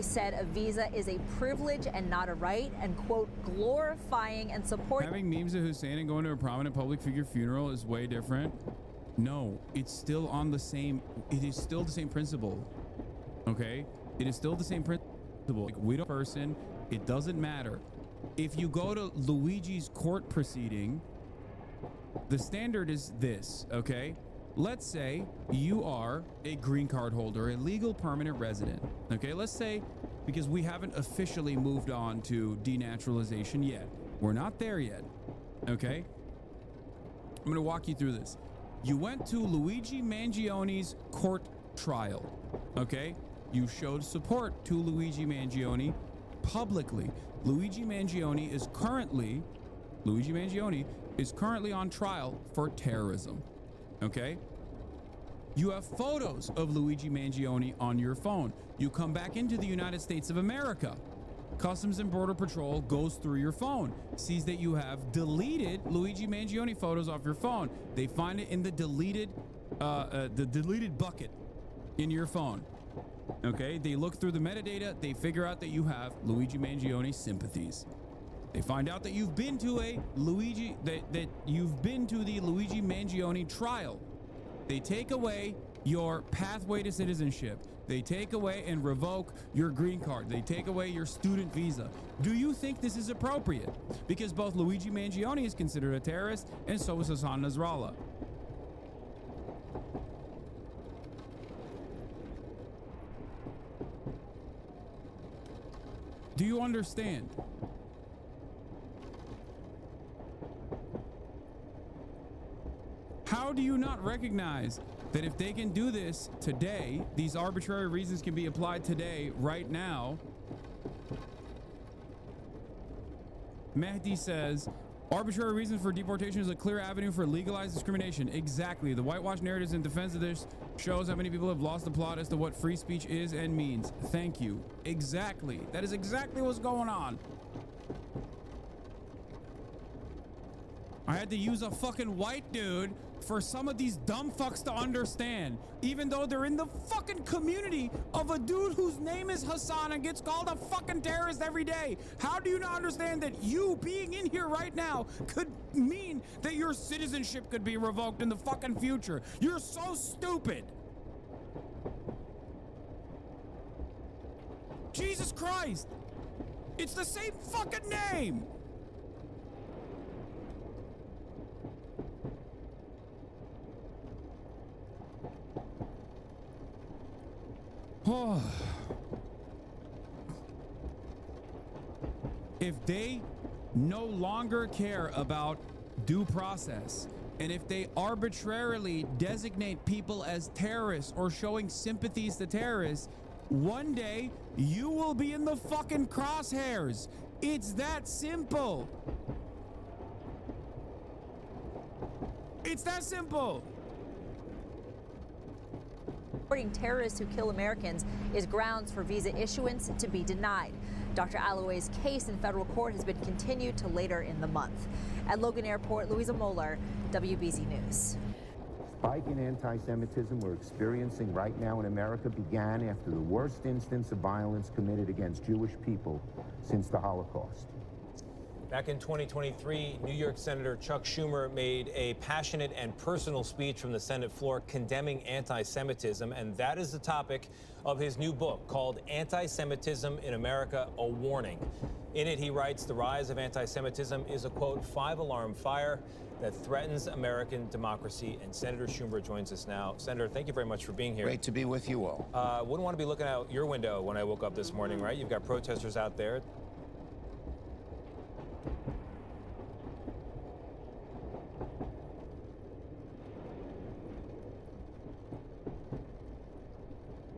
Said a visa is a privilege and not a right, and quote, glorifying and supporting. Having memes of Hussein and going to a prominent public figure funeral is way different. No, it's still on the same. It is still the same principle. Okay, it is still the same principle. Like, we don't person. It doesn't matter. If you go to Luigi's court proceeding, the standard is this. Okay. Let's say you are a green card holder, a legal permanent resident. Okay, let's say, because we haven't officially moved on to denaturalization yet. We're not there yet. Okay, I'm going to walk you through this. You went to Luigi Mangioni's court trial. Okay, you showed support to Luigi Mangione publicly. Luigi Mangione is currently on trial for terrorism. Okay, you have photos of Luigi Mangione on your phone. You come back into the United States of America. Customs and Border Patrol goes through your phone, sees that you have deleted Luigi Mangione photos off your phone. They find it in the deleted bucket in your phone. Okay, they look through the metadata. They figure out that you have Luigi Mangione sympathies. They find out that you've been to the Luigi Mangione trial. They take away your pathway to citizenship. They take away and revoke your green card. They take away your student visa. Do you think this is appropriate? Because both Luigi Mangione is considered a terrorist, and so is Hasan Nasrallah. Do you understand? How do you not recognize that if they can do this today, these arbitrary reasons can be applied today, right now? Mehdi says, Arbitrary reasons for deportation is a clear avenue for legalized discrimination. Exactly. The whitewash narratives in defense of this shows how many people have lost the plot as to what free speech is and means. Thank you. Exactly. That is exactly what's going on. I had to use a fucking white dude for some of these dumb fucks to understand, even though they're in the fucking community of a dude whose name is Hasan and gets called a fucking terrorist every day. How do you not understand that you being in here right now could mean that your citizenship could be revoked in the fucking future? You're so stupid. Jesus Christ. It's the same fucking name. If they no longer care about due process, and if they arbitrarily designate people as terrorists or showing sympathies to terrorists, one day you will be in the fucking crosshairs. It's that simple. It's that simple. Reporting terrorists who kill Americans is grounds for visa issuance to be denied. Dr. Alloway's case in federal court has been continued to later in the month. At Logan Airport, Louisa Moeller, WBZ News. Spike in anti-Semitism we're experiencing right now in America began after the worst instance of violence committed against Jewish people since the Holocaust. Back in 2023, New York Senator Chuck Schumer made a passionate and personal speech from the Senate floor condemning anti-Semitism, and that is the topic of his new book called Anti-Semitism in America, A Warning. In it, he writes, the rise of anti-Semitism is a, quote, five-alarm fire that threatens American democracy. And Senator Schumer joins us now. Senator, thank you very much for being here. Great to be with you all. Wouldn't want to be looking out your window when I woke up this morning, right? You've got protesters out there.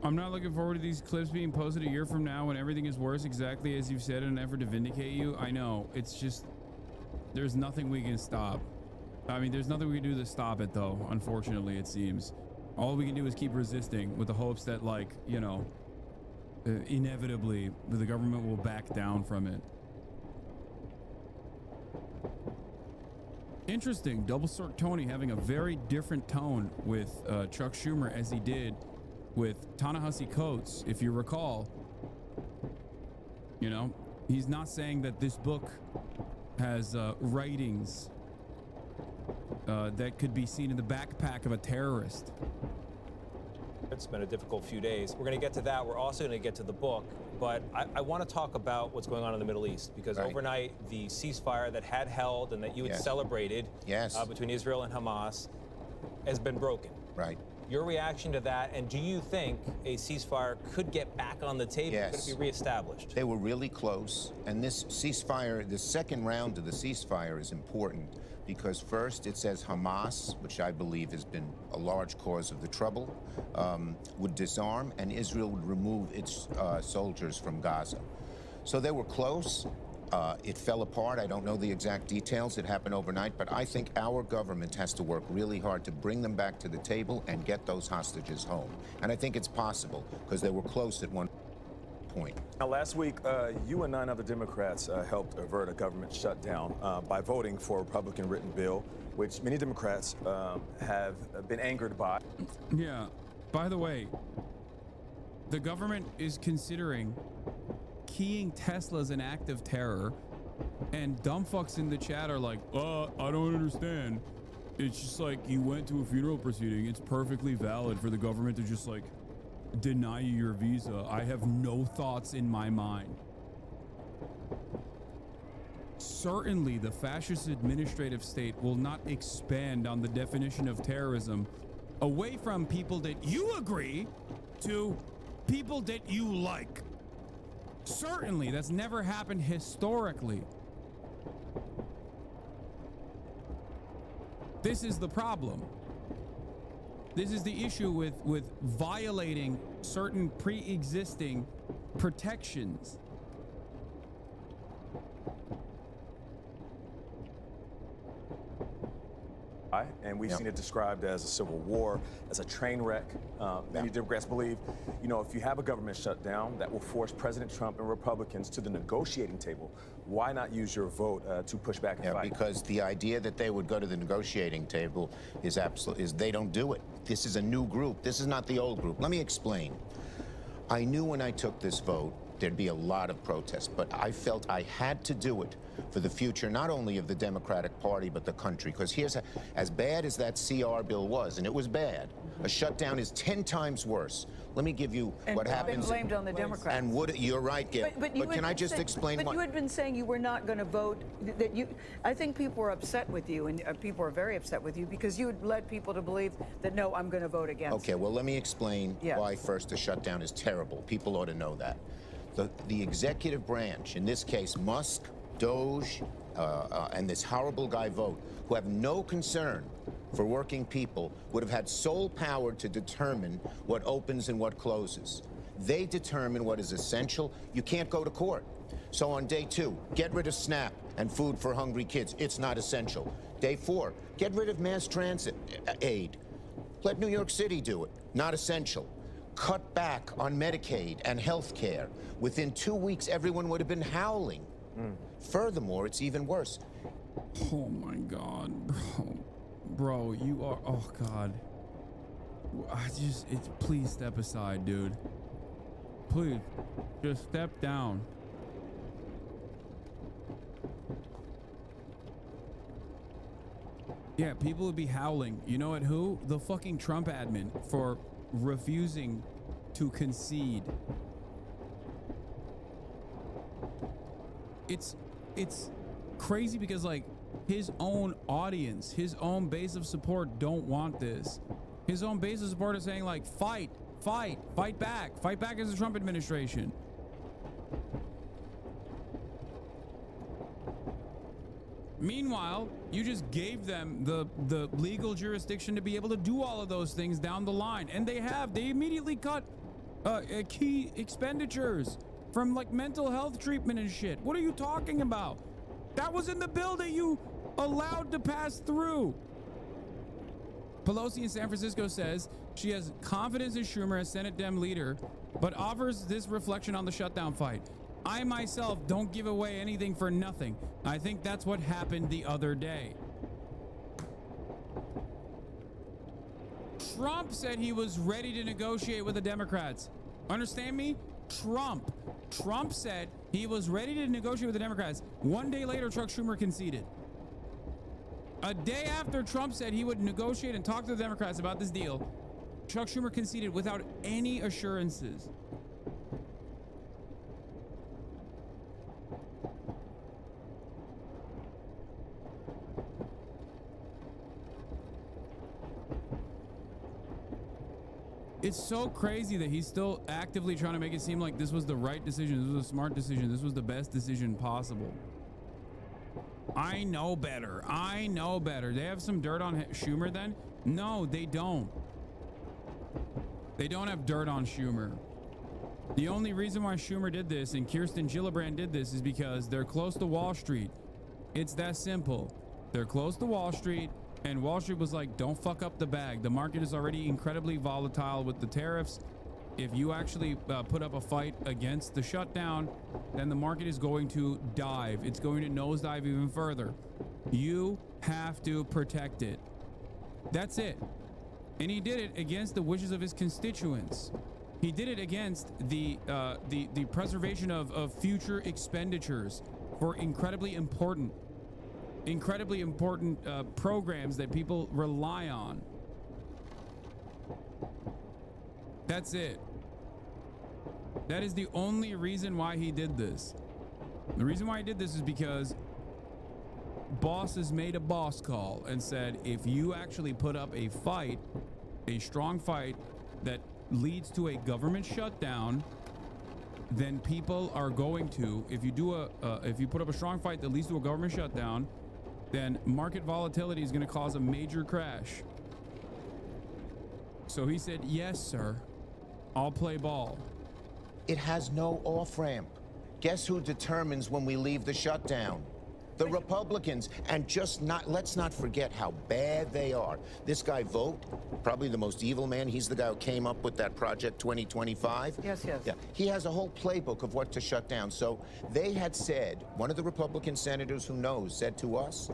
I'm not looking forward to these clips being posted a year from now when everything is worse, exactly as you've said, in an effort to vindicate you. I know. It's just, there's nothing we can stop. I mean, there's nothing we can do to stop it, though, unfortunately, it seems. All we can do is keep resisting with the hopes that, like, you know, inevitably the government will back down from it. Interesting. Double Cirque Tony having a very different tone with Chuck Schumer as he did with Ta-Nehisi Coates, if you recall. You know, he's not saying that this book has writings that could be seen in the backpack of a terrorist. It's been a difficult few days. We're going to get to that. We're also going to get to the book. But I want to talk about what's going on in the Middle East, because overnight, the ceasefire that had held and that you had celebrated between Israel and Hamas has been broken. Right. Your reaction to that, and do you think a ceasefire could get back on the table? Yes. Could it be reestablished? They were really close, and this ceasefire, the second round of the ceasefire is important because first it says Hamas, which I believe has been a large cause of the trouble, would disarm and Israel would remove its soldiers from Gaza. So they were close. It fell apart. I don't know the exact details. It happened overnight, but I think our government has to work really hard to bring them back to the table and get those hostages home. And I think it's possible because they were close at one point. Now, last week, you and 9 other Democrats helped avert a government shutdown by voting for a Republican-written bill, which many Democrats have been angered by. Yeah. By the way, the government is considering keying Teslas an act of terror, and dumb fucks in the chat are like, I don't understand. It's just like you went to a funeral proceeding. It's perfectly valid for the government to just like deny you your visa. I have no thoughts in my mind. Certainly, the fascist administrative state will not expand on the definition of terrorism away from people that you agree to people that you like. Certainly, that's never happened historically. This is the problem. This is the issue with violating certain pre-existing protections. And we've seen it described as a civil war, as a train wreck. Many Democrats believe, you know, if you have a government shutdown that will force President Trump and Republicans to the negotiating table, why not use your vote to push back and fight? Because the idea that they would go to the negotiating table is they don't do it. This is a new group. This is not the old group. Let me explain. I knew when I took this vote there'd be a lot of protests, but I felt I had to do it for the future, not only of the Democratic Party, but the country. Because here's as bad as that CR bill was, and it was bad, a shutdown is 10 times worse. Let me give you what happens. And blamed on the Democrats. And you're right, Gail. But can I just explain what? But you had been saying you were not going to vote, that you, I think people were upset with you, and people are very upset with you, because you had led people to believe that, no, I'm going to vote against. Okay, well, let me explain why first a shutdown is terrible. People ought to know that. The executive branch, in this case, Musk, Doge, and this horrible guy Vogt, who have no concern for working people, would have had sole power to determine what opens and what closes. They determine what is essential. You can't go to court. So on day 2, get rid of SNAP and food for hungry kids. It's not essential. Day 4, get rid of mass transit aid. Let New York City do it. Not essential. Cut back on Medicaid and health care. Within 2 weeks, everyone would have been howling. Furthermore, it's even worse. Oh my God, bro, you are, oh God. Please step aside, dude. Please, just step down. Yeah, people would be howling. You know at who? The fucking Trump admin for refusing to concede. It's crazy because, like, his own audience, his own base of support don't want this. His own base of support is saying, like, fight back as the Trump administration. Meanwhile, you just gave them the legal jurisdiction to be able to do all of those things down the line. And they immediately cut key expenditures from, like, mental health treatment and shit. What are you talking about? That was in the bill that you allowed to pass through. Pelosi in San Francisco says she has confidence in Schumer as Senate Dem leader, but offers this reflection on the shutdown fight. I myself don't give away anything for nothing. I think that's what happened the other day. Trump said he was ready to negotiate with the Democrats. Understand me? Trump said he was ready to negotiate with the Democrats. 1 day later, Chuck Schumer conceded. A day after Trump said he would negotiate and talk to the Democrats about this deal, Chuck Schumer conceded without any assurances. It's so crazy that he's still actively trying to make it seem like this was the right decision. This was a smart decision. This was the best decision possible. I know better. I know better. They have some dirt on Schumer then? No, they don't. They don't have dirt on Schumer. The only reason why Schumer did this and Kirsten Gillibrand did this is because they're close to Wall Street. It's that simple. They're close to Wall Street. And Wall Street was like, don't fuck up the bag. The market is already incredibly volatile with the tariffs. If you actually put up a fight against the shutdown, then the market is going to dive. It's going to nosedive even further. You have to protect it. That's it. And he did it against the wishes of his constituents. He did it against the preservation of future expenditures for incredibly important programs that people rely on. That's it. That is the only reason why he did this. The reason why he did this is because bosses made a boss call and said, if you actually put up a fight, a strong fight that leads to a government shutdown, then people are going to, if you put up a strong fight that leads to a government shutdown, then market volatility is going to cause a major crash. So he said, yes, sir, I'll play ball. It has no off-ramp. Guess who determines when we leave the shutdown? The Republicans, and let's not forget how bad they are. This guy Vogt, probably the most evil man. He's the guy who came up with that Project 2025. Yes. Yeah, he has a whole playbook of what to shut down. So they had said, one of the Republican senators who knows said to us,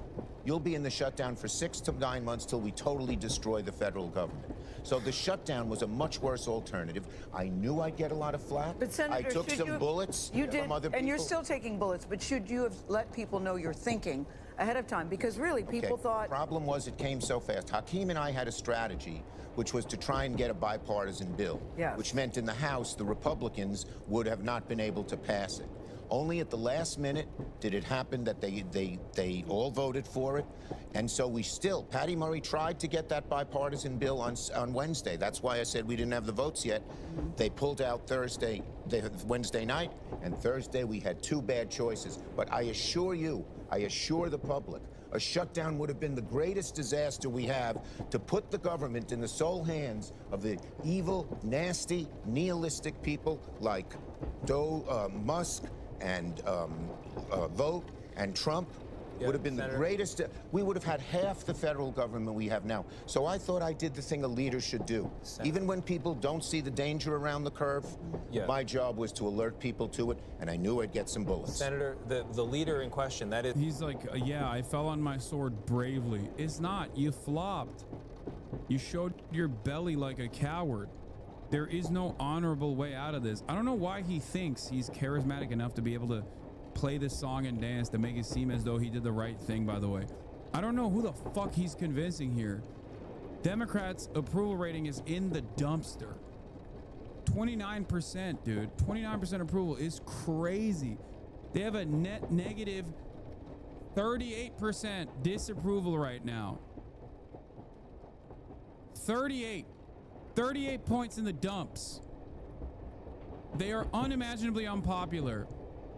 you'll be in the shutdown for 6 to 9 months till we totally destroy the federal government. So the shutdown was a much worse alternative. I knew I'd get a lot of flack. But Senator, I took some bullets from other people. And you're still taking bullets, but should you have let people know your thinking ahead of time? Because really, people thought... The problem was it came so fast. Hakeem and I had a strategy, which was to try and get a bipartisan bill, which meant in the House, the Republicans would have not been able to pass it. Only at the last minute did it happen that they all voted for it. And so Patty Murray tried to get that bipartisan bill on Wednesday. That's why I said we didn't have the votes yet. They pulled out Wednesday night, and Thursday we had 2 bad choices. But I assure the public, a shutdown would have been the greatest disaster we have to put the government in the sole hands of the evil, nasty, nihilistic people like Musk and Vogt and Trump. Would have been the greatest. We would have had half the federal government we have now. So I thought I did the thing a leader should do. Even when people don't see the danger around the curve, my job was to alert people to it, and I knew I'd get some bullets. Senator, the leader in question, that is... He's like, yeah, I fell on my sword bravely. It's not. You flopped. You showed your belly like a coward. There is no honorable way out of this. I don't know why he thinks he's charismatic enough to be able to play this song and dance to make it seem as though he did the right thing, by the way. I don't know who the fuck he's convincing here. Democrats' approval rating is in the dumpster. 29%, dude. 29% approval is crazy. They have a net negative 38% disapproval right now. 38 points in the dumps. They are unimaginably unpopular.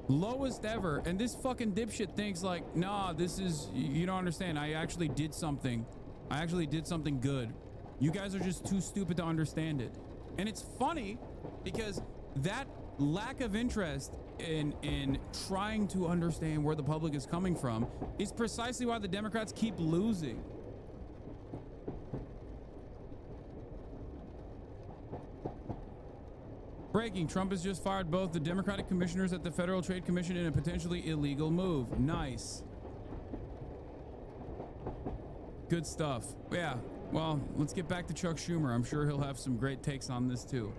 Lowest ever. And this fucking dipshit thinks like, nah, this is, you don't understand. I actually did something. I actually did something good. You guys are just too stupid to understand it. And it's funny because that lack of interest in trying to understand where the public is coming from is precisely why the Democrats keep losing. Breaking, Trump has just fired both the Democratic commissioners at the Federal Trade Commission in a potentially illegal move. Nice. Good stuff. Yeah, well, let's get back to Chuck Schumer. I'm sure he'll have some great takes on this too.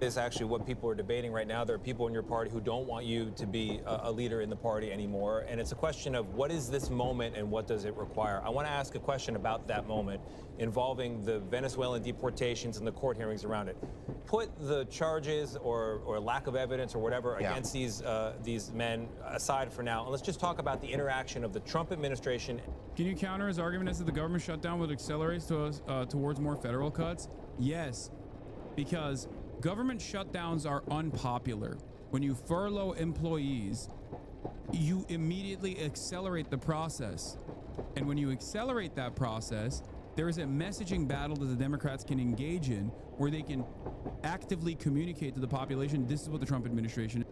Is actually what people are debating right now. There are people in your party who don't want you to be a leader in the party anymore. And it's a question of what is this moment and what does it require? I want to ask a question about that moment involving the Venezuelan deportations and the court hearings around it. Put the charges or lack of evidence or whatever against these men aside for now. And let's just talk about the interaction of the Trump administration. Can you counter his argument as that the government shutdown would accelerate towards more federal cuts? Yes, because government shutdowns are unpopular. When you furlough employees, you immediately accelerate the process. And when you accelerate that process, there is a messaging battle that the Democrats can engage in where they can actively communicate to the population, this is what the Trump administration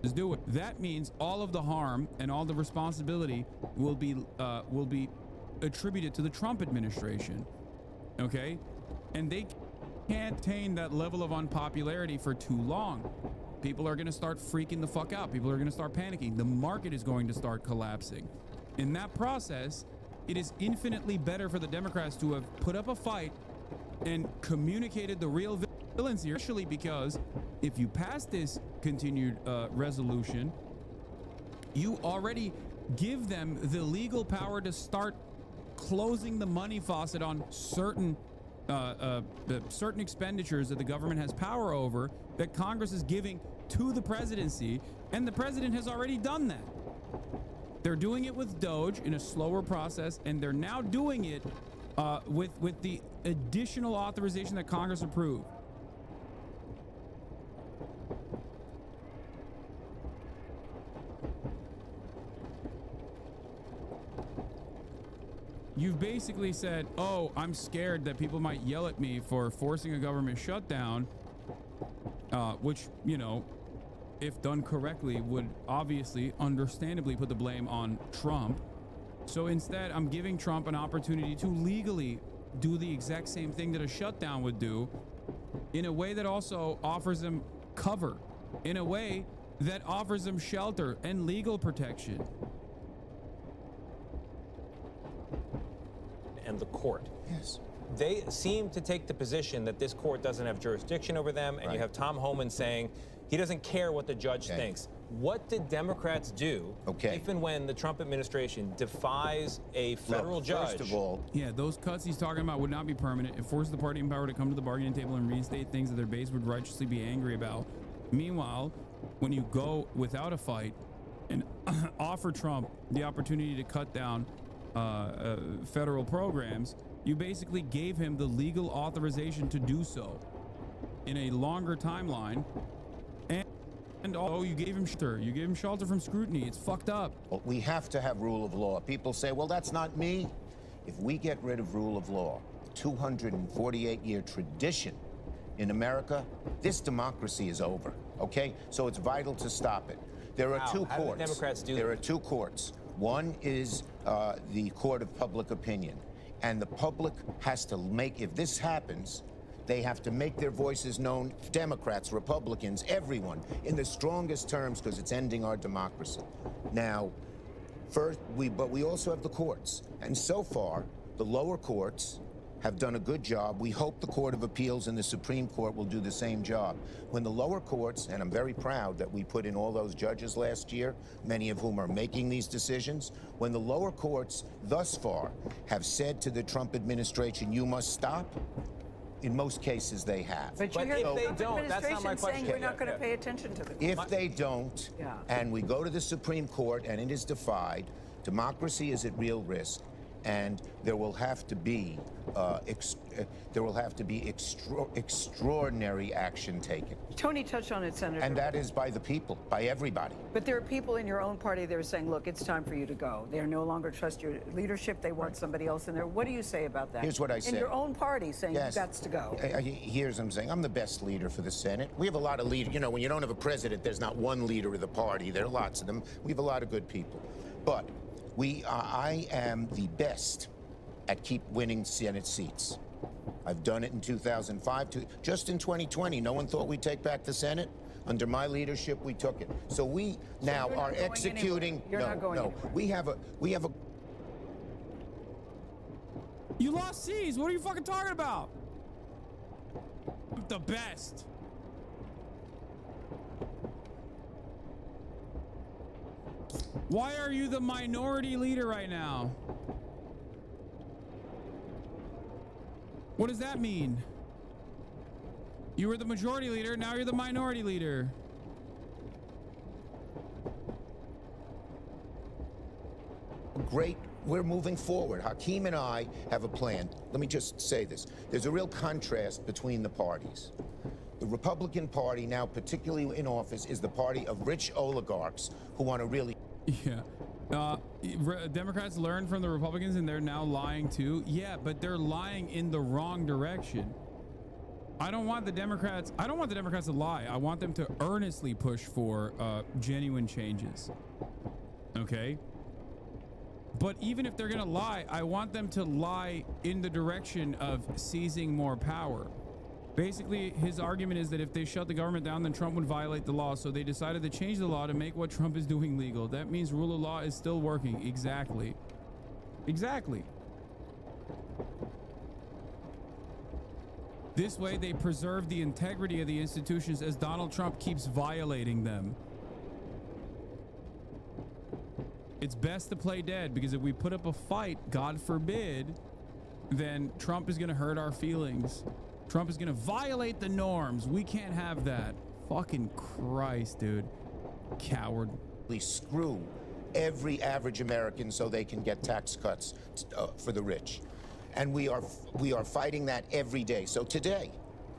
is doing. That means all of the harm and all the responsibility will be attributed to the Trump administration. Okay? And they can't attain that level of unpopularity for too long. People are going to start freaking the fuck out. People are going to start panicking. The market is going to start collapsing. In that process, it is infinitely better for the Democrats to have put up a fight and communicated the real villains here, especially because if you pass this continued resolution, you already give them the legal power to start closing the money faucet on certain expenditures that the government has power over that Congress is giving to the presidency, and the president has already done that. They're doing it with Doge in a slower process, and they're now doing it with the additional authorization that Congress approved. You've basically said, oh, I'm scared that people might yell at me for forcing a government shutdown, which, you know, if done correctly, would obviously, understandably put the blame on Trump. So instead, I'm giving Trump an opportunity to legally do the exact same thing that a shutdown would do, in a way that also offers him cover, in a way that offers him shelter and legal protection. And the court. Yes. They seem to take the position that this court doesn't have jurisdiction over them, and you have Tom Homan saying he doesn't care what the judge thinks. What did Democrats do if and when the Trump administration defies a federal judge? First of all, yeah, those cuts he's talking about would not be permanent. It forces the party in power to come to the bargaining table and reinstate things that their base would righteously be angry about. Meanwhile, when you go without a fight and offer Trump the opportunity to cut down federal programs, you basically gave him the legal authorization to do so in a longer timeline. And although you gave him shelter from scrutiny. It's fucked up. Well, we have to have rule of law. People say, well, that's not me. If we get rid of rule of law, 248-year tradition in America, this democracy is over, okay? So it's vital to stop it. There are two courts. How do the Democrats do There are two courts. One is the court of public opinion. And the public has to make, if this happens, they have to make their voices known, Democrats, Republicans, everyone, in the strongest terms, because it's ending our democracy. Now, but we also have the courts. And so far, the lower courts have done a good job. We hope the Court of Appeals and the Supreme Court will do the same job. When the lower courts, and I'm very proud that we put in all those judges last year, many of whom are making these decisions, when the lower courts thus far have said to the Trump administration, you must stop, in most cases they have. But you hear the Trump administration saying we're not going to pay attention to them. If they don't, and we go to the Supreme Court and it is defied, democracy is at real risk. And there will have to be extraordinary action taken. Tony touched on it, Senator. And that is by the people, by everybody. But there are people in your own party that are saying, look, it's time for you to go. They no longer trust your leadership. They want somebody else in there. What do you say about that? Here's what I say. In your own party saying you've got to go. Here's what I'm saying. I'm the best leader for the Senate. We have a lot of leaders. You know, when you don't have a president, there's not one leader of the party. There are lots of them. We have a lot of good people. But I am the best at keep winning Senate seats. I've done it in 2005. Just in 2020, no one thought we'd take back the Senate. Under my leadership, we took it. So we now are executing. No. We have a. You lost seats. What are you fucking talking about? I'm the best. Why are you the minority leader right now? What does that mean? You were the majority leader, now you're the minority leader. Great, we're moving forward. Hakeem and I have a plan. Let me just say this. There's a real contrast between the parties. The Republican Party now, particularly in office, is the party of rich oligarchs who want to really... Yeah. Democrats learned from the Republicans and they're now lying too. Yeah, but they're lying in the wrong direction. I don't want the Democrats to lie. I want them to earnestly push for genuine changes. Okay? But even if they're gonna lie, I want them to lie in the direction of seizing more power. Basically, his argument is that if they shut the government down, then Trump would violate the law. So they decided to change the law to make what Trump is doing legal. That means rule of law is still working. Exactly. Exactly. This way, they preserve the integrity of the institutions as Donald Trump keeps violating them. It's best to play dead, because if we put up a fight, God forbid, then Trump is going to hurt our feelings. Trump is going to violate the norms. We can't have that. Fucking Christ, dude. Coward. We screw every average American so they can get tax cuts for the rich. And we are fighting that every day. So today,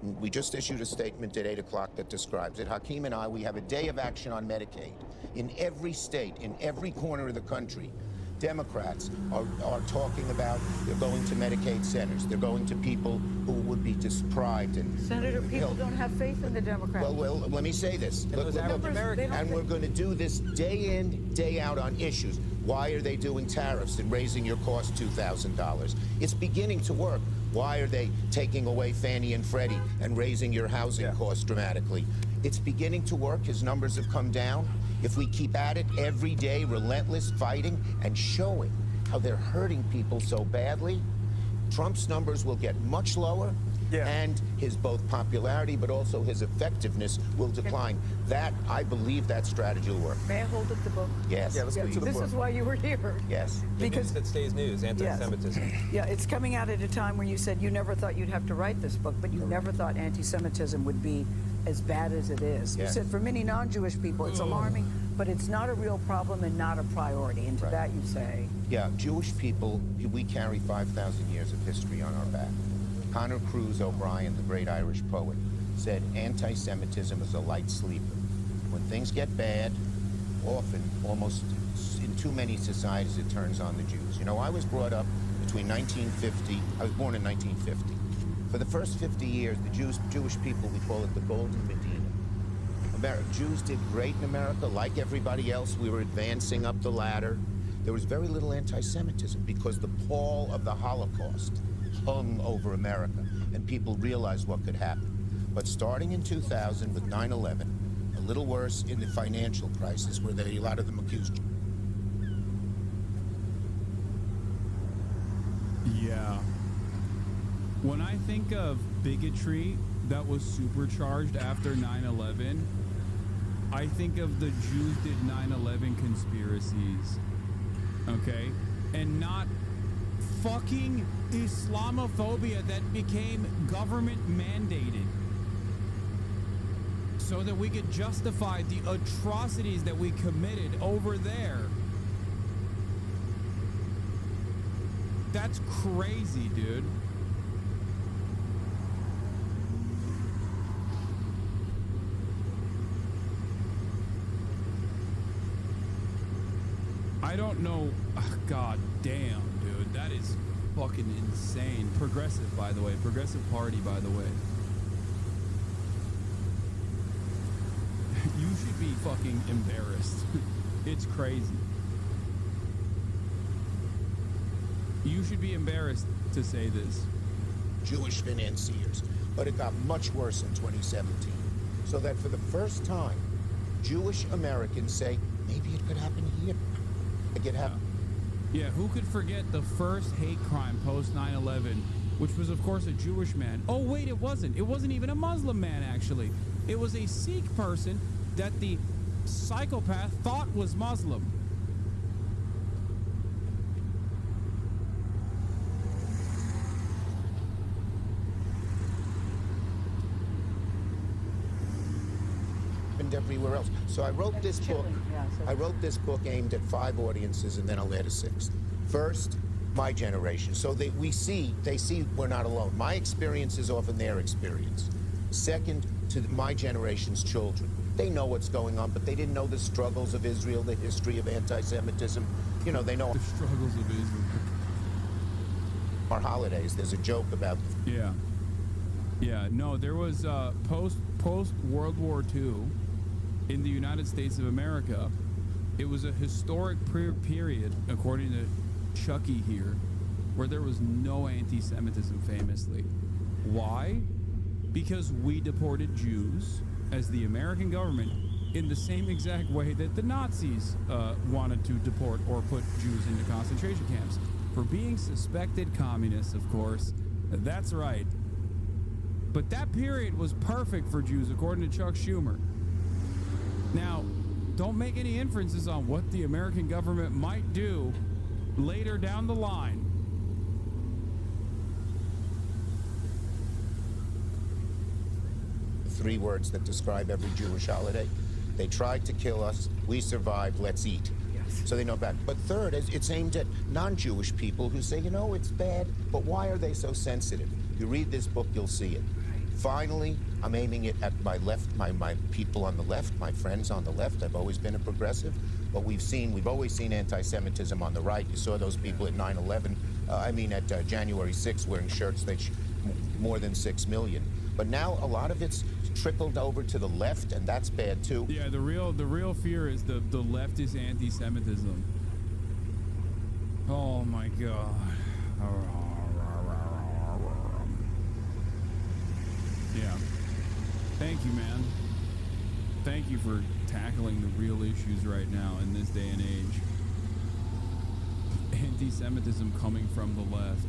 we just issued a statement at 8 o'clock that describes it. Hakeem and I, we have a day of action on Medicaid. In every state, in every corner of the country, Democrats are talking about they're going to Medicaid centers. They're going to people who would be deprived. And Senator, people don't have faith in the Democrats. Well, let me say this. Look, and we're going to do this day in, day out on issues. Why are they doing tariffs and raising your cost $2,000? It's beginning to work. Why are they taking away Fannie and Freddie and raising your housing costs dramatically? It's beginning to work. His numbers have come down. If we keep at it every day, relentless fighting and showing how they're hurting people so badly, Trump's numbers will get much lower, and his both popularity but also his effectiveness will decline. That, I believe that strategy will work. May I hold up the book? Yes. Yeah, let's go to the book. This is why you were here. Yes. Because that stays news, anti-Semitism. Yeah, it's coming out at a time where you said you never thought you'd have to write this book, but you never thought anti-Semitism would be as bad as it is. Yes. You said for many non-Jewish people it's alarming, but it's not a real problem and not a priority. And to that you say... Yeah, Jewish people, we carry 5,000 years of history on our back. Conor Cruz O'Brien, the great Irish poet, said anti-Semitism is a light sleeper. When things get bad, often, almost in too many societies, it turns on the Jews. You know, I was brought up between 1950, I was born in 1950. For the first 50 years, the Jewish people, we call it the Golden Medina. Jews did great in America. Like everybody else, we were advancing up the ladder. There was very little anti-Semitism because the pall of the Holocaust hung over America, and people realized what could happen. But starting in 2000 with 9/11, a little worse in the financial crisis, where a lot of them accused. Yeah. When I think of bigotry that was supercharged after 9/11, I think of the Jews did 9/11 conspiracies, okay? And not fucking Islamophobia that became government mandated so that we could justify the atrocities that we committed over there. That's crazy, dude. I don't know. Oh, God damn, dude. That is fucking insane. Progressive, by the way. Progressive Party, by the way. You should be fucking embarrassed. It's crazy. You should be embarrassed to say this. Jewish financiers. But it got much worse in 2017. So that for the first time, Jewish Americans say, maybe it could happen here. It could happen. Yeah, who could forget the first hate crime post 9/11, which was, of course, a Jewish man. Oh, wait, it wasn't. It wasn't even a Muslim man, actually. It was a Sikh person that the psychopath thought was Muslim. Everywhere else. So I wrote this book. I wrote this book aimed at 5 audiences, and then I'll add a 6th. First, my generation. So they see we're not alone. My experience is often their experience. Second, to my generation's children. They know what's going on, but they didn't know the struggles of Israel, the history of anti-Semitism. You know, they know the struggles of Israel. Our holidays. There's a joke about. Yeah. No, there was post World War II. In the United States of America, it was a historic period, according to Chucky here, where there was no anti-Semitism famously. Why? Because we deported Jews as the American government in the same exact way that the Nazis wanted to deport or put Jews into concentration camps. For being suspected communists, of course. That's right. But that period was perfect for Jews, according to Chuck Schumer. Now, don't make any inferences on what the American government might do later down the line. Three words that describe every Jewish holiday. They tried to kill us. We survived. Let's eat. Yes. So they know about it. But third, it's aimed at non-Jewish people who say, you know, it's bad, but why are they so sensitive? You read this book, you'll see it. Finally, I'm aiming it at my left, my people on the left, my friends on the left. I've always been a progressive. but we've always seen anti-Semitism on the right. You saw those people at 9/11, at January 6th wearing shirts that more than 6 million. But now a lot of it's trickled over to the left, and that's bad too. Yeah, the real fear is the leftist anti-Semitism. Oh my God. Yeah. Thank you, man. Thank you for tackling the real issues right now in this day and age. Anti-Semitism coming from the left,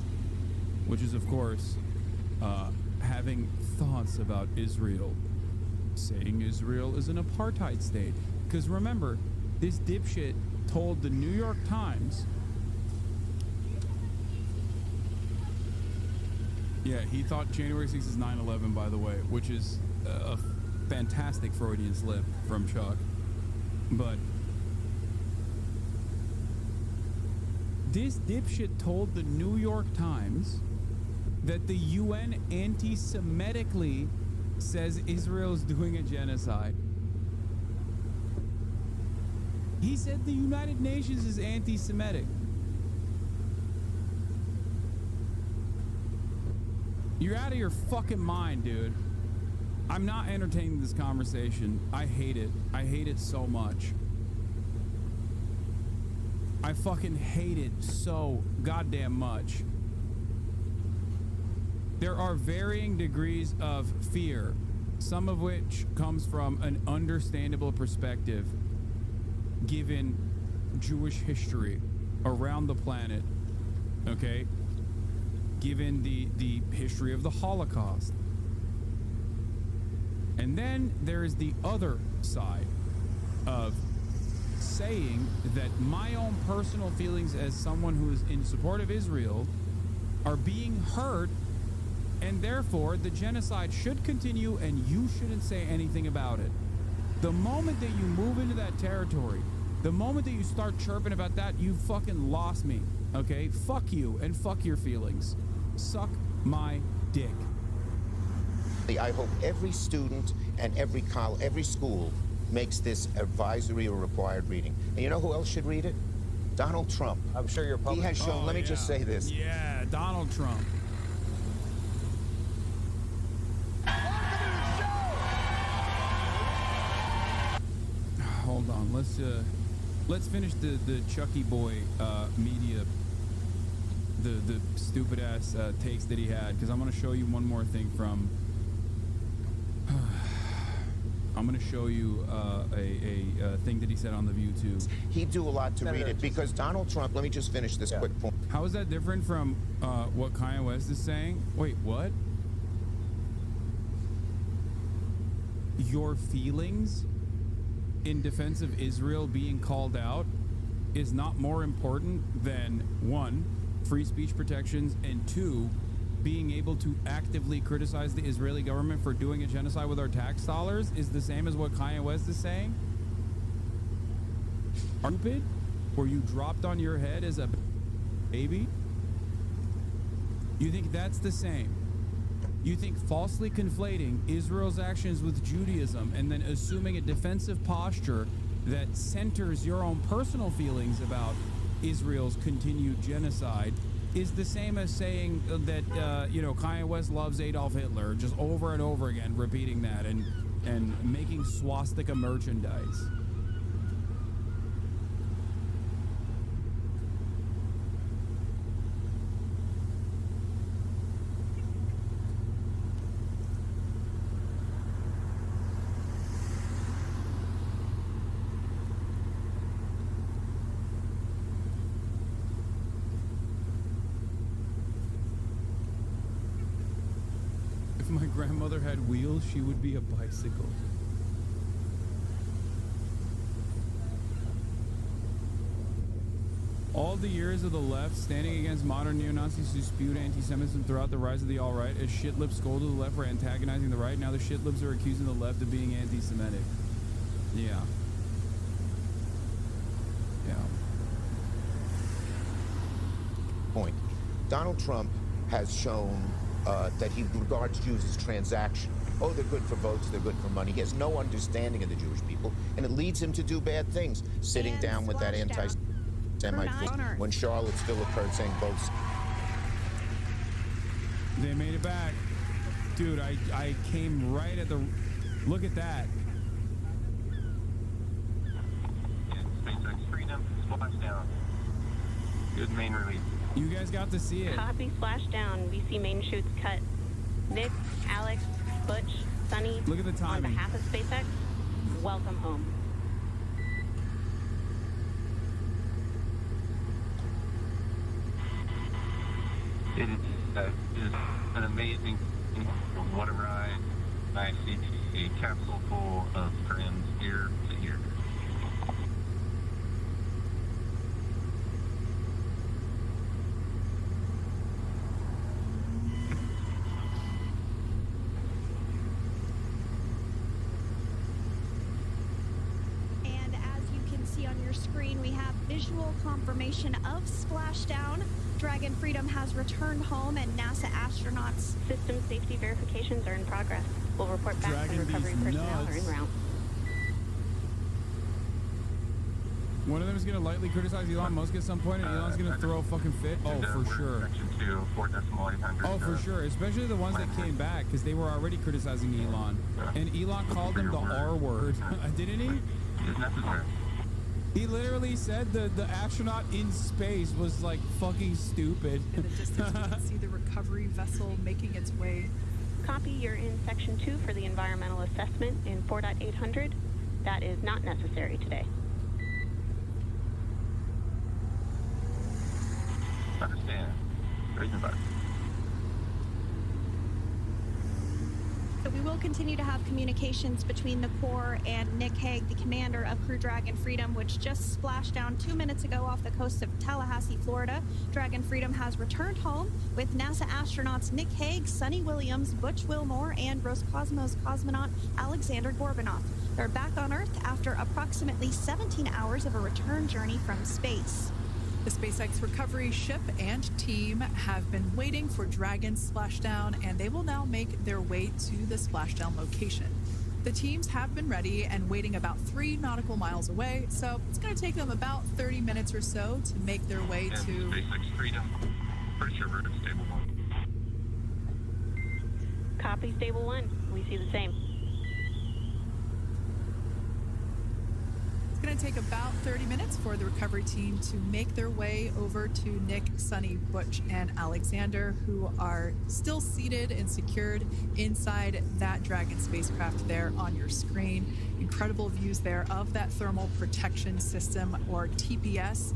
which is, of course, having thoughts about Israel, saying Israel is an apartheid state. Because remember, this dipshit told the New York Times, yeah, he thought January 6th is 9/11, by the way, which is a fantastic Freudian slip from Chuck. But this dipshit told the New York Times that the UN anti-Semitically says Israel is doing a genocide. He said the United Nations is anti-Semitic. You're out of your fucking mind, dude. I'm not entertaining this conversation. I hate it. I hate it so much. I fucking hate it so goddamn much. There are varying degrees of fear, some of which comes from an understandable perspective, given Jewish history around the planet, okay? Given the history of the Holocaust. And then there is the other side of saying that my own personal feelings as someone who is in support of Israel are being hurt, and therefore the genocide should continue and you shouldn't say anything about it. The moment that you move into that territory, the moment that you start chirping about that, you fucking lost me, okay? Fuck you and fuck your feelings. Suck my dick. I hope every student and every school makes this advisory or required reading. And you know who else should read it? Donald Trump. I'm sure you're public. He has shown, let me just say this. Yeah, Donald Trump. Hold on, let's finish the Chucky Boy media, the stupid ass takes that he had, because I'm gonna show you one more thing from. I'm going to show you a thing that he said on the View too. He'd do a lot to read it because Donald Trump, let me just finish this quick point. How is that different from what Kanye West is saying? Wait, what? Your feelings in defense of Israel being called out is not more important than, one, free speech protections, and two, being able to actively criticize the Israeli government for doing a genocide with our tax dollars is the same as what Kanye West is saying? Stupid? Were you dropped on your head as a baby? You think that's the same? You think falsely conflating Israel's actions with Judaism and then assuming a defensive posture that centers your own personal feelings about Israel's continued genocide is the same as saying that, Kanye West loves Adolf Hitler, just over and over again, repeating that and making swastika merchandise. If my grandmother had wheels, she would be a bicycle. All the years of the left standing against modern neo-Nazis who spewed anti-Semitism throughout the rise of the alt-right, as shit-lips scolded the left for antagonizing the right, now the shit-lips are accusing the left of being anti-Semitic. Yeah. Yeah. Point. Donald Trump has shown that he regards Jews as transactional. oh, they're good for votes, they're good for money. He has no understanding of the Jewish people, and it leads him to do bad things. Sitting down with that anti-Semite when Charlottesville occurred, saying both. They made it back. Dude, I came right at the... Look at that. SpaceX Freedom, splashdown. Good main release. You guys got to see it. Copy, splashdown. VC main chutes cut. Nick, Alex, Butch, Sunny. Look at the timing. On behalf of SpaceX, welcome home. It is an amazing what a ride. I see a capsule full of friends ear to ear. And as you can see on your screen, we have visual confirmation of splashdown. Dragon Freedom has returned home, and NASA astronauts. System safety verifications are in progress. We'll report back when recovery personnel are en route. One of them is going to lightly criticize Elon Musk at some point, and Elon's going to throw a fucking fit. Oh, for sure. Oh, for sure. Especially the ones that came back, because they were already criticizing Elon. And Elon called them the R word. Didn't he? It's necessary. He literally said the astronaut in space was like fucking stupid. In the distance, we can see the recovery vessel making its way. Copy, you're in section 2 for the environmental assessment in 4.800. That is not necessary today. Understand. Reason back. So we will continue to have communications between the Corps and Nick Hague, the commander of Crew Dragon Freedom, which just splashed down 2 minutes ago off the coast of Tallahassee, Florida. Dragon Freedom has returned home with NASA astronauts Nick Hague, Sunny Williams, Butch Wilmore, and Roscosmos cosmonaut Alexander Gorbunoff. They're back on Earth after approximately 17 hours of a return journey from space. The SpaceX recovery ship and team have been waiting for Dragon's splashdown, and they will now make their way to the splashdown location. The teams have been ready and waiting about 3 nautical miles away, so it's going to take them about 30 minutes or so to make their way to SpaceX Freedom. Pretty sure we're in Stable 1. Copy, Stable 1. We see the same. It's going to take about 30 minutes for the recovery team to make their way over to Nick, Sunny, Butch, and Alexander, who are still seated and secured inside that Dragon spacecraft there on your screen. Incredible views there of that thermal protection system, or TPS.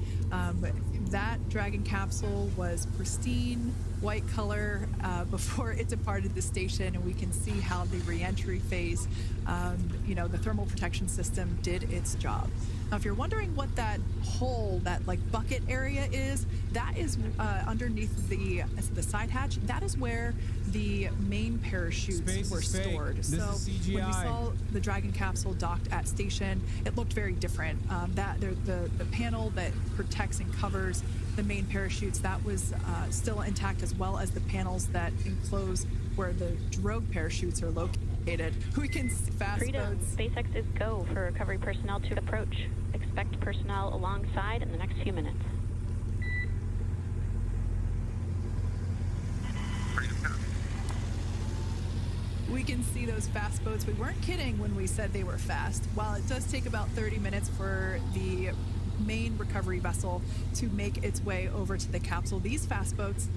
That Dragon capsule was pristine, white color before it departed the station, and we can see how the re-entry phase, the thermal protection system did its job. Now, if you're wondering what that hole, that like bucket area is, that is underneath the side hatch. That is where the main parachutes were stored. This is CGI. When we saw the Dragon capsule docked at station, it looked very different. The panel that protects and covers the main parachutes, that was still intact, as well as the panels that enclose where the drogue parachutes are located. We can see fast Freedom. boats. SpaceX is go for recovery personnel to approach. Expect personnel alongside in the next few minutes. We can see those fast boats. We weren't kidding when we said they were fast. While it does take about 30 minutes for the main recovery vessel to make its way over to the capsule, these fast boats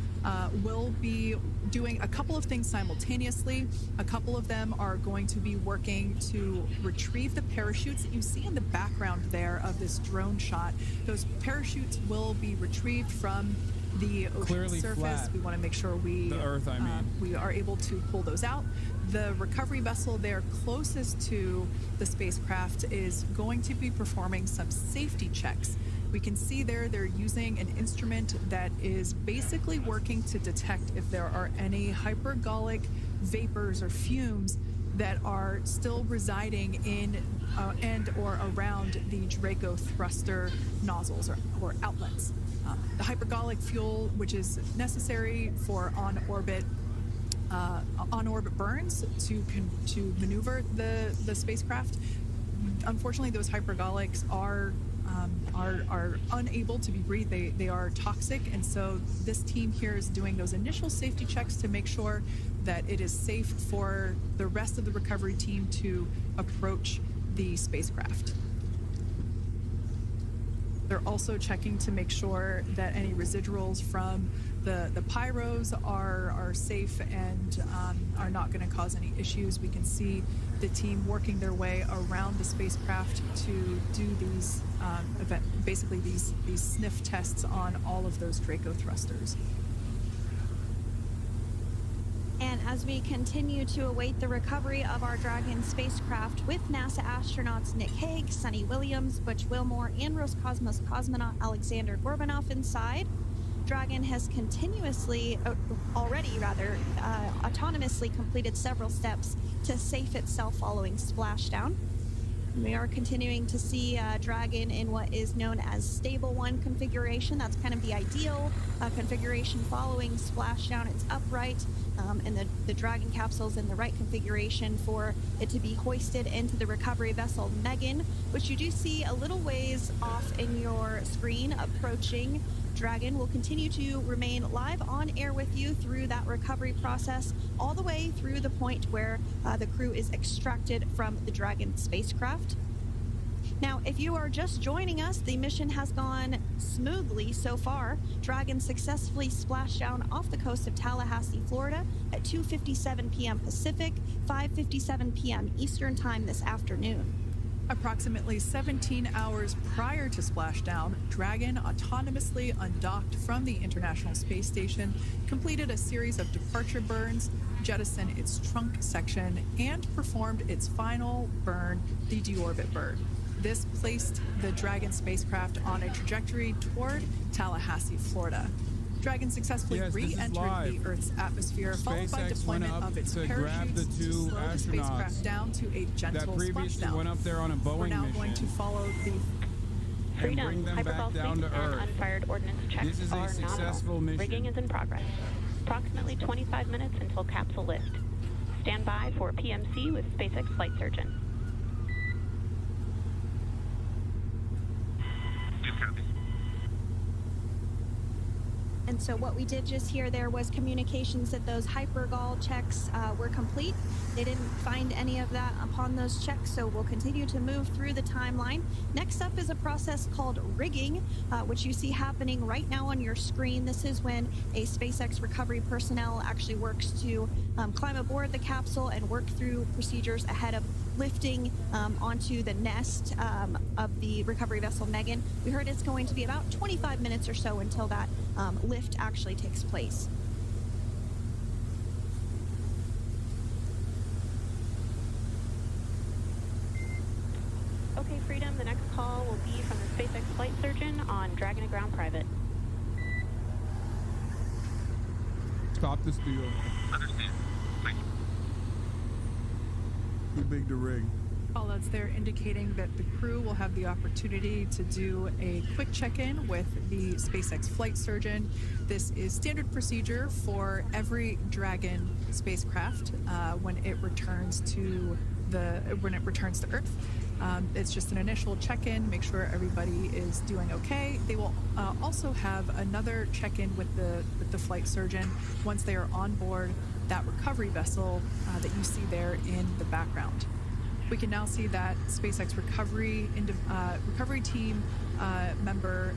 will be doing a couple of things simultaneously. A couple of them are going to be working to retrieve the parachutes that you see in the background there of this drone shot. Those parachutes will be retrieved from the ocean surface. Flat. We want to make sure we the Earth, we are able to pull those out. The recovery vessel there closest to the spacecraft is going to be performing some safety checks. We can see there they're using an instrument that is basically working to detect if there are any hypergolic vapors or fumes that are still residing in and or around the Draco thruster nozzles or outlets. The hypergolic fuel, which is necessary for on-orbit on-orbit burns to maneuver the spacecraft. Unfortunately, those hypergolics are unable to be breathed. They are toxic, and so this team here is doing those initial safety checks to make sure that it is safe for the rest of the recovery team to approach the spacecraft. They're also checking to make sure that any residuals from the pyros are safe and are not going to cause any issues. We can see the team working their way around the spacecraft to do these basically these sniff tests on all of those Draco thrusters. And as we continue to await the recovery of our Dragon spacecraft with NASA astronauts Nick Hague, Sunny Williams, Butch Wilmore, and Roscosmos cosmonaut Alexander Gorbanov inside, Dragon has autonomously completed several steps to safe itself following splashdown. We are continuing to see Dragon in what is known as Stable 1 configuration. That's kind of the ideal configuration following splashdown. It's upright, and the Dragon capsule's in the right configuration for it to be hoisted into the recovery vessel Megan, which you do see a little ways off in your screen approaching. Dragon will continue to remain live on air with you through that recovery process, all the way through the point where the crew is extracted from the Dragon spacecraft. Now, if you are just joining us, the mission has gone smoothly so far. Dragon successfully splashed down off the coast of Tallahassee, Florida at 2:57 p.m. Pacific, 5:57 p.m. Eastern Time this afternoon. Approximately 17 hours prior to splashdown, Dragon autonomously undocked from the International Space Station, completed a series of departure burns, jettisoned its trunk section, and performed its final burn, the deorbit burn. This placed the Dragon spacecraft on a trajectory toward Tallahassee, Florida. Dragon successfully re-entered the Earth's atmosphere, followed by deployment of its parachutes to slow the spacecraft down to a gentle splashdown. Went up there on a Boeing We're now mission going to follow the and bring them back down to Earth. Unfired ordnance checks This is a successful mission. Rigging is in progress. Approximately 25 minutes until capsule lift. Stand by for PMC with SpaceX flight surgeon. And so what we did just hear there was communications that those hypergol checks were complete. They didn't find any of that upon those checks, so we'll continue to move through the timeline. Next up is a process called rigging, which you see happening right now on your screen. This is when a SpaceX recovery personnel actually works to climb aboard the capsule and work through procedures ahead of lifting onto the nest of the recovery vessel Megan. We heard it's going to be about 25 minutes or so until that lift actually takes place. Okay, Freedom, the next call will be from the SpaceX flight surgeon on Dragon and Ground Private. Stop the steal. Understand. Thank you. Too big to rig. All that's there indicating that the crew will have the opportunity to do a quick check-in with the SpaceX flight surgeon. This is standard procedure for every Dragon spacecraft when it returns to Earth. It's just an initial check-in, make sure everybody is doing okay. They will also have another check-in with the flight surgeon once they are on board that recovery vessel that you see there in the background. We can now see that SpaceX recovery team member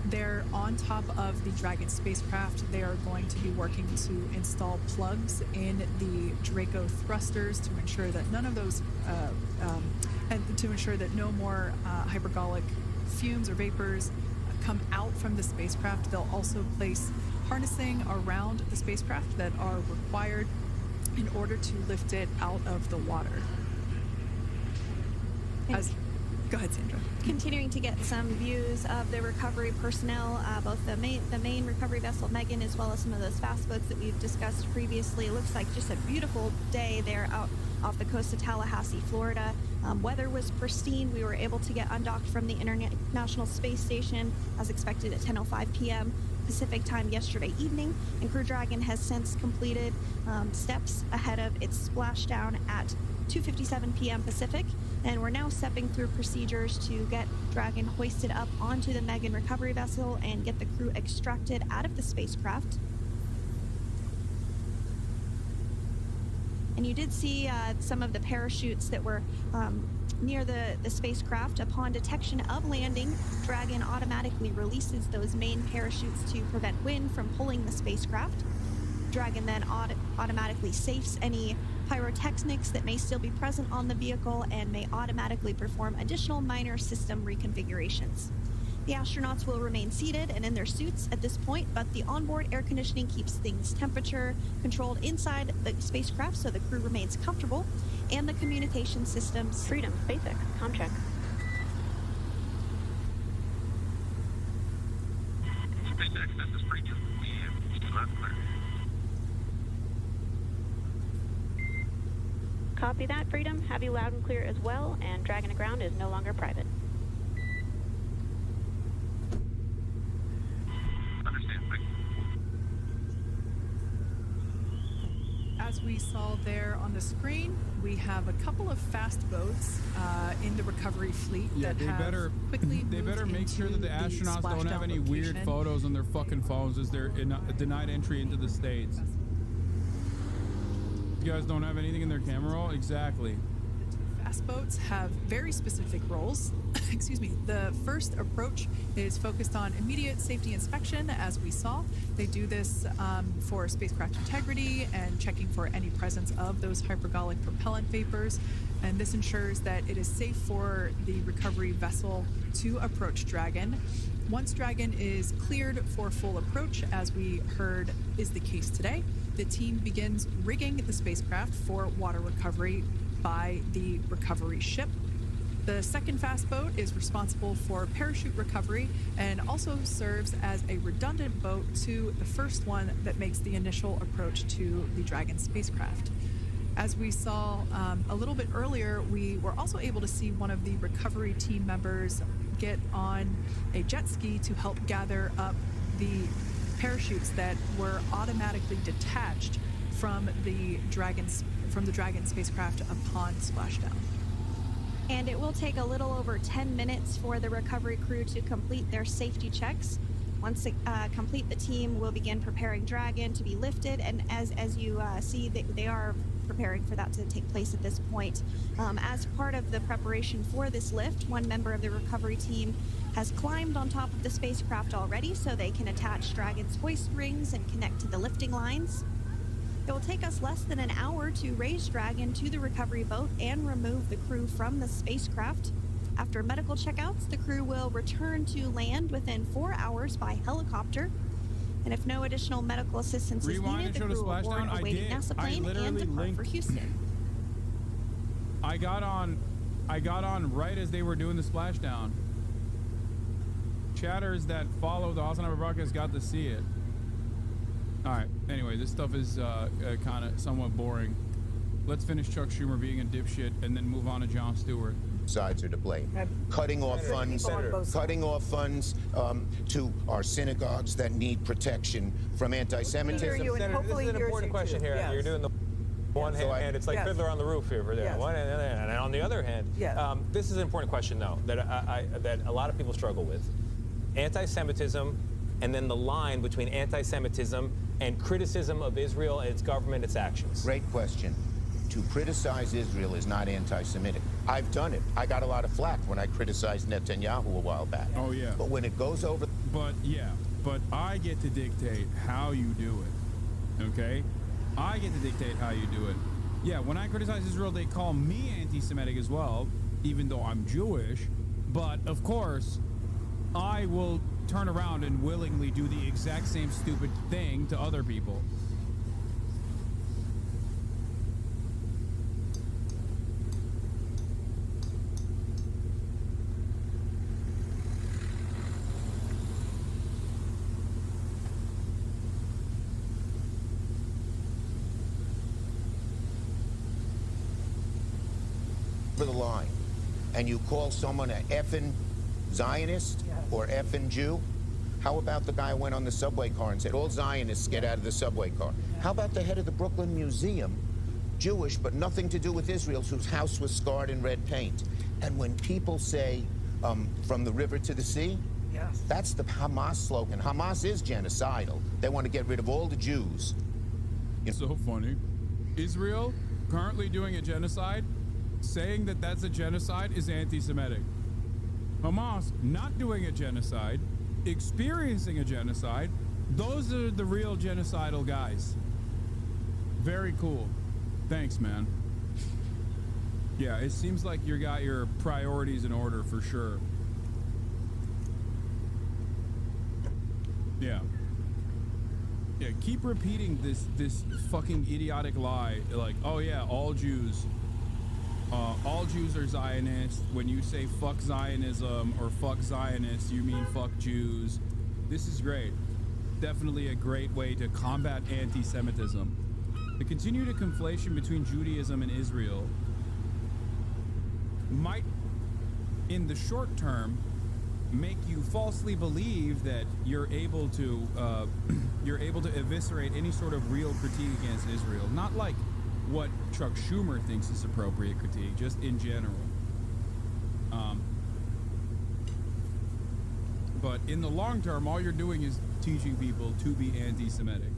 they're on top of the Dragon spacecraft. They are going to be working to install plugs in the Draco thrusters to ensure that none of those and to ensure that no more hypergolic fumes or vapors come out from the spacecraft. They'll also place harnessing around the spacecraft that are required in order to lift it out of the water. Go ahead, Sandra. Continuing to get some views of the recovery personnel, both the main recovery vessel Megan, as well as some of those fast boats that we've discussed previously. It looks like just a beautiful day there out off the coast of Tallahassee, Florida. Weather was pristine. We were able to get undocked from the International Space Station as expected at 10:05 p.m. Pacific time yesterday evening, and Crew Dragon has since completed steps ahead of its splashdown at 2:57 p.m. Pacific, and we're now stepping through procedures to get Dragon hoisted up onto the Megan recovery vessel and get the crew extracted out of the spacecraft. And you did see some of the parachutes that were near the spacecraft. Upon detection of landing, Dragon automatically releases those main parachutes to prevent wind from pulling the spacecraft. Dragon then automatically safes any pyrotechnics that may still be present on the vehicle and may automatically perform additional minor system reconfigurations. The astronauts will remain seated and in their suits at this point, but the onboard air conditioning keeps things temperature controlled inside the spacecraft so the crew remains comfortable, and the communication systems. Freedom, SpaceX, comm check. SpaceX, this is Freedom. We have loud and clear. Copy that, Freedom. Have you loud and clear as well, and Dragon to ground is no longer private. As we saw there on the screen, we have a couple of fast boats in the recovery fleet that have quickly they better make sure that the astronauts don't have any weird photos on their fucking phones as they're denied entry into the States. You guys don't have anything in their camera roll? Exactly. Fast boats have very specific roles. Excuse me. The first approach is focused on immediate safety inspection, as we saw. They do this for spacecraft integrity and checking for any presence of those hypergolic propellant vapors. And this ensures that it is safe for the recovery vessel to approach Dragon. Once Dragon is cleared for full approach, as we heard is the case today, the team begins rigging the spacecraft for water recovery by the recovery ship. The second fast boat is responsible for parachute recovery and also serves as a redundant boat to the first one that makes the initial approach to the Dragon spacecraft. As we saw a little bit earlier, we were also able to see one of the recovery team members get on a jet ski to help gather up the parachutes that were automatically detached from the Dragon spacecraft upon splashdown. And it will take a little over 10 minutes for the recovery crew to complete their safety checks. Once they complete, the team will begin preparing Dragon to be lifted, and as you see, they are preparing for that to take place at this point. As part of the preparation for this lift, one member of the recovery team has climbed on top of the spacecraft already so they can attach Dragon's hoist rings and connect to the lifting lines. It will take us less than an hour to raise Dragon to the recovery boat and remove the crew from the spacecraft. After medical checkouts, the crew will return to land within 4 hours by helicopter. And if no additional medical assistance is needed, the crew will board a waiting NASA plane and depart for Houston. I got on right as they were doing the splashdown. Chatters that follow the Hasanabi broadcast got to see it. All right. Anyway, this stuff is kind of somewhat boring. Let's finish Chuck Schumer being a dipshit and then move on to Jon Stewart. Sides are to blame. Cutting off funds to our synagogues that need protection from anti-Semitism. Senator, this is an important question here. Yes. You're doing the one hand, it's like Fiddler on the Roof here. Yes. One hand, and on the other hand, this is an important question, though, that a lot of people struggle with. Anti-Semitism, and then the line between anti-Semitism and criticism of Israel and its government, its actions. Great question. To criticize Israel is not anti-Semitic. I've done it. I got a lot of flack when I criticized Netanyahu a while back. Oh, yeah. But when it goes over... But I get to dictate how you do it, okay? I get to dictate how you do it. Yeah, when I criticize Israel, they call me anti-Semitic as well, even though I'm Jewish. But, of course, I will turn around and willingly do the exact same stupid thing to other people. For the line, and you call someone an effing Zionist or effing Jew, How about the guy who went on the subway car and said, all Zionists get out of the subway car? How about the head of the Brooklyn Museum, Jewish, but nothing to do with Israel, whose house was scarred in red paint? And when people say, from the river to the sea, yes, that's the Hamas slogan. Hamas is genocidal. They want to get rid of all the Jews. It's so funny. Israel currently doing a genocide, saying that that's a genocide is anti-Semitic. Hamas not doing a genocide, experiencing a genocide, those are the real genocidal guys. Very cool. Thanks, man. Yeah, it seems like you got your priorities in order for sure. Yeah. Yeah, keep repeating this fucking idiotic lie. Like, oh yeah, all Jews are Zionists. When you say fuck Zionism or fuck Zionists, you mean fuck Jews. This is great. Definitely a great way to combat anti-Semitism. The continued conflation between Judaism and Israel might, in the short term, make you falsely believe that you're able to eviscerate any sort of real critique against Israel. Not like what Chuck Schumer thinks is appropriate critique, just in general. But in the long term, all you're doing is teaching people to be anti-Semitic.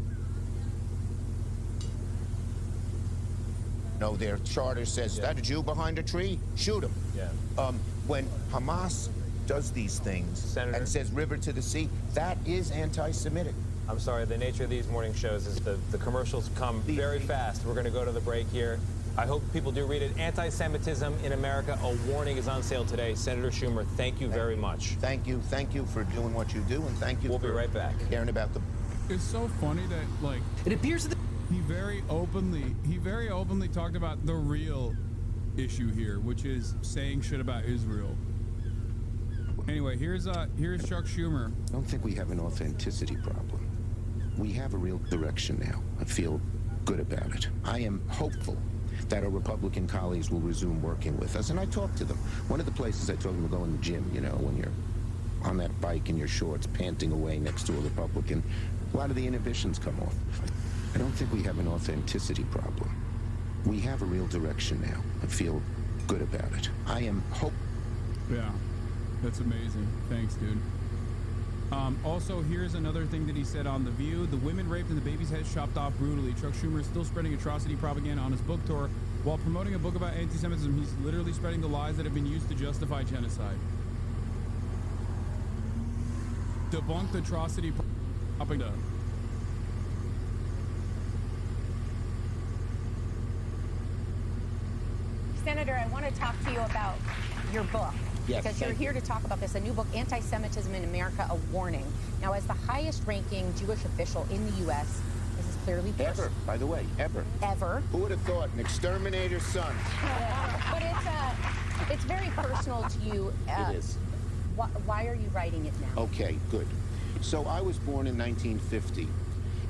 No, their charter says, is that a Jew behind a tree? Shoot him. Yeah. When Hamas does these things, Senator, and says river to the sea, that is anti-Semitic. I'm sorry, the nature of these morning shows is the commercials come very fast. We're going to go to the break here. I hope people do read it. Anti-Semitism in America, a warning is on sale today. Senator Schumer, thank you very much. Thank you for doing what you do, and thank you We'll be right back. Caring about the... It's so funny that, like, it appears that he very openly talked about the real issue here, which is saying shit about Israel. Anyway, here's Chuck Schumer. I don't think we have an authenticity problem. We have a real direction now. I feel good about it. I am hopeful that our Republican colleagues will resume working with us, and I talk to them. One of the places I told them to go in the gym, you know, when you're on that bike in your shorts, panting away next to a Republican, a lot of the inhibitions come off. I don't think we have an authenticity problem. We have a real direction now. I feel good about it. I am hope. Yeah, that's amazing. Thanks, dude. Also, here's another thing that he said on The View. The women raped and the baby's heads chopped off brutally. Chuck Schumer is still spreading atrocity propaganda on his book tour. While promoting a book about anti-Semitism, he's literally spreading the lies that have been used to justify genocide. Debunked atrocity propaganda. Senator, I want to talk to you about your book. Yes, because you're here to talk about this, a new book, Anti-Semitism in America, A Warning. Now, as the highest-ranking Jewish official in the U.S., this is clearly personal. Ever, by the way, ever. Ever. Who would have thought an exterminator's son? But it's very personal to you. It is. Why are you writing it now? Okay, good. So I was born in 1950,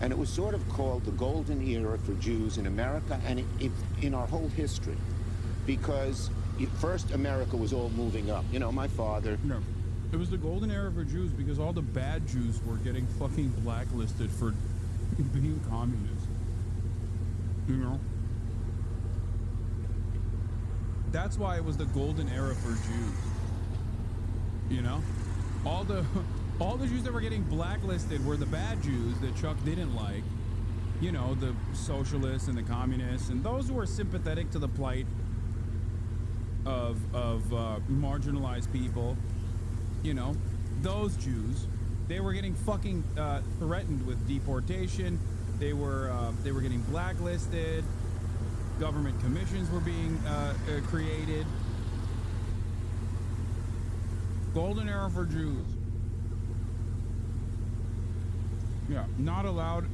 and it was sort of called the golden era for Jews in America and in our whole history, because first America was all moving up. You know, my father... No. It was the golden era for Jews because all the bad Jews were getting fucking blacklisted for being communists. You know? That's why it was the golden era for Jews. You know? All the Jews that were getting blacklisted were the bad Jews that Chuck didn't like. You know, the socialists and the communists and those who were sympathetic to the plight of marginalized people, you know, those Jews, they were getting fucking threatened with deportation. They were getting blacklisted. Government commissions were being created. Golden era for Jews. Yeah, not allowed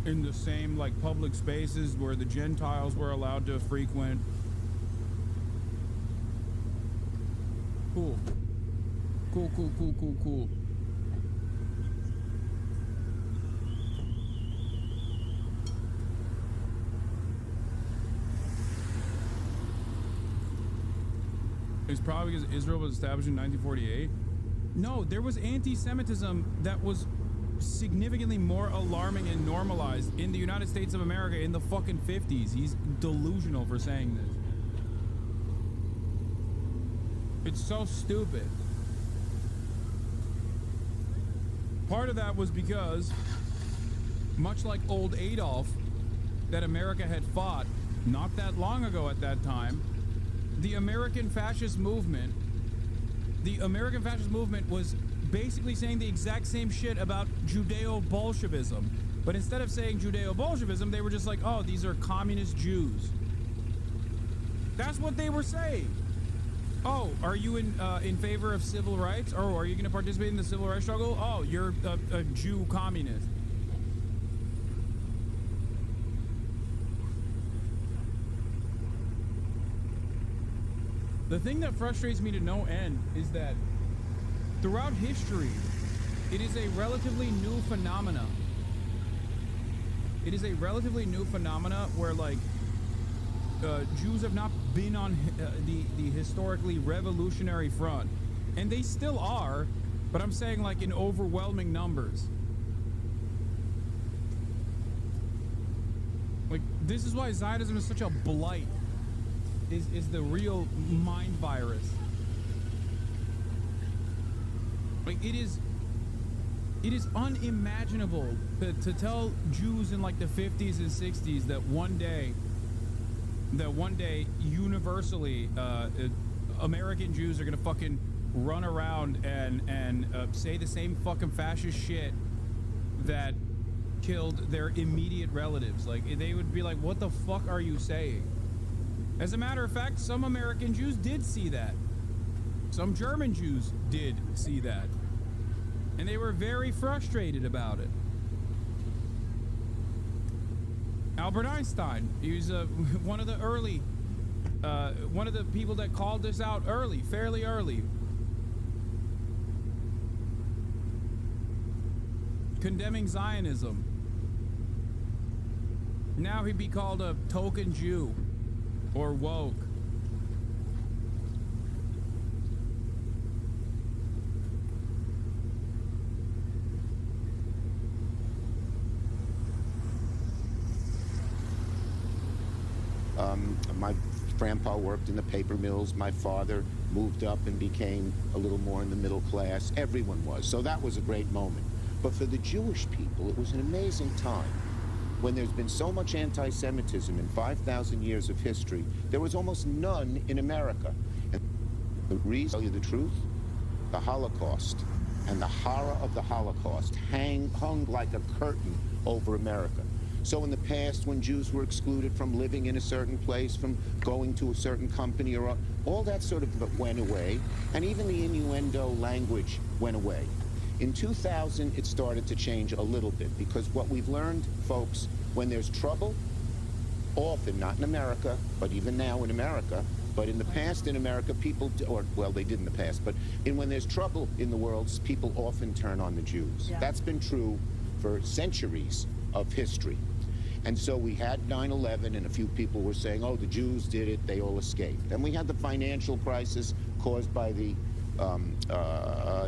in the same like public spaces where the Gentiles were allowed to frequent. Cool. Cool. It's probably because Israel was established in 1948. No, there was anti-Semitism that was significantly more alarming and normalized in the United States of America in the fucking 50s. He's delusional for saying this. It's so stupid. Part of that was because, much like old Adolf, that America had fought not that long ago at that time, the American fascist movement was basically saying the exact same shit about Judeo-Bolshevism. But instead of saying Judeo-Bolshevism, they were just like, oh, these are communist Jews. That's what they were saying. Oh, are you in favor of civil rights? Oh, are you going to participate in the civil rights struggle? Oh, you're a Jew communist. The thing that frustrates me to no end is that throughout history, it is a relatively new phenomena. It is a relatively new phenomena where, like, Jews have not been on the historically revolutionary front. And they still are, but I'm saying, like, in overwhelming numbers. Like, this is why Zionism is such a blight. Is the real mind virus. Like, it is unimaginable to tell Jews in like the 50s and 60s that one day universally American Jews are gonna fucking run around and say the same fucking fascist shit that killed their immediate relatives. Like, they would be like, what the fuck are you saying? As a matter of fact, some American Jews did see that. Some German Jews did see that. And they were very frustrated about it. Albert Einstein, he was one of the early, one of the people that called this out early, fairly early. Condemning Zionism. Now he'd be called a token Jew. Or woke. My grandpa worked in the paper mills. My father moved up and became a little more in the middle class. Everyone was. So that was a great moment. But for the Jewish people, it was an amazing time. When there's been so much anti-Semitism in 5,000 years of history, there was almost none in America. And the reason, to tell you the truth, the Holocaust and the horror of the Holocaust hung like a curtain over America. So in the past, when Jews were excluded from living in a certain place, from going to a certain company, or all that sort of went away, and even the innuendo language went away. In 2000, it started to change a little bit, because what we've learned, folks, when there's trouble, often, not in America, but even now in America, but in the past in America, people, well, they did in the past, but when there's trouble in the world, people often turn on the Jews. Yeah. That's been true for centuries of history. And so we had 9/11, and a few people were saying, oh, the Jews did it, they all escaped. Then we had the financial crisis caused by the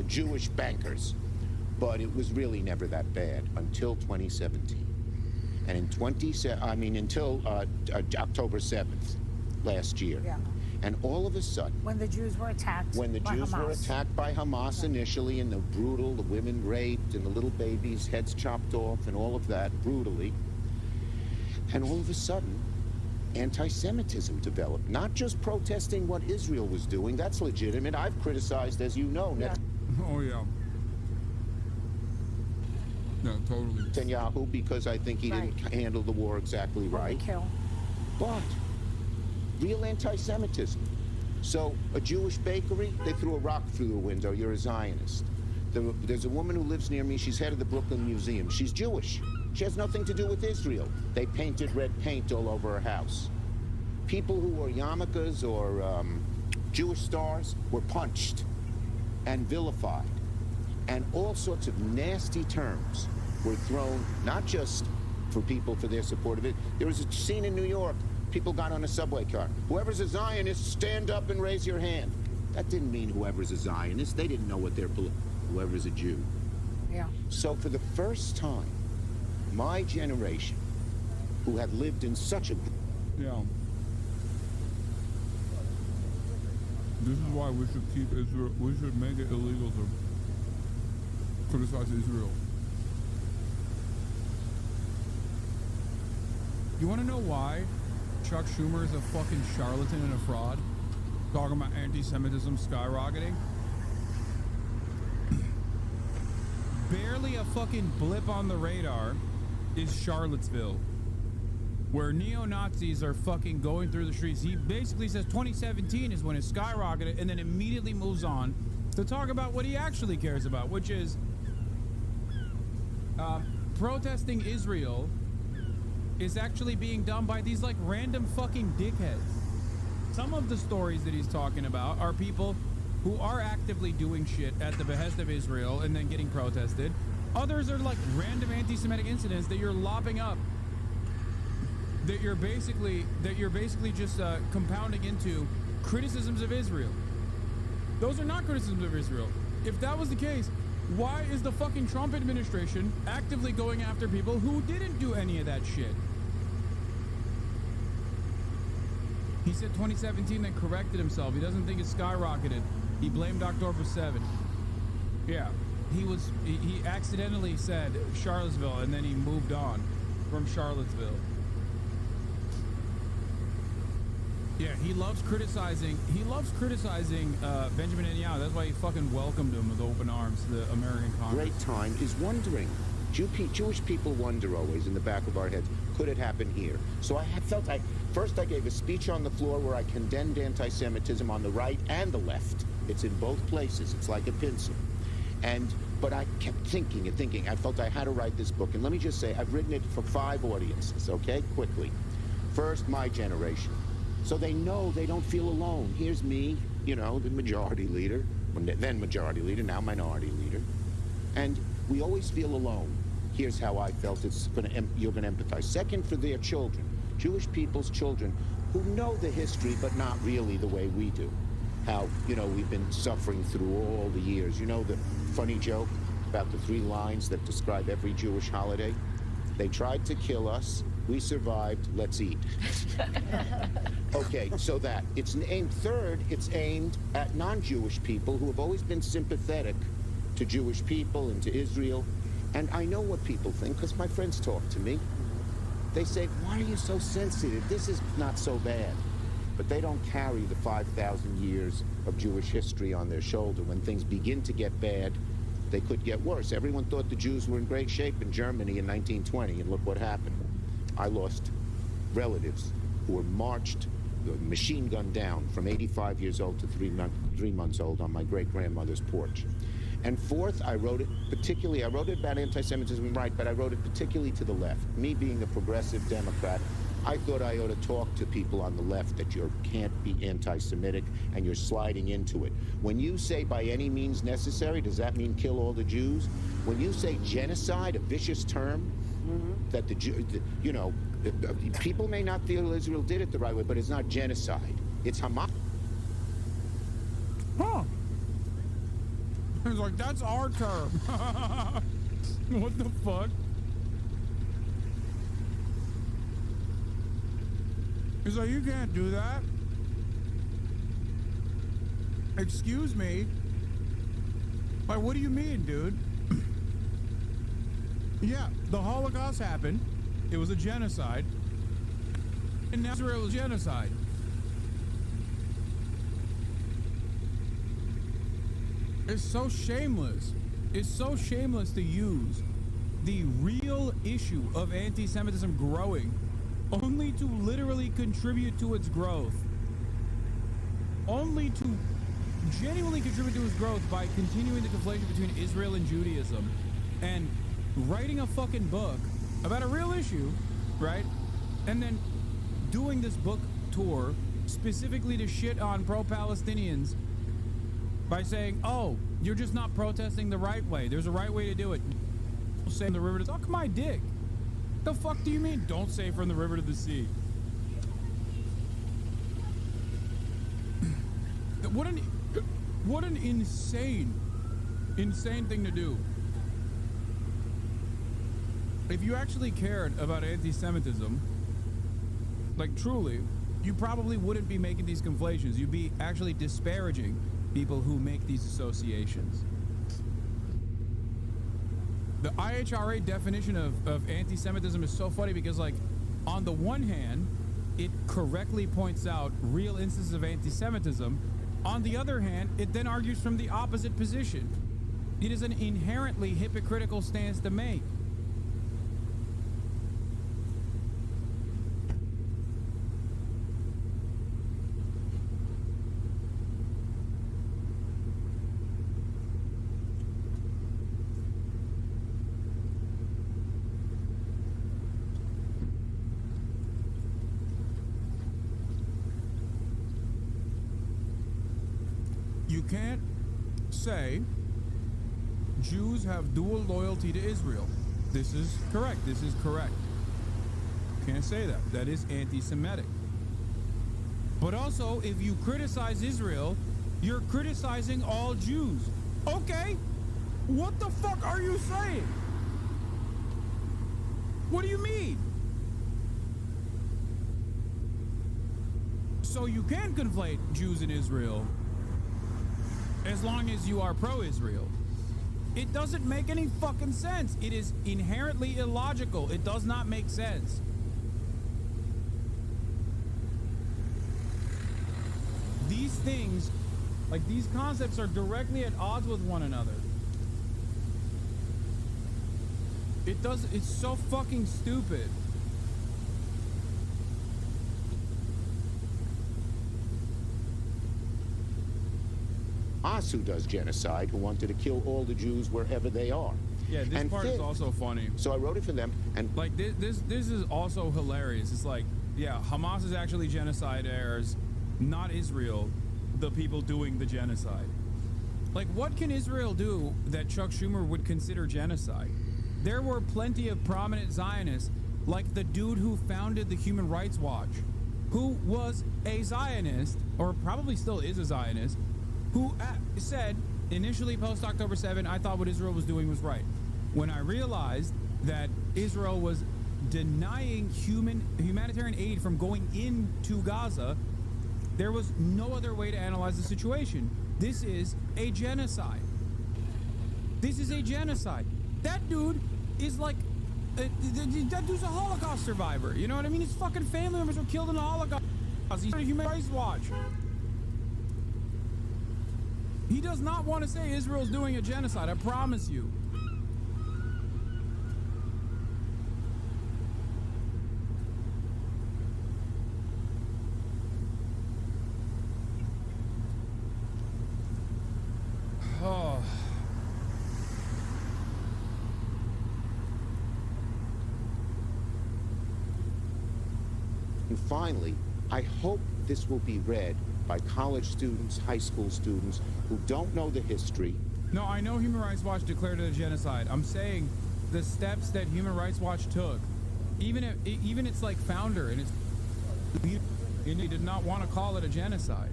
Jewish bankers. But it was really never that bad until 2017. And until October 7th last year. Yeah. And all of a sudden, when the Jews were attacked were attacked by Hamas initially, and the women raped, and the little babies' heads chopped off, and all of that brutally. And all of a sudden, anti-Semitism developed. Not just protesting what Israel was doing, that's legitimate. I've criticized, as you know, Oh, yeah. No, totally. Netanyahu, because I think he didn't handle the war exactly right. But real anti-Semitism. So a Jewish bakery, they threw a rock through the window. You're a Zionist. There's a woman who lives near me. She's head of the Brooklyn Museum. She's Jewish. She has nothing to do with Israel. They painted red paint all over her house. People who were yarmulkes or Jewish stars were punched and vilified. And all sorts of nasty terms were thrown, not just for people for their support of it. There was a scene in New York. People got on a subway car. Whoever's a Zionist, stand up and raise your hand. That didn't mean whoever's a Zionist. They didn't know what whoever's a Jew. Yeah. So for the first time, my generation, who had lived in such a... Yeah. This is why we should keep Israel, we should make it illegal to criticize Israel. You want to know why Chuck Schumer is a fucking charlatan and a fraud? Talking about anti-Semitism skyrocketing? Barely a fucking blip on the radar is Charlottesville, where neo-Nazis are fucking going through the streets. He basically says 2017 is when it skyrocketed, and then immediately moves on to talk about what he actually cares about, which is protesting Israel is actually being done by these like random fucking dickheads. Some of the stories that he's talking about are people who are actively doing shit at the behest of Israel and then getting protested. Others are like random anti-Semitic incidents that you're lopping up, that you're basically just compounding into criticisms of Israel. Those are not criticisms of Israel. If that was the case, why is the fucking Trump administration actively going after people who didn't do any of that shit? He said 2017, then corrected himself. He doesn't think it skyrocketed. He blamed October 7th. Yeah, he accidentally said Charlottesville, and then he moved on from Charlottesville. Yeah, he loves criticizing Benjamin Netanyahu. That's why he fucking welcomed him with open arms, the American Congress. Great time is wondering. Jewish people wonder always in the back of our heads, could it happen here? So first I gave a speech on the floor where I condemned anti-Semitism on the right and the left. It's in both places. It's like a pencil. But I kept thinking and thinking. I felt I had to write this book. And let me just say, I've written it for 5 audiences, okay? Quickly. First, my generation. So they know they don't feel alone. Here's me, you know, the majority leader, then majority leader, now minority leader. And we always feel alone. Here's how I felt. You're going to empathize. Second, for their children, Jewish people's children, who know the history, but not really the way we do. How, you know, we've been suffering through all the years. You know the funny joke about the 3 lines that describe every Jewish holiday? They tried to kill us. We survived. Let's eat. Okay, so that. It's aimed, third, it's aimed at non-Jewish people who have always been sympathetic to Jewish people and to Israel. And I know what people think because my friends talk to me. They say, why are you so sensitive? This is not so bad. But they don't carry the 5,000 years of Jewish history on their shoulder. When things begin to get bad, they could get worse. Everyone thought the Jews were in great shape in Germany in 1920, and look what happened. I lost relatives who were marched, machine gunned down from 85 years old to 3 months old on my great-grandmother's porch. And fourth, I wrote it about anti-Semitism, right, but I wrote it particularly to the left. Me being a progressive Democrat, I thought I ought to talk to people on the left that you can't be anti-Semitic and you're sliding into it. When you say by any means necessary, does that mean kill all the Jews? When you say genocide, a vicious term, that people may not feel Israel did it the right way, but it's not genocide. It's Hamas. Huh. He's like, that's our term. What the fuck? He's like, you can't do that. Excuse me? Like, what do you mean, dude? Yeah, the Holocaust happened. It was a genocide. And now Israel is genocide. It's so shameless. It's so shameless to use the real issue of anti-Semitism growing only to literally contribute to its growth. Only to genuinely contribute to its growth by continuing the conflation between Israel and Judaism and writing a fucking book about a real issue, right? And then doing this book tour specifically to shit on pro-Palestinians by saying, oh, you're just not protesting the right way. There's a right way to do it. Say from the river to suck my dick. The fuck do you mean, don't say from the river to the sea? What an insane thing to do. If you actually cared about anti-Semitism, like truly, you probably wouldn't be making these conflations. You'd be actually disparaging people who make these associations. The IHRA definition of anti-Semitism is so funny because, like, on the one hand, it correctly points out real instances of anti-Semitism. On the other hand, it then argues from the opposite position. It is an inherently hypocritical stance to make. You can't say Jews have dual loyalty to Israel. This is correct. This is correct. Can't say that. That is anti-Semitic. But also, if you criticize Israel, you're criticizing all Jews. Okay, what the fuck are you saying? What do you mean? So you can conflate Jews and Israel as long as you are pro-Israel. It doesn't make any fucking sense. It is inherently illogical. It does not make sense. These things, like these concepts, are directly at odds with one another. It's so fucking stupid. Hamas, who does genocide, who wanted to kill all the Jews wherever they are. Yeah, this part is also funny. So I wrote it for them, and like this is also hilarious. It's like, yeah, Hamas is actually genociders, not Israel, the people doing the genocide. Like, what can Israel do that Chuck Schumer would consider genocide? There were plenty of prominent Zionists, like the dude who founded the Human Rights Watch, who was a Zionist, or probably still is a Zionist, who said, initially post-October 7, I thought what Israel was doing was right. When I realized that Israel was denying humanitarian aid from going into Gaza, there was no other way to analyze the situation. This is a genocide. This is a genocide. That dude is like, that dude's a Holocaust survivor. You know what I mean? His fucking family members were killed in the Holocaust. He's a Human Rights Watch. He does not want to say Israel's doing a genocide, I promise you. Oh. And finally, I hope this will be read by college students, high school students who don't know the history. No, I know Human Rights Watch declared it a genocide. I'm saying the steps that Human Rights Watch took, even its like founder and he did not want to call it a genocide.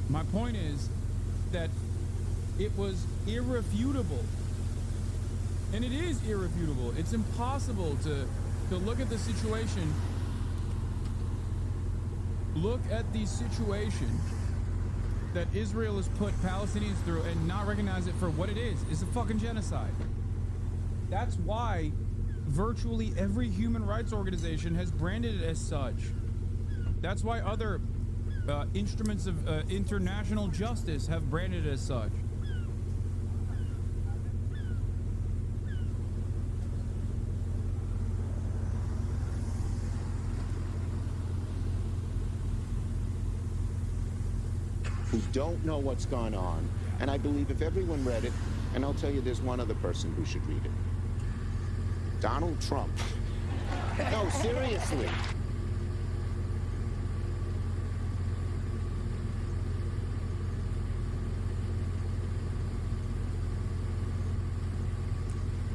My point is that it was irrefutable. And it is irrefutable. It's impossible to look at the situation. Look at the situation that Israel has put Palestinians through and not recognize it for what it is. It's a fucking genocide. That's why virtually every human rights organization has branded it as such. That's why other instruments of international justice have branded it as such. Who don't know what's gone on. And I believe if everyone read it, and I'll tell you there's one other person who should read it. Donald Trump. No, seriously.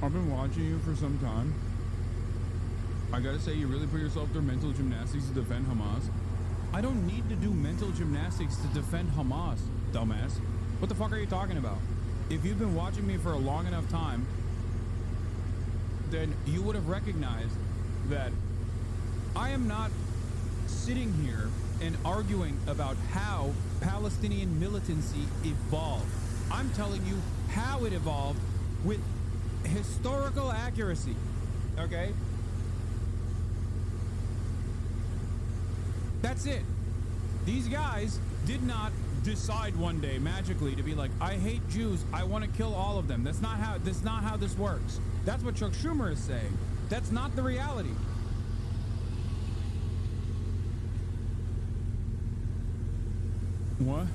I've been watching you for some time. I gotta say, you really put yourself through mental gymnastics to defend Hamas. I don't need to do mental gymnastics to defend Hamas. dumbass. What the fuck are you talking about? If you've been watching me for a long enough time, then you would have recognized that I am not sitting here and arguing about how Palestinian militancy evolved. I'm telling you how it evolved with historical accuracy, okay? That's it. These guys did not decide one day magically to be like, I hate Jews, I want to kill all of them. That's not how this works. That's what Chuck Schumer is saying. That's not the reality. What?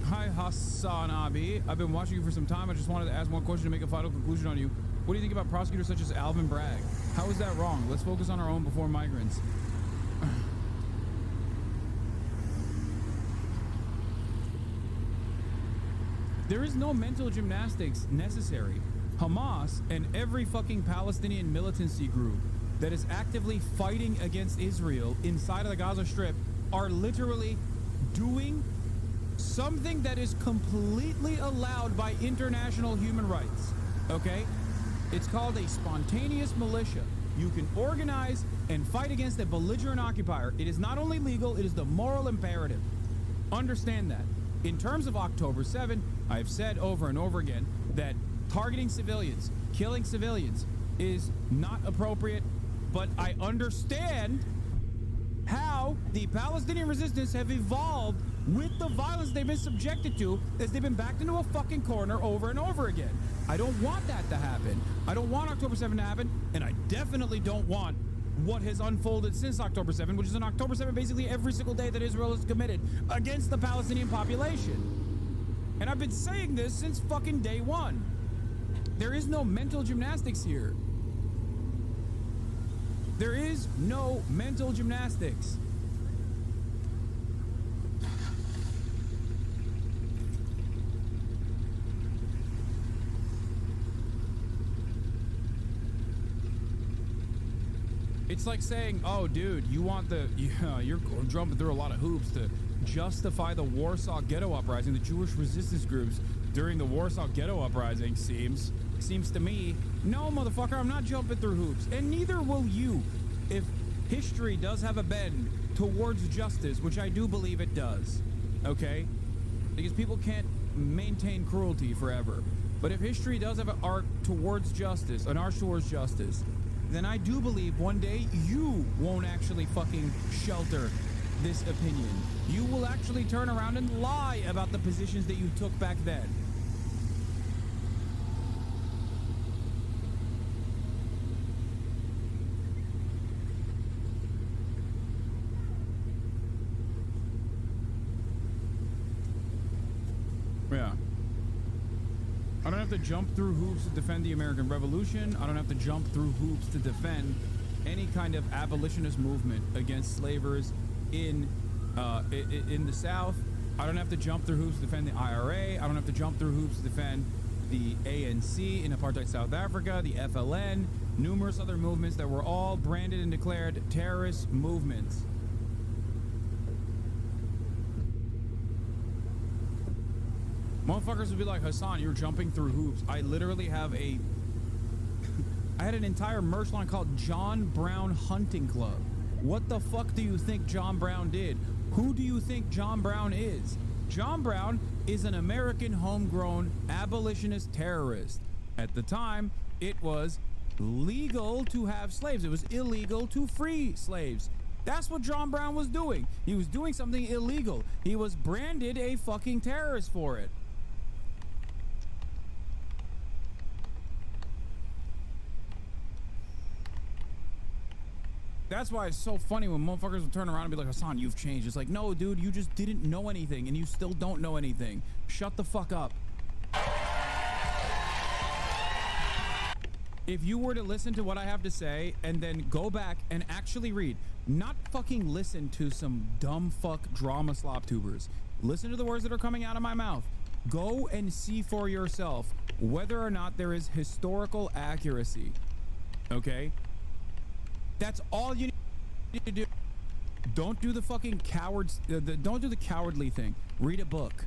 Hi, Hasanabi. I've been watching you for some time. I just wanted to ask one question to make a final conclusion on you. What do you think about prosecutors such as Alvin Bragg? How is that wrong? Let's focus on our own before migrants. There is no mental gymnastics necessary. Hamas and every fucking Palestinian militancy group that is actively fighting against Israel inside of the Gaza Strip are literally doing something that is completely allowed by international human rights, okay? It's called a spontaneous militia. You can organize and fight against a belligerent occupier. It is not only legal, it is the moral imperative. Understand that. In terms of October 7, I've said over and over again that targeting civilians, killing civilians is not appropriate, but I understand how the Palestinian resistance have evolved with the violence they've been subjected to as they've been backed into a fucking corner over and over again. I don't want that to happen. I don't want October 7 to happen, and I definitely don't want what has unfolded since October 7, which is on October 7 basically every single day that Israel has committed against the Palestinian population. And I've been saying this since fucking day one. There is no mental gymnastics here. There is no mental gymnastics. It's like saying, oh, dude, you're jumping through a lot of hoops to justify the Warsaw Ghetto Uprising, the Jewish resistance groups during the Warsaw Ghetto Uprising seems to me. No, motherfucker, I'm not jumping through hoops, and neither will you. If history does have a bend towards justice, which I do believe it does, okay? Because people can't maintain cruelty forever. But if history does have an arc towards justice, an arc towards justice, then I do believe one day you won't actually fucking shelter this opinion. You will actually turn around and lie about the positions that you took back then. Yeah. I don't have to jump through hoops to defend the American Revolution. I don't have to jump through hoops to defend any kind of abolitionist movement against slavers in the South. I don't have to jump through hoops to defend the IRA. I don't have to jump through hoops to defend the ANC in apartheid South Africa, the FLN, numerous other movements that were all branded and declared terrorist movements. Motherfuckers would be like, Hasan, you're jumping through hoops. I literally have I had an entire merch line called John Brown Hunting Club. What the fuck do you think John Brown did? Who do you think John Brown is? John Brown is an American homegrown abolitionist terrorist. At the time, it was legal to have slaves. It was illegal to free slaves. That's what John Brown was doing. He was doing something illegal. He was branded a fucking terrorist for it. That's why it's so funny when motherfuckers will turn around and be like, Hasan, you've changed. It's like, no, dude, you just didn't know anything, and you still don't know anything. Shut the fuck up. If you were to listen to what I have to say and then go back and actually read, not fucking listen to some dumb fuck drama slop tubers. Listen to the words that are coming out of my mouth. Go and see for yourself whether or not there is historical accuracy. Okay? That's all you need to do. Don't do the fucking cowards. Don't do the cowardly thing. Read a book,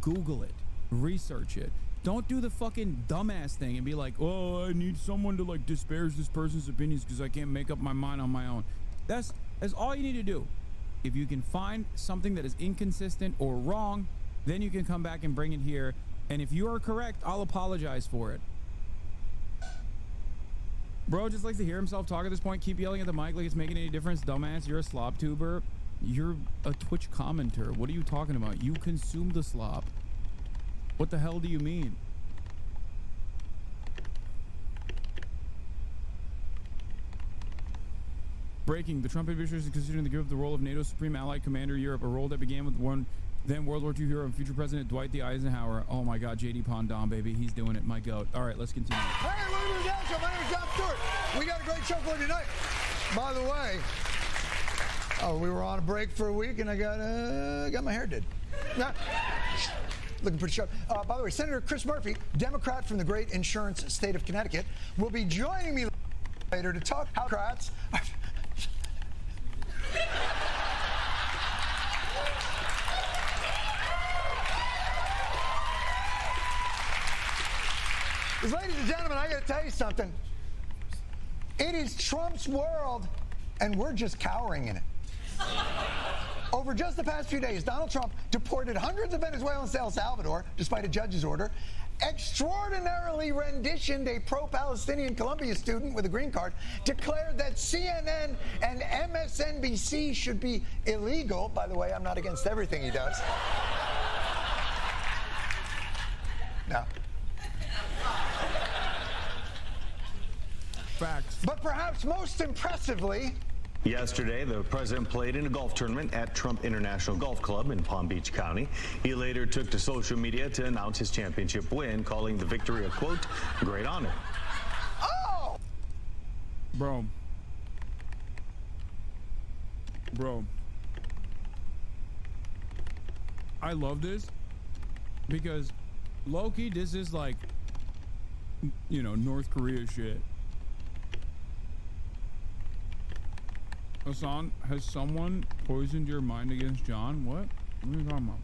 Google it, research it. Don't do the fucking dumbass thing and be like, oh, I need someone to like disparage this person's opinions because I can't make up my mind on my own. That's all you need to do. If you can find something that is inconsistent or wrong, then you can come back and bring it here. And if you are correct, I'll apologize for it. Bro just likes to hear himself talk at this point. Keep yelling at the mic like it's making any difference. Dumbass, you're a slop tuber. You're a Twitch commenter. What are you talking about? You consume the slop. What the hell do you mean? Breaking. The Trump administration is considering to give up the role of NATO's Supreme Allied Commander Europe, a role that began with then World War II hero and future President Dwight D. Eisenhower. Oh my God, JD Pondon, baby. He's doing it. My goat. All right, let's continue. Hey, welcome to the Down Show. My name is John Stewart. We got a great show for you tonight. By the way, we were on a break for a week and I got my hair did. Looking pretty sharp. By the way, Senator Chris Murphy, Democrat from the great insurance state of Connecticut, will be joining me later to talk how Democrats. Ladies and gentlemen, I got to tell you something. It is Trump's world, and we're just cowering in it. Over just the past few days, Donald Trump deported hundreds of Venezuelans to El Salvador, despite a judge's order, extraordinarily renditioned a pro-Palestinian Columbia student with a green card, declared that CNN and MSNBC should be illegal. By the way, I'm not against everything he does. No. Facts. But perhaps most impressively, yesterday, the president played in a golf tournament at Trump International Golf Club in Palm Beach County. He later took to social media to announce his championship win, calling the victory a, quote, great honor. Oh! Bro. I love this because low-key, this is like, you know, North Korea shit. Hasan, has someone poisoned your mind against John? What? What are you talking about?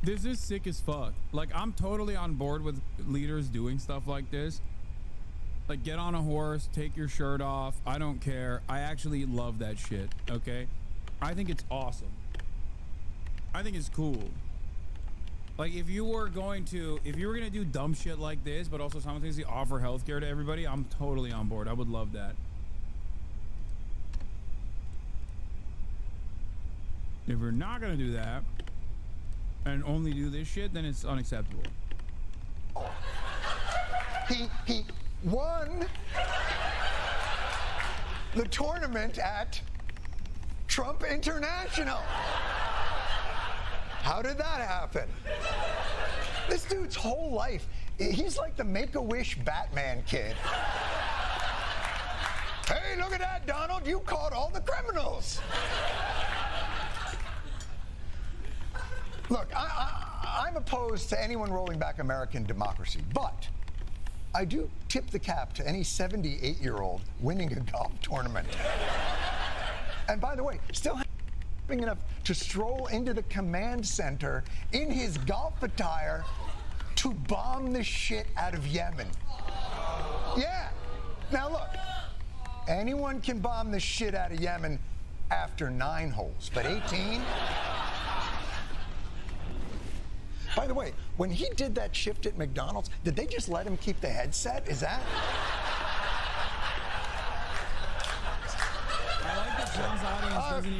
This is sick as fuck. Like, I'm totally on board with leaders doing stuff like this. Like, get on a horse, take your shirt off. I don't care. I actually love that shit, okay? I think it's awesome. I think it's cool. Like, if you were gonna do dumb shit like this, but also simultaneously offer healthcare to everybody, I'm totally on board. I would love that. If we're not gonna do that and only do this shit, then it's unacceptable. He won the tournament at Trump International. How did that happen? This dude's whole life, he's like the Make-A-Wish Batman kid. Hey, look at that, Donald. You caught all the criminals. Look, I'm opposed to anyone rolling back American democracy, but I do tip the cap to any 78-year-old winning a golf tournament. And by the way, still enough to stroll into the command center in his golf attire to bomb the shit out of Yemen. Yeah. Now look, anyone can bomb the shit out of Yemen after 9 holes, but 18? By the way, when he did that shift at McDonald's, did they just let him keep the headset? Is that?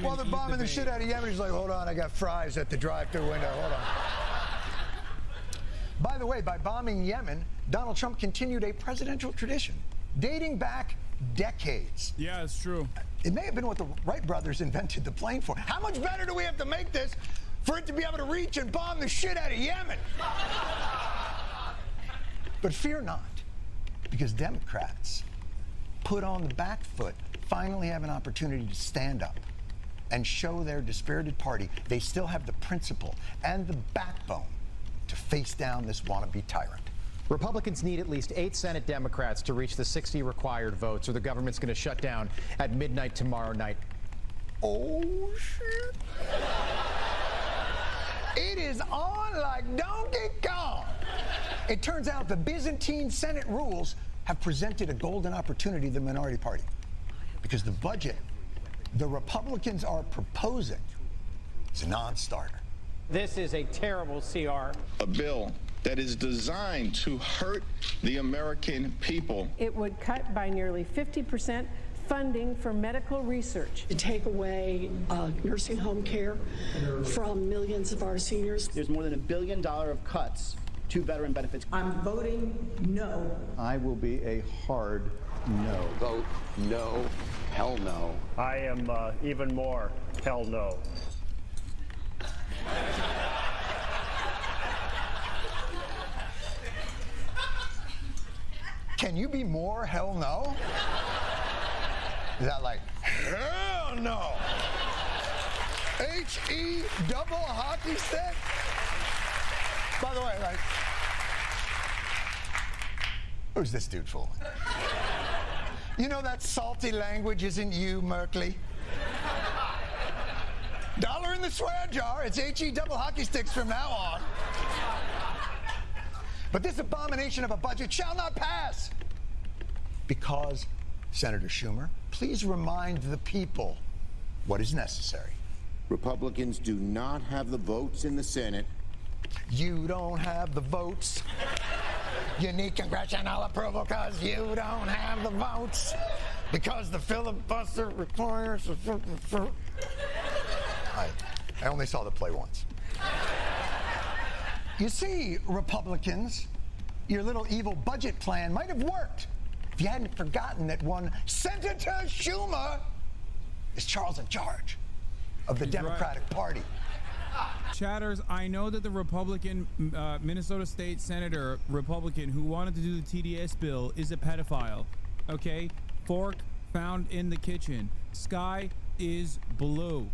While they're bombing the shit out of Yemen, he's like, hold on, I got fries at the drive-thru window, hold on. By the way, by bombing Yemen, Donald Trump continued a presidential tradition dating back decades. Yeah, it's true. It may have been what the Wright brothers invented the plane for. How much better do we have to make this for it to be able to reach and bomb the shit out of Yemen? But fear not, because Democrats put on the back foot finally have an opportunity to stand up and show their dispirited party they still have the principle and the backbone to face down this wannabe tyrant. Republicans need at least 8 Senate Democrats to reach the 60 required votes, or the government's going to shut down at midnight tomorrow night. Oh, shit. It is on like Donkey Kong. It turns out the Byzantine Senate rules have presented a golden opportunity to the minority party. Because the budget the Republicans are proposing is a non-starter. This is a terrible CR. A bill that is designed to hurt the American people. It would cut by nearly 50% funding for medical research. To take away nursing home care from millions of our seniors. There's more than $1 billion of cuts to veteran benefits. I'm voting no. I will be a hard no. Vote no, hell no. I am even more hell no. Can you be more hell no? Is that like, hell no? H-E double hockey stick? By the way, like, who's this dude fooling? You know that salty language isn't you, Merkley? Dollar in the swear jar. It's H-E double hockey sticks from now on. But this abomination of a budget shall not pass. Because, Senator Schumer, please remind the people what is necessary. Republicans do not have the votes in the Senate. You don't have the votes. You need congressional approval because you don't have the votes. Because the filibuster requires... I only saw the play once. You see, Republicans, your little evil budget plan might have worked if you hadn't forgotten that one Senator Schumer is Charles in charge of the Democratic Party. Chatters, I know that the Republican Minnesota State Senator Republican who wanted to do the TDS bill is a pedophile. Okay? Fork found in the kitchen. Sky is blue.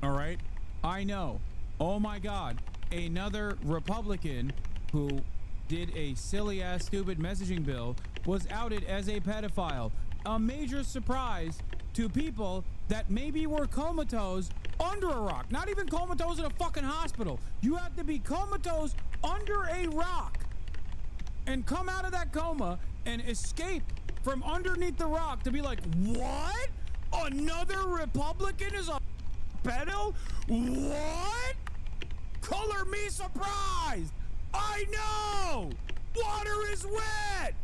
All right? I know. Oh my God. Another Republican who did a silly ass stupid messaging bill was outed as a pedophile. A major surprise to people that maybe were comatose under a rock. Not even comatose in a fucking hospital. You have to be comatose under a rock and come out of that coma and escape from underneath the rock to be like, what? Another Republican is a pedo? What? Color me surprised. I know. Water is wet.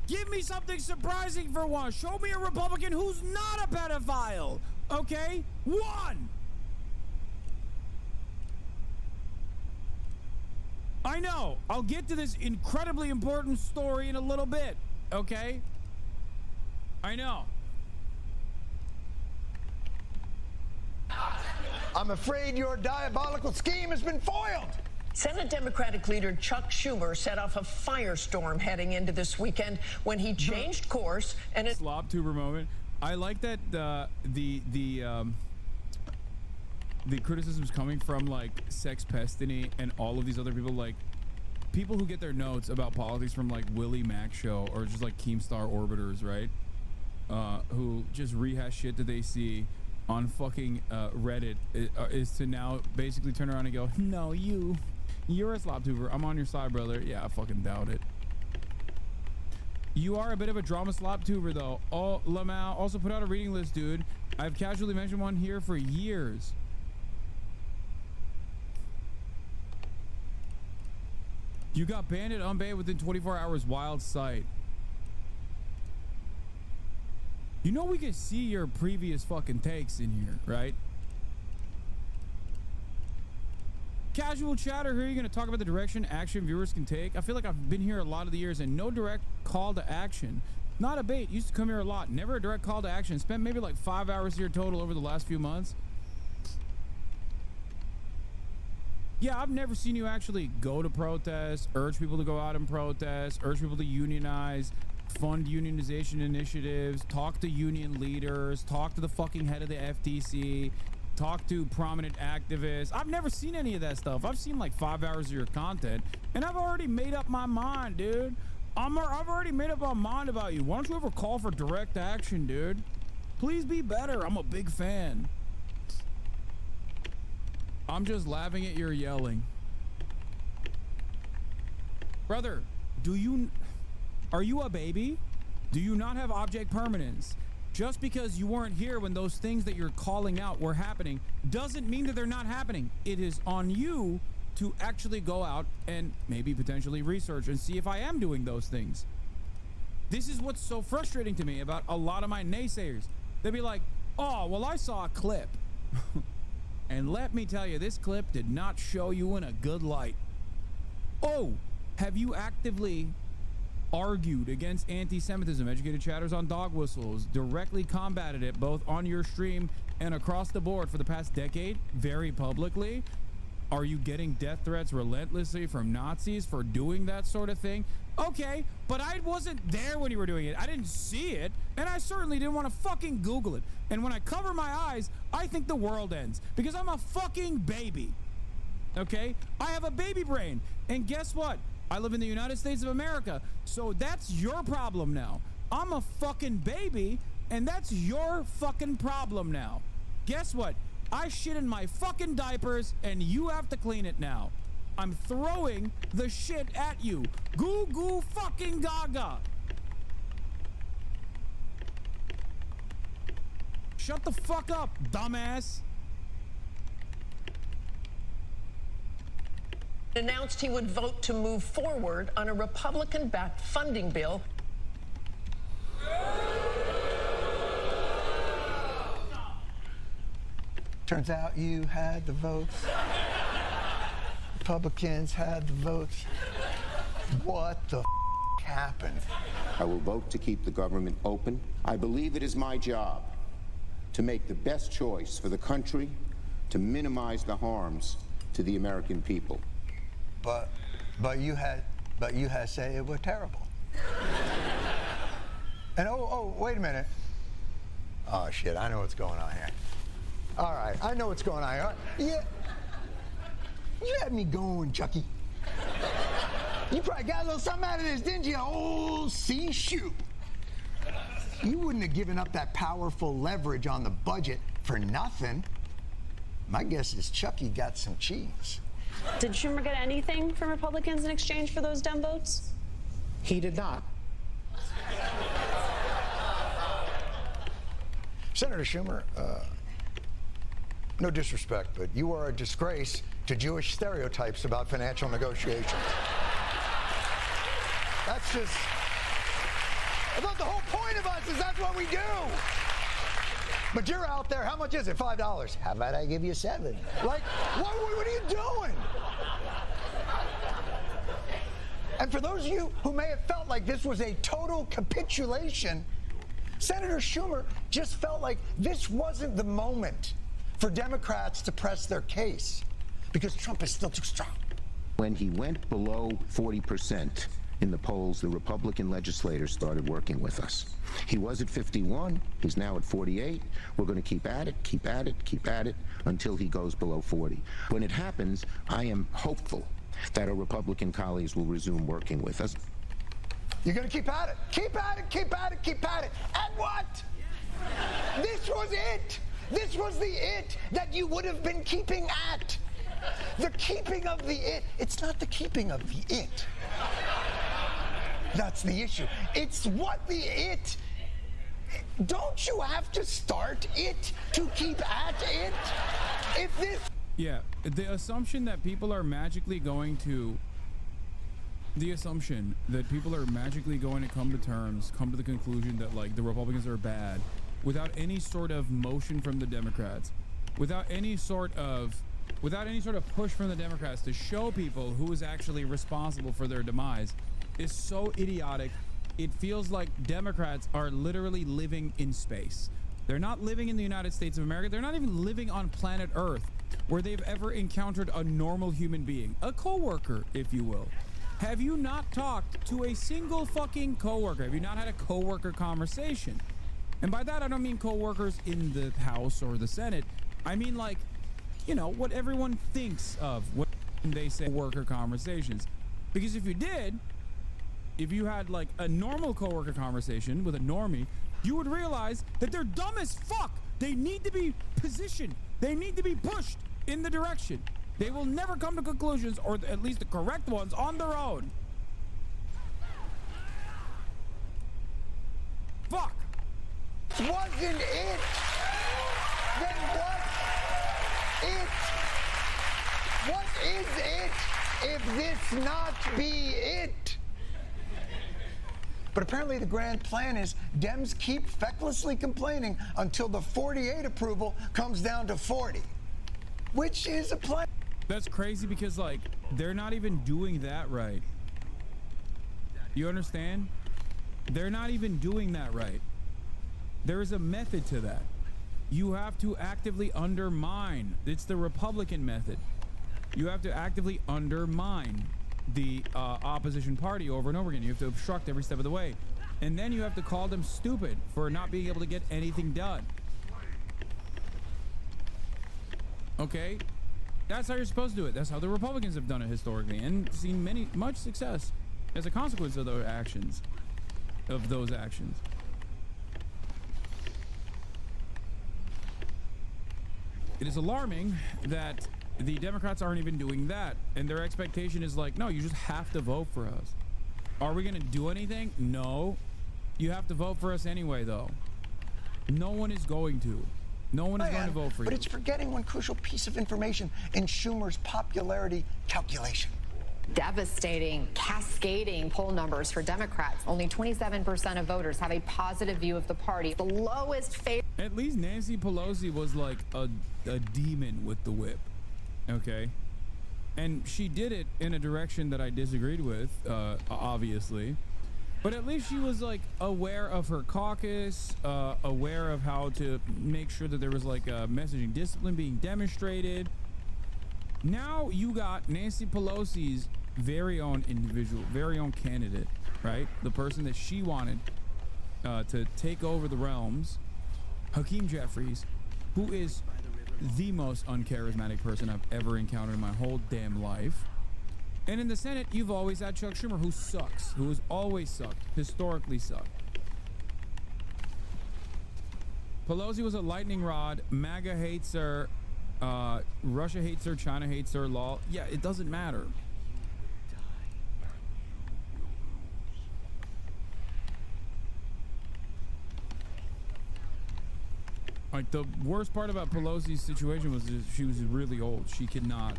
Give me something surprising for once. Show me a Republican who's not a pedophile. Okay? One. I know. I'll get to this incredibly important story in a little bit. Okay? I know. I'm afraid your diabolical scheme has been foiled. Senate Democratic leader Chuck Schumer set off a firestorm heading into this weekend when he changed course and it slop tuber moment. I like that the criticisms coming from like Sex Pestiny and all of these other people, like people who get their notes about politics from like Willie Mac show or just like Keemstar orbiters, right? Who just rehash shit that they see on fucking Reddit is to now basically turn around and go, no, you're a slop tuber. I'm on your side, brother. Yeah, I fucking doubt it. You are a bit of a drama slop tuber, though. Oh, Lamau also put out a reading list, dude. I've casually mentioned one here for years. You got banned at Unbay within 24 hours. Wild sight. You know we can see your previous fucking takes in here, right? Casual chatter, here you're going to talk about the direction action viewers can take. I feel like I've been here a lot of the years and no direct call to action. Not a bait. Used to come here a lot. Never a direct call to action. Spent maybe like 5 hours here total over the last few months. Yeah, I've never seen you actually go to protests, urge people to go out and protest, urge people to unionize, fund unionization initiatives, talk to union leaders, talk to the fucking head of the FTC, talk to prominent activists. I've never seen any of that stuff. I've seen like 5 hours of your content, and I've already made up my mind, dude. I've already made up my mind about you. Why don't you ever call for direct action, dude? Please be better. I'm a big fan. I'm just laughing at your yelling. Brother, are you a baby? Do you not have object permanence? Just because you weren't here when those things that you're calling out were happening doesn't mean that they're not happening. It is on you to actually go out and maybe potentially research and see if I am doing those things. This is what's so frustrating to me about a lot of my naysayers. They'll be like, oh, well, I saw a clip. And let me tell you, this clip did not show you in a good light. Oh, have you actively argued against anti-Semitism? Educated Chatters on Dog Whistles directly combated it both on your stream and across the board for the past decade, very publicly. Are you getting death threats relentlessly from Nazis for doing that sort of thing? Okay, but I wasn't there when you were doing it. I didn't see it, and I certainly didn't want to fucking Google it. And when I cover my eyes, I think the world ends because I'm a fucking baby. Okay? I have a baby brain. And guess what? I live in the United States of America, so that's your problem now. I'm a fucking baby, and that's your fucking problem now. Guess what? I shit in my fucking diapers, and you have to clean it now. I'm throwing the shit at you. Goo goo fucking gaga. Shut the fuck up, dumbass. Announced he would vote to move forward on a Republican-backed funding bill. Turns out you had the votes. Republicans had the votes. What the happened? I will vote to keep the government open. I believe it is my job to make the best choice for the country, to minimize the harms to the American people. But you had say it was terrible. And oh, wait a minute. Oh shit, I know what's going on here. All right, I know what's going on here. Yeah, you had me going, Chucky. You probably got a little something out of this, didn't you? Oh, see, shoot. You wouldn't have given up that powerful leverage on the budget for nothing. My guess is Chucky got some cheese. Did Schumer get anything from Republicans in exchange for those dumb votes? He did not. Senator Schumer, no disrespect, but you are a disgrace to Jewish stereotypes about financial negotiations. That's just... I thought the whole point of us is that's what we do. But you're out there, how much is it? $5. How about I give you $7? Like, what are you doing? And for those of you who may have felt like this was a total capitulation, Senator Schumer just felt like this wasn't the moment for Democrats to press their case because Trump is still too strong. When he went below 40% in the polls, the Republican legislators started working with us. He was at 51, he's now at 48. We're going to keep at it until he goes below 40. When it happens, I am hopeful that our Republican colleagues will resume working with us. You're going to keep at it. Keep at it. At what? This was it. This was the it that you would have been keeping at. The keeping of the it. It's not the keeping of the it. That's the issue. It's what the it. Don't you have to start it to keep at it? If this... Yeah, the assumption that people are magically going to... The assumption that people are magically going to come to terms, come to the conclusion that, like, the Republicans are bad without any sort of motion from the Democrats, without any sort of push from the Democrats to show people who is actually responsible for their demise is so idiotic. It feels like Democrats are literally living in space. They're not living in the United States of America. They're not even living on planet Earth, where they've ever encountered a normal human being, a coworker, if you will. Have you not talked to a single fucking coworker? Have you not had a coworker conversation? And by that, I don't mean coworkers in the House or the Senate. I mean, like, you know, what everyone thinks of when they say worker conversations. Because if you did, if you had like a normal coworker conversation with a normie, you would realize that they're dumb as fuck. They need to be positioned. They need to be pushed in the direction. They will never come to conclusions, or at least the correct ones, on their own. Fuck. Wasn't it? Then what? What is it if this not be it? But apparently the grand plan is Dems keep fecklessly complaining until the 48 approval comes down to 40, which is a plan. That's crazy because, like, they're not even doing that right. You understand? They're not even doing that right. There is a method to that. You have to actively undermine. It's the Republican method. You have to actively undermine the opposition party over and over again. You have to obstruct every step of the way. And then you have to call them stupid for not being able to get anything done. Okay? That's how you're supposed to do it. That's how the Republicans have done it historically and seen much success as a consequence of those actions. It is alarming that the Democrats aren't even doing that, and their expectation is like, no, you just have to vote for us. Are we going to do anything? No. You have to vote for us anyway, though. No one is going to. No one is going to vote for you. But it's forgetting one crucial piece of information in Schumer's popularity calculation. Devastating, cascading poll numbers for Democrats. Only 27% of voters have a positive view of the party. The lowest favor. At least Nancy Pelosi was like a demon with the whip. Okay? And she did it in a direction that I disagreed with, obviously. But at least she was like aware of her caucus, aware of how to make sure that there was like a messaging discipline being demonstrated. Now you got Nancy Pelosi's very own individual, very own candidate, right? The person that she wanted to take over the realms, Hakeem Jeffries, who is the most uncharismatic person I've ever encountered in my whole damn life. And in the Senate, you've always had Chuck Schumer, who sucks, who has always sucked, historically sucked. Pelosi was a lightning rod. MAGA hates her. Russia hates her. China hates her. Law. Yeah, it doesn't matter. Like, the worst part about Pelosi's situation was she was really old. She could not.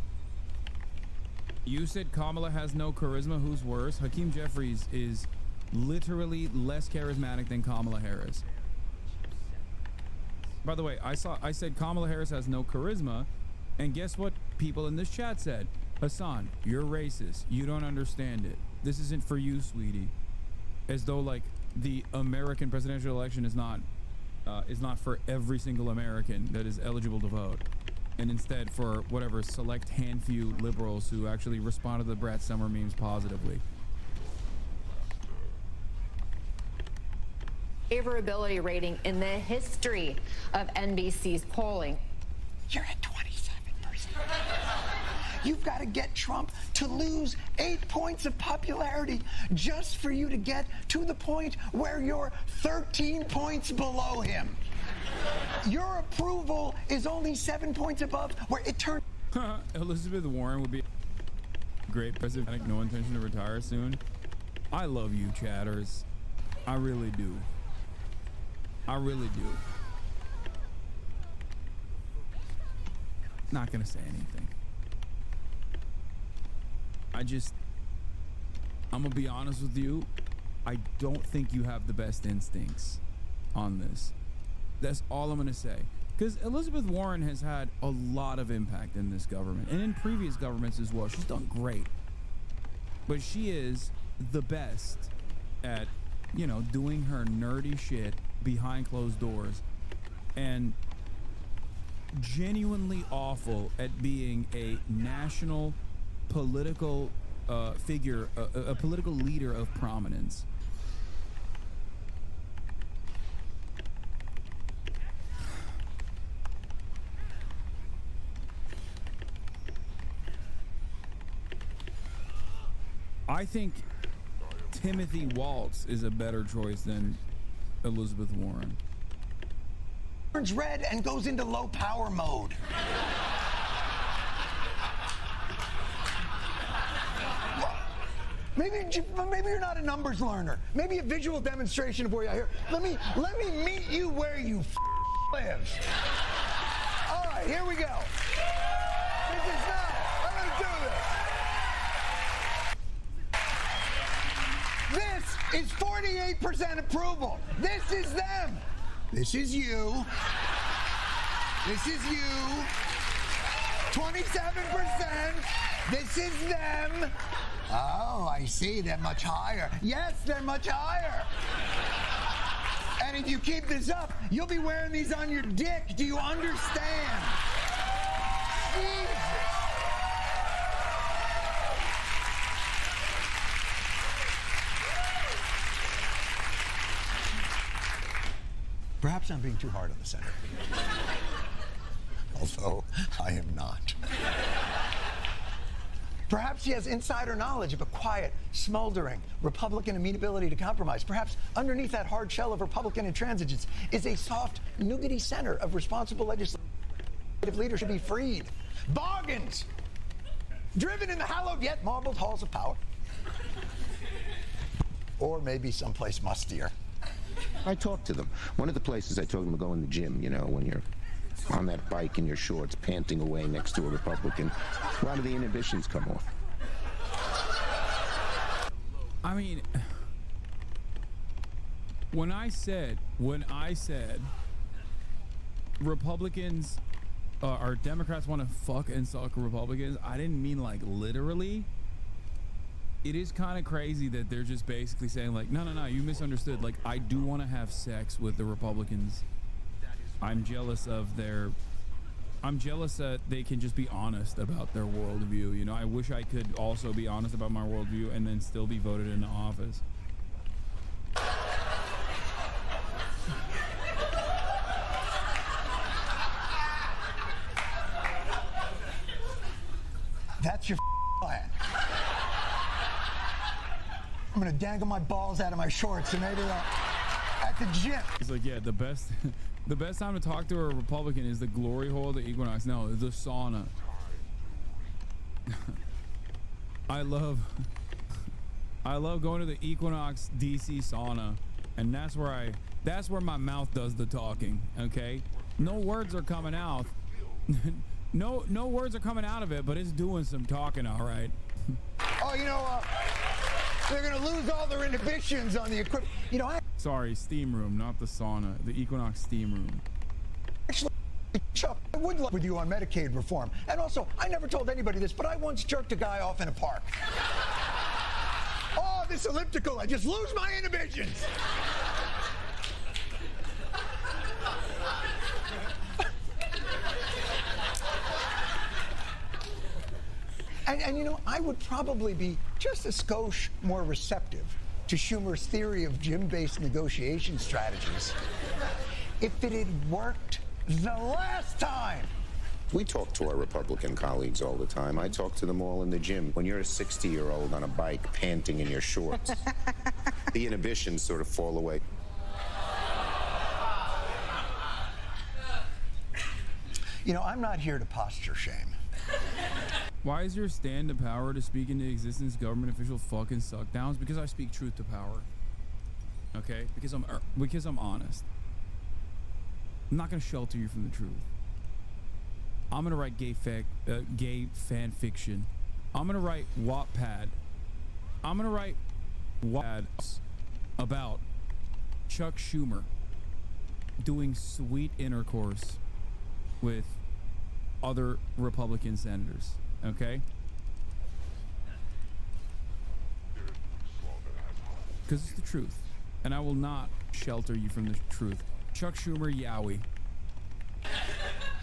You said Kamala has no charisma. Who's worse? Hakeem Jeffries is literally less charismatic than Kamala Harris. By the way, I said Kamala Harris has no charisma, and guess what people in this chat said? Hasan, you're racist. You don't understand it. This isn't for you, sweetie. As though like the American presidential election is not for every single American that is eligible to vote, and instead for whatever select few liberals who actually respond to the Brad Summer memes positively. Favorability rating in the history of NBC's polling. You're at 27%. You've got to get Trump to lose 8 points of popularity just for you to get to the point where you're 13 points below him. Your approval is only 7 points above where it turned. Elizabeth Warren would be a great president. No intention to retire soon. I love you, chatters. I really do. I really do. Not gonna say anything. I'm gonna be honest with you. I don't think you have the best instincts on this. That's all I'm gonna say. Because Elizabeth Warren has had a lot of impact in this government and in previous governments as well. She's done great. But she is the best at, you know, doing her nerdy shit behind closed doors, and genuinely awful at being a national political figure, a political leader of prominence. I think Timothy Waltz is a better choice than Elizabeth Warren. Turns red and goes into low power mode. Maybe you're not a numbers learner. Maybe a visual demonstration of where you're here. Let me meet you where you live. All right, here we go. This is not. I'm gonna do this. This is 48% approval. This is them. This is you. This is you. 27%. This is them. Oh, I see. They're much higher. Yes, they're much higher. And if you keep this up, you'll be wearing these on your dick. Do you understand? Jesus. Perhaps I'm being too hard on the Senate. Although I am not. Perhaps she has insider knowledge of a quiet, smoldering Republican amenability to compromise. Perhaps underneath that hard shell of Republican intransigence is a soft, nougaty center of responsible legislative leadership to be freed. Bargains! Driven in the hallowed yet marbled halls of power. Or maybe someplace mustier. I talked to them. One of the places I told them to go in the gym, you know, when you're on that bike in your shorts, panting away next to a Republican, a lot of the inhibitions come off. I mean, when I said Republicans or Democrats want to fuck and suck Republicans, I didn't mean like literally. It is kind of crazy that they're just basically saying like, no, you misunderstood. Like, I do want to have sex with the Republicans. I'm jealous that they can just be honest about their worldview. You know, I wish I could also be honest about my worldview and then still be voted into office. That's your plan. I'm gonna dangle my balls out of my shorts and maybe at the gym. It's like, yeah, the best time to talk to a Republican is the glory hole of the Equinox. No, the sauna. I love going to the Equinox DC sauna, and that's where my mouth does the talking. Okay, no words are coming out. no words are coming out of it, but it's doing some talking, all right. Oh, you know, they're gonna lose all their inhibitions on the equipment. You know, sorry, steam room, not the sauna. The Equinox steam room. Actually, Chuck, I would love with you on Medicaid reform. And also, I never told anybody this, but I once jerked a guy off in a park. Oh, this elliptical, I just lose my inhibitions. And you know, I would probably be just a skosh more receptive to Schumer's theory of gym-based negotiation strategies if it had worked the last time. We talk to our Republican colleagues all the time. I talk to them all in the gym. When you're a 60-year-old on a bike panting in your shorts, the inhibitions sort of fall away. You know, I'm not here to posture shame. Why is your stand to power to speak into existence government official fucking suck downs? Because I speak truth to power. Okay? Because I'm honest. I'm not gonna shelter you from the truth. I'm gonna write gay fan fiction. I'm gonna write Wattpad. I'm gonna write Wattpad about Chuck Schumer doing sweet intercourse with other Republican senators. Okay? Because it's the truth. And I will not shelter you from the truth. Chuck Schumer, yowie.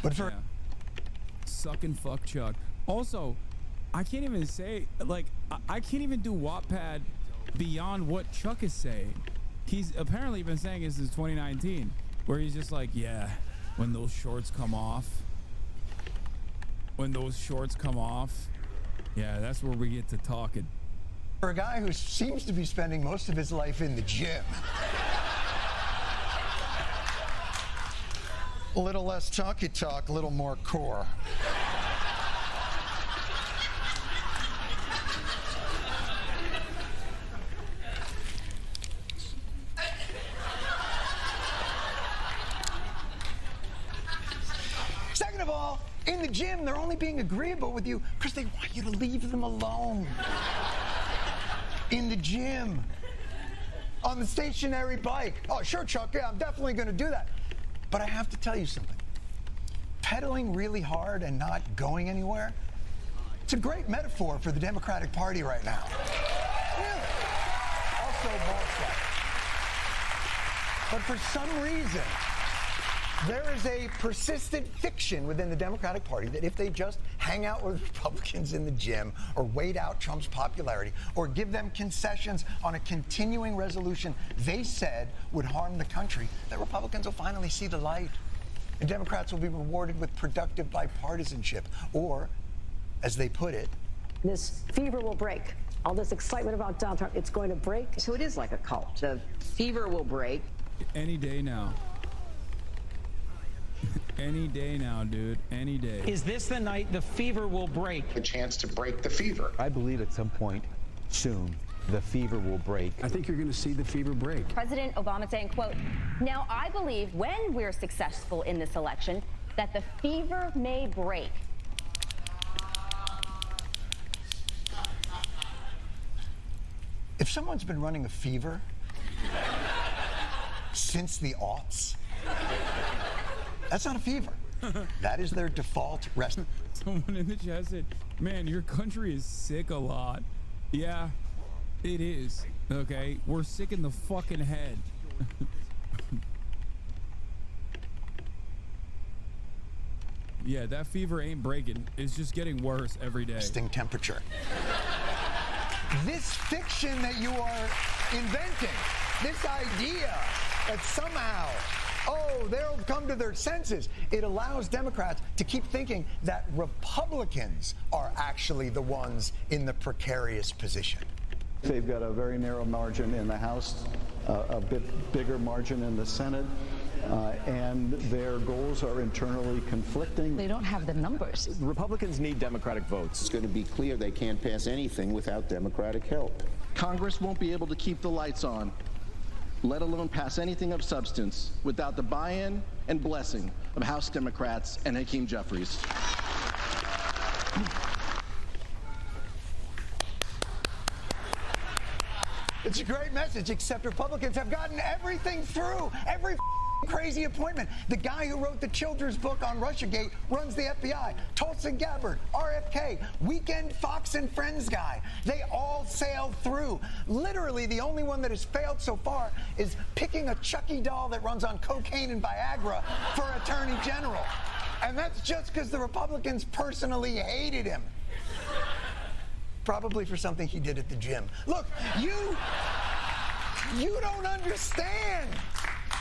But for... Yeah. Suck and fuck Chuck. Also, I can't even say, like, I can't even do Wattpad beyond what Chuck is saying. He's apparently been saying this since 2019, where he's just like, yeah, when those shorts come off, yeah, that's where we get to talking. For a guy who seems to be spending most of his life in the gym. A little less talky talk, a little more core. Second of all, in the gym, they're only being agreeable with you because they want you to leave them alone. In the gym, on the stationary bike. Oh, sure, Chuck, yeah, I'm definitely going to do that. But I have to tell you something. Pedaling really hard and not going anywhere, it's a great metaphor for the Democratic Party right now. Really. Also bullshit. But for some reason, there is a persistent fiction within the Democratic Party that if they just hang out with Republicans in the gym or wait out Trump's popularity or give them concessions on a continuing resolution they said would harm the country, that Republicans will finally see the light. And Democrats will be rewarded with productive bipartisanship. Or, as they put it, this fever will break. All this excitement about Donald Trump, it's going to break. So it is like a cult. The fever will break. Any day now. Any day now, dude. Any day. Is this the night the fever will break? A chance to break the fever. I believe at some point soon the fever will break. I think you're going to see the fever break. President Obama saying, quote, "Now I believe when we're successful in this election that the fever may break." If someone's been running a fever since the aughts, that's not a fever. That is their default rest. Someone in the chat said, man, your country is sick a lot. Yeah, it is. Okay, we're sick in the fucking head. Yeah, that fever ain't breaking. It's just getting worse every day. Resting temperature. This fiction that you are inventing, this idea that somehow, oh, they'll come to their senses. It allows Democrats to keep thinking that Republicans are actually the ones in the precarious position. They've got a very narrow margin in the House, a bit bigger margin in the Senate, and their goals are internally conflicting. They don't have the numbers. Republicans need Democratic votes. It's going to be clear they can't pass anything without Democratic help. Congress won't be able to keep the lights on, let alone pass anything of substance, without the buy-in and blessing of House Democrats and Hakeem Jeffries. It's a great message, except Republicans have gotten everything through, every crazy appointment. The guy who wrote the children's book on Russiagate runs the FBI. Tulsi Gabbard, RFK, Weekend Fox and Friends guy. They all sailed through. Literally, the only one that has failed so far is picking a Chucky doll that runs on cocaine and Viagra for Attorney General. And that's just because the Republicans personally hated him. Probably for something he did at the gym. Look, you don't understand.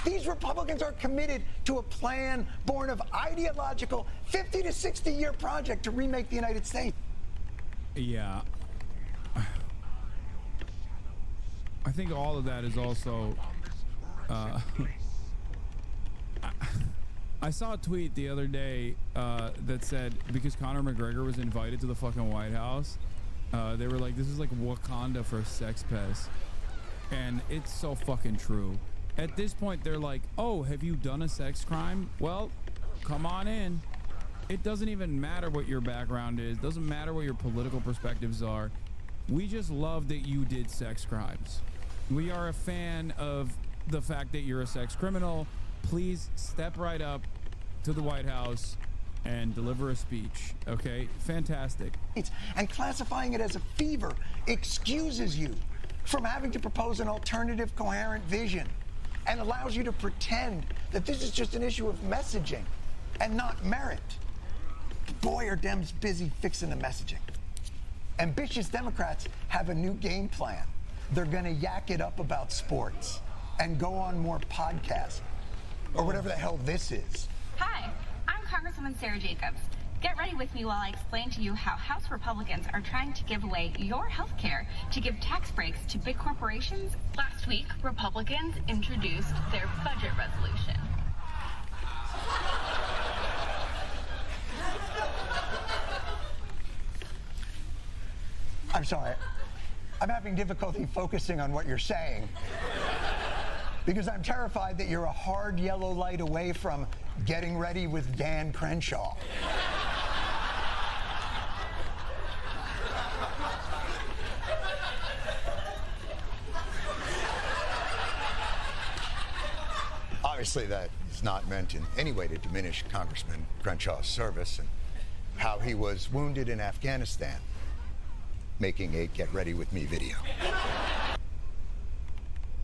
These Republicans are committed to a plan born of ideological 50 to 60 year project to remake the United States. Yeah. I think all of that is also I saw a tweet the other day that said because Conor McGregor was invited to the fucking White House, they were like, this is like Wakanda for sex pests. And it's so fucking true. At this point, they're like, oh, have you done a sex crime? Well, come on in. It doesn't even matter what your background is. Doesn't matter what your political perspectives are. We just love that you did sex crimes. We are a fan of the fact that you're a sex criminal. Please step right up to the White House and deliver a speech. Okay? Fantastic. And classifying it as a fever excuses you from having to propose an alternative, coherent vision and allows you to pretend that this is just an issue of messaging and not merit. Boy, are Dems busy fixing the messaging. Ambitious Democrats have a new game plan. They're going to yak it up about sports and go on more podcasts or whatever the hell this is. Hi, I'm Congresswoman Sarah Jacobs. Get ready with me while I explain to you how House Republicans are trying to give away your health care to give tax breaks to big corporations. Last week, Republicans introduced their budget resolution. I'm sorry. I'm having difficulty focusing on what you're saying because I'm terrified that you're a hard yellow light away from getting ready with Dan Crenshaw. Obviously, that is not meant in any way to diminish Congressman Crenshaw's service and how he was wounded in Afghanistan, making a Get Ready With Me video.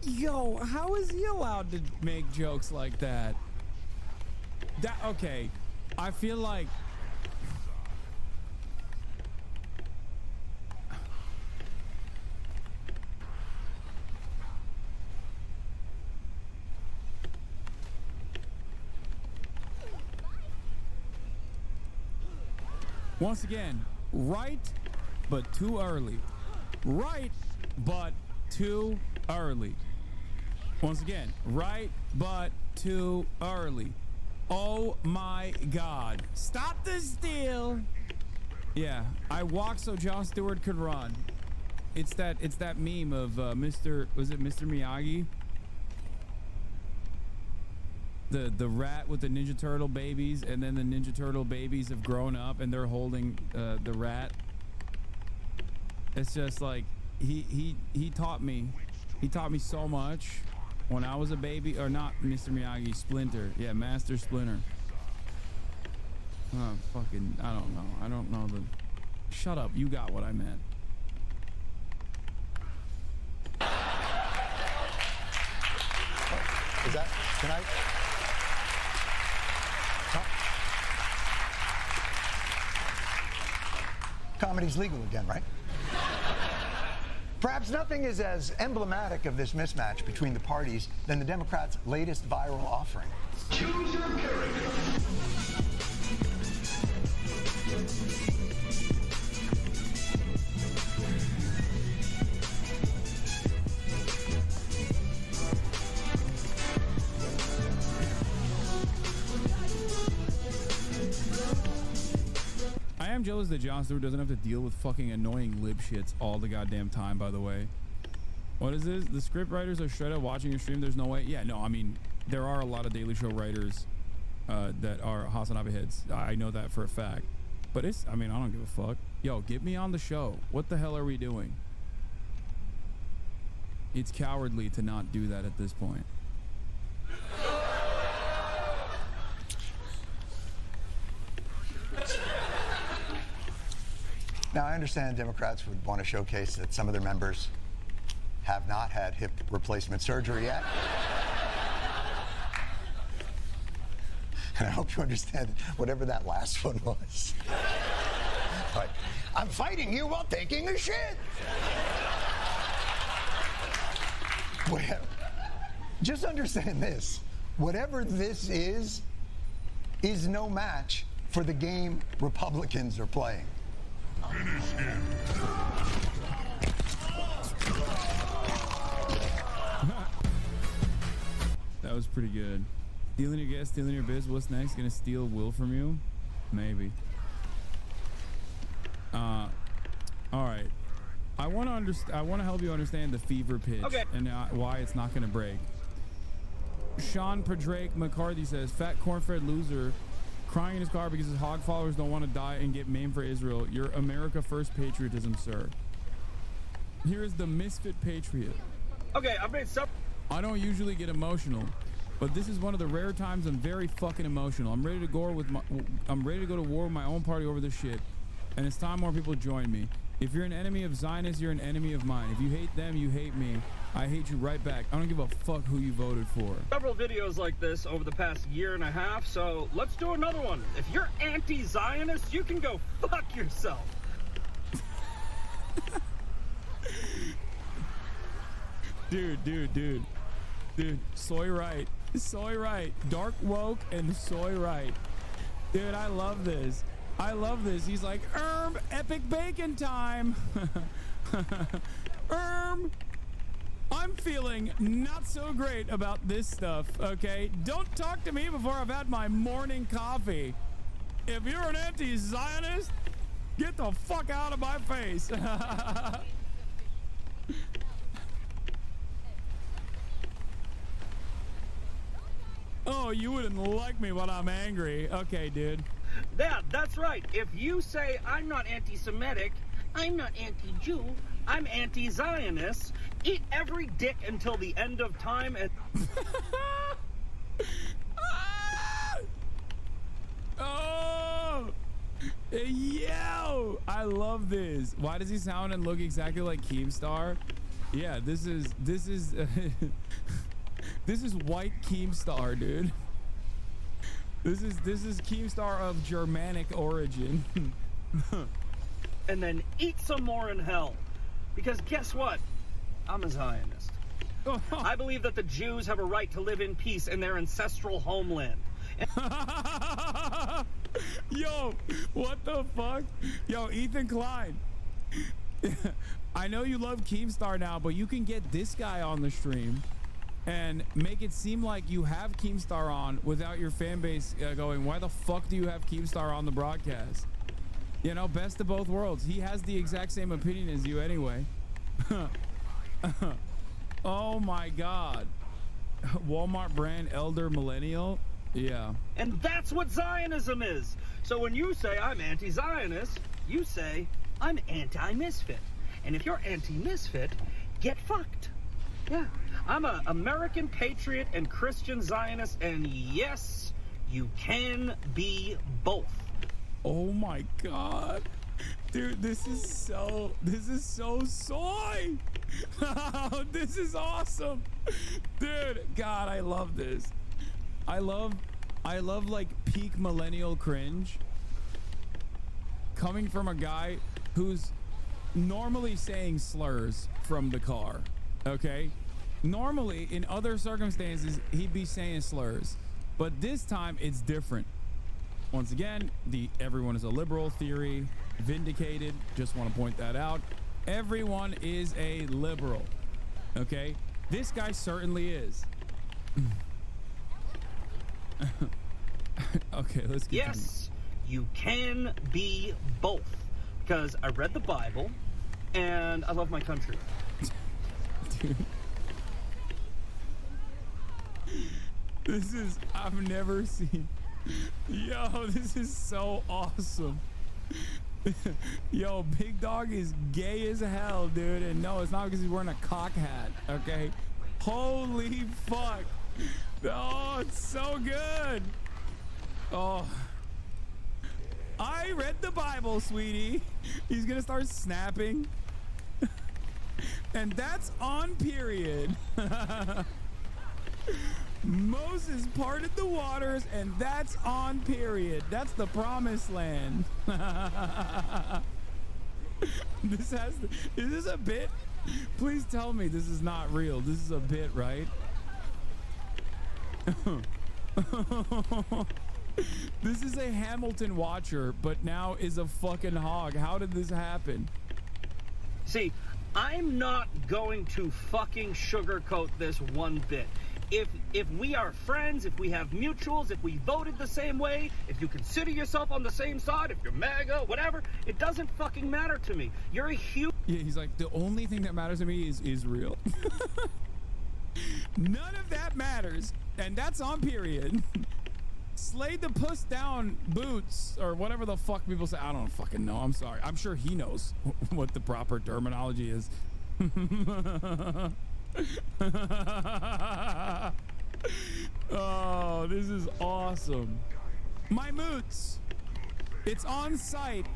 Yo, how is he allowed to make jokes like that? Okay, I feel like... Once again, right, but too early. Right, but too early. Once again, right, but too early. Oh my God. Stop the steal. Yeah, I walked so Jon Stewart could run. It's that meme of Mr. Miyagi? The rat with the Ninja Turtle babies, and then the Ninja Turtle babies have grown up and they're holding the rat. It's just like he taught me. He taught me so much when I was a baby. Or not Mr. Miyagi, Splinter. Yeah, Master Splinter. Oh, fucking, I don't know. I don't know the... Shut up. You got what I meant. Is that... Can I... Comedy's legal again, right? Perhaps nothing is as emblematic of this mismatch between the parties than the Democrats' latest viral offering. Choose your character. I am jealous that Jon Stewart doesn't have to deal with fucking annoying lip shits all the goddamn time, by the way. What is this? The script writers are straight up watching your stream. There's no way. Yeah, no, I mean, there are a lot of Daily Show writers that are Hasanabi heads. I know that for a fact. But it's, I mean, I don't give a fuck. Yo, get me on the show. What the hell are we doing? It's cowardly to not do that at this point. Now, I understand Democrats would want to showcase that some of their members have not had hip replacement surgery yet. And I hope you understand whatever that last one was. But I'm fighting you while taking a shit. Just understand this. Whatever this is no match for the game Republicans are playing. Finish him. That was pretty good. Stealing your guest, stealing your biz. What's next? Gonna steal Will from you? Maybe. All right. I want to help you understand the fever pitch and why it's not gonna break. Sean Padrake McCarthy says, "Fat corn-fed loser, crying in his car because his hog followers don't want to die and get maimed for Israel. Your America First patriotism, sir." Here is the misfit patriot. Okay, I've made some. I don't usually get emotional, but this is one of the rare times I'm very fucking emotional. I'm ready to go to war with my own party over this shit, and it's time more people join me. If you're an enemy of Zionists, you're an enemy of mine. If you hate them, you hate me. I hate you right back. I don't give a fuck who you voted for. Several videos like this over the past year and a half, so let's do another one. If you're anti-Zionist, you can go fuck yourself. Dude. Soy right. Soy right. Dark woke and soy right. Dude, I love this. I love this. He's like, epic bacon time. I'm feeling not so great about this stuff, okay? Don't talk to me before I've had my morning coffee. If you're an anti-Zionist, get the fuck out of my face. Oh, you wouldn't like me when I'm angry. Okay, dude. Yeah, that's right. If you say I'm not anti-Semitic, I'm not anti-Jew, I'm anti-Zionist, eat every dick until the end of time and... Oh! Yo! I love this. Why does he sound and look exactly like Keemstar? Yeah, this is this is white Keemstar, dude. This is Keemstar of Germanic origin. and then eat some more in hell. Because guess what? I'm a Zionist. I believe that the Jews have a right to live in peace in their ancestral homeland. Yo, what the fuck? Yo, Ethan Klein. I know you love Keemstar now, but you can get this guy on the stream and make it seem like you have Keemstar on without your fan base going, why the fuck do you have Keemstar on the broadcast? You know, best of both worlds. He has the exact same opinion as you anyway. Oh my God. Walmart brand elder millennial. Yeah. And that's what Zionism is. So when you say I'm anti-Zionist, you say I'm anti-misfit. And if you're anti-misfit, get fucked. Yeah. I'm an American patriot and Christian Zionist, and yes, you can be both. Oh my God. Dude, this is so soy. This is awesome. Dude, God, I love this. I love like peak millennial cringe coming from a guy who's normally saying slurs from the car. Okay? Normally in other circumstances he'd be saying slurs, but this time it's different. Once again, the everyone is a liberal theory vindicated. Just want to point that out. Everyone is a liberal. Okay? This guy certainly is. Okay, let's continue. Yes, you can be both. Because I read the Bible and I love my country. Dude. This is, I've never seen. Yo, this is so awesome. Yo, Big Dog is gay as hell, dude. And no, it's not because he's wearing a cock hat, okay? Holy fuck. Oh, it's so good. Oh. I read the Bible, sweetie. He's gonna start snapping. And that's on period. Moses parted the waters, and that's on period. That's the promised land. This has to, is this a bit? Please tell me this is not real. This is a bit, right? This is a Hamilton watcher, but now is a fucking hog. How did this happen? See, I'm not going to fucking sugarcoat this one bit. If we are friends, if we have mutuals, if we voted the same way, if you consider yourself on the same side, if you're MAGA, whatever, it doesn't fucking matter to me. You're a huge... Yeah, he's like, the only thing that matters to me is Israel. None of that matters, and that's on period. Slay the puss down boots, or whatever the fuck people say. I don't fucking know. I'm sorry. I'm sure he knows what the proper terminology is. Oh, this is awesome. My moots. It's on site.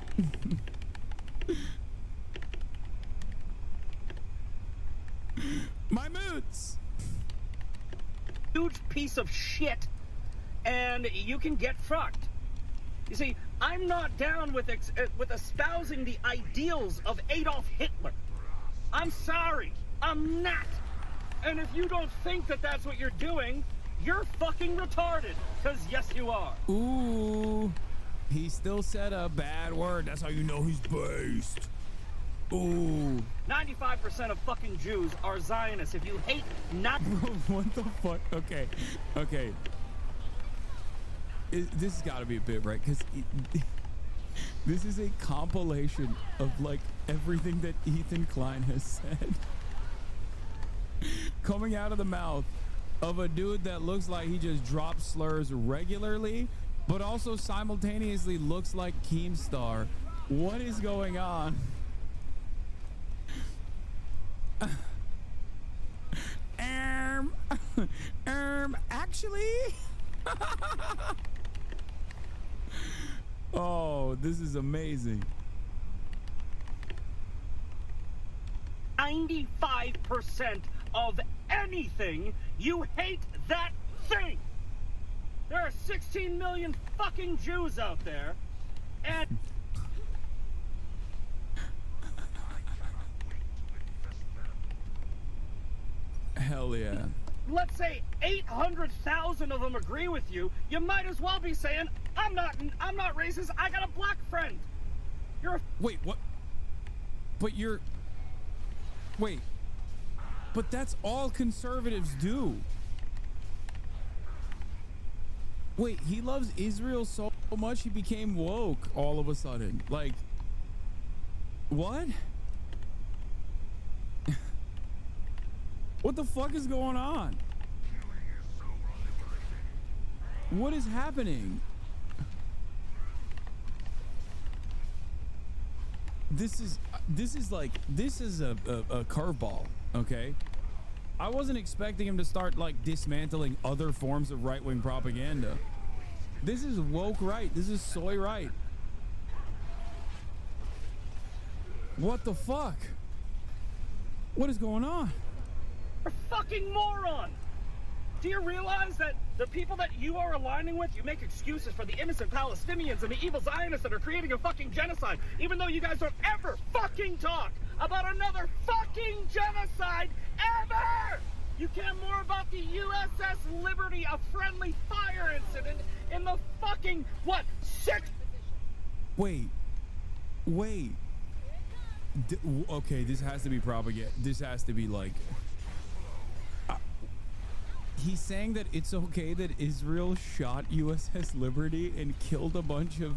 My moots. Huge piece of shit, and you can get fucked. Because I read the Bible and I love my country. Yes, you can be both. You can be You see, I'm not down with espousing the ideals of Adolf Hitler. I'm sorry, I'm not. And if you don't think that that's what you're doing, you're fucking retarded. Because yes, you are. Ooh, he still said a bad word. That's how you know he's based. Ooh. 95% of fucking Jews are Zionists. If you hate not... What the fuck? Okay, okay. This has got to be a bit, right? Because this is a compilation of, like, everything that Ethan Klein has said. Coming out of the mouth of a dude that looks like he just drops slurs regularly, but also simultaneously looks like Keemstar. What is going on? Actually, oh, this is amazing. 95% of anything, you hate that thing. There are 16 million fucking Jews out there, and hell yeah. Let's say 800,000 of them agree with you. You might as well be saying, I'm not racist. I got a black friend. You're a... Wait, what? But you're... Wait. But that's all conservatives do. Wait, he loves Israel so much he became woke all of a sudden. Like, what? What the fuck is going on? What is happening? This is a curveball, okay? I wasn't expecting him to start like dismantling other forms of right-wing propaganda. This is woke right. This is soy right. What the fuck? What is going on? You're a fucking moron. Do you realize that the people that you are aligning with, you make excuses for the innocent Palestinians and the evil Zionists that are creating a fucking genocide, even though you guys don't ever fucking talk about another fucking genocide ever! You care more about the USS Liberty, a friendly fire incident in the fucking, what, Wait. Okay, this has to be propaganda. This has to be like... he's saying that it's okay that Israel shot USS Liberty and killed a bunch of...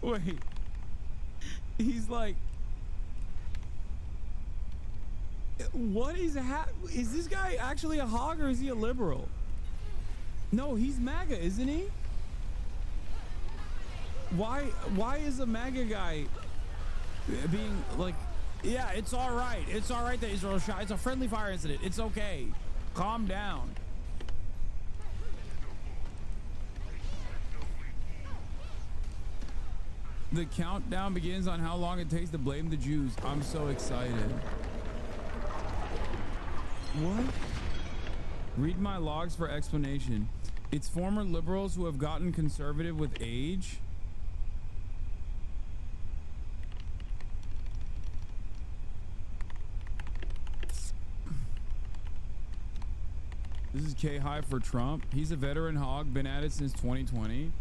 Wait. He's like... What is is this guy actually a hog or is he a liberal? No, he's MAGA, isn't he? Why is a MAGA guy being like, yeah, it's all right. It's all right that Israel shot. It's a friendly fire incident. It's okay. Calm down. The countdown begins on how long it takes to blame the Jews. I'm so excited. What? Read my logs for explanation. It's former liberals who have gotten conservative with age. This is K-High for Trump. He's a veteran hog, been at it since 2020.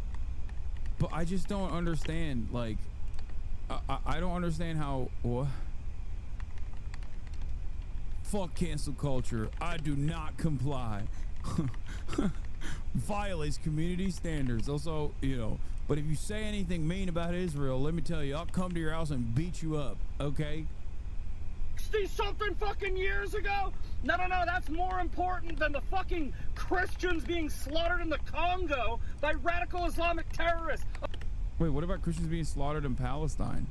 But I just don't understand, like, I don't understand how, what? Fuck cancel culture. I do not comply. Violates community standards. Also, you know, but if you say anything mean about Israel, let me tell you, I'll come to your house and beat you up, okay? 60-something fucking years ago? No, that's more important than the fucking Christians being slaughtered in the Congo by radical Islamic terrorists. Wait, what about Christians being slaughtered in Palestine?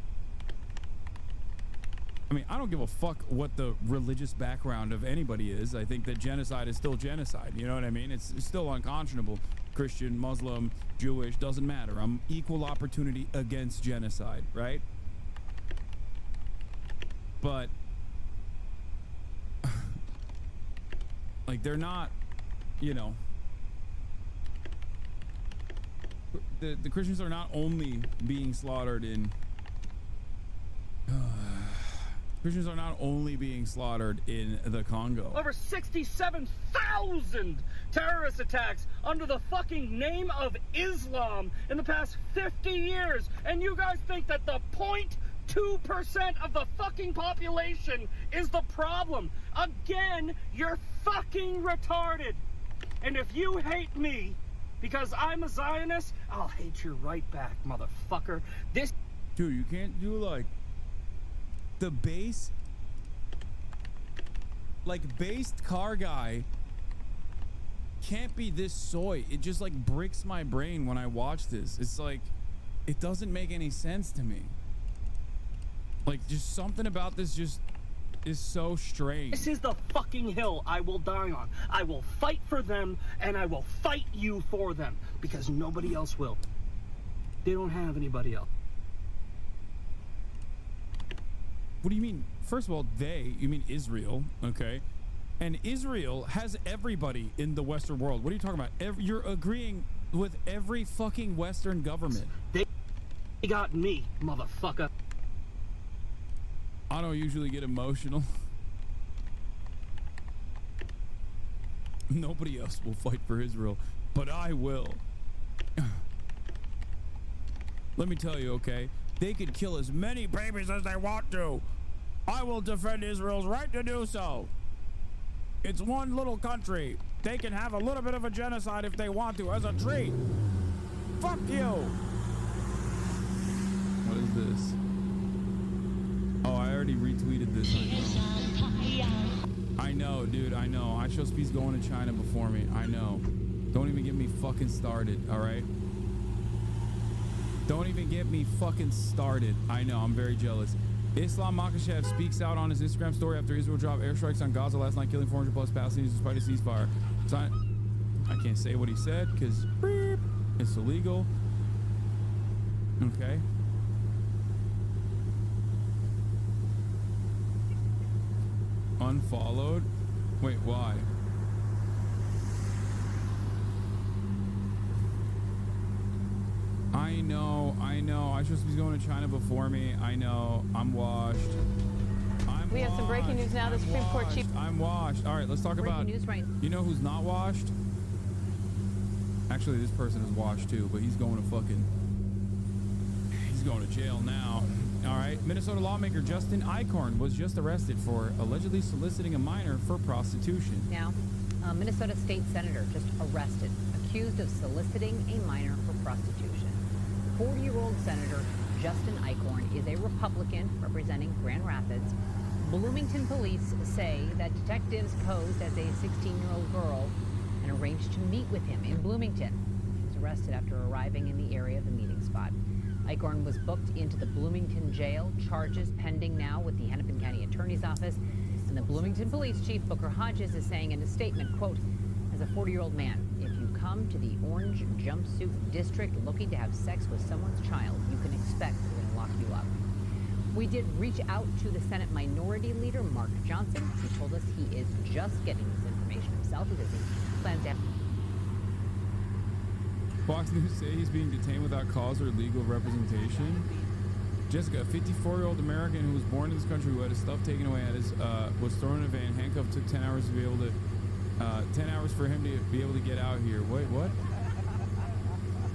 I mean, I don't give a fuck what the religious background of anybody is. I think that genocide is still genocide. You know what I mean? It's still unconscionable. Christian, Muslim, Jewish, doesn't matter. I'm equal opportunity against genocide, right? But like, they're not, you know, the Christians are not only being slaughtered in Christians are not only being slaughtered in the Congo. Over 67,000 terrorist attacks under the fucking name of Islam in the past 50 years. And you guys think that the 0.2% of the fucking population is the problem. Again, you're fucking retarded. And if you hate me because I'm a Zionist, I'll hate you right back, motherfucker. This... Dude, you can't do like... The based car guy can't be this soy. It just like breaks my brain when I watch this. It's like, it doesn't make any sense to me. Like, just something about this just is so strange. This is the fucking hill I will die on. I will fight for them, and I will fight you for them, because nobody else will. They don't have anybody else. What do you mean? First of all, you mean Israel, okay? And Israel has everybody in the Western world. What are you talking about? You're agreeing with every fucking Western government. They got me, motherfucker. I don't usually get emotional. Nobody else will fight for Israel, but I will. Let me tell you, okay? They could kill as many babies as they want to. I will defend Israel's right to do so. It's one little country. They can have a little bit of a genocide if they want to as a treat. Fuck you. What is this? Oh, I already retweeted this. I know, dude. I know. I show Speed's going to China before me. I know. Don't even get me fucking started, all right? Don't even get me fucking started. I know, I'm very jealous. Islam Makhachev speaks out on his Instagram story after Israel dropped airstrikes on Gaza last night, killing 400 plus Palestinians despite a ceasefire. I can't say what he said because it's illegal. Okay. Unfollowed. Wait, why? I know. I should be going to China before me. I know. I'm washed. We have some breaking news now. The Supreme Court chief. I'm washed. All right, let's talk about. Breaking news right. You know who's not washed? Actually, this person is washed too, but he's going to jail now. All right. Minnesota lawmaker Justin Eichhorn was just arrested for allegedly soliciting a minor for prostitution. Now, a Minnesota state senator just arrested, accused of soliciting a minor for prostitution. 40-year-old Senator Justin Eichhorn is a Republican representing Grand Rapids. Bloomington police say that detectives posed as a 16-year-old girl and arranged to meet with him in Bloomington. He was arrested after arriving in the area of the meeting spot. Eichhorn was booked into the Bloomington jail, charges pending now with the Hennepin County Attorney's Office. And the Bloomington Police Chief Booker Hodges is saying in a statement, quote, as a 40-year-old man, if you come to the orange jumpsuit district looking to have sex with someone's child, you can expect they're going to lock you up. We did reach out to the Senate Minority Leader, Mark Johnson. He told us he is just getting this information himself because he plans to have... Fox News say he's being detained without cause or legal representation. Jessica, a 54-year-old American who was born in this country who had his stuff taken away, was thrown in a van, handcuffed, took 10 hours to be able to... 10 hours for him to be able to get out here. Wait, what?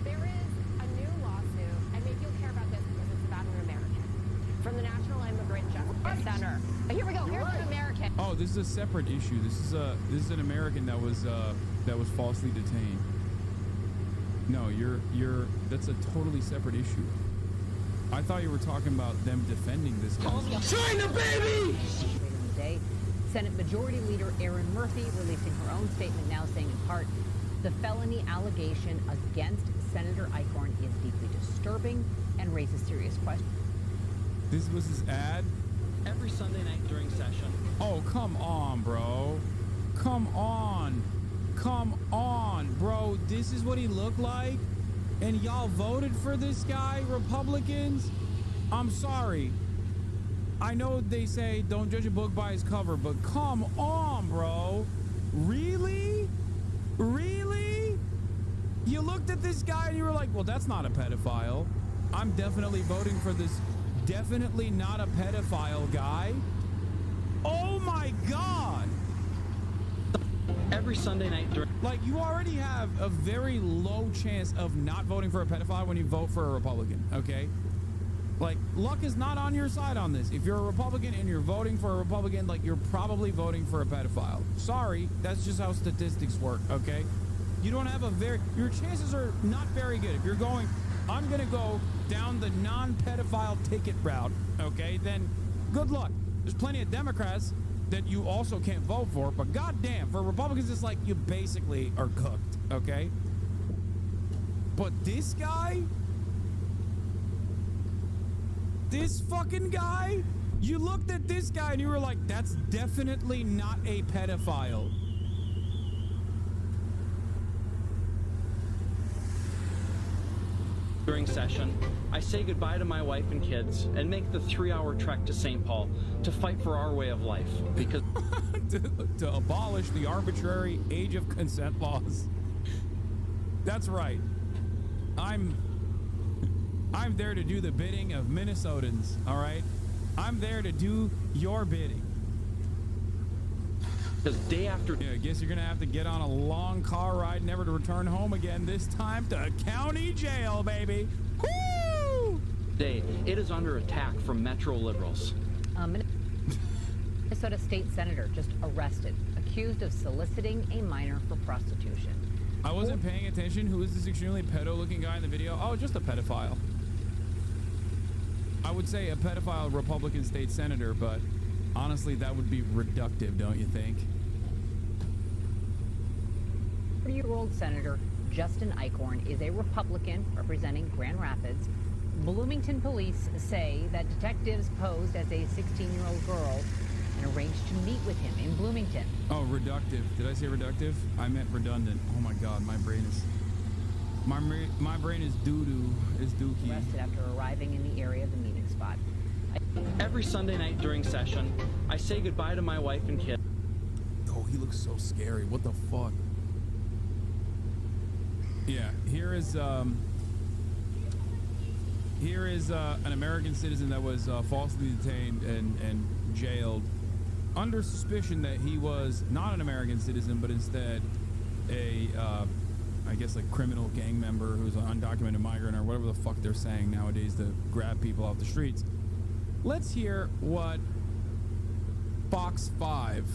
There is a new lawsuit, and maybe you'll care about this because it's about an American, from the National Immigrant Justice Center. Here's an American. Oh, this is a separate issue. This is an American that was falsely detained. No, that's a totally separate issue. I thought you were talking about them defending this guy. China, baby! Senate Majority Leader Erin Murphy releasing her own statement now saying in part, the felony allegation against Senator Eichhorn is deeply disturbing and raises serious questions. This was his ad? Every Sunday night during session. Oh, come on, bro. Come on. Come on, bro. This is what he looked like? And y'all voted for this guy, Republicans? I'm sorry. I know they say don't judge a book by its cover, but come on, bro. Really? Really? You look looked at this guy and you were like, well, that's not a pedophile. I'm definitely voting for this definitely not a pedophile guy. Oh my God. Every Sunday night during... Like, you already have a very low chance of not voting for a pedophile when you vote for a Republican, okay? Like, luck is not on your side on this. If you're a Republican and you're voting for a Republican, like, you're probably voting for a pedophile. Sorry, that's just how statistics work, okay? You don't have a your chances are not very good. If you're going, I'm gonna go down the non-pedophile ticket route, okay, then good luck. There's plenty of Democrats that you also can't vote for, but goddamn, for Republicans, it's like you basically are cooked, okay? But this guy, this fucking guy, you looked at this guy and you were like, that's definitely not a pedophile. During session, I say goodbye to my wife and kids and make the 3-hour trek to St. Paul to fight for our way of life because to abolish the arbitrary age of consent laws. That's right. I'm there to do the bidding of Minnesotans, all right? I'm there to do your bidding. Because day after day, I guess you're gonna have to get on a long car ride, never to return home again. This time to county jail, baby. Woo! Day, it is under attack from Metro liberals. Minnesota state senator just arrested, accused of soliciting a minor for prostitution. I wasn't paying attention. Who is this extremely pedo-looking guy in the video? Oh, just a pedophile. I would say a pedophile Republican state senator, but honestly, that would be reductive, don't you think? 40-year-old Senator Justin Eichhorn is a Republican representing Grand Rapids. Bloomington police say that detectives posed as a 16-year-old girl and arranged to meet with him in Bloomington. Oh, reductive. Did I say reductive? I meant redundant. Oh my God, my brain is... My brain is doo-doo, is dookie. Arrested after arriving in the area of the meeting spot. Every Sunday night during session, I say goodbye to my wife and kids. Oh, he looks so scary. What the fuck? Yeah, here is an American citizen that was falsely detained and jailed under suspicion that he was not an American citizen, but instead a I guess like criminal gang member who's an undocumented migrant or whatever the fuck they're saying nowadays to grab people off the streets. Let's hear what Fox 5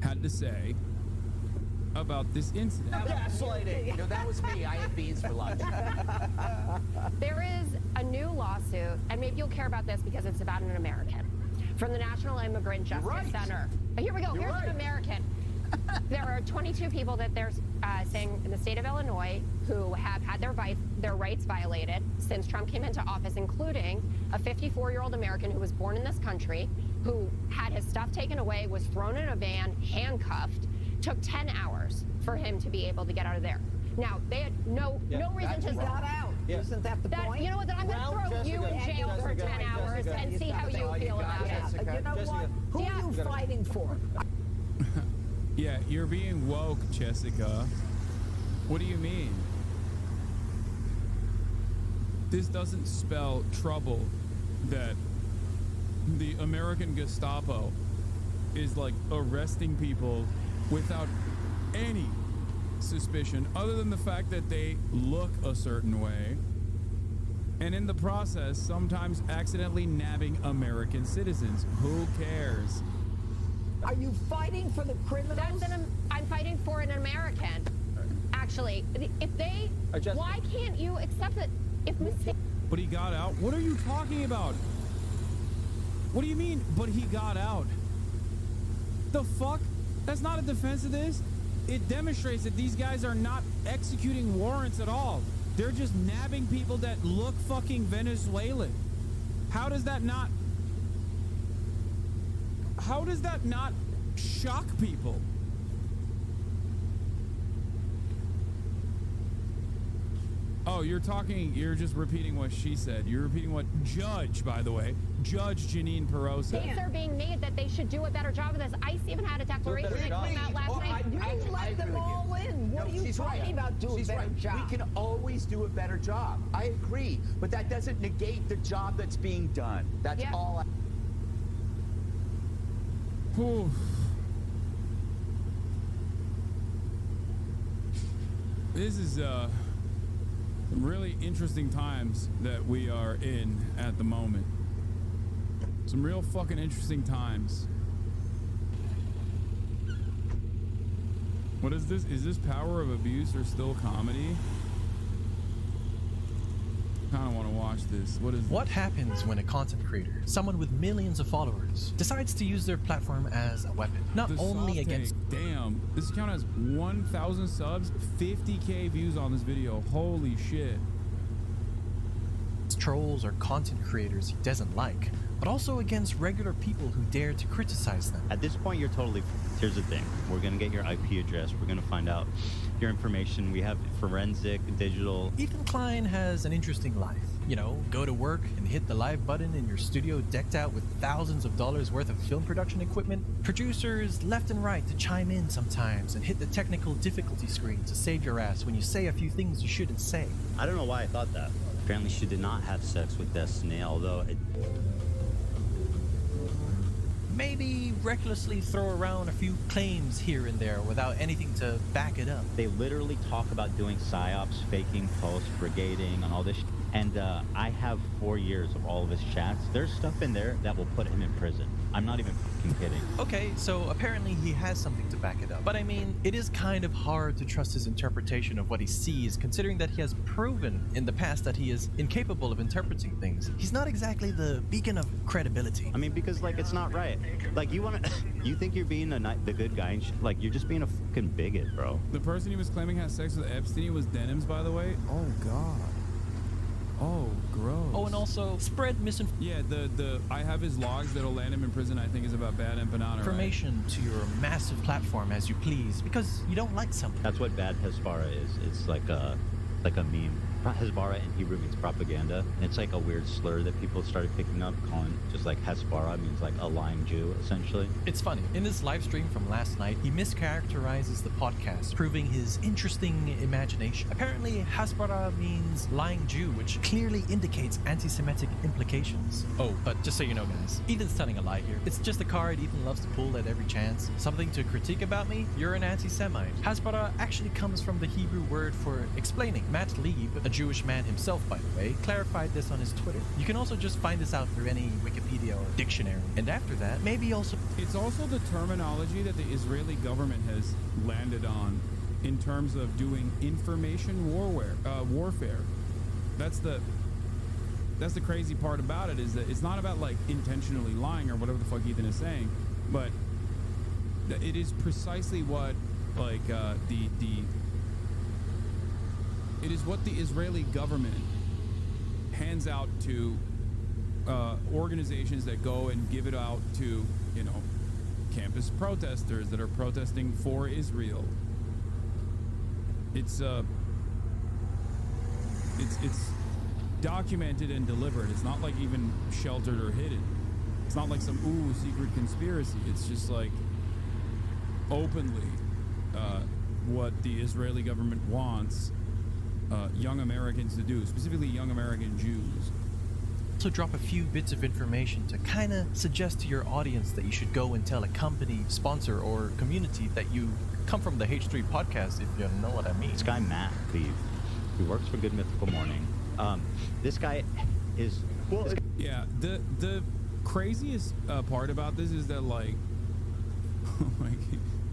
had to say about this incident. Gaslighting. No, that was me. I had beans for lunch. There is a new lawsuit, and maybe you'll care about this because it's about an American, from the National Immigrant Justice Center. Here we go. Here's an American. There are 22 people that they're saying in the state of Illinois who have had their rights violated since Trump came into office, including a 54-year-old American who was born in this country, who had his stuff taken away, was thrown in a van, handcuffed. Took 10 hours for him to be able to get out of there. Now, they had no reason to got out. Isn't that the point? You know what? Then I'm going to throw you in jail for 10 hours and see how you feel about it. You know what? Who are you fighting for? Yeah, you're being woke, Jessica. What do you mean? This doesn't spell trouble that the American Gestapo is like arresting people without any suspicion other than the fact that they look a certain way, and in the process sometimes accidentally nabbing American citizens. Who cares? Are you fighting for the criminals? I'm fighting for an American. Actually, if they, why can't you accept that if mistake? But he got out? What are you talking about? What do you mean, but he got out? The fuck? That's not a defense of this. It demonstrates that these guys are not executing warrants at all. They're just nabbing people that look fucking Venezuelan. How does that not shock people? Oh, you're just repeating what she said. You're repeating what by the way, Judge Janine Perot said. Case are being made that they should do a better job of this. ICE even had a declaration that came out last night. You let them all in. What are you talking about? Do a better job. We can always do a better job. I agree, but that doesn't negate the job that's being done. That's all. This is some really interesting times that we are in at the moment. Some real fucking interesting times. What is this? Is this Power of Abuse or still comedy? Kind of want to watch this. What happens when a content creator, someone with millions of followers, decides to use their platform as a weapon? Not only against... Damn, this account has 1,000 subs, 50K views on this video. Holy shit. Trolls or content creators he doesn't like, but also against regular people who dare to criticize them. At this point, you're totally... Here's the thing. We're going to get your IP address. We're going to find out your information. We have forensic, digital... Ethan Klein has an interesting life. You know, go to work and hit the live button in your studio decked out with thousands of dollars worth of film production equipment. Producers left and right to chime in sometimes and hit the technical difficulty screen to save your ass when you say a few things you shouldn't say. I don't know why I thought that. Apparently she did not have sex with Destiny, although it... Maybe recklessly throw around a few claims here and there without anything to back it up. They literally talk about doing psyops, faking posts, brigading, and all this. And I have 4 years of all of his chats. There's stuff in there that will put him in prison. I'm not even fucking kidding. Okay, so apparently he has something to back it up. But I mean, it is kind of hard to trust his interpretation of what he sees, considering that he has proven in the past that he is incapable of interpreting things. He's not exactly the beacon of credibility. I mean, because, like, it's not right. Like, you want to... You think you're being the good guy, and like, you're just being a fucking bigot, bro. The person he was claiming had sex with Epstein was Denims, by the way. Oh, God. Oh, gross. Oh, and also spread misinformation. Yeah, I have his logs that'll land him in prison. I think is about Bad Empanada. Information to your massive platform as you please, because you don't like something. That's what bad Hezbollah is. It's like a meme. Hezbollah in Hebrew means propaganda. And it's like a weird slur that people started picking up, calling just like Hezbollah means like a lying Jew, essentially. It's funny. In this live stream from last night, he mischaracterizes the podcast, proving his interesting imagination. Apparently, Hezbollah means lying Jew, which clearly indicates anti-Semitic implications. Oh, but just so you know, guys, Ethan's telling a lie here. It's just a card Ethan loves to pull at every chance. Something to critique about me? You're an anti-Semite. Hezbollah actually comes from the Hebrew word for explaining. Matt Lieb, a Jewish man himself, by the way, clarified this on his Twitter. You can also just find this out through any Wikipedia or dictionary. And after that, maybe also... It's also the terminology that the Israeli government has landed on in terms of doing information warfare. That's the crazy part about it, is that it's not about like intentionally lying or whatever the fuck Ethan is saying, but it is precisely what like it is what the Israeli government hands out to organizations that go and give it out to, you know, campus protesters that are protesting for Israel. It's documented and delivered. It's not like even sheltered or hidden. It's not like some secret conspiracy. It's just like openly what the Israeli government wants young Americans to do, specifically young American Jews. Also drop a few bits of information to kind of suggest to your audience that you should go and tell a company, sponsor, or community that you come from the H3 podcast, if you know what I mean. This guy, Matt Lieb, he works for Good Mythical Morning. This guy is... Well, yeah, the craziest part about this is that, like,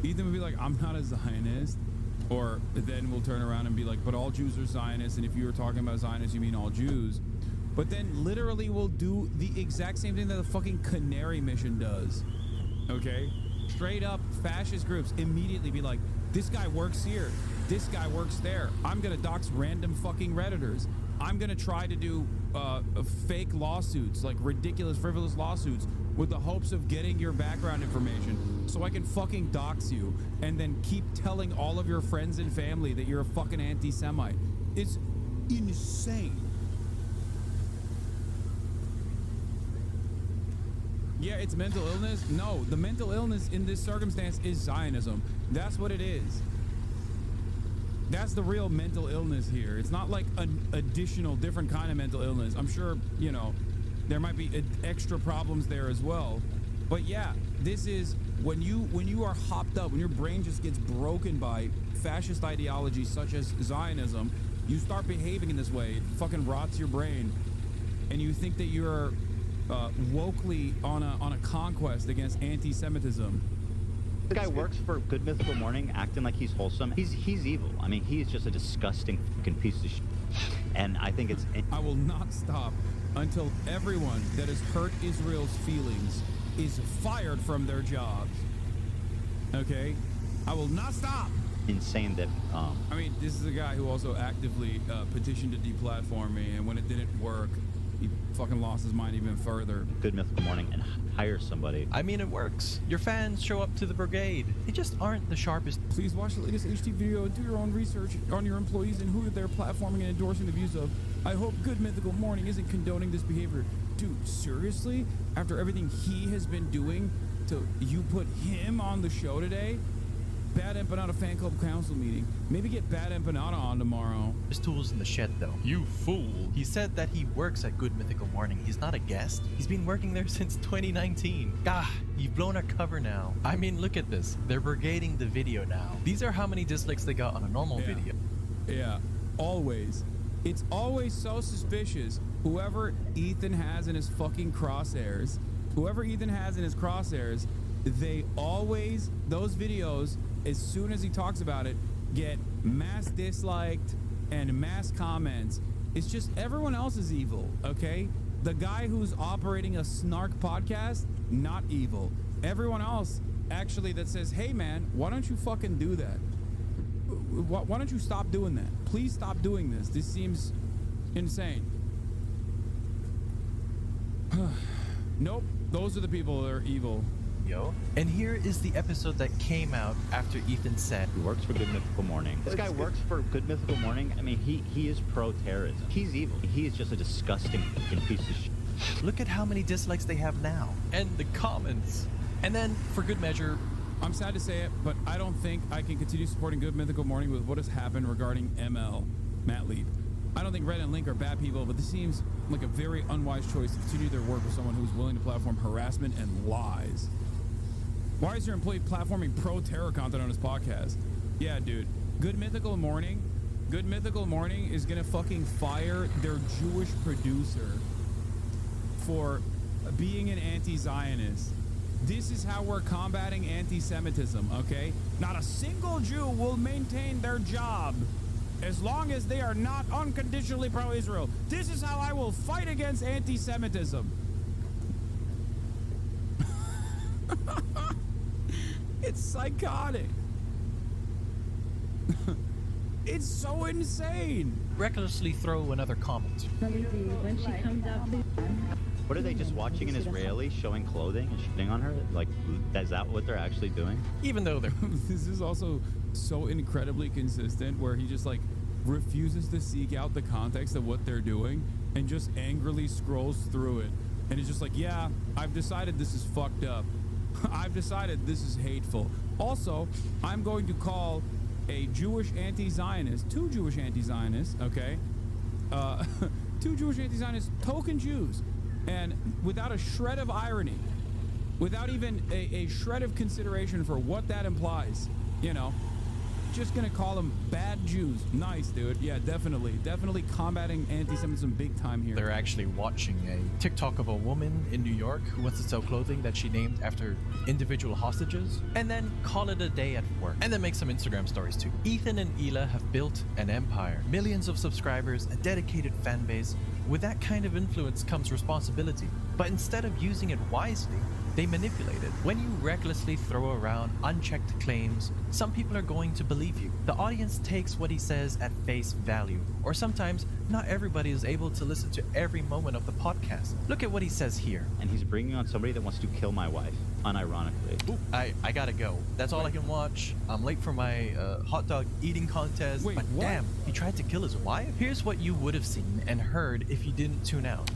Ethan would be like, I'm not a Zionist. Or then we'll turn around and be like, but all Jews are Zionists, and if you were talking about Zionists, you mean all Jews. But then literally we'll do the exact same thing that the fucking Canary Mission does. Okay? Straight up fascist groups immediately be like, this guy works here, this guy works there. I'm gonna dox random fucking Redditors. I'm gonna try to do fake lawsuits, like ridiculous, frivolous lawsuits, with the hopes of getting your background information so I can fucking dox you and then keep telling all of your friends and family that you're a fucking anti-Semite. It's insane. Yeah, it's mental illness. No, the mental illness in this circumstance is Zionism. That's what it is. That's the real mental illness here. It's not like an additional different kind of mental illness. I'm sure, you know, there might be extra problems there as well. But yeah, this is when you are hopped up, when your brain just gets broken by fascist ideology such as Zionism, you start behaving in this way. It fucking rots your brain, and you think that you're wokely on a conquest against anti-Semitism. This guy works for Good Mythical Morning, acting like he's wholesome. He's evil. I mean, he's just a disgusting fucking piece of shit. And I think it's... I will not stop until everyone that has hurt Israel's feelings is fired from their jobs. Okay? I will not stop. Insane that... I mean, this is a guy who also actively petitioned to deplatform me, and when it didn't work, he fucking lost his mind even further. Good Mythical Morning and hire somebody. I mean, it works. Your fans show up to the brigade. They just aren't the sharpest. Please watch the latest HT video and do your own research on your employees and who they're platforming and endorsing the views of. I hope Good Mythical Morning isn't condoning this behavior. Dude, seriously? After everything he has been doing to you put him on the show today? Bad Empanada fan club council meeting. Maybe get Bad Empanada on tomorrow. His tools in the shed, though. You fool. He said that he works at Good Mythical Morning. He's not a guest. He's been working there since 2019. Ah, you've blown our cover now. I mean, look at this. They're brigading the video now. These are how many dislikes they got on a normal video. Yeah, always. It's always so suspicious. Whoever Ethan has in his fucking crosshairs, they always, those videos, as soon as he talks about it, get mass disliked and mass comments. It's just everyone else is evil, okay? The guy who's operating a snark podcast, not evil. Everyone else actually that says, hey man, why don't you fucking do that? Why don't you stop doing that? Please stop doing this. This seems insane. Nope, those are the people that are evil. And here is the episode that came out after Ethan said he works for Good Mythical Morning. This guy works for Good Mythical Morning. I mean, he is pro-terrorism. He's evil. He is just a disgusting fucking piece of shit. Look at how many dislikes they have now. And the comments. And then, for good measure, I'm sad to say it, but I don't think I can continue supporting Good Mythical Morning with what has happened regarding ML, Matt Leap. I don't think Red and Link are bad people, but this seems like a very unwise choice to continue their work with someone who's willing to platform harassment and lies. Why is your employee platforming pro-terror content on his podcast? Yeah, dude. Good Mythical Morning is gonna fucking fire their Jewish producer for being an anti-Zionist. This is how we're combating anti-Semitism, okay? Not a single Jew will maintain their job as long as they are not unconditionally pro-Israel. This is how I will fight against anti-Semitism. It's psychotic. It's so insane. Recklessly throw another comment. When she comes out, what are they just watching an Israeli showing clothing and shitting on her? Like, is that what they're actually doing? Even though they're... This is also so incredibly consistent where he just like refuses to seek out the context of what they're doing and just angrily scrolls through it. And it's just like, yeah, I've decided this is fucked up. I've decided this is hateful. Also, I'm going to call a Jewish anti-Zionist, two Jewish anti-Zionists, okay? Two Jewish anti-Zionists, token Jews. And without a shred of irony, without even a shred of consideration for what that implies, you know, just gonna call them bad Jews. Nice, dude. Yeah, definitely combating anti-Semitism big time here. They're actually watching a TikTok of a woman in New York who wants to sell clothing that she named after individual hostages, and then call it a day at work, and then make some Instagram stories too. Ethan and Hila have built an empire, millions of subscribers, a dedicated fan base. With that kind of influence comes responsibility, but instead of using it wisely, they manipulate it. When you recklessly throw around unchecked claims, some people are going to believe you. The audience takes what he says at face value, or sometimes not everybody is able to listen to every moment of the podcast. Look at what he says here. And he's bringing on somebody that wants to kill my wife. unironically. Ooh, I gotta go. That's all I can watch. I'm late for my hot dog eating contest. Wait, but what? damn, he tried to kill his wife? Here's what you would have seen and heard if you didn't tune out.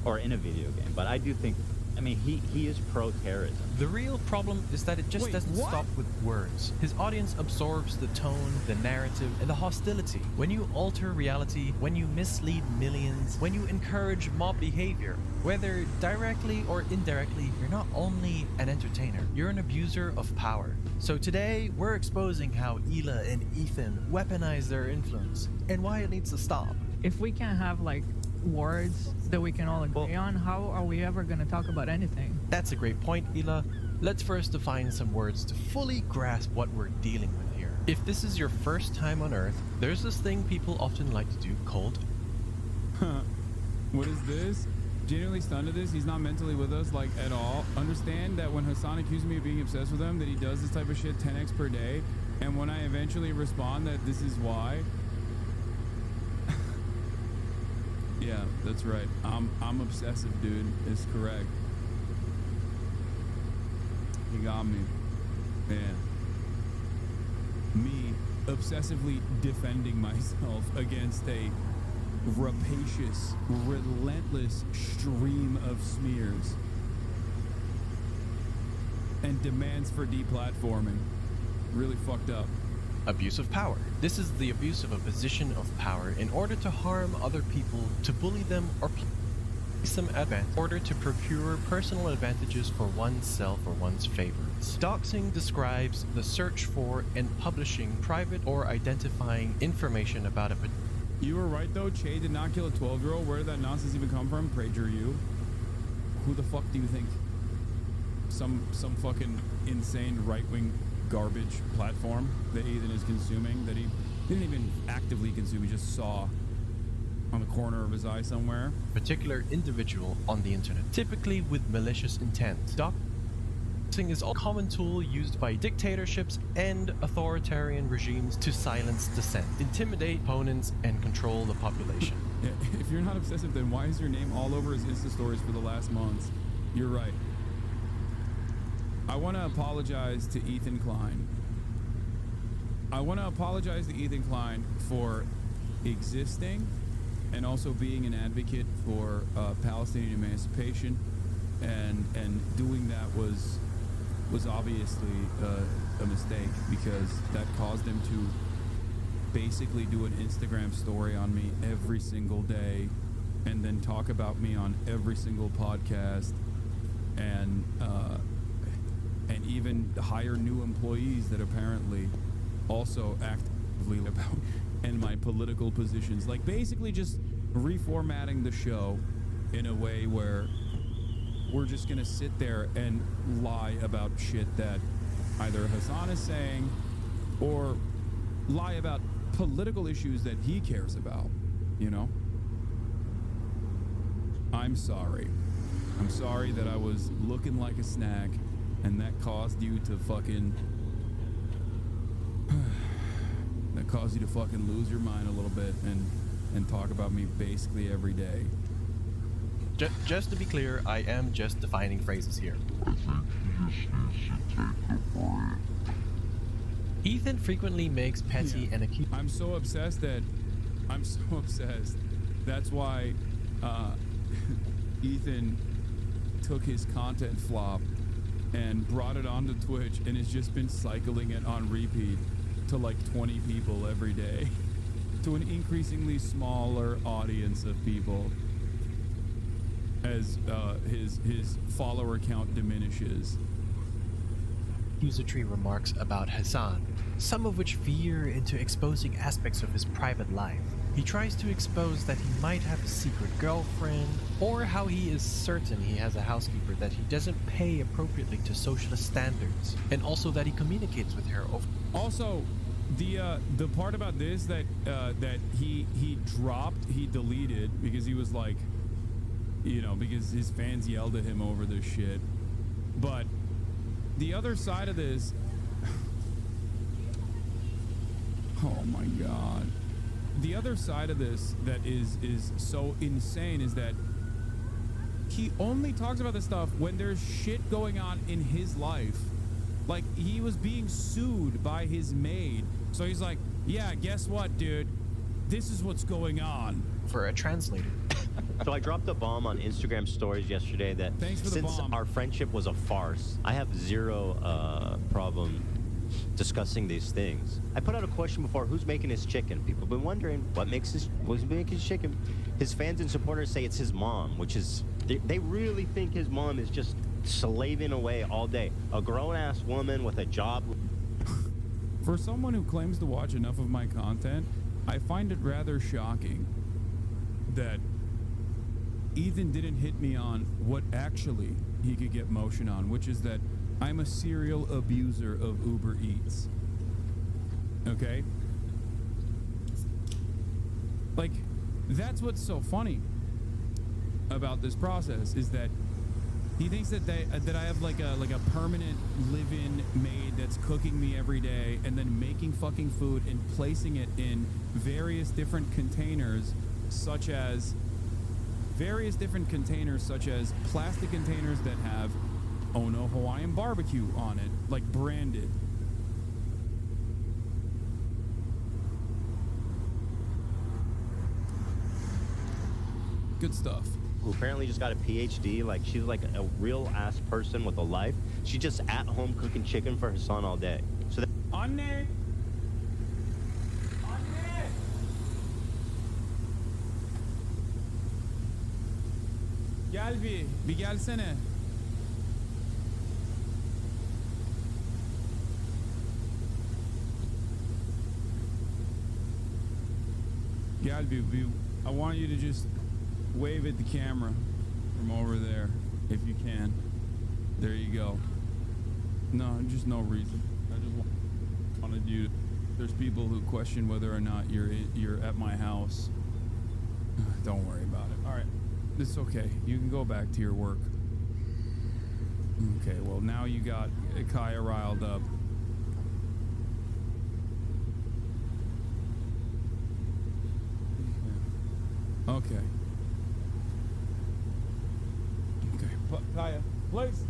Or in a video game. But I do think, I mean, he is pro-terrorism. The real problem is that it just doesn't stop with words. His audience absorbs the tone, the narrative, and the hostility. When you alter reality, when you mislead millions, when you encourage mob behavior, whether directly or indirectly, you're not only an entertainer, you're an abuser of power. So today, we're exposing how Hila and Ethan weaponize their influence and why it needs to stop. If we can't have like words that we can all agree on, how are we ever going to talk about anything? That's a great point, Hila. Let's first define some words to fully grasp what we're dealing with here. If this is your first time on Earth, there's this thing people often like to do called... What is this? Genuinely stunned at this. He's not mentally with us, like, at all. Understand that when Hasan accused me of being obsessed with him, that he does this type of shit 10x per day, and when I eventually respond that this is why... Yeah, that's right. I'm obsessive, dude. It's correct. He got me. Man. Me obsessively defending myself against a rapacious, relentless stream of smears and demands for deplatforming. Really fucked up. Abuse of power. This is the abuse of a position of power in order to harm other people, to bully them, or place them at advantage, in order to procure personal advantages for oneself or one's favorites. Doxing describes the search for and publishing private or identifying information about a... You were right though, Che did not kill a 12-year-old. Where did that nonsense even come from? Prager you. Who the fuck do you think? Some fucking insane right-wing garbage platform that Ethan is consuming that he didn't even actively consume, he just saw on the corner of his eye somewhere. Particular individual on the internet, typically with malicious intent. Doxing is a common tool used by dictatorships and authoritarian regimes to silence dissent, intimidate opponents, and control the population. Yeah, if you're not obsessive, then why is your name all over his Insta stories for the last months? You're right. I want to apologize to Ethan Klein. I want to apologize to Ethan Klein for existing and also being an advocate for Palestinian emancipation, and doing that was obviously a mistake, because that caused him to basically do an Instagram story on me every single day and then talk about me on every single podcast, and even hire new employees that apparently also actively about and my political positions, like basically just reformatting the show in a way where we're just gonna sit there and lie about shit that either Hasan is saying or lie about political issues that he cares about, you know? I'm sorry. I'm sorry that I was looking like a snack and that caused you to fucking lose your mind a little bit and talk about me basically every day. Just to be clear, I am just defining phrases here. Ethan frequently makes petty and accused. I'm so obsessed. That's why Ethan took his content flop and brought it onto Twitch and has just been cycling it on repeat to like 20 people every day, to an increasingly smaller audience of people as his follower count diminishes. Accusatory remarks about Hasan, some of which veer into exposing aspects of his private life. He tries to expose that he might have a secret girlfriend, or how he is certain he has a housekeeper that he doesn't pay appropriately to socialist standards, and also that he communicates with her over. Also, the part about this that he deleted because he was like, you know, because his fans yelled at him over this shit. But the other side of this, oh my god. The other side of this that is so insane is that he only talks about this stuff when there's shit going on in his life. Like, he was being sued by his maid. So he's like, yeah, guess what, dude? This is what's going on. For a translator. So I dropped a bomb on Instagram stories yesterday that since our friendship was a farce, I have zero problem discussing these things. I put out a question before, who's making his chicken? People have been wondering who's making his chicken. His fans and supporters say it's his mom, which is, they really think his mom is just slaving away all day. A grown-ass woman with a job. For someone who claims to watch enough of my content, I find it rather shocking that Ethan didn't hit me on what actually he could get motion on, which is that I'm a serial abuser of Uber Eats. Okay? Like, that's what's so funny about this process, is that he thinks that I have like a permanent live-in maid that's cooking me every day and then making fucking food and placing it in various different containers, such as plastic containers that have Oh No Hawaiian barbecue on it, like branded. Good stuff. Who apparently just got a PhD, like she's like a real ass person with a life. She's just at home cooking chicken for Hasan all day. So Anne! Gel bir gelsene. Gel bir, I want you to just wave at the camera from over there, if you can. There you go. No, just no reason. I just wanted you to, there's people who question whether or not you're at my house. Don't worry about it. All right, it's okay. You can go back to your work. Okay, well now you got Kaya riled up. Okay. Kaya, please.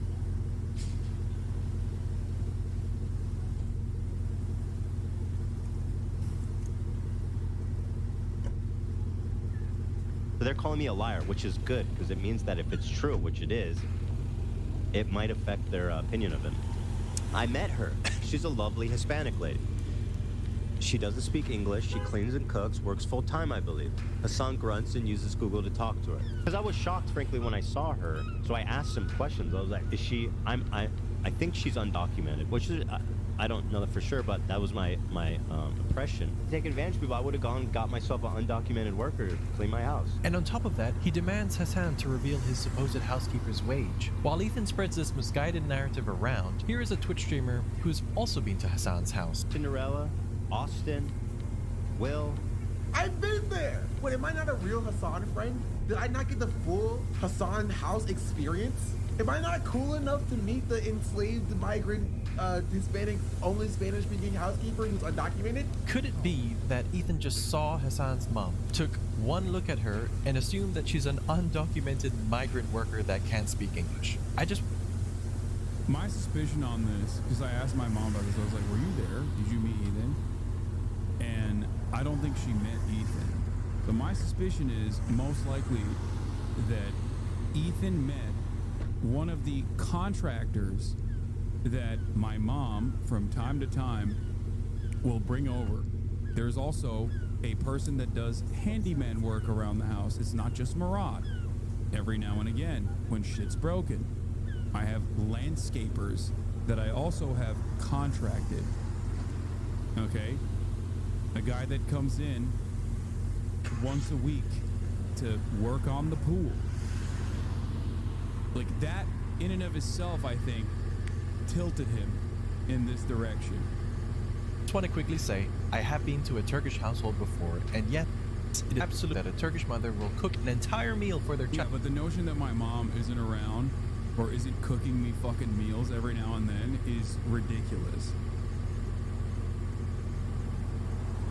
So they're calling me a liar, which is good, because it means that if it's true, which it is, it might affect their opinion of him. I met her. She's a lovely Hispanic lady. She doesn't speak English. She cleans and cooks, works full-time, I believe. Hasan grunts and uses Google to talk to her. Because I was shocked, frankly, when I saw her. So I asked some questions. I was like, is she... I think she's undocumented, which is... I don't know that for sure, but that was my impression. To take advantage of people, I would have gone and got myself an undocumented worker to clean my house. And on top of that, he demands Hasan to reveal his supposed housekeeper's wage. While Ethan spreads this misguided narrative around, here is a Twitch streamer who's also been to Hasan's house. Cinderella, Austin, Will. I've been there. Wait, am I not a real Hasan friend? Did I not get the full Hasan house experience? Am I not cool enough to meet the enslaved migrant Hispanic, only Spanish-speaking housekeeper who's undocumented? Could it be that Ethan just saw Hasan's mom, took one look at her, and assumed that she's an undocumented migrant worker that can't speak English? My suspicion on this, because I asked my mom about this, I was like, were you there? Did you meet Ethan? And I don't think she met Ethan. But my suspicion is most likely that Ethan met one of the contractors that my mom from time to time will bring over. There's also a person that does handyman work around the house. It's not just Murad. Every now and again, when shit's broken, I have landscapers that I also have contracted. Okay? A guy that comes in once a week to work on the pool. Like that in and of itself, I think, tilted him in this direction. Just want to quickly say, I have been to a Turkish household before, and yet it is absolute that a Turkish mother will cook an entire meal for their child. Yeah, but the notion that my mom isn't around or isn't cooking me fucking meals every now and then is ridiculous.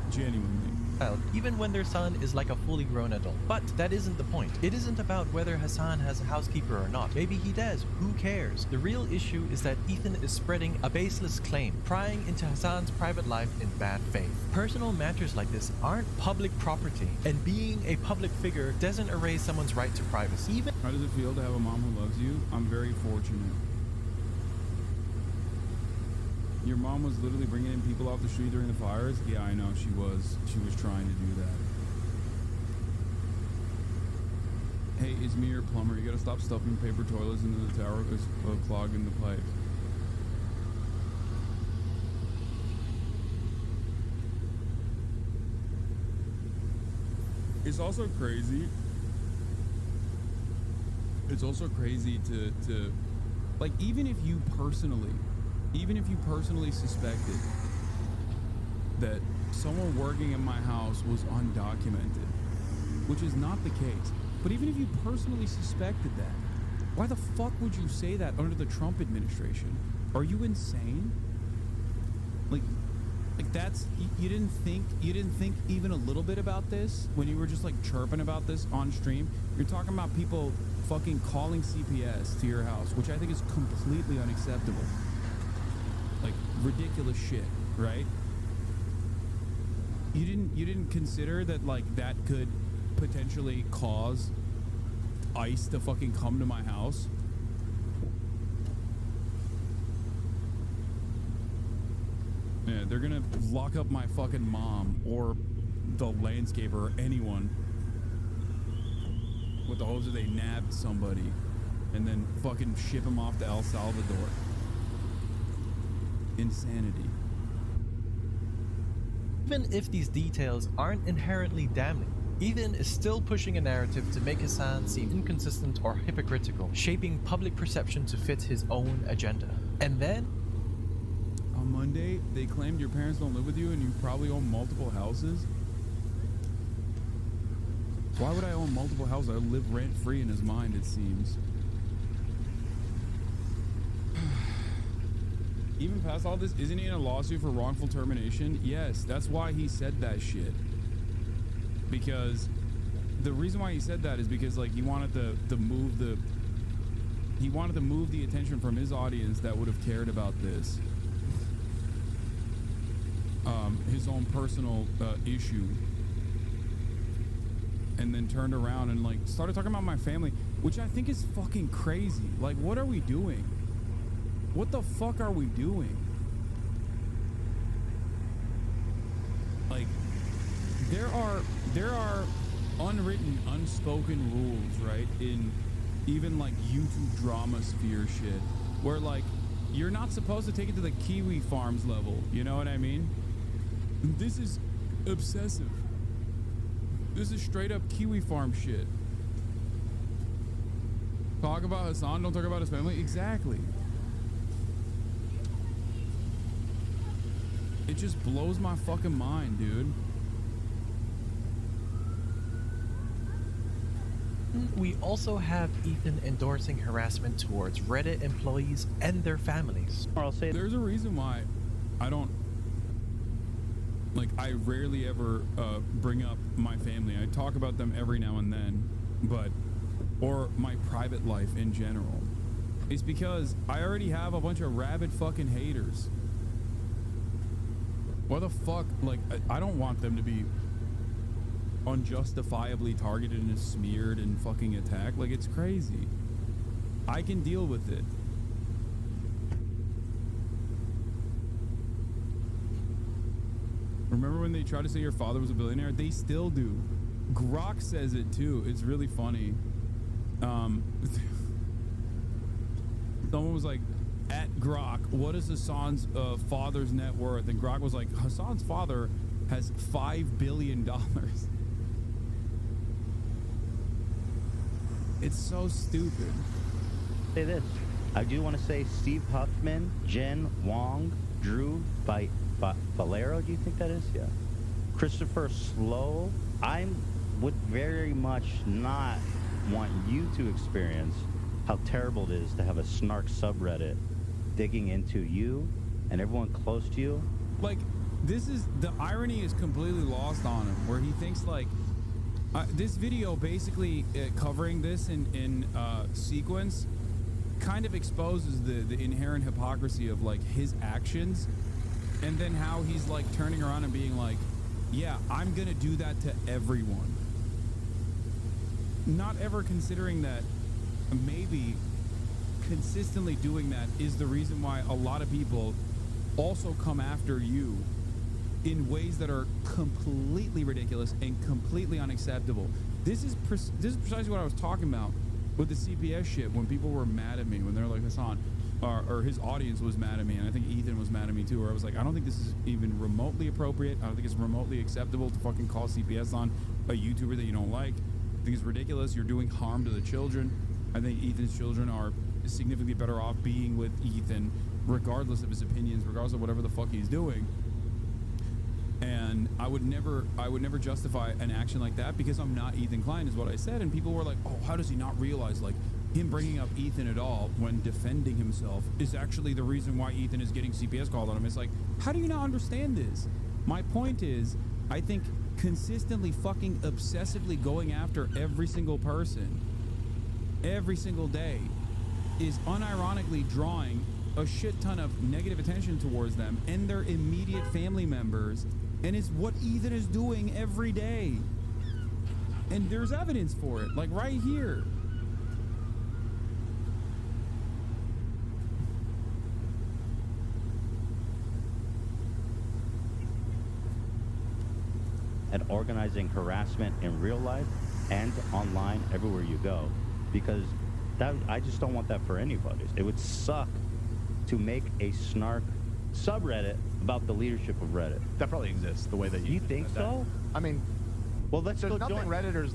Genuinely. child, even when their son is like a fully grown adult. But that isn't the point. It isn't about whether Hasan has a housekeeper or not. Maybe he does. Who cares? The real issue is that Ethan is spreading a baseless claim, prying into Hasan's private life in bad faith. Personal matters like this aren't public property, and being a public figure doesn't erase someone's right to privacy. Even how does it feel to have a mom who loves you? I'm very fortunate. Your mom was literally bringing in people off the street during the fires? Yeah, I know, she was. She was trying to do that. Hey, it's me, your plumber. You gotta stop stuffing paper toilets into the tower because clogging the pipes. It's also crazy. It's also crazy to like, even if you personally suspected that someone working in my house was undocumented, which is not the case, but even if you personally suspected that, why the fuck would you say that under the Trump administration? Are you insane? Like that's, you didn't think even a little bit about this when you were just like chirping about this on stream? You're talking about people fucking calling CPS to your house, which I think is completely unacceptable. Like, ridiculous shit, right? You didn't consider that, like, that could potentially cause ICE to fucking come to my house? Yeah, they're gonna lock up my fucking mom or the landscaper or anyone with the hopes that they nabbed somebody and then fucking ship them off to El Salvador. Insanity. Even if these details aren't inherently damning, Ethan is still pushing a narrative to make Hasan seem inconsistent or hypocritical, shaping public perception to fit his own agenda. And then on Monday, they claimed your parents don't live with you and you probably own multiple houses. Why would I own multiple houses? I live rent-free in his mind, it seems. Even past all this, isn't he in a lawsuit for wrongful termination? Yes, that's why he said that shit. Because the reason why he said that is because, like, he wanted to move the attention from his audience that would have cared about this. His own personal issue. And then turned around and, like, started talking about my family, which I think is fucking crazy. Like, what are we doing? What the fuck are we doing? Like, there are unwritten, unspoken rules, right? In even, like, YouTube drama sphere shit, where, like, you're not supposed to take it to the Kiwi Farms level. You know what I mean? This is obsessive. This is straight up Kiwi Farm shit. Talk about Hasan, don't talk about his family. Exactly. It just blows my fucking mind, dude. we also have Ethan endorsing harassment towards Reddit employees and their families. Or I'll say there's a reason why I don't, like, I rarely ever bring up my family. I talk about them every now and then, but, or my private life in general. It's because I already have a bunch of rabid fucking haters. What the fuck? Like, I don't want them to be unjustifiably targeted and smeared and fucking attacked. Like, it's crazy. I can deal with it. Remember when they tried to say your father was a billionaire? They still do. Grok says it too. It's really funny. Someone was like, at Grok, what is Hasan's father's net worth? And Grok was like, Hasan's father has $5 billion. It's so stupid. Say this. I do want to say Steve Huffman, Jen Wong, Drew Valero, do you think that is? Yeah. Christopher Slow. I would very much not want you to experience how terrible it is to have a snark subreddit digging into you and everyone close to you. Like, the irony is completely lost on him, where he thinks like this video basically covering this in sequence kind of exposes the inherent hypocrisy of like his actions, and then how he's like turning around and being like, yeah, I'm gonna do that to everyone, not ever considering that maybe consistently doing that is the reason why a lot of people also come after you in ways that are completely ridiculous and completely unacceptable. This is precisely what I was talking about with the CPS shit, when people were mad at me, when they're like, Hasan, or his audience was mad at me, and I think Ethan was mad at me too, where I was like, I don't think this is even remotely appropriate. I don't think it's remotely acceptable to fucking call CPS on a YouTuber that you don't like. I think it's ridiculous. You're doing harm to the children. I think Ethan's children are significantly better off being with Ethan, regardless of his opinions, regardless of whatever the fuck he's doing. And I would never justify an action like that because I'm not Ethan Klein, is what I said. And people were like, oh, how does he not realize like him bringing up Ethan at all when defending himself is actually the reason why Ethan is getting CPS called on him? It's like, how do you not understand this? My point is, I think consistently fucking obsessively going after every single person every single day is unironically drawing a shit ton of negative attention towards them and their immediate family members, and it's what Ethan is doing every day. And there's evidence for it, like right here. And organizing harassment in real life and online everywhere you go, because that, I just don't want that for anybody. It would suck to make a snark subreddit about the leadership of Reddit. That probably exists the way that you think so? I mean, well, let's there's go nothing join. Redditors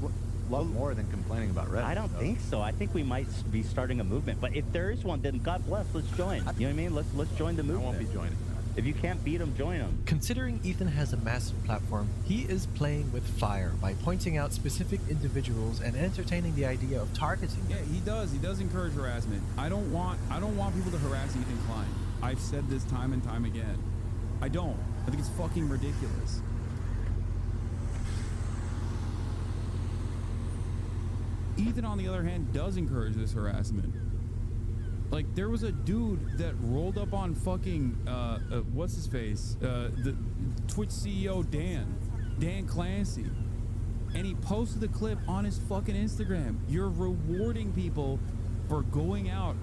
love more than complaining about Reddit. I don't think so. I think we might be starting a movement. But if there is one, then God bless, let's join. You know what I mean? Let's join the movement. I won't be joining. If you can't beat them, join them. Considering Ethan has a massive platform, he is playing with fire by pointing out specific individuals and entertaining the idea of targeting them. Yeah, he does. He does encourage harassment. I don't want people to harass Ethan Klein. I've said this time and time again. I don't. I think it's fucking ridiculous. Ethan, on the other hand, does encourage this harassment. Like, there was a dude that rolled up on fucking, what's his face? The Twitch CEO, Dan Clancy. And he posted the clip on his fucking Instagram. You're rewarding people for going out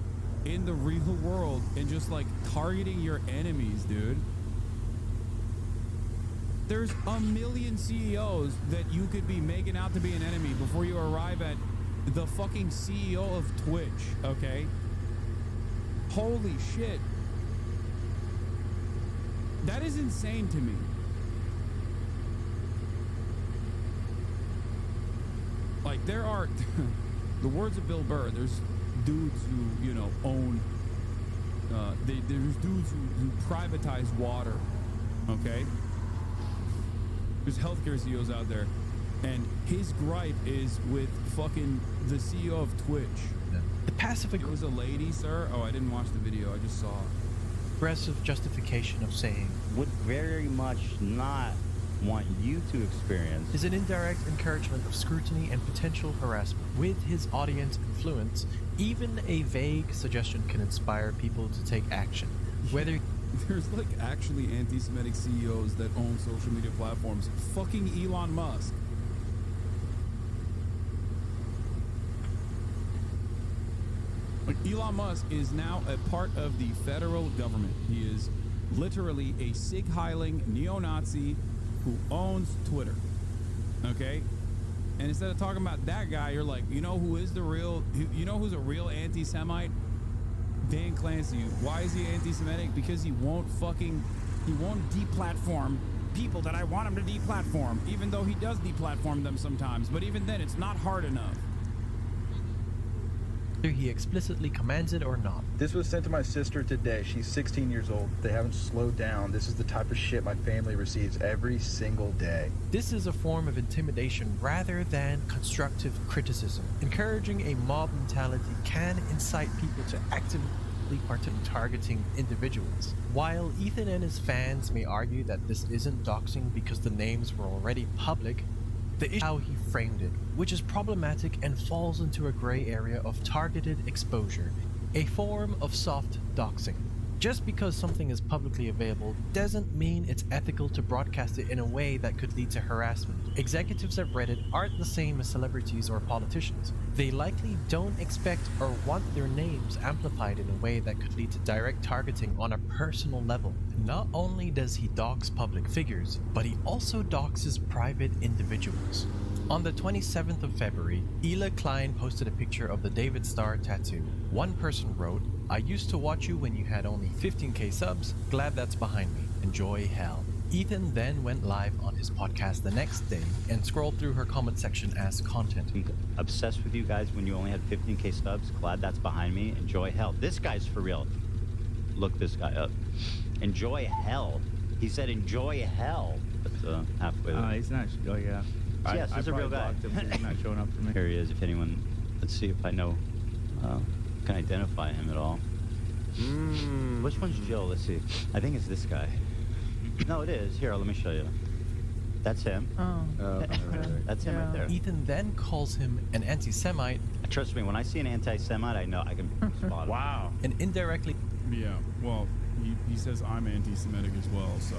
in the real world and just, like, targeting your enemies, dude. There's a million CEOs that you could be making out to be an enemy before you arrive at the fucking CEO of Twitch, okay? Holy shit. That is insane to me. Like, there are, the words of Bill Burr, there's dudes who, you know, own, there's dudes who privatize water, okay? There's healthcare CEOs out there, and his gripe is with fucking the CEO of Twitch. The passive It was a lady, sir? Oh, I didn't watch the video. I just saw it. aggressive justification of saying would very much not want you to experience is an indirect encouragement of scrutiny and potential harassment. With his audience influence, even a vague suggestion can inspire people to take action. Whether there's like actually anti-Semitic CEOs that own social media platforms. Fucking Elon Musk. Like, Elon Musk is now a part of the federal government. He is literally a Sig-heiling neo-Nazi who owns Twitter. Okay? And instead of talking about that guy, you're like, you know who is the real, you know who's a real anti-Semite? Dan Clancy. Why is he anti-Semitic? Because he won't deplatform people that I want him to deplatform, even though he does deplatform them sometimes. But even then, it's not hard enough. whether he explicitly commands it or not. This was sent to my sister today. She's 16 years old. They haven't slowed down. This is the type of shit my family receives every single day. This is a form of intimidation rather than constructive criticism. Encouraging a mob mentality can incite people to actively directly targeting individuals. While Ethan and his fans may argue that this isn't doxing because the names were already public, the issue is how he framed it, which is problematic and falls into a gray area of targeted exposure, a form of soft doxing. Just because something is publicly available doesn't mean it's ethical to broadcast it in a way that could lead to harassment. Executives at Reddit aren't the same as celebrities or politicians. They likely don't expect or want their names amplified in a way that could lead to direct targeting on a personal level. Not only does he dox public figures, but he also doxes private individuals. On the 27th of February, Ela Klein posted a picture of the David Starr tattoo. One person wrote, "I used to watch you when you had only 15k subs. Glad that's behind me. Enjoy hell." Ethan then went live on his podcast the next day and scrolled through her comment section as content. Obsessed with you guys when you only had 15k subs. Glad that's behind me. Enjoy hell. This guy's for real. Look this guy up. Enjoy hell. He said enjoy hell. That's halfway there. He's not. Oh yeah. Yes, he's a real guy. He's not showing up for me. Here he is. If anyone, let's see if I know, can identify him at all. Which one's Joe? Let's see. I think it's this guy. No, it is. Here, let me show you. That's him. Oh. That's him right there. Ethan then calls him an anti-Semite. Trust me, when I see an anti-Semite, I know I can spot him. Wow. And indirectly. Yeah. Well, he says I'm anti-Semitic as well, so.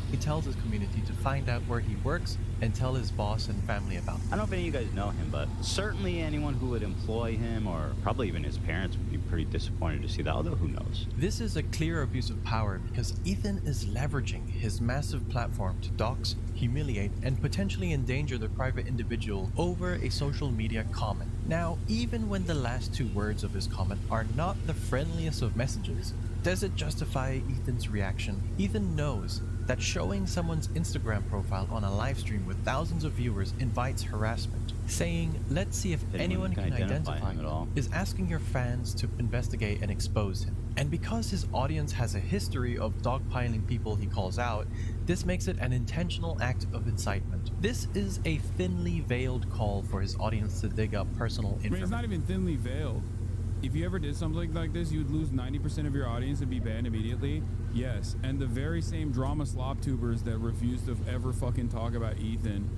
He tells his community to find out where he works and tell his boss and family about him. I don't know if any of you guys know him, but certainly anyone who would employ him, or probably even his parents, would be pretty disappointed to see that, although who knows. This is a clear abuse of power because Ethan is leveraging his massive platform to dox, humiliate, and potentially endanger the private individual over a social media comment. Now, even when the last two words of his comment are not the friendliest of messages, does it justify Ethan's reaction? Ethan knows that showing someone's Instagram profile on a live stream with thousands of viewers invites harassment. Saying, "Let's see if anyone can identify him," is asking your fans to investigate and expose him. And because his audience has a history of dogpiling people he calls out, this makes it an intentional act of incitement. This is a thinly veiled call for his audience to dig up personal information. I mean, it's not even thinly veiled. If you ever did something like this, you'd lose 90% of your audience and be banned immediately. Yes, and the very same drama slop tubers that refuse to ever fucking talk about Ethan,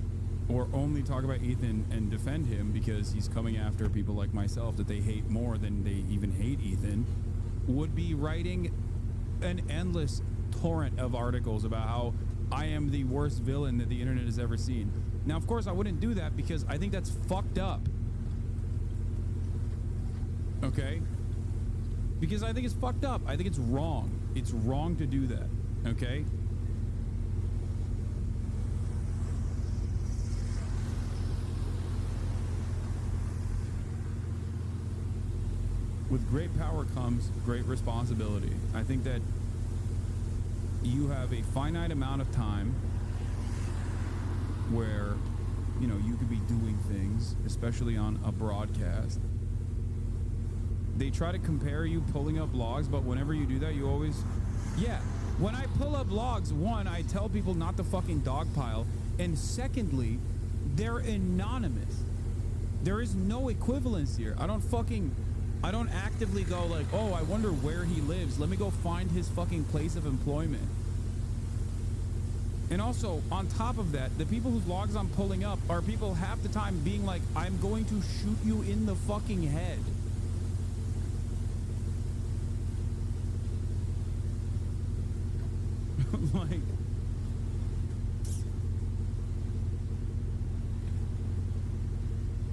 or only talk about Ethan and defend him because he's coming after people like myself that they hate more than they even hate Ethan, would be writing an endless torrent of articles about how I am the worst villain that the internet has ever seen. Now, of course, I wouldn't do that because I think that's fucked up. Okay? Because I think it's fucked up. I think it's wrong. It's wrong to do that. Okay? With great power comes great responsibility. I think that you have a finite amount of time where, you know, you could be doing things, especially on a broadcast. They try to compare you pulling up logs, but whenever you do that, you always... Yeah, when I pull up logs, one, I tell people not to fucking dogpile, and secondly, they're anonymous. There is no equivalence here. I don't actively go like, oh, I wonder where he lives. Let me go find his fucking place of employment. And also, on top of that, the people whose logs I'm pulling up are people half the time being like, I'm going to shoot you in the fucking head. Like,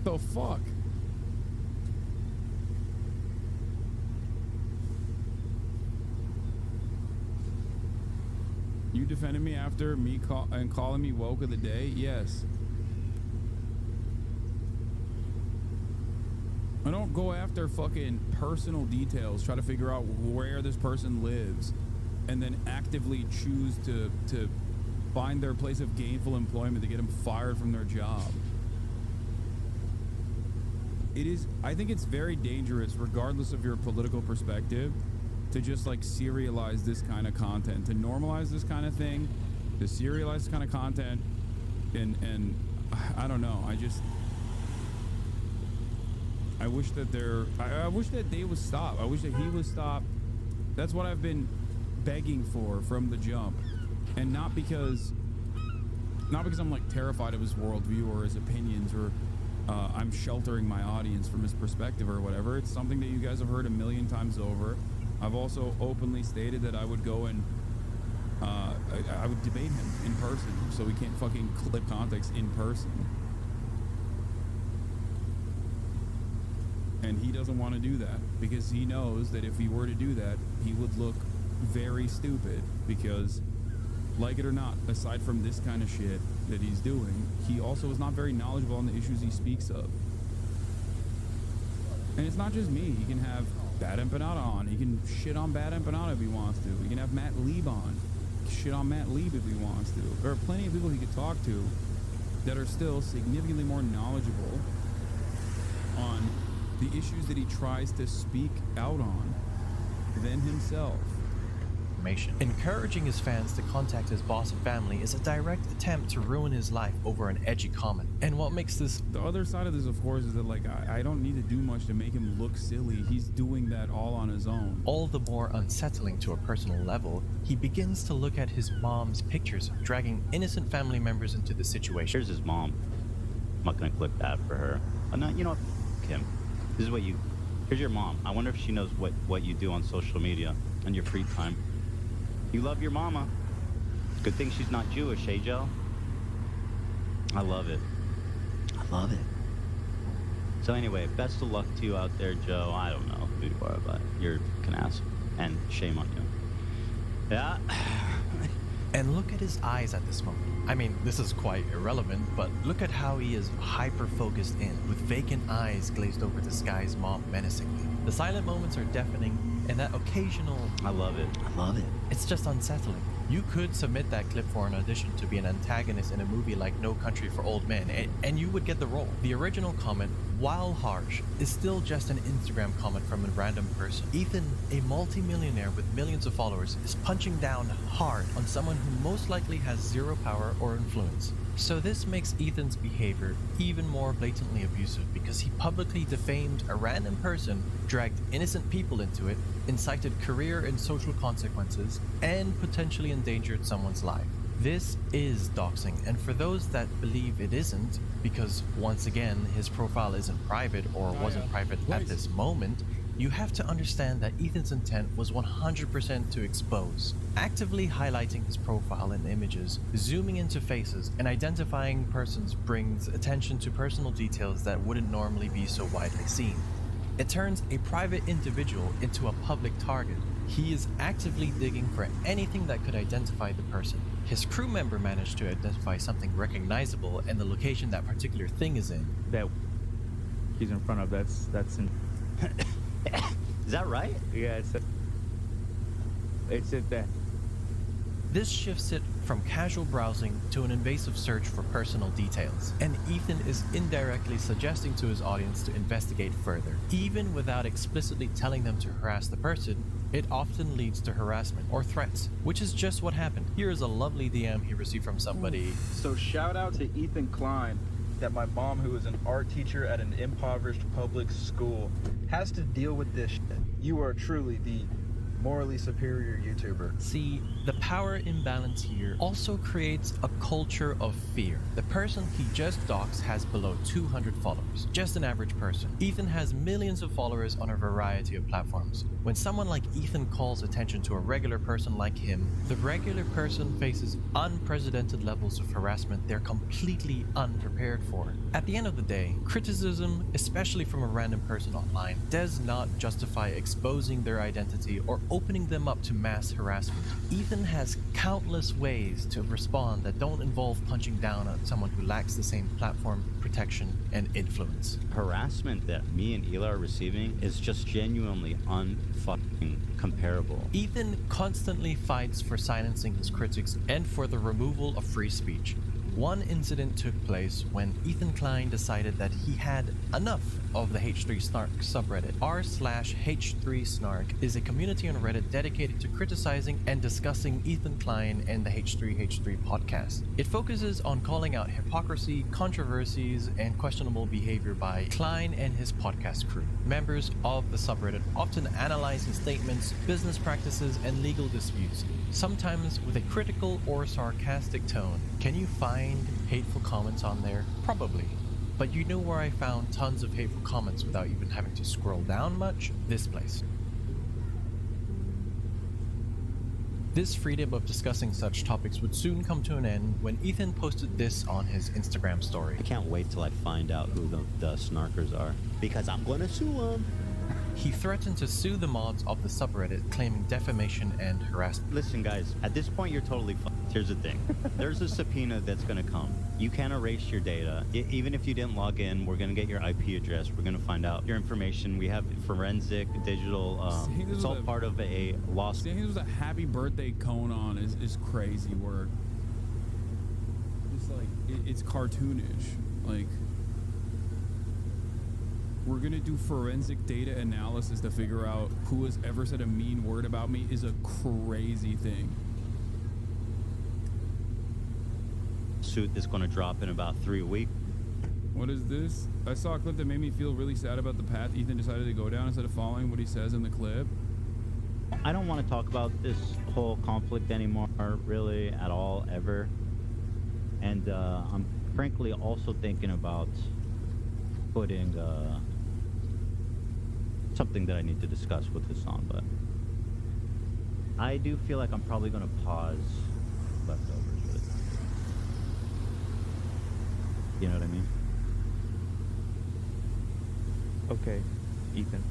the fuck? You defended me after me calling me woke of the day? Yes. I don't go after fucking personal details, try to figure out where this person lives, and then actively choose to find their place of gainful employment to get them fired from their job. I think it's very dangerous, regardless of your political perspective, to just like serialize this kind of content, to normalize this kind of thing, to serialize this kind of content, and I don't know, I wish that I wish that they would stop. I wish that he would stop. That's what I've been begging for from the jump. And not because I'm like terrified of his worldview or his opinions, or I'm sheltering my audience from his perspective or whatever. It's something that you guys have heard a million times over. I've also openly stated that I would go and I would debate him in person, so we can't fucking clip context in person. And he doesn't want to do that because he knows that if he were to do that, he would look very stupid because, like it or not, aside from this kind of shit that he's doing, he also is not very knowledgeable on the issues he speaks of. And it's not just me. He can have Bad Empanada on. He can shit on Bad Empanada if he wants to. He can have Matt Lieb on. Shit on Matt Lieb if he wants to. There are plenty of people he could talk to that are still significantly more knowledgeable on the issues that he tries to speak out on than himself. Encouraging his fans to contact his boss and family is a direct attempt to ruin his life over an edgy comment. And what makes this... The other side of this, of course, is that, like, I don't need to do much to make him look silly. He's doing that all on his own. All the more unsettling to a personal level, he begins to look at his mom's pictures, dragging innocent family members into the situation. Here's his mom. I'm not gonna click that for her. No, you know what? Kim, this is what you... Here's your mom. I wonder if she knows what you do on social media on your free time. You love your mama. Good thing she's not Jewish, eh, Joe? I love it. I love it. So anyway, best of luck to you out there, Joe. I don't know who you are, but you're an ass. And shame on you. Yeah. And look at his eyes at this moment. I mean, this is quite irrelevant, but look at how he is hyper-focused in, with vacant eyes glazed over this guy's mom menacingly. The silent moments are deafening, and that occasional... I love it. I love it. It's just unsettling. You could submit that clip for an audition to be an antagonist in a movie like No Country for Old Men, and you would get the role. The original comment, while harsh, is still just an Instagram comment from a random person. Ethan, a multi-millionaire with millions of followers, is punching down hard on someone who most likely has zero power or influence. So this makes Ethan's behavior even more blatantly abusive because he publicly defamed a random person, dragged innocent people into it, incited career and social consequences, and potentially endangered someone's life. This is doxing, and for those that believe it isn't, because once again his profile isn't private or wasn't private at this moment, you have to understand that Ethan's intent was 100% to expose. Actively highlighting his profile and images, zooming into faces, and identifying persons brings attention to personal details that wouldn't normally be so widely seen. It turns a private individual into a public target. He is actively digging for anything that could identify the person. His crew member managed to identify something recognizable and the location that particular thing is in. That he's in front of, that's in... Is that right? Yeah, it's at that. This shifts it from casual browsing to an invasive search for personal details, and Ethan is indirectly suggesting to his audience to investigate further. Even without explicitly telling them to harass the person, it often leads to harassment or threats, which is just what happened. Here is a lovely DM he received from somebody. So shout out to Ethan Klein, that my mom, who is an art teacher at an impoverished public school, has to deal with this shit. You are truly the morally superior YouTuber. See, the power imbalance here also creates a culture of fear. The person he just doxed has below 200 followers, just an average person. Ethan has millions of followers on a variety of platforms. When someone like Ethan calls attention to a regular person like him, the regular person faces unprecedented levels of harassment they're completely unprepared for. At the end of the day, criticism, especially from a random person online, does not justify exposing their identity or opening them up to mass harassment. Ethan has countless ways to respond that don't involve punching down on someone who lacks the same platform, protection, and influence. Harassment that me and Eli are receiving is just genuinely unfucking comparable. Ethan constantly fights for silencing his critics and for the removal of free speech. One incident took place when Ethan Klein decided that he had enough of the H3 Snark subreddit. r/H3Snark is a community on Reddit dedicated to criticizing and discussing Ethan Klein and the H3H3 podcast. It focuses on calling out hypocrisy, controversies, and questionable behavior by Klein and his podcast crew. Members of the subreddit often analyze his statements, business practices, and legal disputes, sometimes with a critical or sarcastic tone. Can you find hateful comments on there? Probably. But you know where I found tons of hateful comments without even having to scroll down much? This place. This freedom of discussing such topics would soon come to an end when Ethan posted this on his Instagram story. I can't wait till I find out who the snarkers are, because I'm gonna sue them. He threatened to sue the mods of the subreddit, claiming defamation and harassment. Listen, guys, at this point, you're totally fucked. Here's the thing. There's a subpoena that's going to come. You can't erase your data. Even if you didn't log in, we're going to get your IP address. We're going to find out your information. We have forensic, digital. It's all part of a lawsuit. Saying this was a happy birthday cone on is crazy work. It's like, it's cartoonish. Like, we're gonna do forensic data analysis to figure out who has ever said a mean word about me is a crazy thing. Suit that's gonna drop in about 3 weeks. What is this? I saw a clip that made me feel really sad about the path Ethan decided to go down instead of following what he says in the clip. I don't want to talk about this whole conflict anymore, really, at all, ever. And I'm frankly also thinking about putting something that I need to discuss with Hasan, but I do feel like I'm probably going to pause leftovers for the time being. You know what I mean? Okay, Ethan.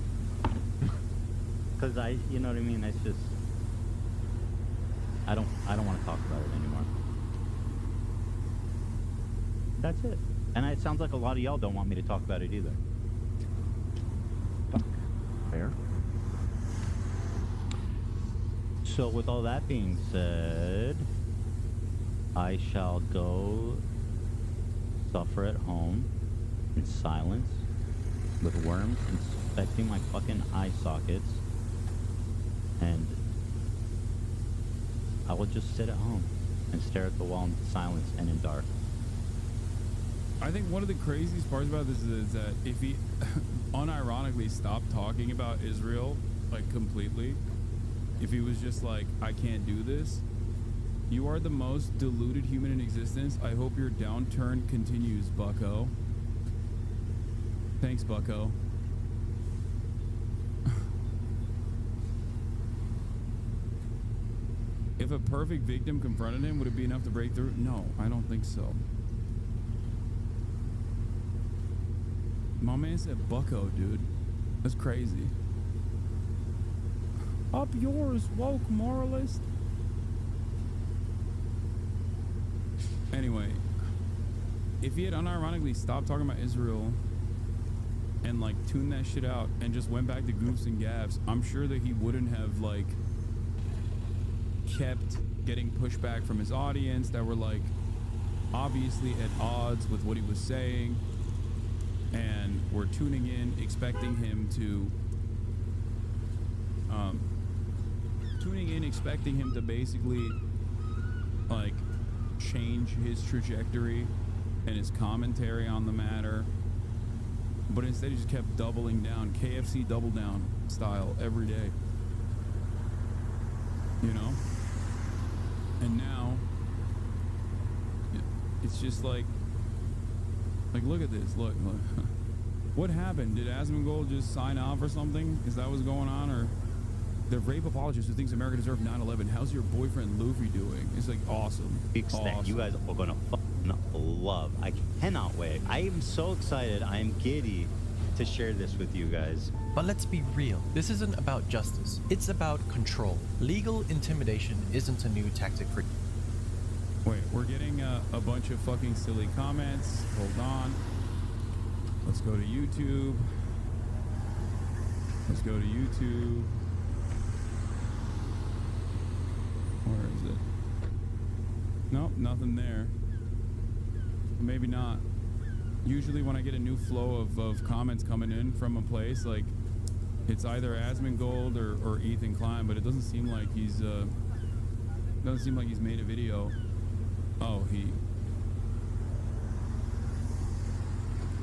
Because you know what I mean? It's just, I don't want to talk about it anymore. That's it. And it sounds like a lot of y'all don't want me to talk about it either. Fair. So with all that being said, I shall go suffer at home in silence with worms infecting my fucking eye sockets, and I will just sit at home and stare at the wall in silence and in dark. I think one of the craziest parts about this is that if he unironically stopped talking about Israel, like completely, if he was just like, I can't do this, you are the most deluded human in existence. I hope your downturn continues, bucko. Thanks, bucko. If a perfect victim confronted him, would it be enough to break through? No, I don't think so. My man said bucko, dude. That's crazy. Up yours, woke moralist. Anyway, if he had unironically stopped talking about Israel and like tuned that shit out and just went back to goofs and gaffs, I'm sure that he wouldn't have like kept getting pushback from his audience that were like obviously at odds with what he was saying, and were tuning in expecting him to basically like change his trajectory and his commentary on the matter, but instead he just kept doubling down, KFC double down style every day, you know. And now it's just like look at this, look. What happened? Did Asmongold just sign off or something? Is that what's going on? Or the rape apologist who thinks America deserved 9/11, how's your boyfriend Luffy doing? It's like awesome. That you guys are gonna fucking love. I cannot wait. I am so excited. I am giddy to share this with you guys. But let's be real. This isn't about justice. It's about control. Legal intimidation isn't a new tactic for... Wait, we're getting a bunch of fucking silly comments. Hold on. Let's go to YouTube. Let's go to YouTube. Where is it? Nope, nothing there. maybe not. Usually when I get a new flow of comments coming in from a place, like it's either Asmongold or Ethan Klein, but it doesn't seem like he's made a video. Oh,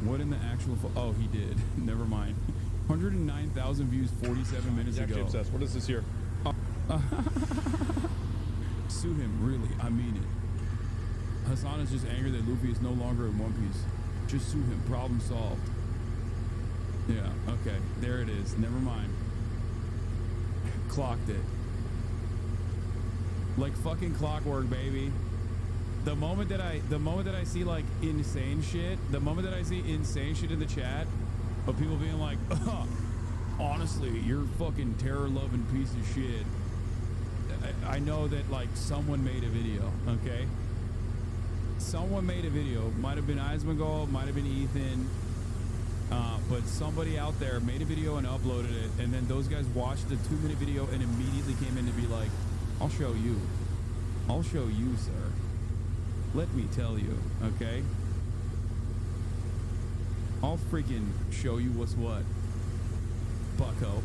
what in the actual oh, he did. Never mind. 109,000 views 47 minutes ago. Obsessed. What is this here? Sue him, really. I mean it. Hasan is just angry that Luffy is no longer in One Piece. Just sue him. Problem solved. Yeah, okay. There it is. Never mind. Clocked it. Like fucking clockwork, baby. The moment that I see like insane shit, in the chat of people being like, honestly, you're a fucking terror-loving piece of shit. I know that like someone made a video, okay? Someone made a video. Might have been Asmongold, might have been Ethan, but somebody out there made a video and uploaded it, and then those guys watched the 2-minute video and immediately came in to be like, I'll show you. I'll show you, sir. Let me tell you, okay? I'll freaking show you what's what, bucko.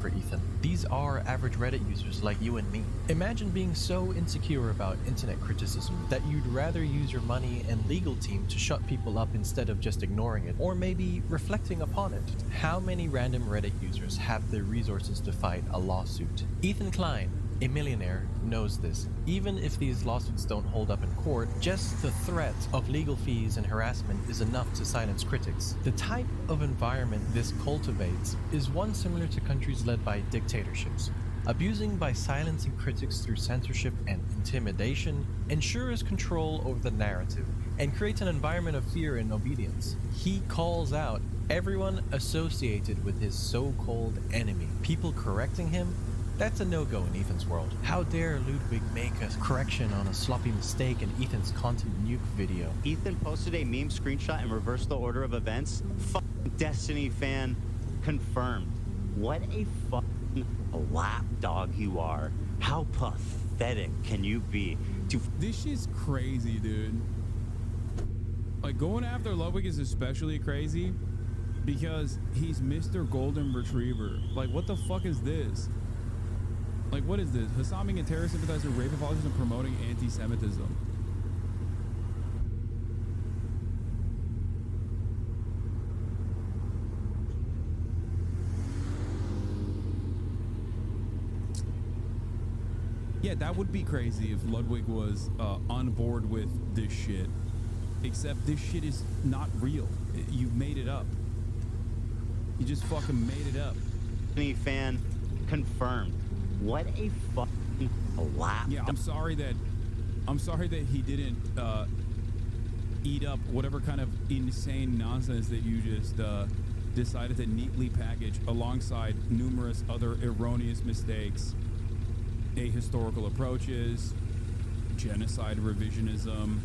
For Ethan, these are average Reddit users like you and me. Imagine being so insecure about internet criticism that you'd rather use your money and legal team to shut people up instead of just ignoring it, or maybe reflecting upon it. How many random Reddit users have the resources to fight a lawsuit? Ethan Klein, a millionaire, knows this. Even if these lawsuits don't hold up in court, just the threat of legal fees and harassment is enough to silence critics. The type of environment this cultivates is one similar to countries led by dictatorships. Abusing by silencing critics through censorship and intimidation ensures control over the narrative and creates an environment of fear and obedience. He calls out everyone associated with his so-called enemy. People correcting him? That's a no-go in Ethan's world. How dare Ludwig make a correction on a sloppy mistake in Ethan's content nuke video? Ethan posted a meme screenshot and reversed the order of events. Fucking Destiny fan confirmed. What a fucking lapdog you are. How pathetic can you be? This shit's crazy, dude. Like, going after Ludwig is especially crazy because he's Mr. Golden Retriever. Like, what the fuck is this? Like, what is this? Hasan being a terrorist sympathizer, rape apologist, and promoting anti-Semitism. Yeah, that would be crazy if Ludwig was on board with this shit. Except this shit is not real. You made it up. You just fucking made it up. Any fan confirmed. What a fucking lap. Yeah, I'm sorry that he didn't eat up whatever kind of insane nonsense that you just decided to neatly package alongside numerous other erroneous mistakes, ahistorical approaches, genocide revisionism.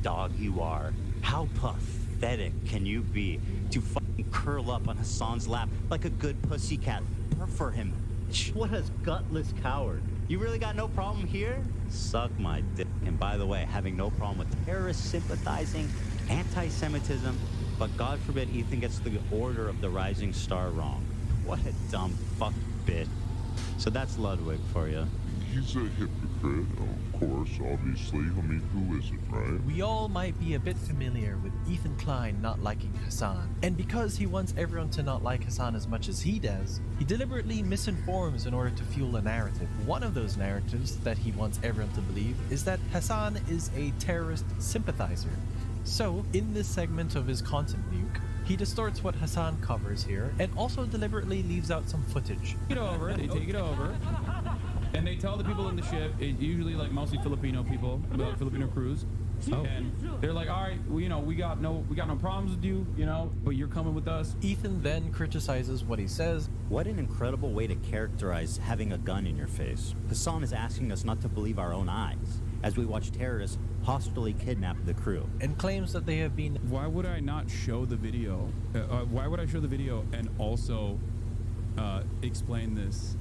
Dog you are. How pathetic can you be to fucking curl up on Hasan's lap like a good pussycat? Purr for him. What a gutless coward. You really got no problem here? Suck my dick. And by the way, having no problem with terrorist sympathizing, anti-Semitism, but God forbid Ethan gets the Order of the Rising Star wrong. What a dumb fuck bitch. So that's Ludwig for you. He's a hypocrite, of course, obviously. I mean, who isn't, right? We all might be a bit familiar with Ethan Klein not liking Hasan. And because he wants everyone to not like Hasan as much as he does, he deliberately misinforms in order to fuel a narrative. One of those narratives that he wants everyone to believe is that Hasan is a terrorist sympathizer. So, in this segment of his content nuke, he distorts what Hasan covers here and also deliberately leaves out some footage. They take it over. And they tell the people in the ship, usually like mostly Filipino people, Filipino crews, and they're like, all right, well, you know, we got no problems with you, you know, but you're coming with us. Ethan then criticizes what he says. What an incredible way to characterize having a gun in your face. Hasan is asking us not to believe our own eyes as we watch terrorists hostilely kidnap the crew. And claims that they have been... Why would I not show the video? Why would I show the video and also explain this?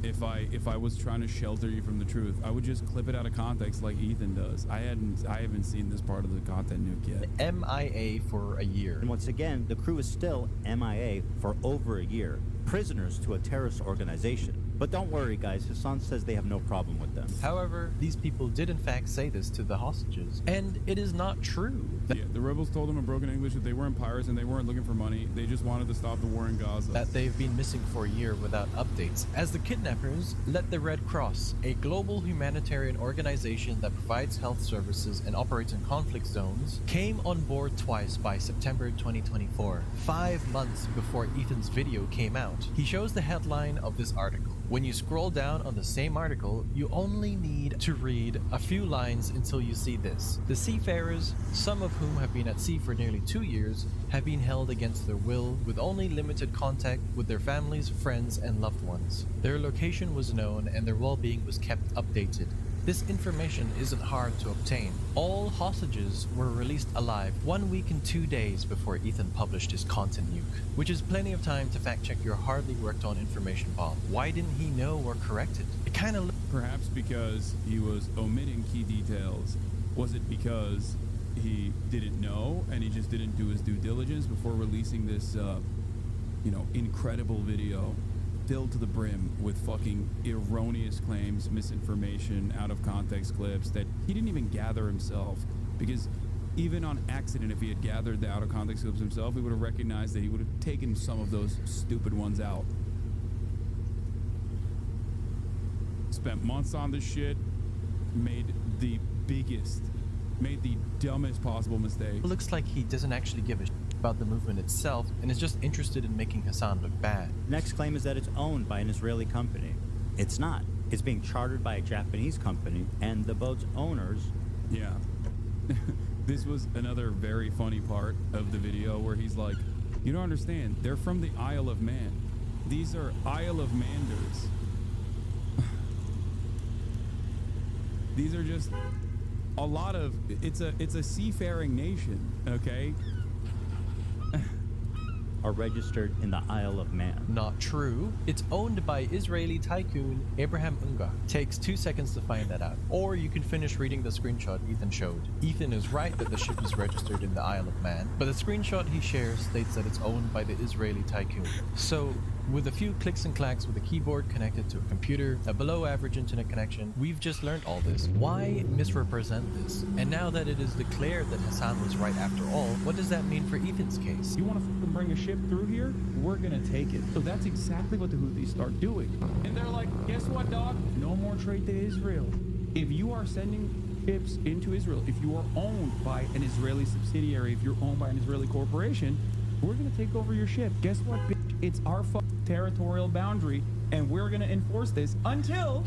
if I was trying to shelter you from the truth, I would just clip it out of context like Ethan does. I haven't seen this part of the content nuke yet. MIA for a year. And once again, the crew is still MIA for over a year, prisoners to a terrorist organization. But don't worry, guys, Hasan says they have no problem with them. However, these people did in fact say this to the hostages, and it is not true. Yeah, the rebels told them in broken English that they weren't pirates and they weren't looking for money. They just wanted to stop the war in Gaza. That they've been missing for a year without updates, as the kidnappers let the Red Cross, a global humanitarian organization that provides health services and operates in conflict zones, came on board twice by September 2024, 5 months before Ethan's video came out. He shows the headline of this article. When you scroll down on the same article, you only need to read a few lines until you see this. The seafarers, some of whom have been at sea for nearly 2 years, have been held against their will with only limited contact with their families, friends, and loved ones. Their location was known and their well-being was kept updated. This information isn't hard to obtain. All hostages were released alive 1 week and 2 days before Ethan published his content nuke, which is plenty of time to fact-check your hardly worked-on information bomb. Why didn't he know or correct it? It kind of... Perhaps because he was omitting key details. Was it because he didn't know and he just didn't do his due diligence before releasing this, incredible video filled to the brim with fucking erroneous claims, misinformation, out of context clips that he didn't even gather himself? Because even on accident, if he had gathered the out of context clips himself, he would have recognized that he would have taken some of those stupid ones out. Spent months on this shit, made the dumbest possible mistake. It looks like he doesn't actually give a shit about the movement itself and is just interested in making Hasan look bad. Next claim is that it's owned by an Israeli company. It's not. It's being chartered by a Japanese company, and the boat's owners... Yeah. This was another very funny part of the video where he's like, you don't understand, they're from the Isle of Man. These are Isle of Manders. These are just a lot of... It's a seafaring nation, okay? Are registered in the Isle of Man. Not true. It's owned by Israeli tycoon Abraham Ungar. Takes 2 seconds to find that out. Or you can finish reading the screenshot Ethan showed. Ethan is right that the ship is registered in the Isle of Man, but the screenshot he shares states that it's owned by the Israeli tycoon. So, with a few clicks and clacks with a keyboard connected to a computer, a below average internet connection, we've just learned all this. Why misrepresent this? And now that it is declared that Hasan was right after all, what does that mean for Ethan's case? You want to bring a ship through here? We're gonna take it. So that's exactly what the Houthis start doing. And they're like, guess what, dog? No more trade to Israel. If you are sending ships into Israel, if you are owned by an Israeli subsidiary, if you're owned by an Israeli corporation, we're gonna take over your ship. Guess what, bitch? It's our territorial boundary, and we're gonna enforce this until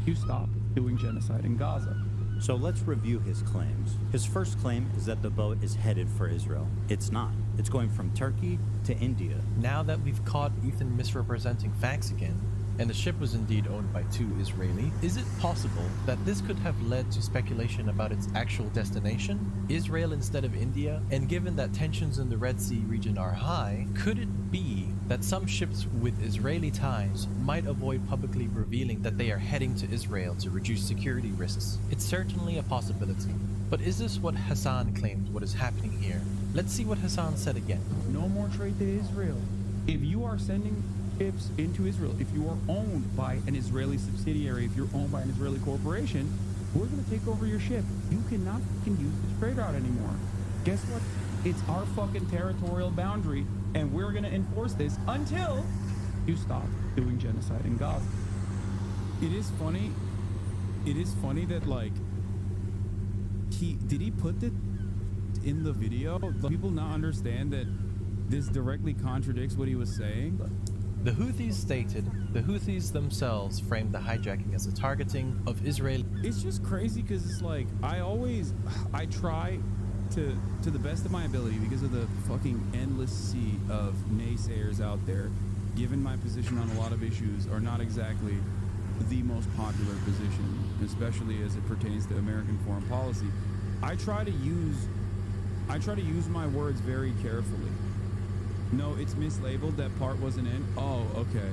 you stop doing genocide in Gaza. So let's review his claims. His first claim is that the boat is headed for Israel. It's not. It's going from Turkey to India. Now that we've caught Ethan misrepresenting facts again, and the ship was indeed owned by 2 Israeli, is it possible that this could have led to speculation about its actual destination, Israel instead of India? And given that tensions in the Red Sea region are high, could it be that some ships with Israeli ties might avoid publicly revealing that they are heading to Israel to reduce security risks? It's certainly a possibility. But is this what Hasan claimed what is happening here? Let's see what Hasan said again. No more trade to Israel. If you are sending ships into Israel, if you are owned by an Israeli subsidiary, if you're owned by an Israeli corporation, we're going to take over your ship. You cannot use this trade route anymore. Guess what? It's our fucking territorial boundary, and we're going to enforce this until you stop doing genocide in Gaza. It is funny that, like, did he put it in the video? People not understand that this directly contradicts what he was saying. The Houthis stated the Houthis themselves framed the hijacking as a targeting of Israel. It's just crazy because it's like, I try to the best of my ability, because of the fucking endless sea of naysayers out there, given my position on a lot of issues are not exactly the most popular position, especially as it pertains to American foreign policy. I try to use my words very carefully. No, it's mislabeled. That part wasn't in. Oh, okay.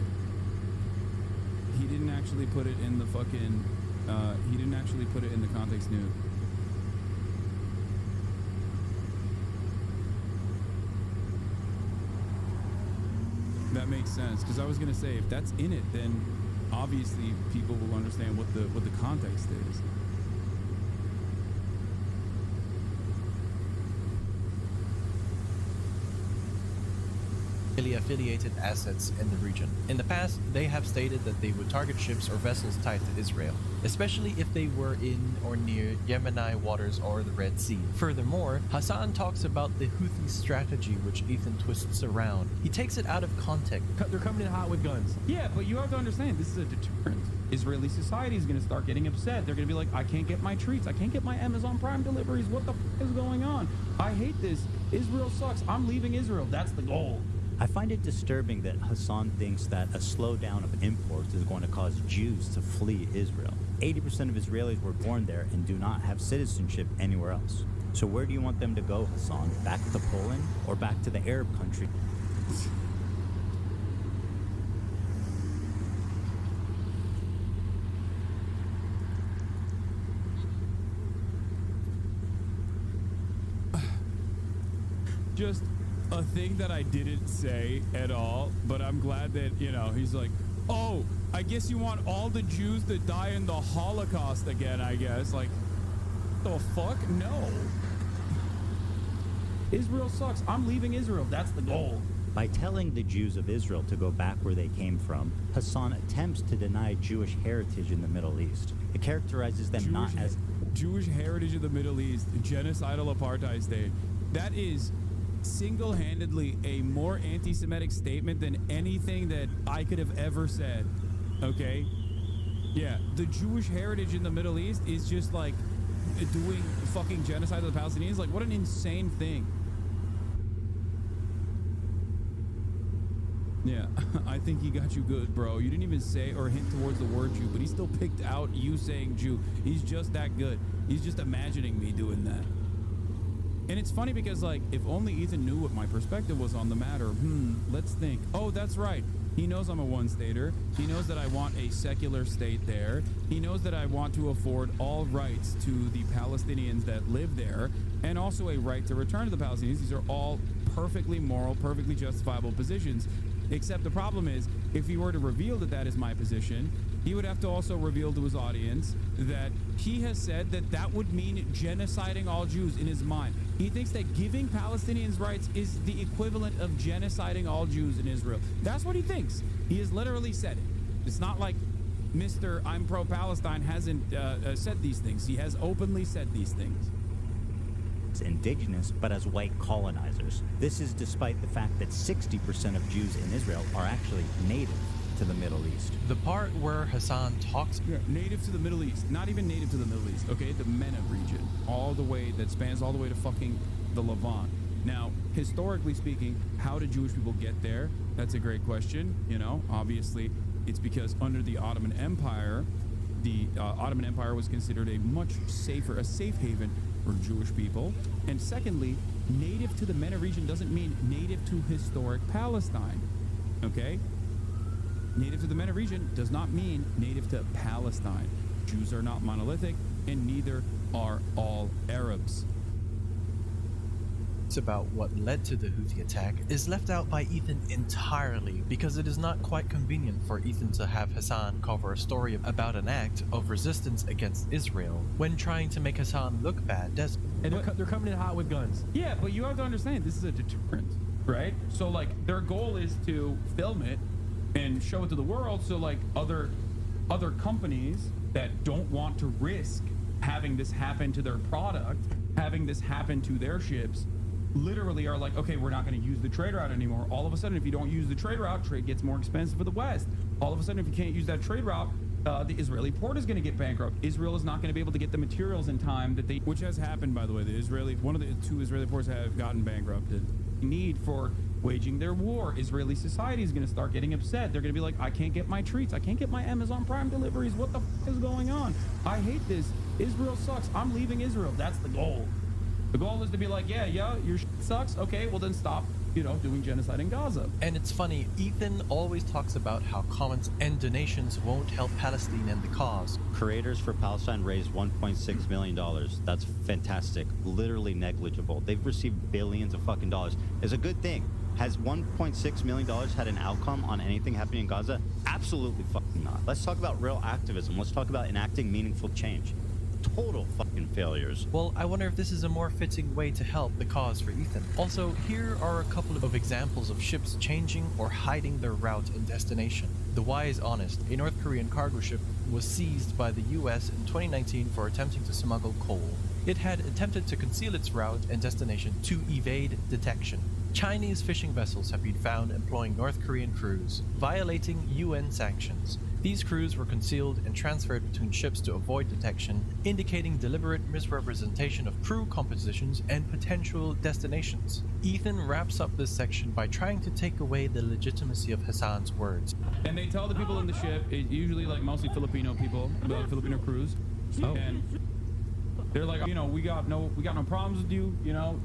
He didn't actually put it in the fucking. He didn't actually put it in the context new. That makes sense, because I was gonna say if that's in it, then obviously people will understand what the context is. Affiliated assets in the region. In the past, they have stated that they would target ships or vessels tied to Israel, especially if they were in or near Yemeni waters or the Red Sea. Furthermore, Hasan talks about the Houthi strategy, which Ethan twists around. He takes it out of context. They're coming in hot with guns. Yeah, but you have to understand, this is a deterrent. Israeli society is going to start getting upset. They're going to be like, I can't get my treats. I can't get my Amazon Prime deliveries. What the f is going on? I hate this. Israel sucks. I'm leaving Israel. That's the goal. I find it disturbing that Hasan thinks that a slowdown of imports is going to cause Jews to flee Israel. 80% of Israelis were born there and do not have citizenship anywhere else. So where do you want them to go, Hasan? Back to Poland or back to the Arab country? Just a thing that I didn't say at all, but I'm glad that, you know, he's like, oh, I guess you want all the Jews that die in the Holocaust again, I guess. Like, the fuck? No. Israel sucks. I'm leaving Israel. That's the goal. By telling the Jews of Israel to go back where they came from, Hasan attempts to deny Jewish heritage in the Middle East. It characterizes them not as Jewish heritage in the Middle East, genocidal apartheid state. That is single-handedly a more anti-Semitic statement than anything that I could have ever said. Okay? Yeah, the Jewish heritage in the Middle East is just like doing fucking genocide of the Palestinians. Like, what an insane thing. Yeah, I think he got you good, bro. You didn't even say or hint towards the word Jew, but he still picked out you saying Jew. He's just that good. He's just imagining me doing that. And it's funny because, like, if only Ethan knew what my perspective was on the matter. Let's think. Oh, that's right. He knows I'm a one-stater. He knows that I want a secular state there. He knows that I want to afford all rights to the Palestinians that live there, and also a right to return to the Palestinians. These are all perfectly moral, perfectly justifiable positions. Except the problem is, if he were to reveal that that is my position, he would have to also reveal to his audience that he has said that that would mean genociding all Jews in his mind. He thinks that giving Palestinians rights is the equivalent of genociding all Jews in Israel. That's what he thinks. He has literally said it. It's not like Mr. I'm pro-Palestine hasn't said these things. He has openly said these things. Indigenous, but as white colonizers. This is despite the fact that 60% of Jews in Israel are actually native to the Middle East. The part where Hasan talks... Yeah, native to the Middle East. Not even native to the Middle East, okay? The MENA region. All the way, that spans all the way to fucking the Levant. Now, historically speaking, how did Jewish people get there? That's a great question. You know, obviously, it's because under the Ottoman Empire, the Ottoman Empire was considered a much safer, a safe haven for Jewish people. And secondly, native to the MENA region doesn't mean native to historic Palestine, okay? Native to the MENA region does not mean native to Palestine. Jews are not monolithic, and neither are all Arabs. About what led to the Houthi attack is left out by Ethan entirely because it is not quite convenient for Ethan to have Hasan cover a story about an act of resistance against Israel when trying to make Hasan look bad. And they're coming in hot with guns. Yeah, but you have to understand, this is a deterrent, right? So, like, their goal is to film it and show it to the world so, like, other companies that don't want to risk having this happen to their product, having this happen to their ships, literally are like, okay, we're not going to use the trade route anymore. All of a sudden, if you don't use the trade route, trade gets more expensive for the West. All of a sudden, if you can't use that trade route, the Israeli port is going to get bankrupt. Israel is not going to be able to get the materials in time that they, which has happened, by the way. One of the two Israeli ports have gotten bankrupted. Need for waging their war. Israeli society is going to start getting upset. They're going to be like, I can't get my treats. I can't get my Amazon Prime deliveries. What the f is going on? I hate this. Israel sucks. I'm leaving Israel. That's the goal. The goal is to be like, yeah, your shit sucks. Okay, well then stop doing genocide in Gaza. And it's funny, Ethan always talks about how comments and donations won't help Palestine and the cause. Creators for Palestine raised $1.6 million. That's fantastic. Literally negligible. They've received billions of fucking dollars. It's a good thing. Has $1.6 million had an outcome on anything happening in Gaza? Absolutely fucking not. Let's talk about real activism. Let's talk about enacting meaningful change. Total fucking failures. Well, I wonder if this is a more fitting way to help the cause for Ethan. Also, here are a couple of examples of ships changing or hiding their route and destination. The Why is Honest, a North Korean cargo ship, was seized by the US in 2019 for attempting to smuggle coal. It had attempted to conceal its route and destination to evade detection. Chinese fishing vessels have been found employing North Korean crews, violating UN sanctions. These crews were concealed and transferred between ships to avoid detection, indicating deliberate misrepresentation of crew compositions and potential destinations. Ethan wraps up this section by trying to take away the legitimacy of Hasan's words. And they tell the people in the ship, usually like mostly Filipino people, Filipino crews, and they're like, we got no problems with you,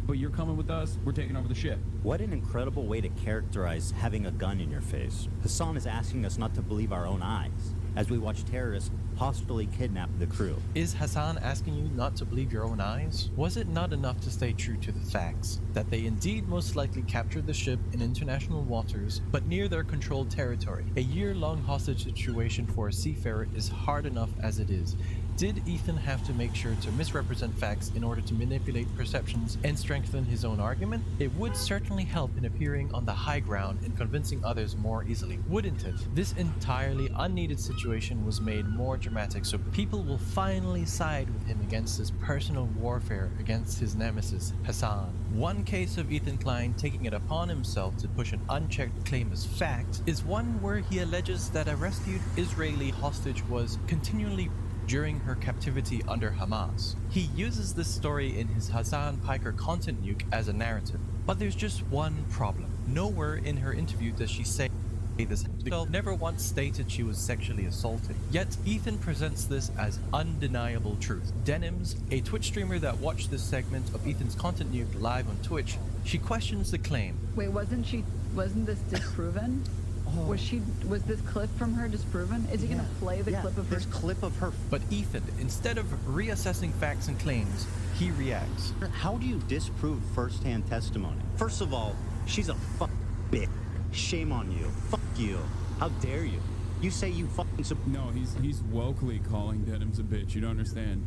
but you're coming with us, we're taking over the ship. What an incredible way to characterize having a gun in your face. Hasan is asking us not to believe our own eyes as we watch terrorists hostilely kidnap the crew. Is Hasan asking you not to believe your own eyes? Was it not enough to stay true to the facts, that they indeed most likely captured the ship in international waters, but near their controlled territory? A year-long hostage situation for a seafarer is hard enough as it is. Did Ethan have to make sure to misrepresent facts in order to manipulate perceptions and strengthen his own argument? It would certainly help in appearing on the high ground and convincing others more easily, wouldn't it? This entirely unneeded situation was made more dramatic so people will finally side with him against his personal warfare against his nemesis, Hasan. One case of Ethan Klein taking it upon himself to push an unchecked claim as fact is one where he alleges that a rescued Israeli hostage was continually during her captivity under Hamas. He uses this story in his Hasan Piker content nuke as a narrative. But there's just one problem. Nowhere in her interview does she say this. She never once stated she was sexually assaulted. Yet Ethan presents this as undeniable truth. Denims, a Twitch streamer that watched this segment of Ethan's content nuke live on Twitch, she questions the claim. Wait, wasn't this disproven? Was this clip from her disproven? Is he gonna play the clip of her? This clip of her. But Ethan, instead of reassessing facts and claims, he reacts. How do you disprove first-hand testimony? First of all, she's a bitch. Shame on you. Fuck you. How dare you? You say you fucking. No, he's wokely calling Denims a bitch. You don't understand.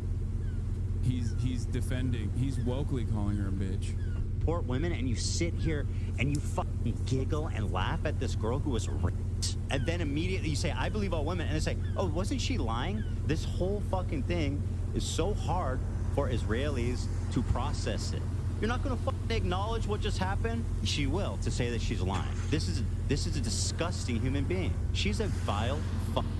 He's defending. He's wokely calling her a bitch. Support women, and you sit here and you fucking giggle and laugh at this girl who was raped, and then immediately you say, I believe all women, and they say, oh, wasn't she lying? This whole fucking thing is so hard for Israelis to process it. You're not gonna fucking acknowledge what just happened? She will, to say that she's lying. This is a disgusting human being. She's a vile fucking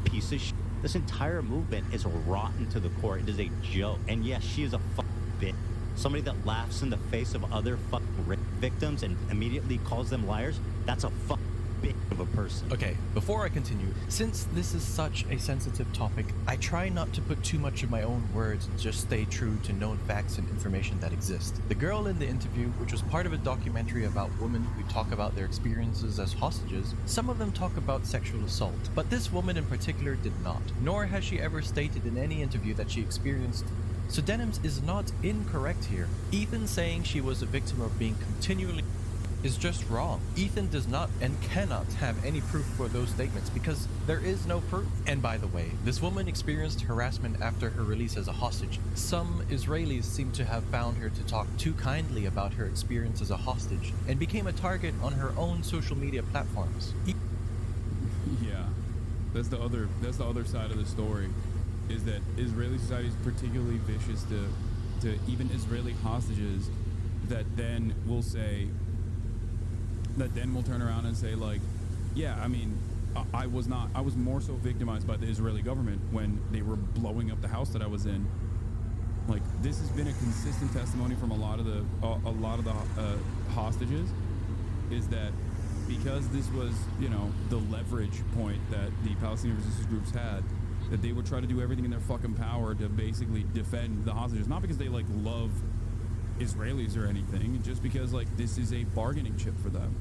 piece of shit. This entire movement is rotten to the core. It is a joke. And yes, she is a fucking bitch. Somebody that laughs in the face of other fucking rape victims and immediately calls them liars, that's a fucking bitch of a person. Okay, before I continue, since this is such a sensitive topic, I try not to put too much of my own words and just stay true to known facts and information that exist. The girl in the interview, which was part of a documentary about women who talk about their experiences as hostages, some of them talk about sexual assault, but this woman in particular did not, nor has she ever stated in any interview that she experienced. So Denims is not incorrect here. Ethan saying she was a victim of being continually is just wrong. Ethan does not and cannot have any proof for those statements because there is no proof. And by the way, this woman experienced harassment after her release as a hostage. Some Israelis seem to have found her to talk too kindly about her experience as a hostage and became a target on her own social media platforms. Yeah, that's the other side of the story. Is that Israeli society is particularly vicious to even Israeli hostages that then will turn around and say like, yeah, I mean, I was more so victimized by the Israeli government when they were blowing up the house that I was in. Like, this has been a consistent testimony from a lot of the hostages, is that because this was, the leverage point that the Palestinian resistance groups had, that they would try to do everything in their fucking power to basically defend the hostages, not because they love Israelis or anything, just because like this is a bargaining chip for them.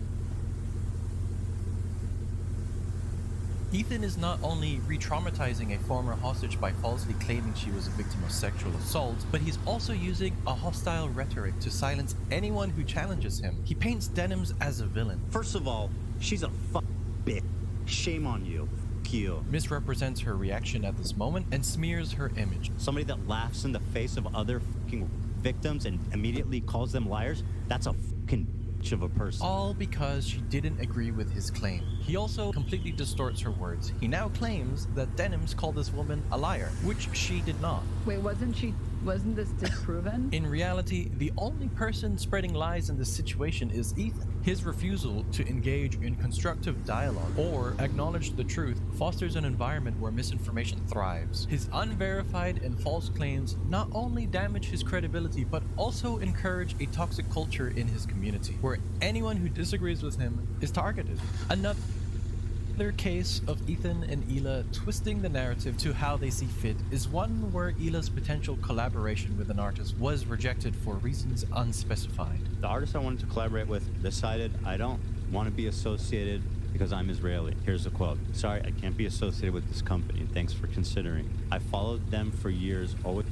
Ethan is not only re-traumatizing a former hostage by falsely claiming she was a victim of sexual assault, but he's also using a hostile rhetoric to silence anyone who challenges him. He paints Denims as a villain. First of all, she's a bitch. Shame on you. You. Misrepresents her reaction at this moment and smears her image. Somebody that laughs in the face of other fucking victims and immediately calls them liars, that's a fucking bitch of a person. All because she didn't agree with his claim. He also completely distorts her words. He now claims that Denims called this woman a liar, which she did not. Wait, wasn't this disproven? In reality, the only person spreading lies in this situation is Ethan. His refusal to engage in constructive dialogue or acknowledge the truth fosters an environment where misinformation thrives. His unverified and false claims not only damage his credibility, but also encourage a toxic culture in his community, where anyone who disagrees with him is targeted. Another case of Ethan and Hila twisting the narrative to how they see fit is one where Hila's potential collaboration with an artist was rejected for reasons unspecified. The artist I wanted to collaborate with decided I don't want to be associated because I'm Israeli. Here's a quote. Sorry, I can't be associated with this company. Thanks for considering. I followed them for years. Always.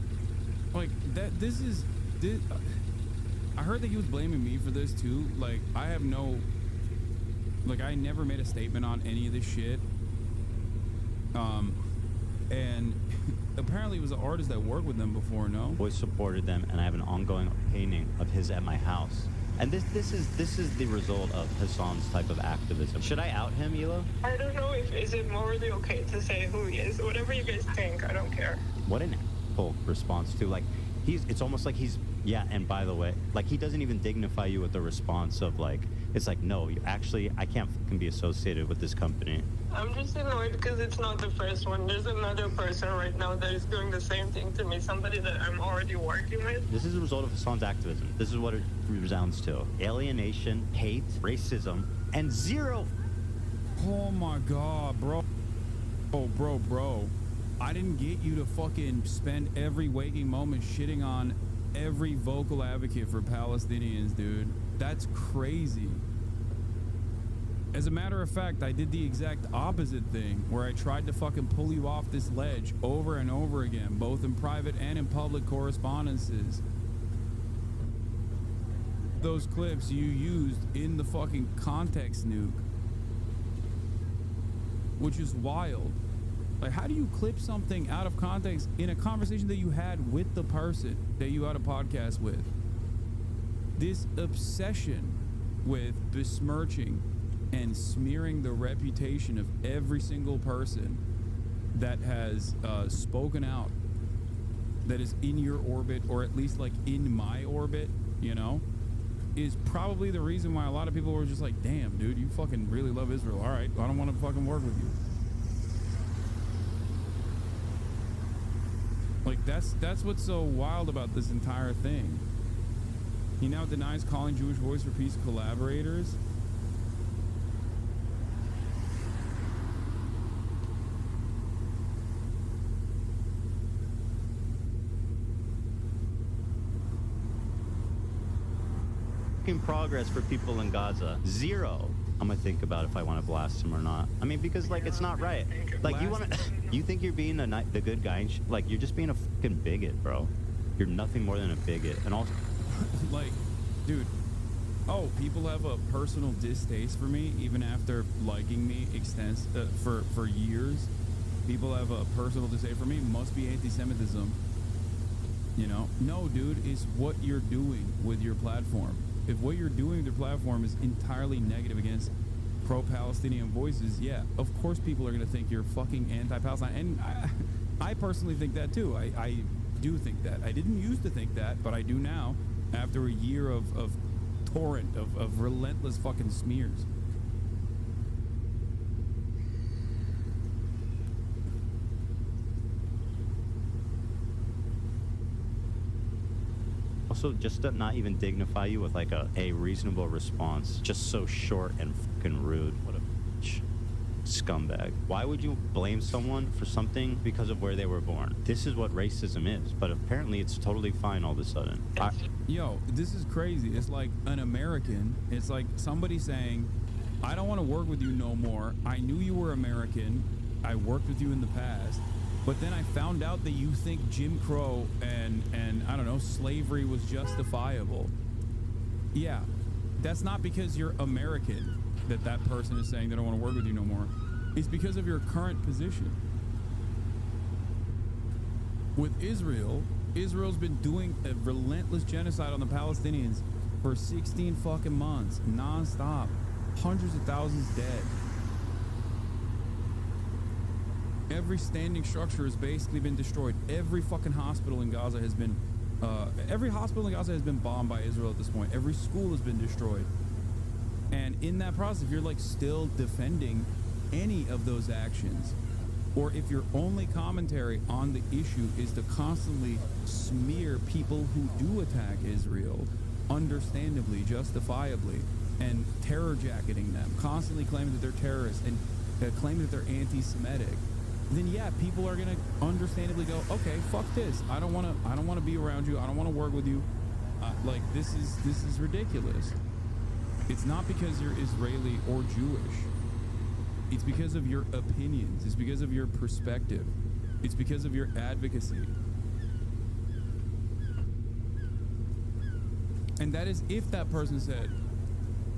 Like that. I heard that he was blaming me for this too. Like I have no. Like, I never made a statement on any of this shit. And apparently it was an artist that worked with them before, no? Always supported them, and I have an ongoing painting of his at my house. And this is the result of Hasan's type of activism. Should I out him, Hila? I don't know is it morally okay to say who he is. Whatever you guys think, I don't care. What an asshole response to, like, it's almost like he's, yeah, and by the way, like, he doesn't even dignify you with the response of, like, it's like, no, I can't fucking be associated with this company. I'm just annoyed because it's not the first one. There's another person right now that is doing the same thing to me, somebody that I'm already working with. This is a result of Hasan's activism. This is what it resounds to. Alienation, hate, racism, and zero. Oh my God, bro. Oh, bro. I didn't get you to fucking spend every waking moment shitting on every vocal advocate for Palestinians, dude. That's crazy. As a matter of fact, I did the exact opposite thing, where I tried to fucking pull you off this ledge over and over again, both in private and in public correspondences. Those clips you used in the fucking context nuke, which is wild. Like, how do you clip something out of context in a conversation that you had with the person that you had a podcast with? This obsession with besmirching and smearing the reputation of every single person that has spoken out, that is in your orbit, or at least like in my orbit, you know, is probably the reason why a lot of people were just like, damn, dude, you fucking really love Israel. All right, I don't want to fucking work with you. Like, that's what's so wild about this entire thing. He now denies calling Jewish Voice for Peace collaborators. Progress for people in Gaza. Zero. I'm gonna think about if I want to blast him or not. I mean, because like it's not right. Like you think you're being the good guy, and like you're just being a fucking bigot, bro. You're nothing more than a bigot. And also, like, dude. Oh, people have a personal distaste for me even after liking me for years. People have a personal distaste for me. Must be anti-Semitism. You know? No, dude. It's what you're doing with your platform. If what you're doing with your platform is entirely negative against pro-Palestinian voices, yeah, of course people are going to think you're fucking anti-Palestine. And I personally think that too. I do think that. I didn't used to think that, but I do now, after a year of torrent of relentless fucking smears. also just to not even dignify you with like a reasonable response. Just so short and fucking rude. What a bitch. scumbag. Why would you blame someone for something because of where they were born? This is what racism is, but apparently it's totally fine all of a sudden. Yo, this is crazy. It's like an American. It's like somebody saying, I don't want to work with you no more. I knew you were American. I worked with you in the past. But then I found out that you think Jim Crow and I don't know, slavery was justifiable. Yeah, that's not because you're American that person is saying they don't want to work with you no more. It's because of your current position. With Israel, Israel's been doing a relentless genocide on the Palestinians for 16 fucking months, non-stop. Hundreds of thousands dead. Every standing structure has basically been destroyed. Every fucking hospital in Gaza has been bombed by Israel at this point. Every school has been destroyed. And in that process, if you're like still defending any of those actions, or if your only commentary on the issue is to constantly smear people who do attack Israel, understandably, justifiably, and terror jacketing them, constantly claiming that they're terrorists and claiming that they're anti-Semitic, then yeah, people are gonna understandably go, okay, fuck this. I don't want to be around you. I don't want to work with you. Like this is ridiculous. It's not because you're Israeli or Jewish. It's because of your opinions. It's because of your perspective. It's because of your advocacy. And that is if that person said,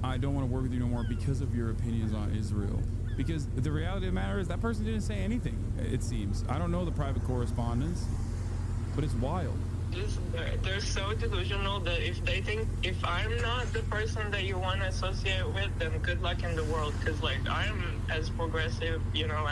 I don't want to work with you no more because of your opinions on Israel. Because the reality of the matter is that person didn't say anything, it seems. I don't know the private correspondence, but it's wild. They're so delusional that if they think if I'm not the person that you want to associate with, then good luck in the world. Because like I am as progressive, you know.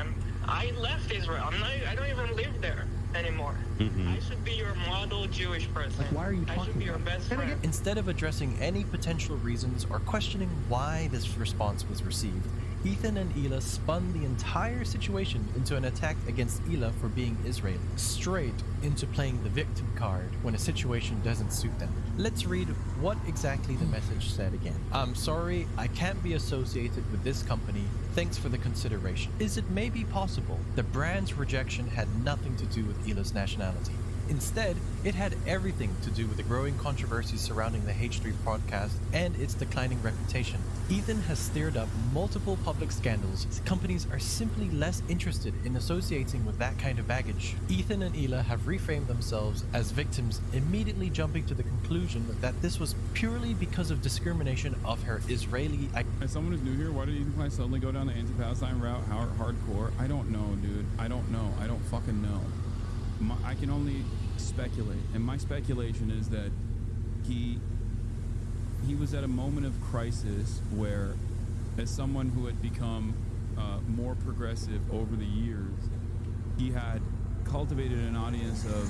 I left Israel. I don't even live there anymore. I should be your model Jewish person. Like, why are you I should be your best friend. Instead of addressing any potential reasons or questioning why this response was received, Ethan and Hila spun the entire situation into an attack against Hila for being Israeli, straight into playing the victim card when a situation doesn't suit them. Let's read what exactly the message said again. I'm sorry, I can't be associated with this company. Thanks for the consideration. Is it maybe possible the brand's rejection had nothing to do with Hila's nationality? Instead, it had everything to do with the growing controversy surrounding the H3 podcast and its declining reputation. Ethan has stirred up multiple public scandals. Companies are simply less interested in associating with that kind of baggage. Ethan and Hila have reframed themselves as victims, immediately jumping to the conclusion that this was purely because of discrimination of her Israeli... As someone who's new here, why did Ethan Klein suddenly go down the anti-Palestine route? How hardcore? I don't know, dude. I don't know. I don't fucking know. I can only speculate, and my speculation is that he was at a moment of crisis where, as someone who had become more progressive over the years, he had cultivated an audience of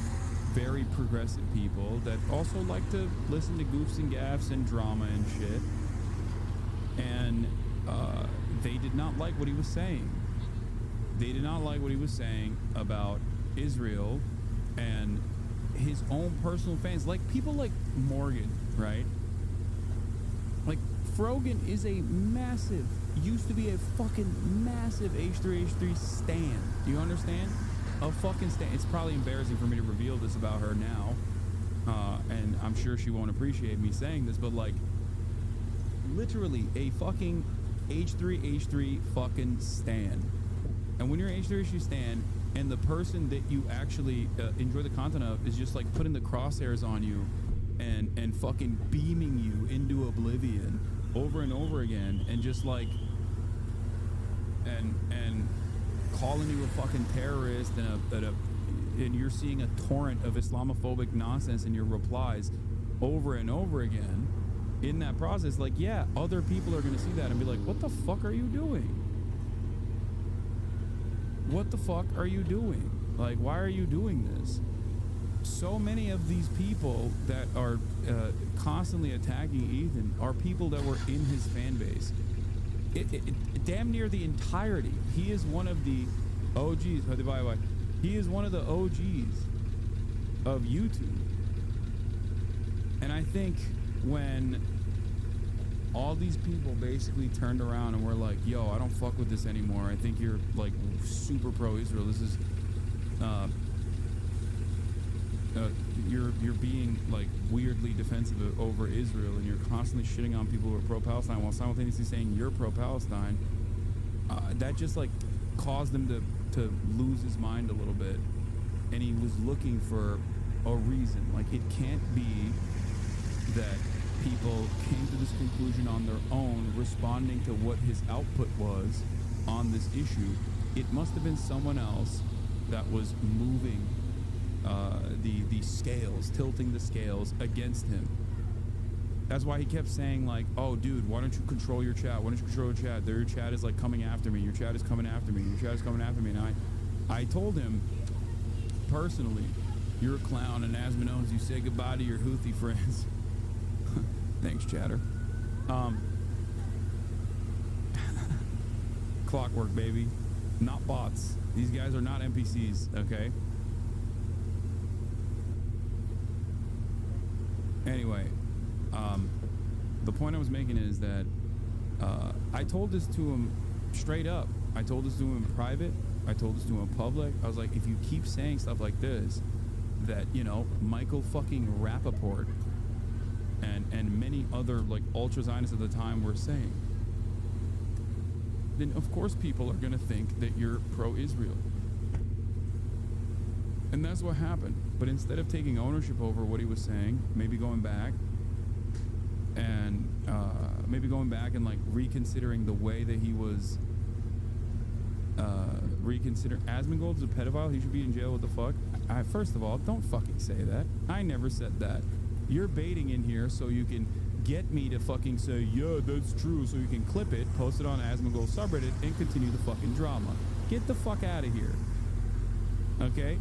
very progressive people that also like to listen to goofs and gaffs and drama and shit, and they did not like what he was saying. They did not like what he was saying about Israel and his own personal fans, like people like Morgan, right? Like Frogan is a massive, used to be a fucking massive H3 stan. Do you understand? A fucking stan. It's probably embarrassing for me to reveal this about her now, and I'm sure she won't appreciate me saying this, but like literally a fucking H3 fucking stan. And when you're an H3 stan, and the person that you actually enjoy the content of is just like putting the crosshairs on you and fucking beaming you into oblivion over and over again, and just like and calling you a fucking terrorist, and you're seeing a torrent of Islamophobic nonsense in your replies over and over again. In that process, like, yeah, other people are gonna see that and be like, what the fuck are you doing? What the fuck are you doing? Like, why are you doing this? So many of these people that are constantly attacking Ethan are people that were in his fan base. Damn near the entirety. He is one of the OGs. He is one of the OGs of YouTube. And I think when all these people basically turned around and were like, yo, I don't fuck with this anymore. I think you're like super pro-Israel. This is you're being like weirdly defensive over Israel, and you're constantly shitting on people who are pro-Palestine while simultaneously saying you're pro-Palestine. That just like caused him to lose his mind a little bit, and he was looking for a reason. Like, it can't be that people came to this conclusion on their own, responding to what his output was on this issue. It must have been someone else that was moving the scales, tilting the scales against him. That's why he kept saying, like, oh, dude, why don't you control your chat? Why don't you control your chat? Your chat is, like, coming after me. Your chat is coming after me. Your chat is coming after me. And I told him, personally, you're a clown, and Asman owns you. Say goodbye to your Houthi friends. Thanks, chatter. Clockwork, baby. Not bots. These guys are not NPCs, okay? Anyway, the point I was making is that I told this to him straight up. I told this to him in private. I told this to him in public. I was like, if you keep saying stuff like this, that, you know, Michael fucking Rappaport and many other, like, ultra-Zionists at the time were saying, then of course people are going to think that you're pro-Israel. And that's what happened. But instead of taking ownership over what he was saying, maybe going back and like reconsidering the way that he was Asmongold is a pedophile. He should be in jail. What the fuck? First of all, don't fucking say that. I never said that. You're baiting in here so you can get me to fucking say, yeah, that's true, so you can clip it, post it on Asmongold subreddit, and continue the fucking drama. Get the fuck out of here. Okay?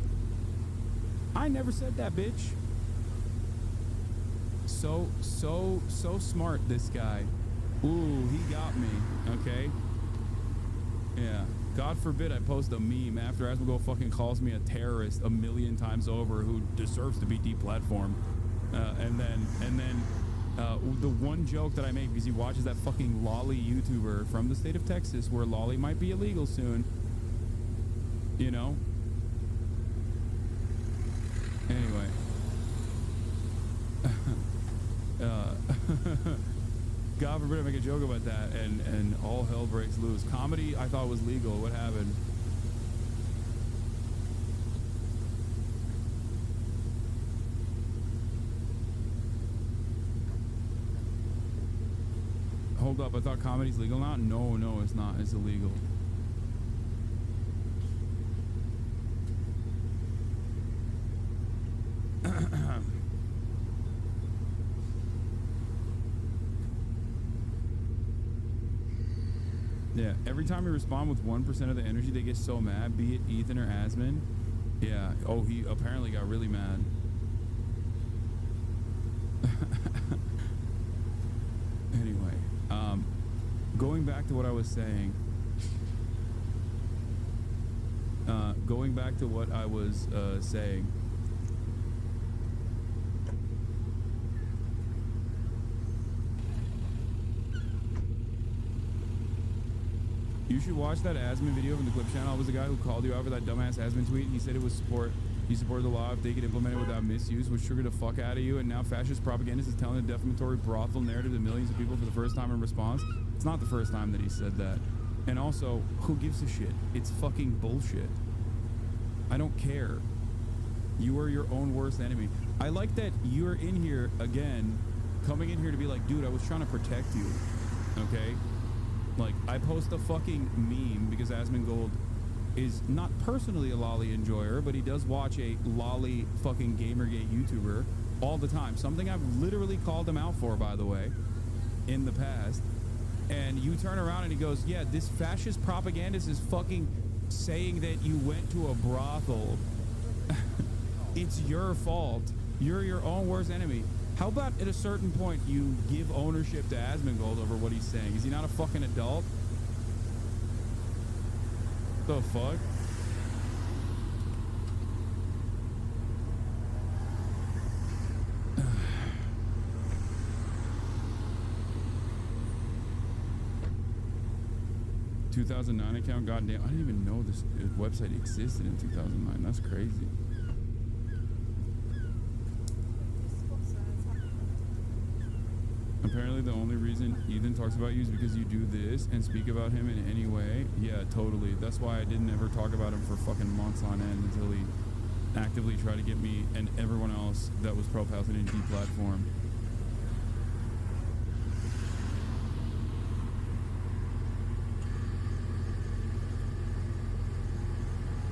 I never said that, bitch. So smart, this guy. Ooh, he got me. Okay? Yeah. God forbid I post a meme after Asmongold fucking calls me a terrorist 1,000,000 times over who deserves to be deplatformed. And then the one joke that I make, because he watches that fucking lolly YouTuber from the state of Texas, where lolly might be illegal soon. You know? Anyway. God forbid I make a joke about that and all hell breaks loose. Comedy I thought was legal. What happened? Hold up, I thought comedy's legal now? No, it's not. It's illegal. Yeah, every time we respond with 1% of the energy, they get so mad, be it Ethan or Asman. Yeah, oh, he apparently got really mad. Anyway, going back to what I was saying. You should watch that Asman video from the Clip channel. It was the guy who called you out for that dumbass Asman tweet. He said it was he supported the law if they could implement it without misuse, which triggered the fuck out of you. And now fascist propagandist is telling a defamatory brothel narrative to millions of people for the first time in response. It's not the first time that he said that. And also, who gives a shit? It's fucking bullshit. I don't care. You are your own worst enemy. I like that you're in here again, coming in here to be like, dude, I was trying to protect you. Okay? Like, I post a fucking meme because Asmongold is not personally a lolly enjoyer, but he does watch a lolly fucking Gamergate YouTuber all the time. Something I've literally called him out for, by the way, in the past. And you turn around and he goes, yeah, this fascist propagandist is fucking saying that you went to a brothel. It's your fault. You're your own worst enemy. How about at a certain point you give ownership to Asmongold over what he's saying? Is he not a fucking adult? The fuck? 2009 account. Goddamn, I didn't even know this website existed in 2009. That's crazy. Apparently the only reason Ethan talks about you is because you do this and speak about him in any way. Yeah, totally. That's why I didn't ever talk about him for fucking months on end until he actively tried to get me and everyone else that was pro-Palestinian deplatformed.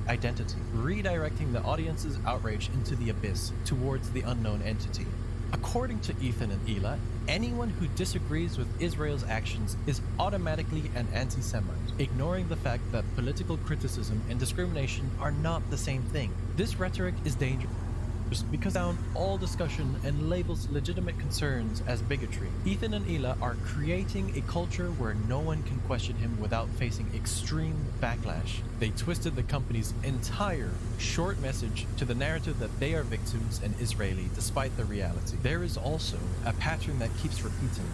Identity, redirecting the audience's outrage into the abyss towards the unknown entity. According to Ethan and Ela, anyone who disagrees with Israel's actions is automatically an anti-Semite, ignoring the fact that political criticism and discrimination are not the same thing. This rhetoric is dangerous because down all discussion and labels legitimate concerns as bigotry. Ethan and Ela are creating a culture where no one can question him without facing extreme backlash. They twisted the company's entire short message to the narrative that they are victims and Israeli, despite the reality. There is also a pattern that keeps repeating.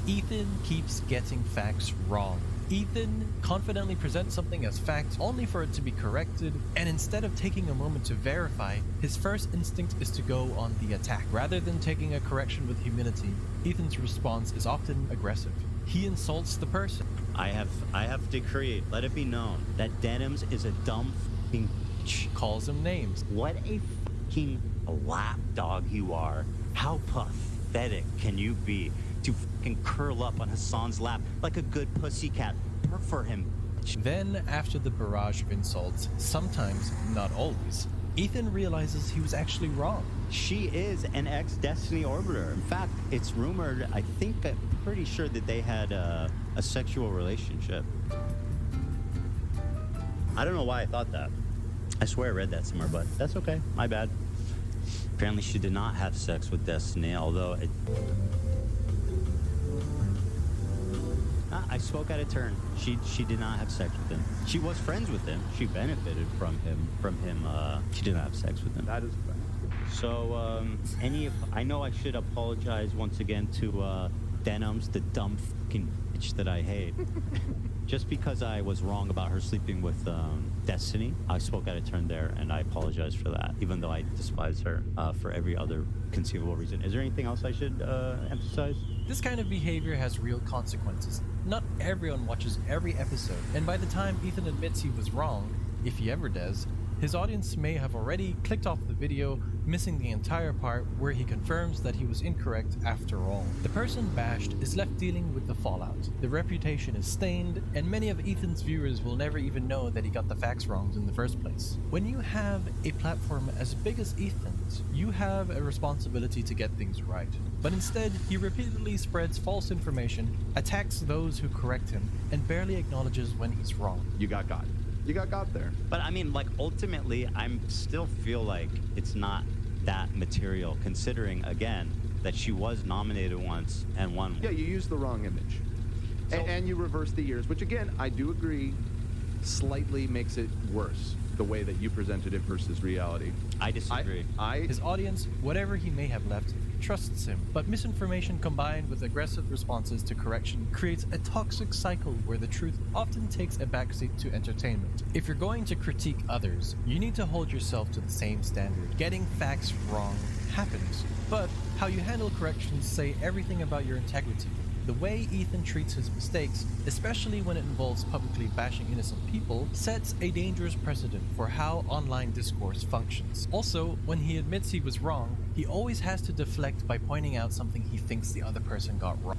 Ethan keeps getting facts wrong. Ethan confidently presents something as fact only for it to be corrected, and instead of taking a moment to verify, his first instinct is to go on the attack. Rather than taking a correction with humility, Ethan's response is often aggressive. He insults the person. I have decreed, let it be known, that Denims is a dumb f***ing bitch. Calls him names. What a f***ing lapdog you are. How pathetic can you be to f***ing curl up on Hasan's lap like a good pussycat? Work for him. Then, after the barrage of insults, sometimes, not always, Ethan realizes he was actually wrong. She is an ex-Destiny orbiter. In fact, it's rumored, I'm pretty sure that they had a sexual relationship. I don't know why I thought that. I swear I read that somewhere, but that's okay. My bad. Apparently she did not have sex with Destiny, although it... I spoke out of turn. She did not have sex with him. She was friends with him. She benefited from him. She did not have sex with him. That is a fact. So, I know I should apologize once again to Denims, the dumb fucking bitch that I hate. Just because I was wrong about her sleeping with Destiny, I spoke out of turn there, and I apologize for that, even though I despise her for every other conceivable reason. Is there anything else I should emphasize? This kind of behavior has real consequences. Not everyone watches every episode, and by the time Ethan admits he was wrong, if he ever does, his audience may have already clicked off the video, missing the entire part where he confirms that he was incorrect after all. The person bashed is left dealing with the fallout. The reputation is stained, and many of Ethan's viewers will never even know that he got the facts wrong in the first place. When you have a platform as big as Ethan's, you have a responsibility to get things right. But instead, he repeatedly spreads false information, attacks those who correct him, and barely acknowledges when he's wrong. You got got. You got there. But I mean, like, ultimately, I still feel like it's not that material, considering, again, that she was nominated once and won. Yeah, you used the wrong image. So, and you reversed the years, which, again, I do agree, slightly makes it worse, the way that you presented it versus reality. I disagree. His audience, whatever he may have left, trusts him, but misinformation combined with aggressive responses to correction creates a toxic cycle where the truth often takes a backseat to entertainment. If you're going to critique others, you need to hold yourself to the same standard. Getting facts wrong happens, but how you handle corrections say everything about your integrity. The way Ethan treats his mistakes, especially when it involves publicly bashing innocent people, sets a dangerous precedent for how online discourse functions. Also, when he admits he was wrong, he always has to deflect by pointing out something he thinks the other person got wrong.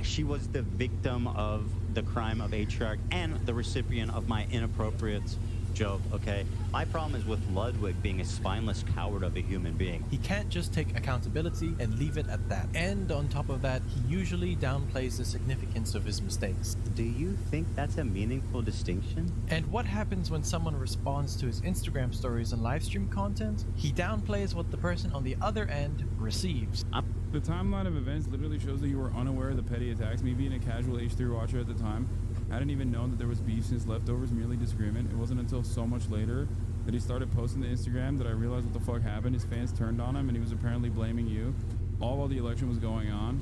She was the victim of the crime of Atriarch and the recipient of my inappropriate joke, okay? My problem is with Ludwig being a spineless coward of a human being. He can't just take accountability and leave it at that. And on top of that, he usually downplays the significance of his mistakes. Do you think that's a meaningful distinction? And what happens when someone responds to his Instagram stories and livestream content? He downplays what the person on the other end receives. The timeline of events literally shows that you were unaware of the petty attacks. Me being a casual H3 watcher at the time, I didn't even know that there was beef since leftovers merely disagreement. It wasn't until so much later that he started posting to Instagram that I realized what the fuck happened. His fans turned on him and he was apparently blaming you, all while the election was going on.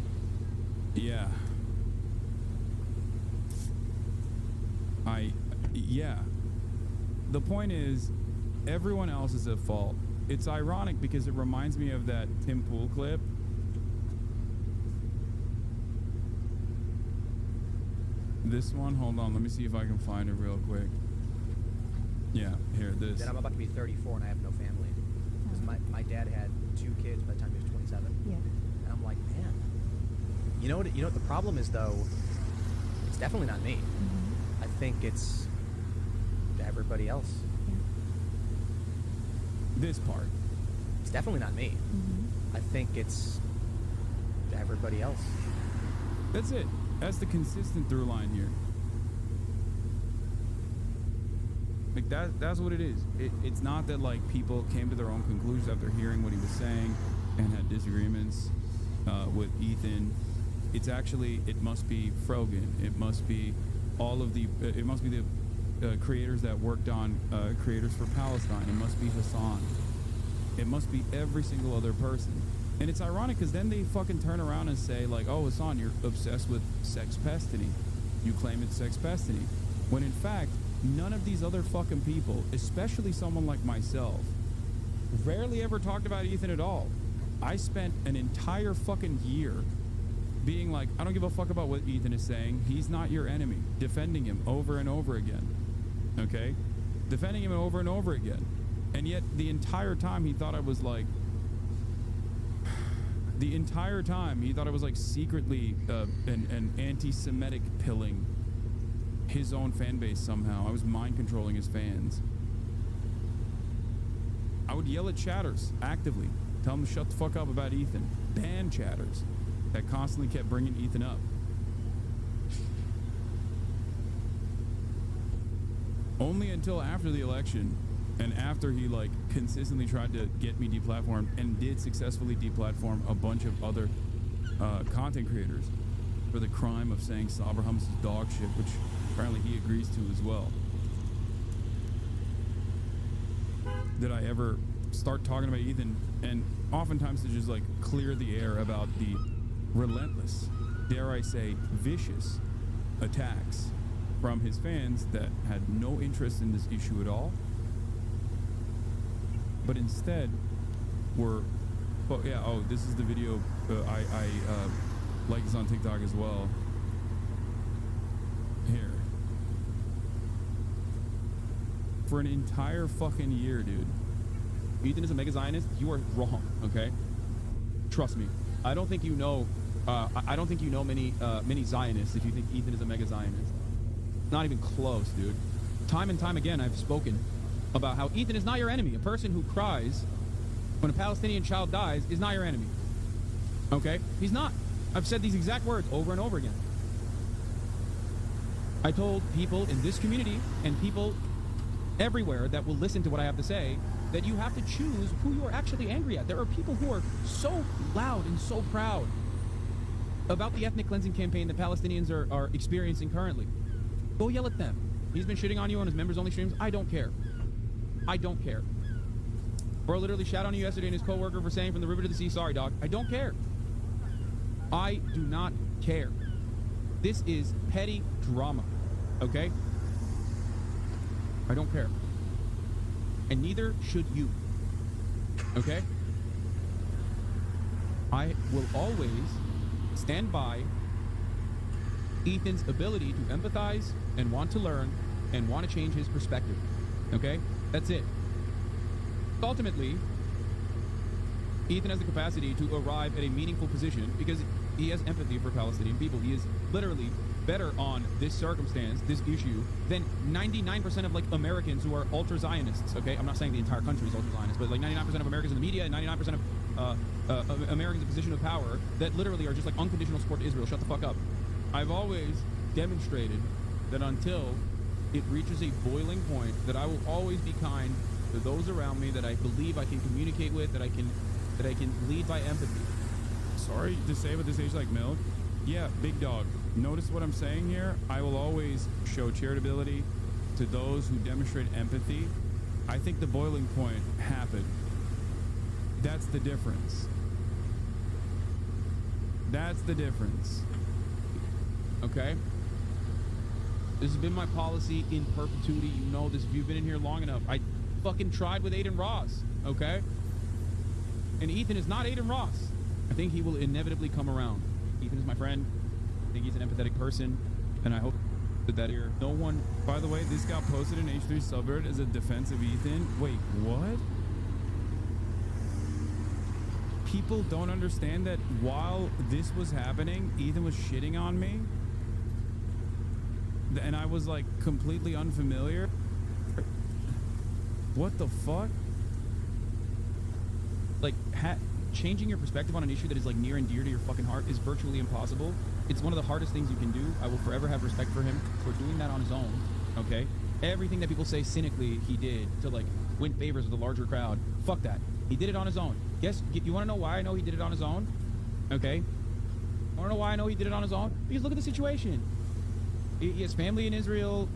Yeah. Yeah. The point is, everyone else is at fault. It's ironic because it reminds me of that Tim Pool clip. This one, hold on, let me see if I can find it real quick. Yeah, here, this. Then I'm about to be 34 and I have no family. Because my dad had 2 kids by the time he was 27. Yeah. And I'm like, man. You know what the problem is though? It's definitely not me. I think it's everybody else. This part. It's definitely not me. I think it's everybody else. That's it. That's the consistent through line here. Like that's what it is. It's not that like people came to their own conclusions after hearing what he was saying and had disagreements with Ethan. It's actually, it must be Frogan. It must be all of the, it must be the creators that worked on Creators for Palestine. It must be Hasan. It must be every single other person. And it's ironic because then they fucking turn around and say like, oh, Hasan, you're obsessed with sex pestiny. You claim it's sex pestiny. When in fact, none of these other fucking people, especially someone like myself, rarely ever talked about Ethan at all. I spent an entire fucking year being like, I don't give a fuck about what Ethan is saying. He's not your enemy. Defending him over and over again. Okay? Defending him over and over again. And yet the entire time he thought I was like, secretly an anti-Semitic pilling his own fan base somehow. I was mind controlling his fans. I would yell at chatters actively. Tell them to shut the fuck up about Ethan. Ban chatters that constantly kept bringing Ethan up. Only until after the election and after he like consistently tried to get me deplatformed and did successfully deplatform a bunch of other content creators for the crime of saying Sabra Hummus is dog shit, which apparently he agrees to as well. Did I ever start talking about Ethan, and oftentimes to just like clear the air about the relentless, dare I say, vicious attacks from his fans that had no interest in this issue at all, but instead were, oh yeah, oh, this is the video I like this on TikTok as well. Here. For an entire fucking year, dude. Ethan is a mega Zionist. You are wrong, okay? Trust me. I don't think you know many Zionists if you think Ethan is a mega Zionist. Not even close, dude. Time and time again, I've spoken about how Ethan is not your enemy. A person who cries when a Palestinian child dies is not your enemy. Okay? He's not. I've said these exact words over and over again. I told people in this community and people everywhere that will listen to what I have to say that you have to choose who you're actually angry at. There are people who are so loud and so proud about the ethnic cleansing campaign that Palestinians are experiencing currently. Go yell at them. He's been shitting on you on his members-only streams. I don't care. I don't care. Bro literally shot on you yesterday and his co-worker for saying from the river to the sea, sorry, dog. I don't care. I do not care. This is petty drama, okay? I don't care. And neither should you, okay? I will always stand by Ethan's ability to empathize and want to learn and want to change his perspective, okay? That's it. Ultimately, Ethan has the capacity to arrive at a meaningful position because he has empathy for Palestinian people. He is literally better on this circumstance, this issue, than 99% of like Americans who are ultra-Zionists, okay? I'm not saying the entire country is ultra-Zionist, but like 99% of Americans in the media and 99% of Americans in position of power that literally are just like unconditional support to Israel. Shut the fuck up. I've always demonstrated that until it reaches a boiling point, that I will always be kind to those around me that I believe I can communicate with, that I can lead by empathy. Sorry to say, but this tastes like milk. Yeah, big dog. Notice what I'm saying here? I will always show charitability to those who demonstrate empathy. I think the boiling point happened. That's the difference. That's the difference. Okay? This has been my policy in perpetuity. You know this if you've been in here long enough. I fucking tried with Aiden Ross, okay? And Ethan is not Aiden Ross. I think he will inevitably come around. Ethan is my friend. I think he's an empathetic person. And I hope that here. No one, by the way, this got posted in H3 subreddit as a defense of Ethan. Wait, what? People don't understand that while this was happening, Ethan was shitting on me. And I was like completely unfamiliar. What the fuck? Like, changing your perspective on an issue that is like near and dear to your fucking heart is virtually impossible. It's one of the hardest things you can do. I will forever have respect for him for doing that on his own, okay? Everything that people say cynically he did to like win favors with a larger crowd, fuck that. He did it on his own. Guess, you want to know why I know he did it on his own? Okay? Want to know why I know he did it on his own? Because look at the situation. He has family in Israel.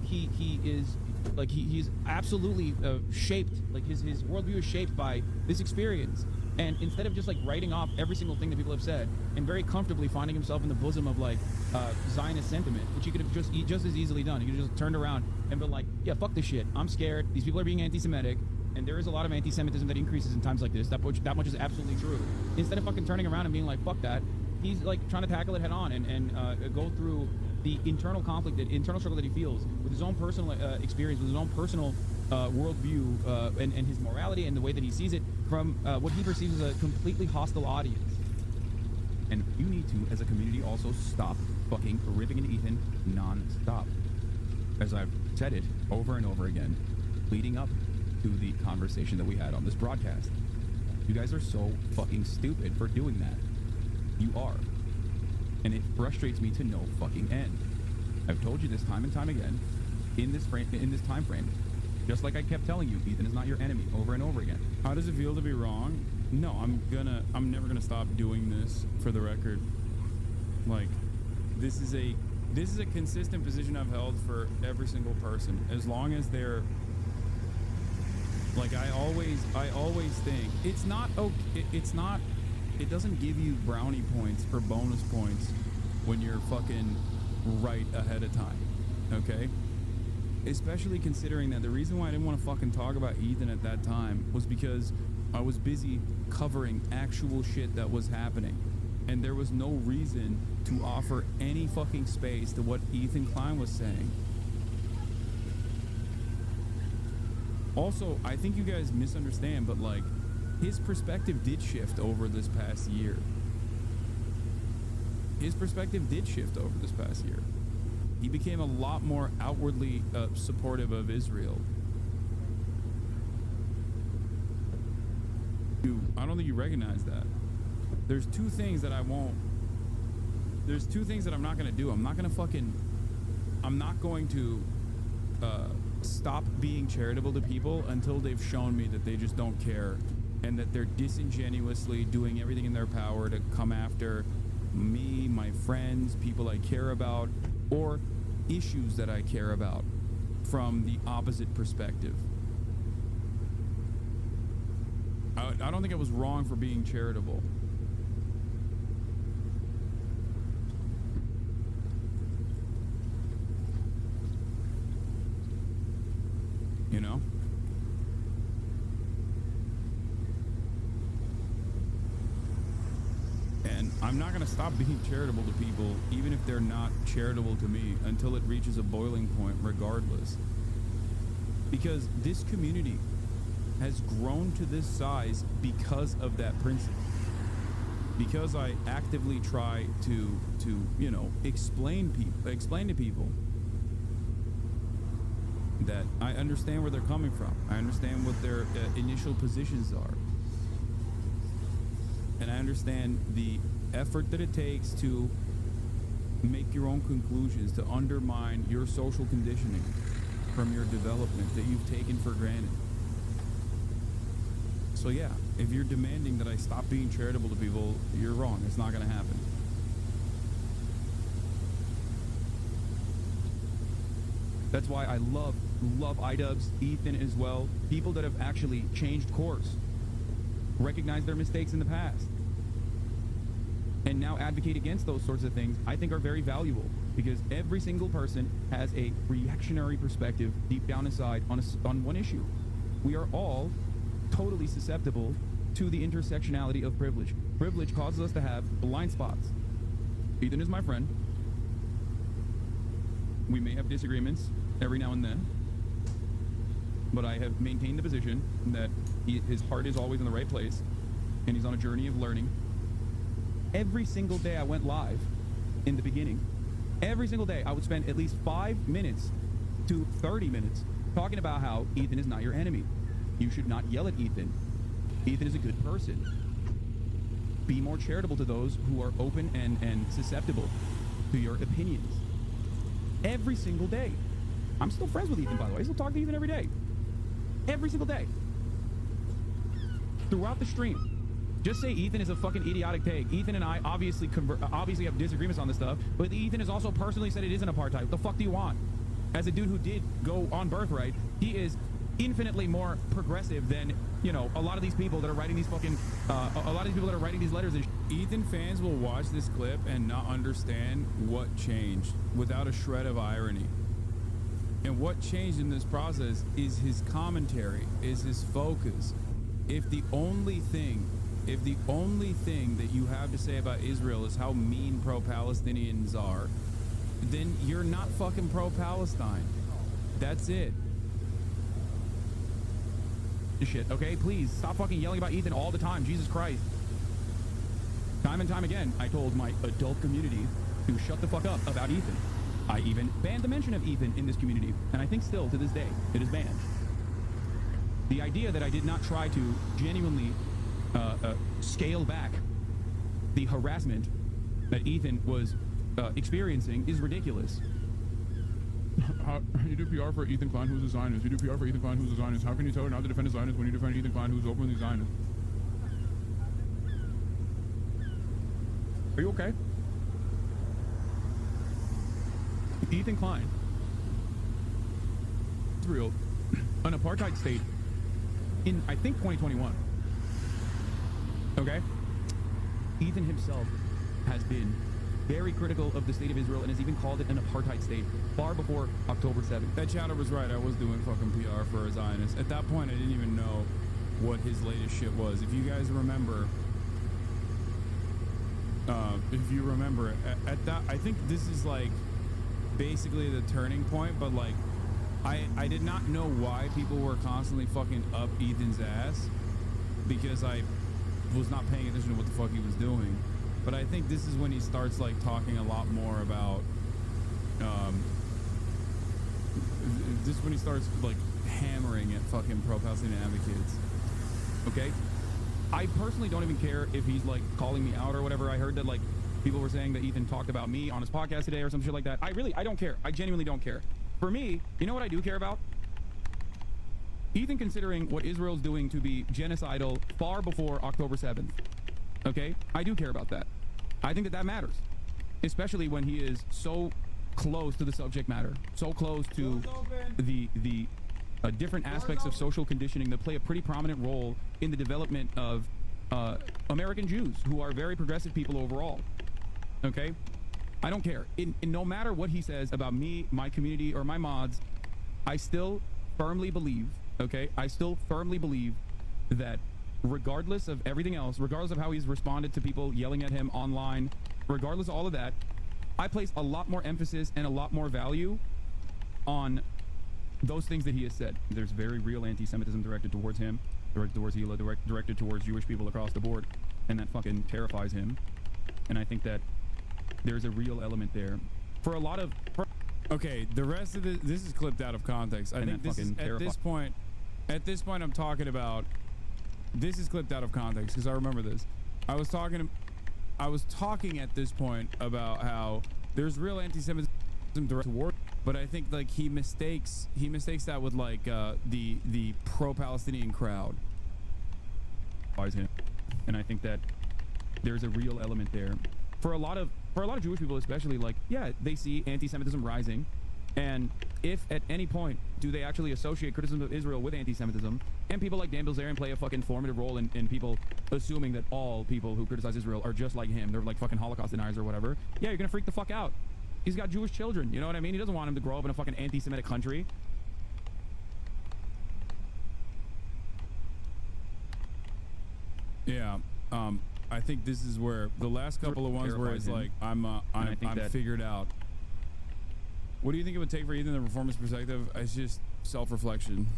He is like he's absolutely shaped. Like his worldview is shaped by this experience. And instead of just like writing off every single thing that people have said and very comfortably finding himself in the bosom of like Zionist sentiment, which he could have just as easily done. He could have just turned around and been like, yeah, fuck this shit. I'm scared. These people are being anti-Semitic. And there is a lot of anti-Semitism that increases in times like this. That much is absolutely true. Instead of fucking turning around and being like, fuck that, he's like trying to tackle it head on and go through the internal conflict, the internal struggle that he feels with his own personal experience, with his own personal worldview and his morality and the way that he sees it from what he perceives as a completely hostile audience. And you need to, as a community, also stop fucking ripping into Ethan non-stop. As I've said it over and over again, leading up to the conversation that we had on this broadcast. You guys are so fucking stupid for doing that. You are. And it frustrates me to no fucking end. I've told you this time and time again in this time frame. Just like I kept telling you, Ethan is not your enemy over and over again. How does it feel to be wrong? No, I'm never gonna stop doing this, for the record. Like, this is a consistent position I've held for every single person. As long as they're like, I always think it's not okay. It doesn't give you brownie points or bonus points when you're fucking right ahead of time, okay? Especially considering that the reason why I didn't want to fucking talk about Ethan at that time was because I was busy covering actual shit that was happening. And there was no reason to offer any fucking space to what Ethan Klein was saying. Also, I think you guys misunderstand, but like, his perspective did shift over this past year. His perspective did shift over this past year. He became a lot more outwardly supportive of Israel. I don't think you recognize that. There's two things that I'm not going to do. I'm not going to stop being charitable to people until they've shown me that they just don't care and that they're disingenuously doing everything in their power to come after me, my friends, people I care about, or issues that I care about from the opposite perspective. I don't think I was wrong for being charitable. You know? And I'm not going to stop being charitable to people, even if they're not charitable to me, until it reaches a boiling point regardless. Because this community has grown to this size because of that principle. Because I actively try to you know, explain to people that I understand where they're coming from. I understand what their initial positions are. And I understand the effort that it takes to make your own conclusions, to undermine your social conditioning from your development that you've taken for granted. So yeah, if you're demanding that I stop being charitable to people, you're wrong. It's not going to happen. That's why I love iDubbbz, Ethan as well. People that have actually changed course, recognize their mistakes in the past. and now advocate against those sorts of things, I think are very valuable, because every single person has a reactionary perspective deep down inside on one issue. We are all totally susceptible to the intersectionality of privilege. Privilege causes us to have blind spots. Ethan is my friend. We may have disagreements every now and then, but I have maintained the position that his heart is always in the right place, and he's on a journey of learning. Every single day I went live in the beginning, every single day I would spend at least 5 minutes to 30 minutes talking about how Ethan is not your enemy. You should not yell at Ethan. Ethan is a good person. Be more charitable to those who are open and susceptible to your opinions. Every single day. I'm still friends with Ethan, by the way. I still talk to Ethan every day. Every single day. Throughout the stream. Just say Ethan is a fucking idiotic take. Ethan and I obviously have disagreements on this stuff, but Ethan has also personally said it isn't apartheid. What the fuck do you want? As a dude who did go on birthright, he is infinitely more progressive than, you know, a lot of these people that are writing these fucking, a lot of these people that are writing these letters and Ethan fans will watch this clip and not understand what changed without a shred of irony. And what changed in this process is his commentary, is his focus. If the only thing that you have to say about Israel is how mean pro-Palestinians are, then you're not fucking pro-Palestine. That's it. Shit, okay? Please, stop fucking yelling about Ethan all the time. Jesus Christ. Time and time again, I told my adult community to shut the fuck up about Ethan. I even banned the mention of Ethan in this community, and I think still, to this day, it is banned. The idea that I did not try to genuinely scale back the harassment that Ethan was experiencing is ridiculous. You do PR for Ethan Klein, who's a Zionist. You do PR for Ethan Klein, who's a Zionist. How can you tell her not to defend a Zionist when you defend Ethan Klein, who's openly Zionist? Are you okay? Ethan Klein, Israel, an apartheid state in, I think, 2021. Okay? Ethan himself has been very critical of the state of Israel and has even called it an apartheid state far before October 7th. That chatter was right. I was doing fucking PR for a Zionist. At that point, I didn't even know what his latest shit was. If you guys remember, at that, I think this is like basically the turning point, but like, I did not know why people were constantly fucking up Ethan's ass, because I was not paying attention to what the fuck he was doing. But I think this is when he starts like talking a lot more about this is when he starts like hammering at fucking pro-Palestinian advocates. Okay? I personally don't even care if he's like calling me out or whatever. I heard that like people were saying that Ethan talked about me on his podcast today or some shit like that. I don't care. I genuinely don't care. For me, you know what I do care about? Ethan considering what Israel's doing to be genocidal far before October 7th. Okay? I do care about that. I think that matters. Especially when he is so close to the subject matter. So close to the different aspects of social conditioning that play a pretty prominent role in the development of American Jews, who are very progressive people overall. Okay? I don't care. In no matter what he says about me, my community, or my mods, I still firmly believe, okay? I still firmly believe that regardless of everything else, regardless of how he's responded to people yelling at him online, regardless of all of that, I place a lot more emphasis and a lot more value on those things that he has said. There's very real anti-Semitism directed towards him, directed towards Hila, directed towards Jewish people across the board, and that fucking terrifies him. And I think that there's a real element there. For a lot of... Okay, the rest of this is clipped out of context. I think this is, at this point I'm talking about... This is clipped out of context because I remember this. I was talking at this point about how there's real anti-Semitism toward, but I think like he mistakes that with like the pro-Palestinian crowd. And I think that there's a real element there. For a lot of Jewish people especially, like, yeah, they see anti-Semitism rising And if at any point do they actually associate criticism of Israel with anti-Semitism, and people like Dan Bilzerian play a fucking formative role in people assuming that all people who criticize Israel are just like him, they're like fucking Holocaust deniers or whatever, yeah, you're gonna freak the fuck out. He's got Jewish children, you know what I mean? He doesn't want him to grow up in a fucking anti-Semitic country. Yeah, I think this is where the last couple of ones where it's like, I'm figured out. What do you think it would take for Ethan to reform his perspective? It's just self-reflection.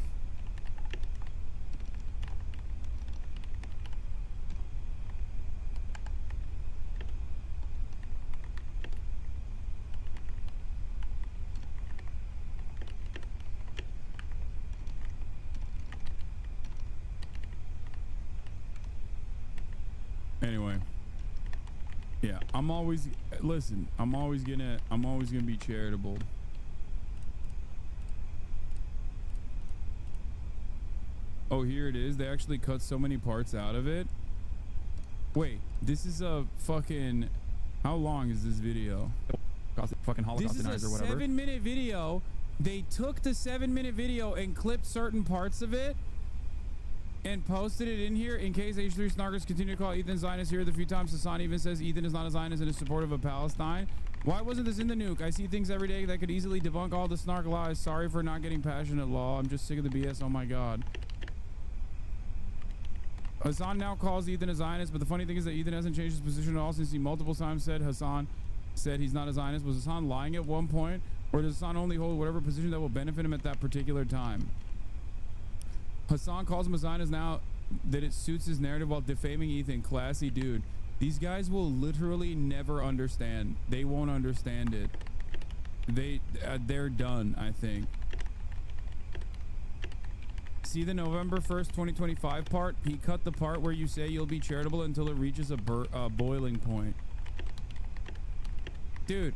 Anyway, yeah, I'm always gonna be charitable. Oh, here it is. They actually cut so many parts out of it. Wait, this is a fucking, how long is this video? Fucking Holocaust deniers or whatever. This is a 7-minute video. They took the 7-minute video and clipped certain parts of it and posted it in here in case H3 snarkers continue to call Ethan Zionist here. The few times Hasan even says Ethan is not a Zionist and is supportive of Palestine. Why wasn't this in the nuke? I see things every day that could easily debunk all the snark lies. Sorry for not getting passionate, law. I'm just sick of the BS. Oh my God. Hasan now calls Ethan a Zionist, but the funny thing is that Ethan hasn't changed his position at all since he multiple times said Hasan said he's not a Zionist. Was Hasan lying at one point, or does Hasan only hold whatever position that will benefit him at that particular time? Hasan calls him a Zionist now that it suits his narrative while defaming Ethan. Classy dude. These guys will literally never understand. They won't understand it. They're done, I think. See the November 1st, 2025 part? He cut the part where you say you'll be charitable until it reaches a boiling point. Dude,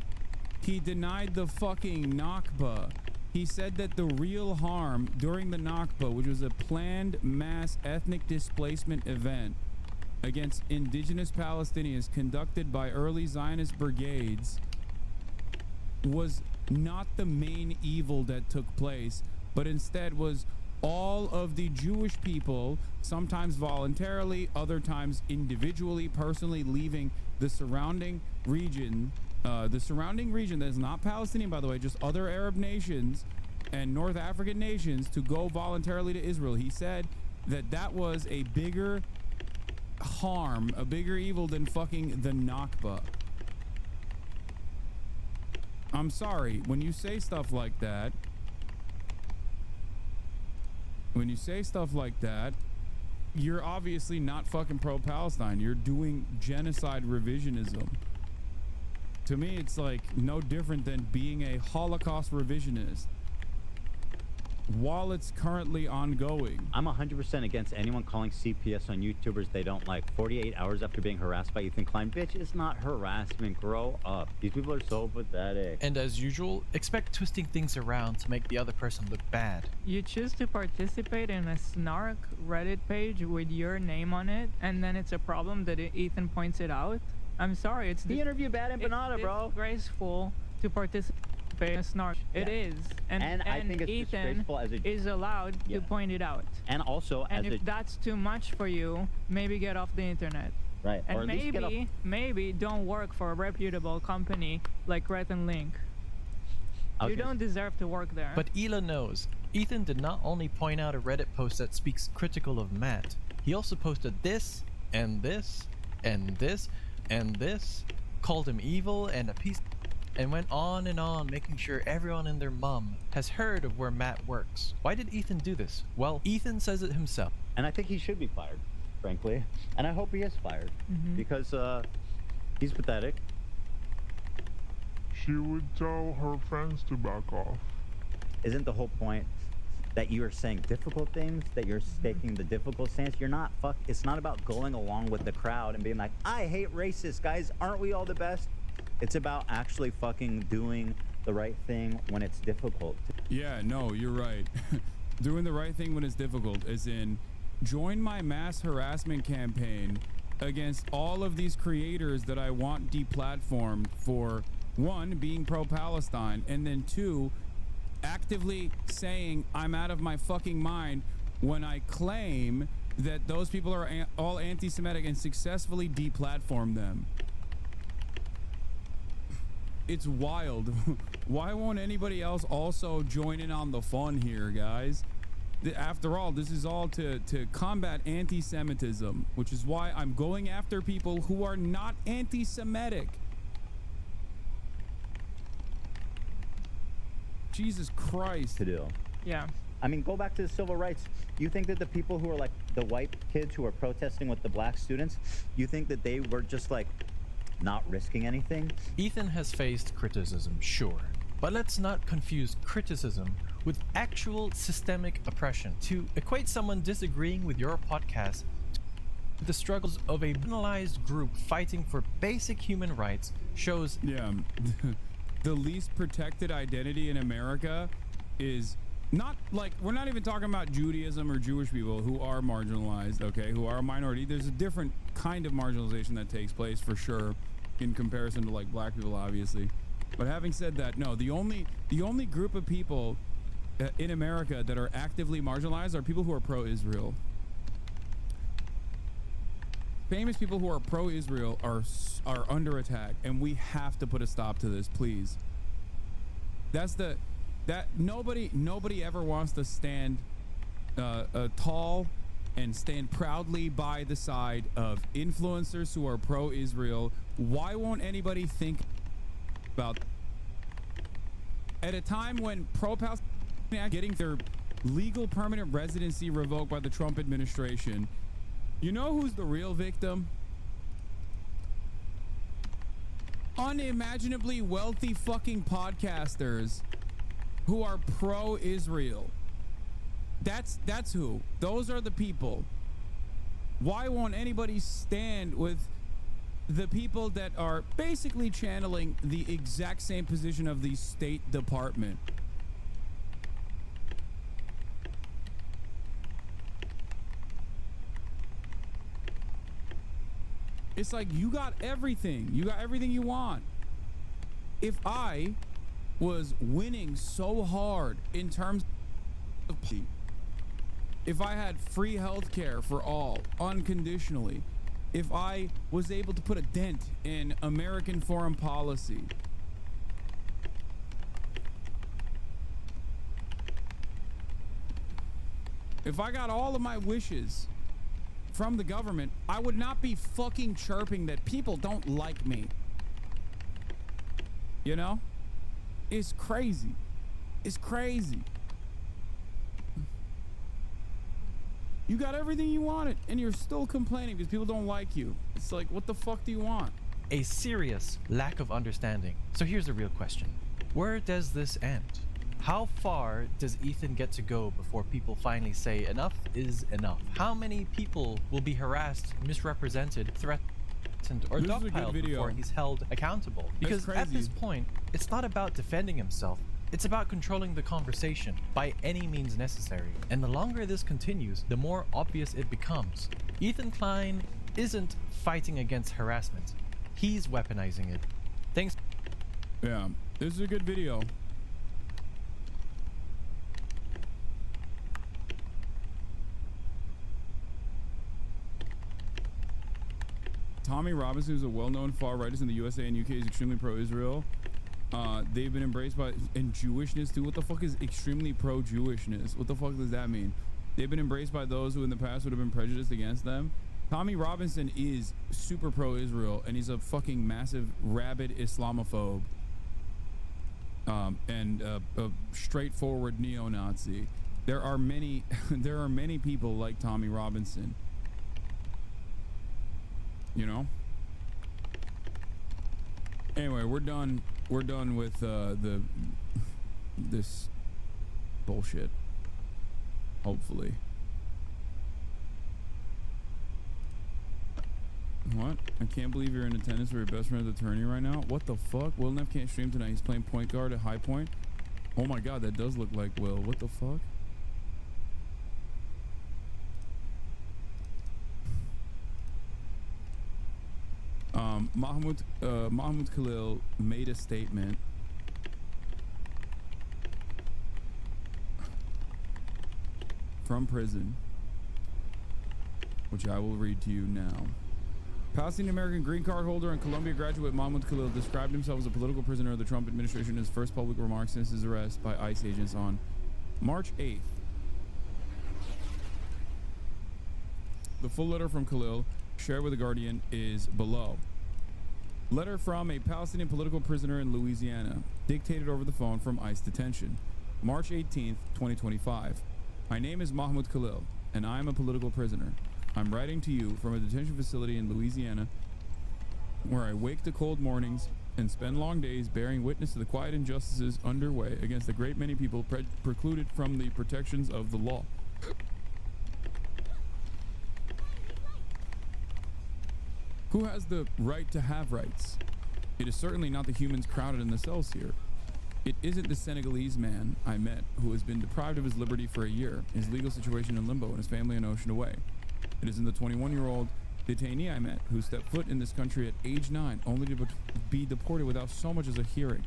he denied the fucking Nakba. He said that the real harm during the Nakba, which was a planned mass ethnic displacement event against indigenous Palestinians conducted by early Zionist brigades, was not the main evil that took place, but instead was all of the Jewish people, sometimes voluntarily, other times individually, personally leaving the surrounding region that is not Palestinian, by the way, just other Arab nations and North African nations, to go voluntarily to Israel. He said that that was a bigger harm, a bigger evil than fucking the Nakba. I'm sorry, when you say stuff like that, you're obviously not fucking pro-Palestine. You're doing genocide revisionism. To me, it's like no different than being a Holocaust revisionist while it's currently ongoing. I'm 100% against anyone calling CPS on YouTubers they don't like 48 hours after being harassed by Ethan Klein. Bitch, it's not harassment. Grow up. These people are so pathetic. And as usual, expect twisting things around to make the other person look bad. You choose to participate in a snark Reddit page with your name on it, and then it's a problem that Ethan points it out. I'm sorry, it's the interview Bad Empanada, bro. It's disgraceful to participate in a snark. It is, and I think it's Ethan is allowed to point it out. And also, and if that's too much for you, maybe get off the internet. Right. And maybe don't work for a reputable company like Red and Link. Okay. You don't deserve to work there. But Ela knows. Ethan did not only point out a Reddit post that speaks critical of Matt, he also posted this, and this, and this, and this, called him evil and a piece, and went on, making sure everyone and their mum has heard of where Matt works. Why did Ethan do this? Well, Ethan says it himself. And I think he should be fired, frankly. And I hope he is fired, because he's pathetic. She would tell her friends to back off. Isn't the whole point that you are saying difficult things, that you're taking the difficult stance? You're not it's not about going along with the crowd and being like, I hate racists, guys, aren't we all the best? It's about actually fucking doing the right thing when it's difficult. Yeah, no, you're right. Doing the right thing when it's difficult, as in join my mass harassment campaign against all of these creators that I want deplatformed for, one, being pro-Palestine, and then two, actively saying I'm out of my fucking mind when I claim that those people are all anti-Semitic and successfully deplatform them. It's wild. Why won't anybody else also join in on the fun here, guys? After all, this is all to combat anti-Semitism, which is why I'm going after people who are not anti-Semitic. Jesus Christ. To do. Yeah. I mean, go back to the civil rights. You think that the people who are like the white kids who are protesting with the black students, you think that they were just like not risking anything? Ethan has faced criticism, sure. But let's not confuse criticism with actual systemic oppression. To equate someone disagreeing with your podcast to the struggles of a marginalized group fighting for basic human rights shows... Yeah, the least protected identity in America is not like, we're not even talking about Judaism or Jewish people who are marginalized, okay, who are a minority. There's a different kind of marginalization that takes place for sure in comparison to like black people, obviously. But having said that, no, the only group of people in America that are actively marginalized are people who are pro-Israel. Famous people who are pro-Israel are under attack, and we have to put a stop to this, please. Nobody ever wants to stand tall and stand proudly by the side of influencers who are pro-Israel. Why won't anybody think about at a time when pro-Palestinians are getting their legal permanent residency revoked by the Trump administration? You know who's the real victim? Unimaginably wealthy fucking podcasters who are pro-Israel. That's who. Those are the people. Why won't anybody stand with the people that are basically channeling the exact same position of the State Department? It's like, you got everything. You got everything you want. If I was winning so hard in terms of, if I had free healthcare for all, unconditionally, if I was able to put a dent in American foreign policy, if I got all of my wishes from the government, I would not be fucking chirping that people don't like me. You know? It's crazy. It's crazy. You got everything you wanted, and you're still complaining because people don't like you. It's like, what the fuck do you want? A serious lack of understanding. So here's the real question. Where does this end? How far does Ethan get to go before people finally say enough is enough? How many people will be harassed, misrepresented, threatened, or dogpiled before he's held accountable? Because at this point, it's not about defending himself. It's about controlling the conversation by any means necessary. And the longer this continues, the more obvious it becomes. Ethan Klein isn't fighting against harassment. He's weaponizing it. Thanks. Yeah, this is a good video. Tommy Robinson is a well-known far-rightist in the USA and UK. Is extremely pro-Israel. They've been embraced by, and Jewishness too. What the fuck is extremely pro-Jewishness? What the fuck does that mean? They've been embraced by those who in the past would have been prejudiced against them. Tommy Robinson is super pro-Israel, and he's a fucking massive rabid Islamophobe. And a straightforward neo-Nazi. There are many people like Tommy Robinson. You know? Anyway, we're done with this bullshit. Hopefully. What? I can't believe you're in attendance for your best friend's attorney right now. What the fuck? Will Neff can't stream tonight. He's playing point guard at High Point. Oh my god, that does look like Will. What the fuck? Mahmoud Khalil made a statement from prison, which I will read to you now. Palestinian American green card holder and Columbia graduate Mahmoud Khalil described himself as a political prisoner of the Trump administration in his first public remarks since his arrest by ICE agents on March 8th. The full letter from Khalil, shared with The Guardian, is below. Letter from a Palestinian political prisoner in Louisiana, dictated over the phone from ICE detention. March 18th, 2025. My name is Mahmoud Khalil, and I am a political prisoner. I'm writing to you from a detention facility in Louisiana, where I wake to cold mornings and spend long days bearing witness to the quiet injustices underway against a great many people precluded from the protections of the law. Who has the right to have rights? It is certainly not the humans crowded in the cells here. It isn't the Senegalese man I met who has been deprived of his liberty for a year, his legal situation in limbo, and his family an ocean away. It isn't the 21-year-old detainee I met who stepped foot in this country at age 9 only to be deported without so much as a hearing.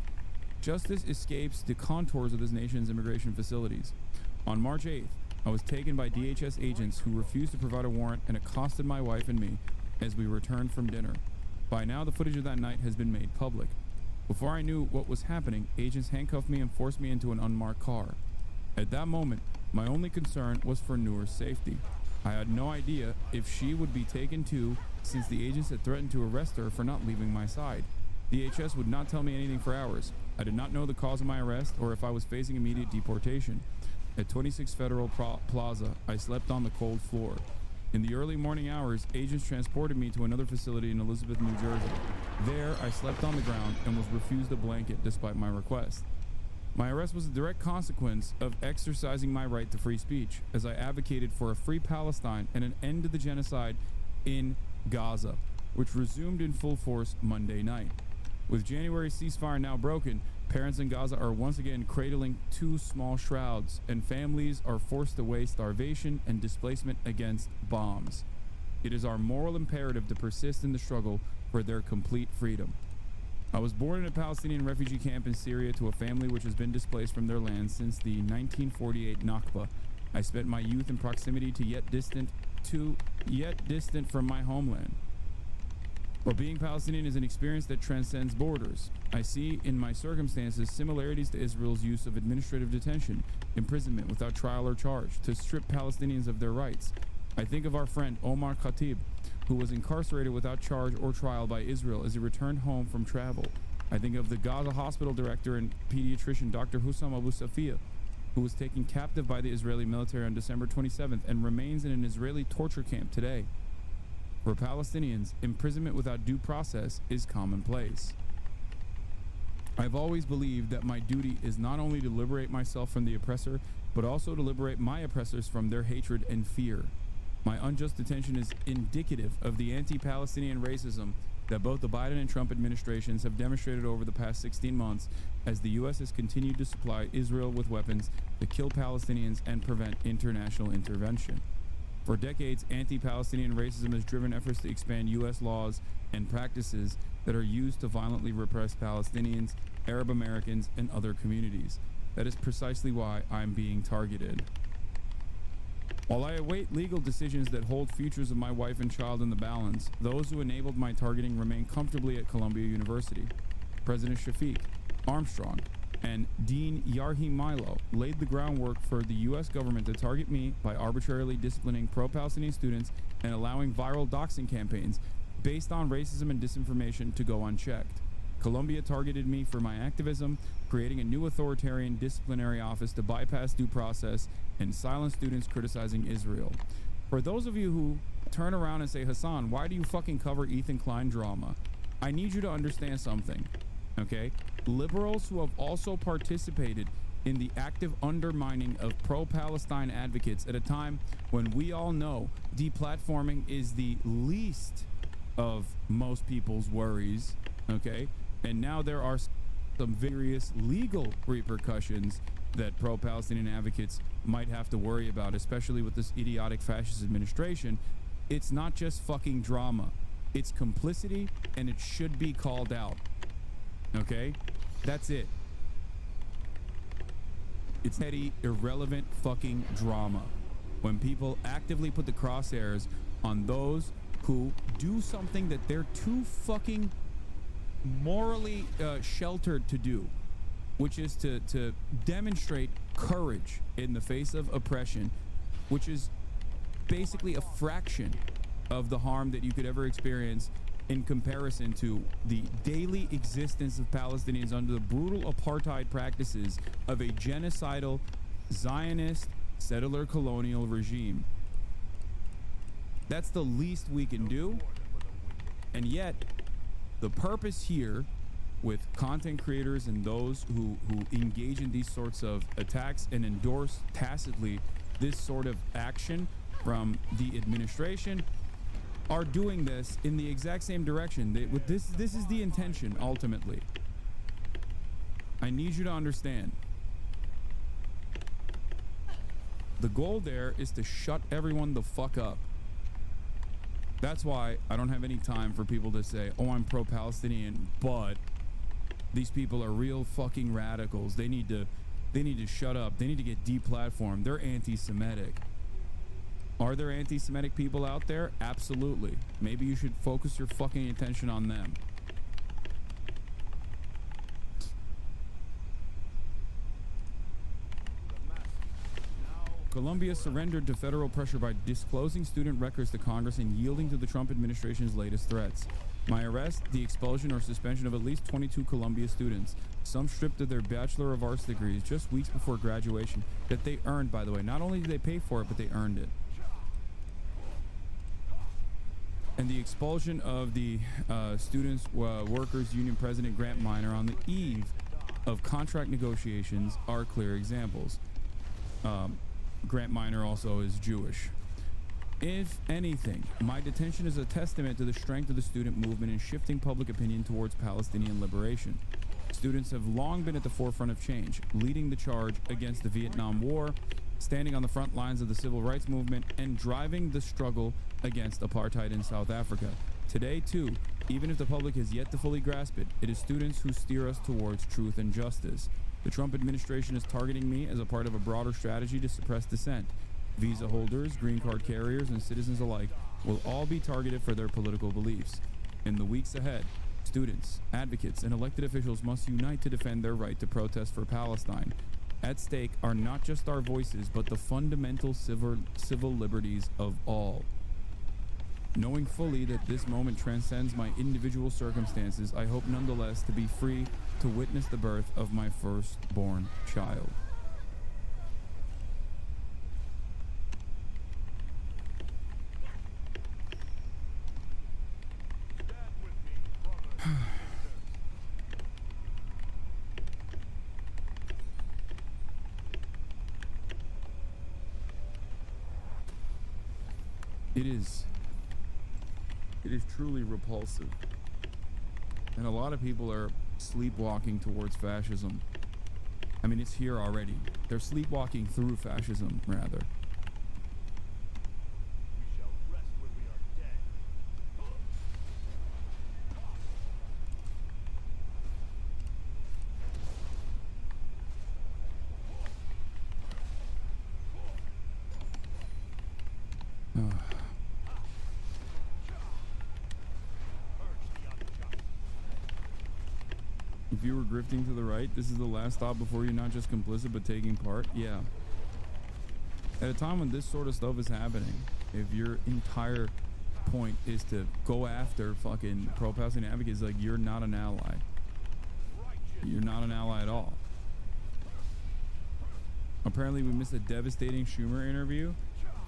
Justice escapes the contours of this nation's immigration facilities. On March 8th, I was taken by DHS agents who refused to provide a warrant and accosted my wife and me as we returned from dinner. By now, the footage of that night has been made public. Before I knew what was happening, agents handcuffed me and forced me into an unmarked car. At that moment, my only concern was for Noor's safety. I had no idea if she would be taken too, since the agents had threatened to arrest her for not leaving my side. DHS would not tell me anything for hours. I did not know the cause of my arrest or if I was facing immediate deportation. At 26 Federal Plaza, I slept on the cold floor. In the early morning hours, agents transported me to another facility in Elizabeth, New Jersey. There, I slept on the ground and was refused a blanket despite my request. My arrest was a direct consequence of exercising my right to free speech, as I advocated for a free Palestine and an end to the genocide in Gaza, which resumed in full force Monday night. With January's ceasefire now broken, parents in Gaza are once again cradling 2 small shrouds, and families are forced to weigh starvation and displacement against bombs. It is our moral imperative to persist in the struggle for their complete freedom. I was born in a Palestinian refugee camp in Syria to a family which has been displaced from their land since the 1948 Nakba. I spent my youth in proximity to yet distant from my homeland. But being Palestinian is an experience that transcends borders. I see in my circumstances similarities to Israel's use of administrative detention, imprisonment without trial or charge, to strip Palestinians of their rights. I think of our friend Omar Khatib, who was incarcerated without charge or trial by Israel as he returned home from travel. I think of the Gaza hospital director and pediatrician Dr. Hussam Abu Safia, who was taken captive by the Israeli military on December 27th and remains in an Israeli torture camp today. For Palestinians, imprisonment without due process is commonplace. I've always believed that my duty is not only to liberate myself from the oppressor, but also to liberate my oppressors from their hatred and fear. My unjust detention is indicative of the anti-Palestinian racism that both the Biden and Trump administrations have demonstrated over the past 16 months as the U.S. has continued to supply Israel with weapons to kill Palestinians and prevent international intervention. For decades, anti-Palestinian racism has driven efforts to expand U.S. laws and practices that are used to violently repress Palestinians, Arab Americans, and other communities. That is precisely why I'm being targeted. While I await legal decisions that hold futures of my wife and child in the balance, those who enabled my targeting remain comfortably at Columbia University. President Shafiq Armstrong and Dean Yarhi Milo laid the groundwork for the U.S. government to target me by arbitrarily disciplining pro-Palestinian students and allowing viral doxing campaigns based on racism and disinformation to go unchecked. Columbia targeted me for my activism, creating a new authoritarian disciplinary office to bypass due process and silence students criticizing Israel. For those of you who turn around and say, Hasan, why do you fucking cover Ethan Klein drama? I need you to understand something, okay? Liberals who have also participated in the active undermining of pro-Palestine advocates at a time when we all know deplatforming is the least of most people's worries, okay? And now there are some various legal repercussions that pro-Palestinian advocates might have to worry about, especially with this idiotic fascist administration. It's not just fucking drama. It's complicity, and it should be called out. Okay? That's it. It's petty, irrelevant fucking drama. when people actively put the crosshairs on those who do something that they're too fucking morally sheltered to do, which is to demonstrate courage in the face of oppression, which is basically a fraction of the harm that you could ever experience in comparison to the daily existence of Palestinians under the brutal apartheid practices of a genocidal Zionist settler colonial regime. That's the least we can do. And yet the purpose here with content creators and those who engage in these sorts of attacks and endorse tacitly this sort of action from the administration are doing this in the exact same direction. This is the intention ultimately. I need you to understand. The goal there is to shut everyone the fuck up. That's why I don't have any time for people to say, oh, I'm pro-Palestinian, but these people are real fucking radicals. They need to shut up. They need to get deplatformed. They're anti-Semitic. Are there anti-Semitic people out there? Absolutely. Maybe you should focus your fucking attention on them. Colombia surrendered to federal pressure by disclosing student records to Congress and yielding to the Trump administration's latest threats. My arrest, the expulsion or suspension of at least 22 Columbia students, some stripped of their Bachelor of Arts degrees just weeks before graduation, that they earned, by the way. Not only did they pay for it, but they earned it. And the expulsion of the Students Workers Union President Grant Minor on the eve of contract negotiations are clear examples. Grant Minor also is Jewish. If anything, my detention is a testament to the strength of the student movement in shifting public opinion towards Palestinian liberation. Students have long been at the forefront of change, leading the charge against the Vietnam War, standing on the front lines of the civil rights movement, and driving the struggle against apartheid in South Africa. Today, too, even if the public has yet to fully grasp it, it is students who steer us towards truth and justice. The Trump administration is targeting me as a part of a broader strategy to suppress dissent. Visa holders, green card carriers, and citizens alike will all be targeted for their political beliefs. In the weeks ahead, students, advocates, and elected officials must unite to defend their right to protest for Palestine. At stake are not just our voices, but the fundamental civil liberties of all. Knowing fully that this moment transcends my individual circumstances, I hope nonetheless to be free to witness the birth of my firstborn child. It is truly repulsive. And a lot of people are sleepwalking towards fascism. I mean, it's here already. They're sleepwalking through fascism, rather. If you were grifting to the right, this is the last stop before you're not just complicit but taking part. Yeah. At a time when this sort of stuff is happening, if your entire point is to go after fucking pro-Palestinian advocates, like, you're not an ally. You're not an ally at all. Apparently we missed a devastating Schumer interview.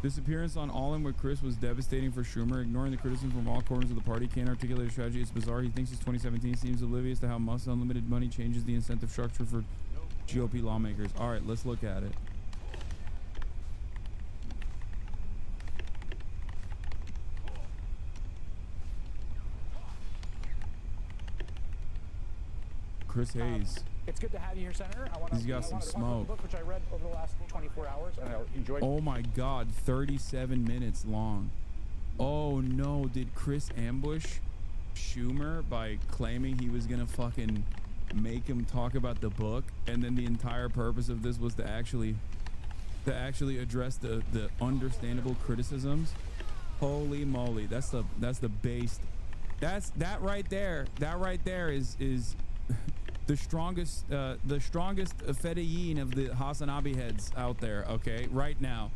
This appearance on All In with Chris was devastating for Schumer. Ignoring the criticism from all corners of the party, can't articulate a strategy. It's bizarre. He thinks his 2017 seems oblivious to how Musk's unlimited money changes the incentive structure for GOP lawmakers. All right, let's look at it. Chris Hayes. It's good to have you here, Senator. He's got some smoke. Book, which I read over the last 24 hours, and I enjoyed. Oh my God, 37 minutes long. Oh no, did Chris ambush Schumer by claiming he was gonna fucking make him talk about the book, and then the entire purpose of this was to actually to actually address the understandable criticisms. Holy moly, that's the base. That right there is the strongest fedayeen of the Hasanabi heads out there. Okay, right now.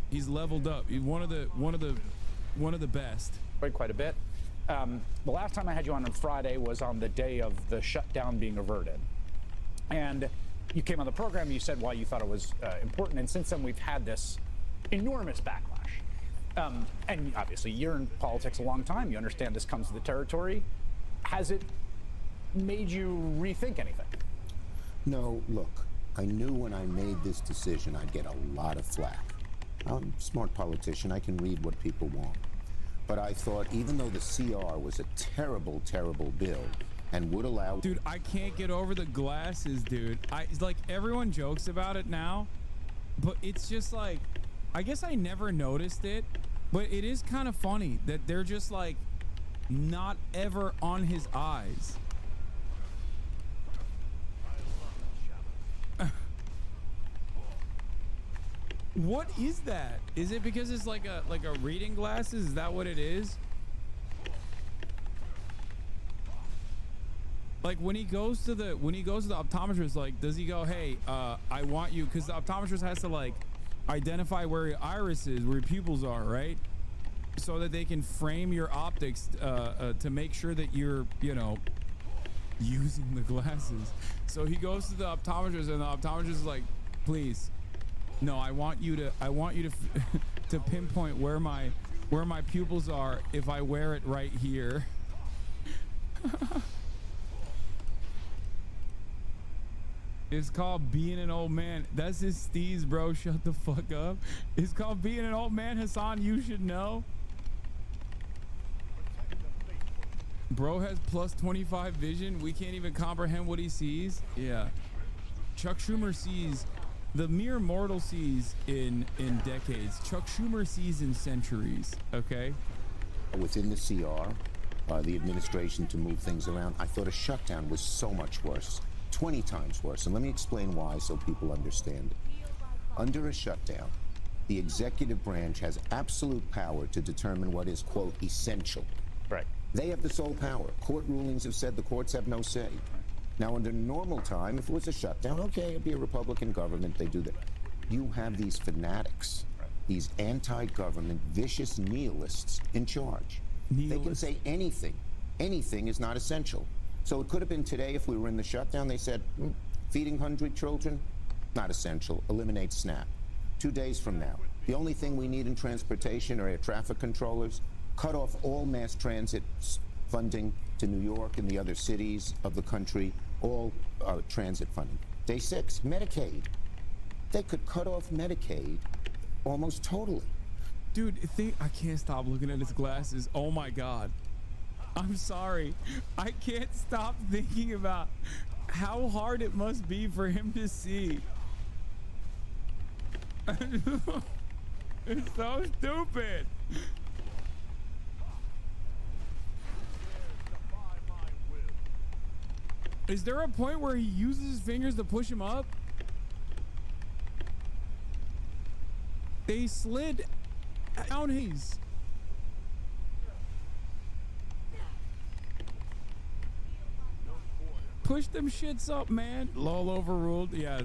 He's leveled up. He's one of the best. Quite a bit. The last time I had you on Friday was on the day of the shutdown being averted, and you came on the program. You said why you thought it was important, and since then we've had this enormous backlash. And obviously, you're in politics a long time. You understand this comes to the territory. Has it made you rethink anything? No. Look, I knew when I made this decision I'd get a lot of flack. I'm a smart politician. I can read what people want. But I thought even though the CR was a terrible, terrible bill and would allow... Dude, I can't get over the glasses, dude. It's like everyone jokes about it now, but it's just like, I guess I never noticed it, but it is kind of funny that they're just like not ever on his eyes. What is that? Is it because it's like a reading glasses? Is that what it is? Like when he goes to the optometrist, like does he go, hey, I want you, because the optometrist has to like identify where your iris is, where your pupils are, right? So that they can frame your optics to make sure that you're, you know, using the glasses. So he goes to the optometrist, and the optometrist is like, please, no, I want you to to pinpoint where my pupils are if I wear it right here. It's called being an old man. That's his steez, bro. Shut the fuck up. It's called being an old man, Hasan. You should know. Bro has plus 25 vision. We can't even comprehend what he sees. Yeah. Chuck Schumer sees the mere mortal sees in decades. Chuck Schumer sees in centuries. Okay. Within the CR, the administration to move things around, I thought a shutdown was so much worse. 20 times worse. And let me explain why so people understand. Under a shutdown, the executive branch has absolute power to determine what is, quote, essential. Right. They have the sole power. Court rulings have said the courts have no say. Now, under normal time, if it was a shutdown, okay, it'd be a Republican government, they do that. You have these fanatics, these anti-government, vicious nihilists in charge. They can say anything. Anything is not essential. So it could have been today if we were in the shutdown, they said, feeding hungry children, not essential, eliminate SNAP. 2 days from now, the only thing we need in transportation are air traffic controllers, cut off all mass transit funding to New York and the other cities of the country, all transit funding. Day 6, Medicaid. They could cut off Medicaid almost totally. Dude, I can't stop looking at his glasses. Oh my God. I'm sorry. I can't stop thinking about how hard it must be for him to see. It's so stupid. Is there a point where he uses his fingers to push him up? They slid down his. Push them shits up, man. Lol overruled. Yeah,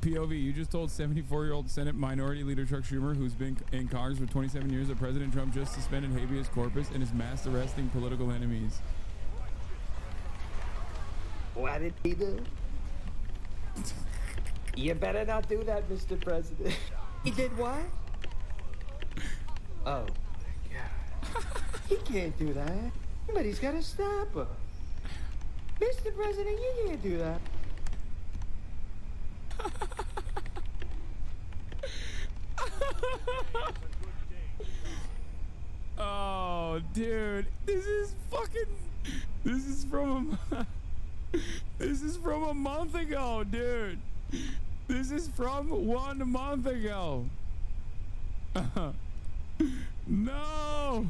POV, you just told 74-year-old Senate Minority Leader Chuck Schumer, who's been in Congress for 27 years, that President Trump just suspended habeas corpus and is mass arresting political enemies. What did he do? You better not do that, Mr. President. He did what? Oh, God. He can't do that. Somebody's got to stop him. Mr. President, you can't do that. Oh, dude, this is from a month ago, dude. This is from 1 month ago. No.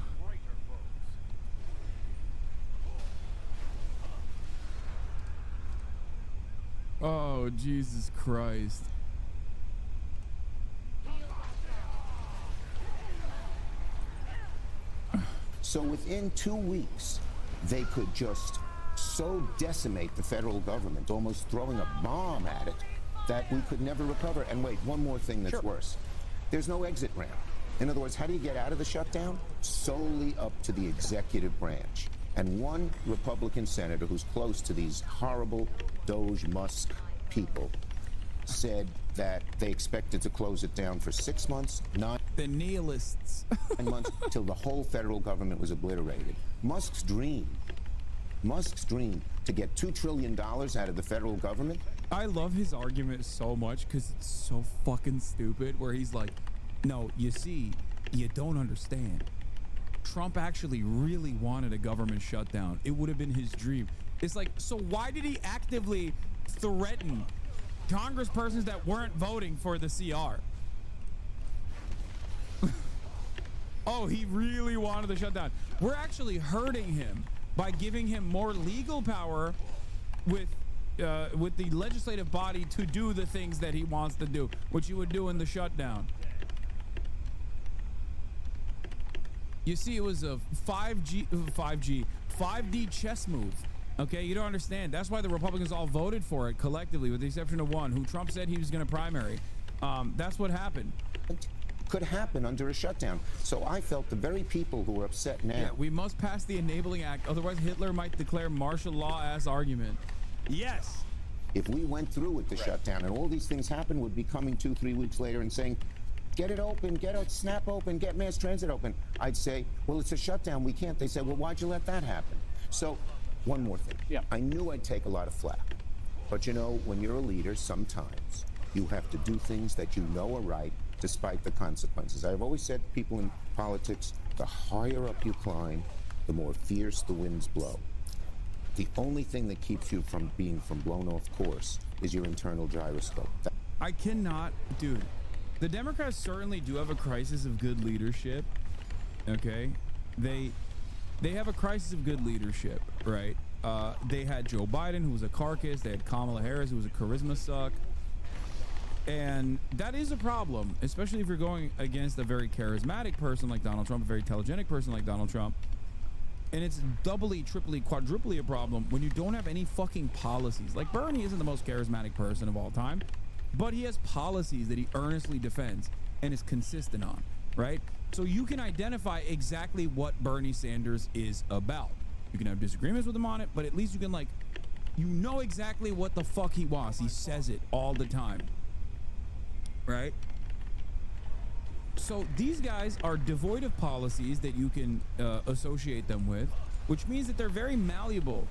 Oh, Jesus Christ. So within 2 weeks, they could just so decimate the federal government, almost throwing a bomb at it, that we could never recover. And wait, one more thing that's worse. There's no exit ramp. In other words, how do you get out of the shutdown? Solely up to the executive branch. And one Republican senator who's close to these horrible Doge Musk people said that they expected to close it down for 6 months, the nihilists. 9 months, till the whole federal government was obliterated. Musk's dream to get $2 trillion out of the federal government. I love his argument so much because it's so fucking stupid, where he's like, no, you see, you don't understand. Trump actually really wanted a government shutdown. It would have been his dream. It's like, so why did he actively threaten congresspersons that weren't voting for the CR? Oh, he really wanted the shutdown. We're actually hurting him by giving him more legal power with the legislative body to do the things that he wants to do, which you would do in the shutdown. You see, it was a 5D chess move. Okay, you don't understand. That's why the Republicans all voted for it collectively, with the exception of one, who Trump said he was going to primary. That's what happened. Could happen under a shutdown. So I felt the very people who are upset now. Yeah, we must pass the Enabling Act, otherwise Hitler might declare martial law-ass argument. Yes. If we went through with the shutdown and all these things happened, would be coming 2-3 weeks later and saying, get it open, get it snap open, get mass transit open. I'd say, well, it's a shutdown, we can't. They say, well, why'd you let that happen? So one more thing. Yeah. I knew I'd take a lot of flack. But you know, when you're a leader, sometimes you have to do things that you know are right, despite the consequences. I've always said to people in politics, the higher up you climb, the more fierce the winds blow. The only thing that keeps you from being blown off course is your internal gyroscope. I cannot, dude. The Democrats certainly do have a crisis of good leadership. Okay, they have a crisis of good leadership, right? They had Joe Biden, who was a carcass. They had Kamala Harris, who was a charisma suck. And that is a problem, especially if you're going against a very charismatic person like Donald Trump, a very telegenic person like Donald Trump. And it's doubly, triply, quadruply a problem when you don't have any fucking policies. Like, Bernie isn't the most charismatic person of all time, but he has policies that he earnestly defends and is consistent on, right? So you can identify exactly what Bernie Sanders is about. You can have disagreements with him on it, but at least you can, like, you know exactly what the fuck he wants. He says it all the time. Right? So these guys are devoid of policies that you can associate them with, which means that they're very malleable,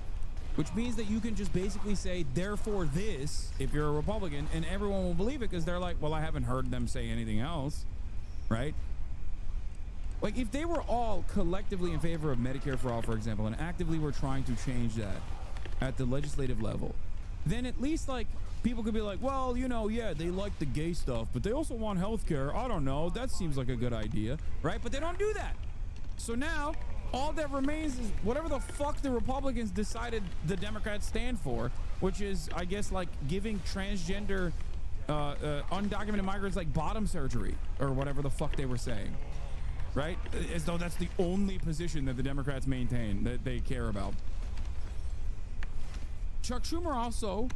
which means that you can just basically say, therefore this, if you're a Republican, and everyone will believe it because they're like, well, I haven't heard them say anything else, right? Like, if they were all collectively in favor of Medicare for all, for example, and actively were trying to change that at the legislative level, then at least, like, people could be like, well, you know, yeah, they like the gay stuff, but they also want health care. I don't know. That seems like a good idea, right? But they don't do that. So now, all that remains is whatever the fuck the Republicans decided the Democrats stand for, which is, I guess, like giving transgender undocumented migrants like bottom surgery or whatever the fuck they were saying, right? As though that's the only position that the Democrats maintain that they care about. Chuck Schumer also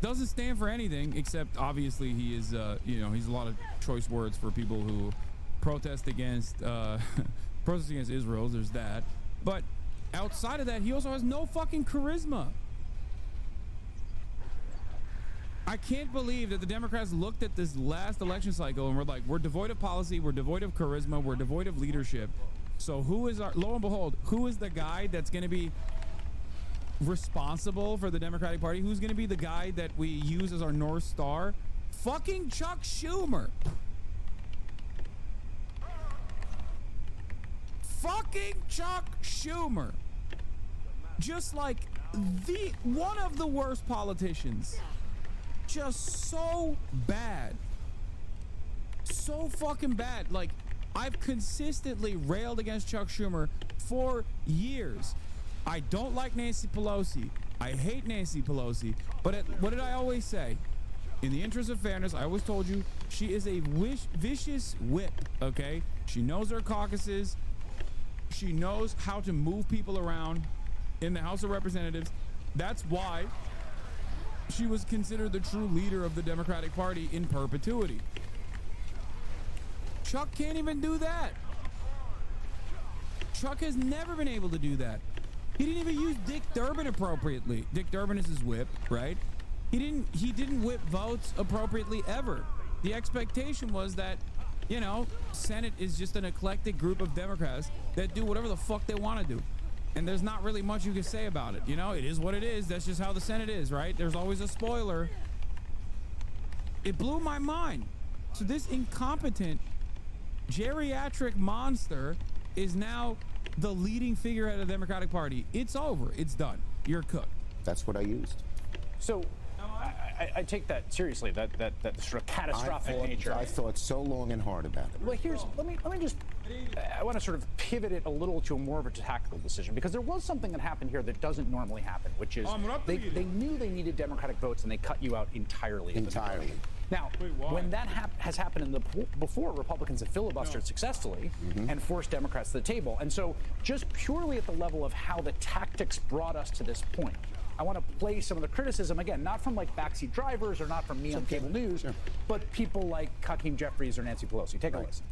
doesn't stand for anything except, obviously, he is, you know, he's a lot of choice words for people who protest against Israel. There's that. But outside of that, he also has no fucking charisma. I can't believe that the Democrats looked at this last election cycle and were like, we're devoid of policy, we're devoid of charisma, we're devoid of leadership. So who is our, lo and behold, who is the guy that's going to be responsible for the Democratic Party? Who's going to be the guy that we use as our North Star? Fucking Chuck Schumer. Fucking Chuck Schumer. Just like one of the worst politicians. Just so bad. So fucking bad. Like, I've consistently railed against Chuck Schumer for years. I don't like Nancy Pelosi. I hate Nancy Pelosi, but what did I always say? In the interest of fairness, I always told you she is a vicious whip, okay? She knows her caucuses. She knows how to move people around in the House of Representatives. That's why she was considered the true leader of the Democratic Party in perpetuity. Chuck can't even do that. Chuck has never been able to do that. He didn't even use Dick Durbin appropriately. Dick Durbin is his whip, right? He didn't whip votes appropriately ever. The expectation was that, you know, Senate is just an eclectic group of Democrats that do whatever the fuck they want to do. And there's not really much you can say about it. You know, it is what it is. That's just how the Senate is, right? There's always a spoiler. It blew my mind. So this incompetent geriatric monster is now the leading figure at the Democratic Party. It's over. It's done. You're cooked. That's what I used. So I take that seriously, that sort of catastrophic nature. I thought so long and hard about it. Well, let me just, I want to sort of pivot it a little to more of a tactical decision, because there was something that happened here that doesn't normally happen, which is they knew they needed Democratic votes and they cut you out entirely. Entirely. Now, when that has happened before, Republicans have filibustered successfully and forced Democrats to the table. And so just purely at the level of how the tactics brought us to this point, I want to play some of the criticism, again, not from like backseat drivers or not from me on cable news, but people like Hakeem Jeffries or Nancy Pelosi. Take a listen.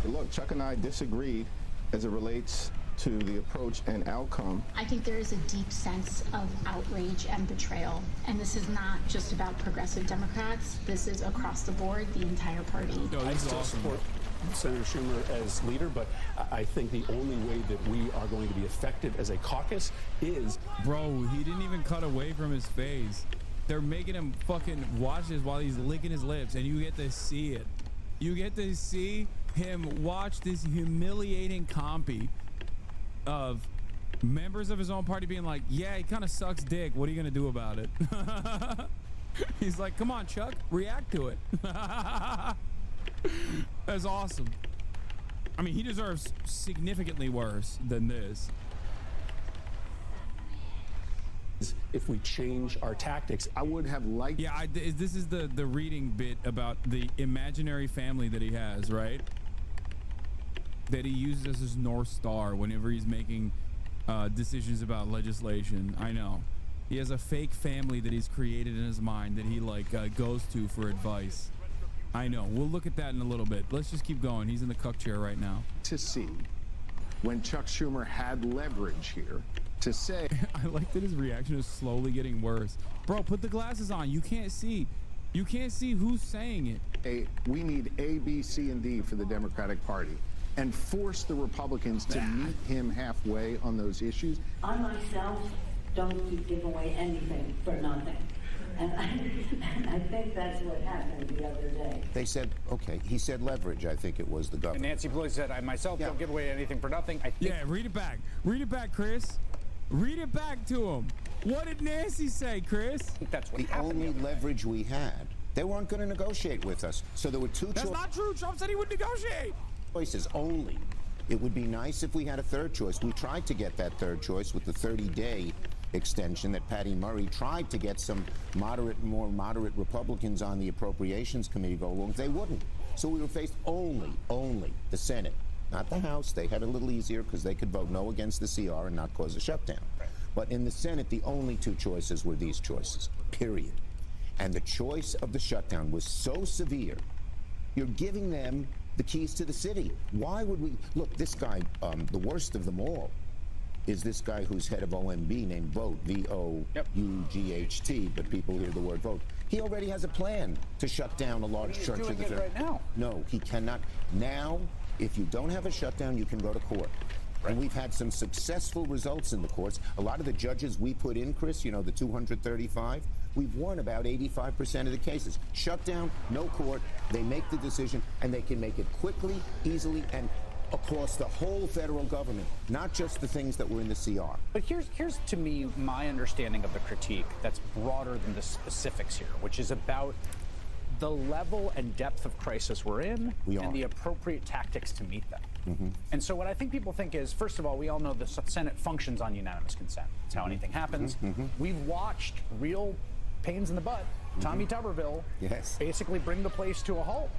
Look, Chuck and I disagree as it relates to the approach and outcome. I think there is a deep sense of outrage and betrayal. And this is not just about progressive Democrats. This is across the board, the entire party. I still support Senator Schumer as leader, but I think the only way that we are going to be effective as a caucus is... Bro, he didn't even cut away from his face. They're making him fucking watch this while he's licking his lips, and you get to see it. You get to see him watch this humiliating compy of members of his own party being like, yeah, he kind of sucks dick. What are you going to do about it? He's like, come on, Chuck, react to it. That's awesome. I mean, he deserves significantly worse than this. If we change our tactics, I would have liked... Yeah, this is the reading bit about the imaginary family that he has, right? That he uses as his North Star whenever he's making decisions about legislation. I know. He has a fake family that he's created in his mind that he like goes to for advice. I know. We'll look at that in a little bit. Let's just keep going. He's in the cuck chair right now. To see when Chuck Schumer had leverage here to say... I like that his reaction is slowly getting worse. Bro, put the glasses on. You can't see. You can't see who's saying it. Hey, we need A, B, C, and D for the Democratic Party, and force the Republicans to meet him halfway on those issues. I myself don't keep giving away anything for nothing. And I think that's what happened the other day. They said, okay, he said leverage, I think it was the governor. And Nancy Pelosi said, I myself don't give away anything for nothing. Yeah, read it back. Read it back, Chris. Read it back to him. What did Nancy say, Chris? I think that's what the only leverage we had. They weren't going to negotiate with us. So there were two choices. That's not true. Trump said he would negotiate. Choices only. It would be nice if we had a third choice. We tried to get that third choice with the 30-day extension that Patty Murray tried to get some more moderate Republicans on the Appropriations Committee go along. They wouldn't. So we were faced only the Senate, not the House. They had it a little easier because they could vote no against the CR and not cause a shutdown. But in the Senate, the only two choices were these choices, period. And the choice of the shutdown was so severe, you're giving them the keys to the city. Why would we? Look, this guy, the worst of them all, is this guy who's head of OMB named Vogt, V-O-U-G-H-T, but people hear the word vote. He already has a plan to shut down a large church of the... He's doing it right now. No, he cannot. Now, if you don't have a shutdown, you can go to court. And we've had some successful results in the courts. A lot of the judges we put in, Chris, you know, the 235, we've won about 85% of the cases. Shutdown, no court, they make the decision, and they can make it quickly, easily, and across the whole federal government, not just the things that were in the CR. But here's to me my understanding of the critique that's broader than the specifics here, which is about the level and depth of crisis we're in and the appropriate tactics to meet them. And so what I think people think is, first of all, we all know the Senate functions on unanimous consent. It's how anything happens. We've watched real pains in the butt, Tommy Tuberville, basically bring the place to a halt.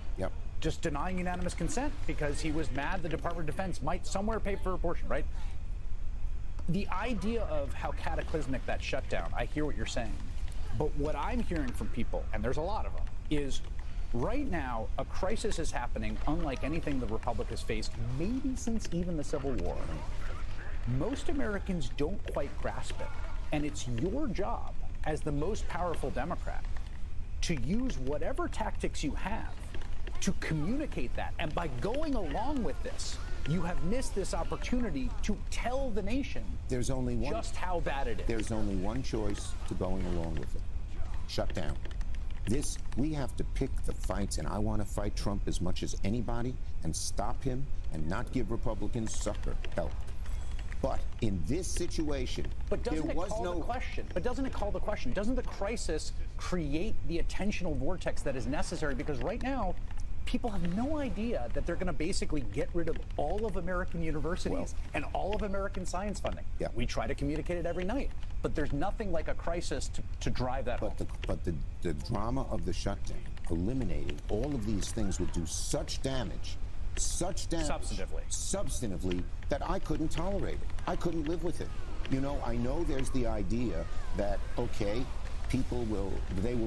Just denying unanimous consent because he was mad the Department of Defense might somewhere pay for a portion, right? The idea of how cataclysmic that shutdown, I hear what you're saying. But what I'm hearing from people, and there's a lot of them, is right now a crisis is happening unlike anything the Republic has faced, maybe since even the Civil War. Most Americans don't quite grasp it. And it's your job as the most powerful Democrat to use whatever tactics you have to communicate that. And by going along with this, you have missed this opportunity to tell the nation there's only one, just how bad it is. There's only one choice to going along with it. Shut down. This, we have to pick the fights, and I want to fight Trump as much as anybody and stop him and not give Republicans sucker help. But in this situation, but doesn't it call the question? But doesn't it call the question? Doesn't the crisis create the attentional vortex that is necessary? Because right now, people have no idea that they're going to basically get rid of all of American universities and all of American science funding. We try to communicate it every night, but there's nothing like a crisis to drive that home. But the drama of the shutdown, eliminating all of these things would do such damage, substantively, that I couldn't tolerate it. I couldn't live with it. You know, I know there's the idea that, okay, people will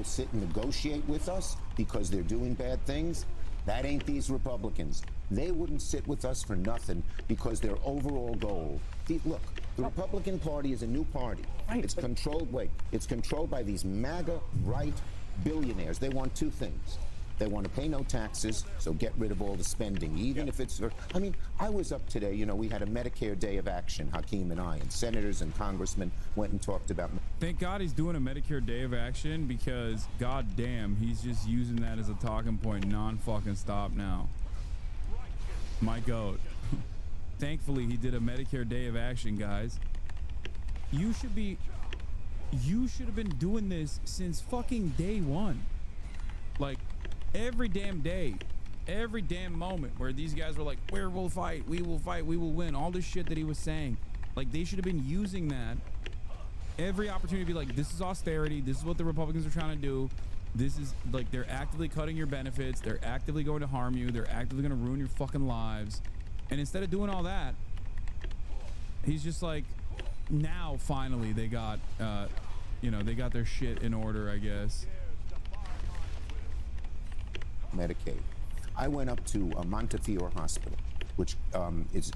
sit and negotiate with us because they're doing bad things. That ain't these Republicans. They wouldn't sit with us for nothing because their overall goal. Look, the Republican Party is a new party. It's controlled. It's controlled by these MAGA right billionaires. They want two things. They want to pay no taxes, so get rid of all the spending, even if it's. I mean, I was up today. You know, we had a Medicare Day of Action, Hakeem and I, and senators and congressmen went and talked about. Thank God he's doing a Medicare Day of Action, because goddamn, he's just using that as a talking point non-fucking stop now. My goat. Thankfully, he did a Medicare Day of Action, guys. You should have been doing this since fucking day one. Like, every damn day, every damn moment where these guys were like, we will fight, we will win, all this shit that he was saying. Like, they should have been using that every opportunity to be like, this is austerity, this is what the Republicans are trying to do, this is like, they're actively cutting your benefits, they're actively going to harm you, they're actively going to ruin your fucking lives. And instead of doing all that, he's just like, now finally they got they got their shit in order, I guess. Medicaid. I went up to Montefiore Hospital, which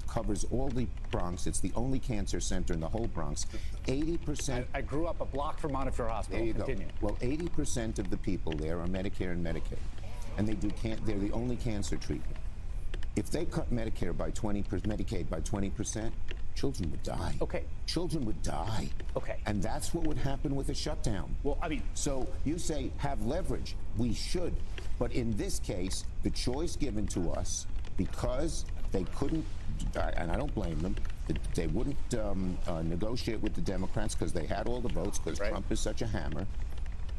covers all the Bronx. It's the only cancer center in the whole Bronx. 80%. I grew up a block from Montefiore Hospital. There you go. Well, 80% of the people there are Medicare and Medicaid, and they're the only cancer treatment. If they cut Medicaid by 20%, children would die. Okay. Children would die. Okay. And that's what would happen with a shutdown. Well, I mean, so you say have leverage. We should. But in this case, the choice given to us, because they couldn't, and I don't blame them, they wouldn't negotiate with the Democrats because they had all the votes, because Trump is such a hammer,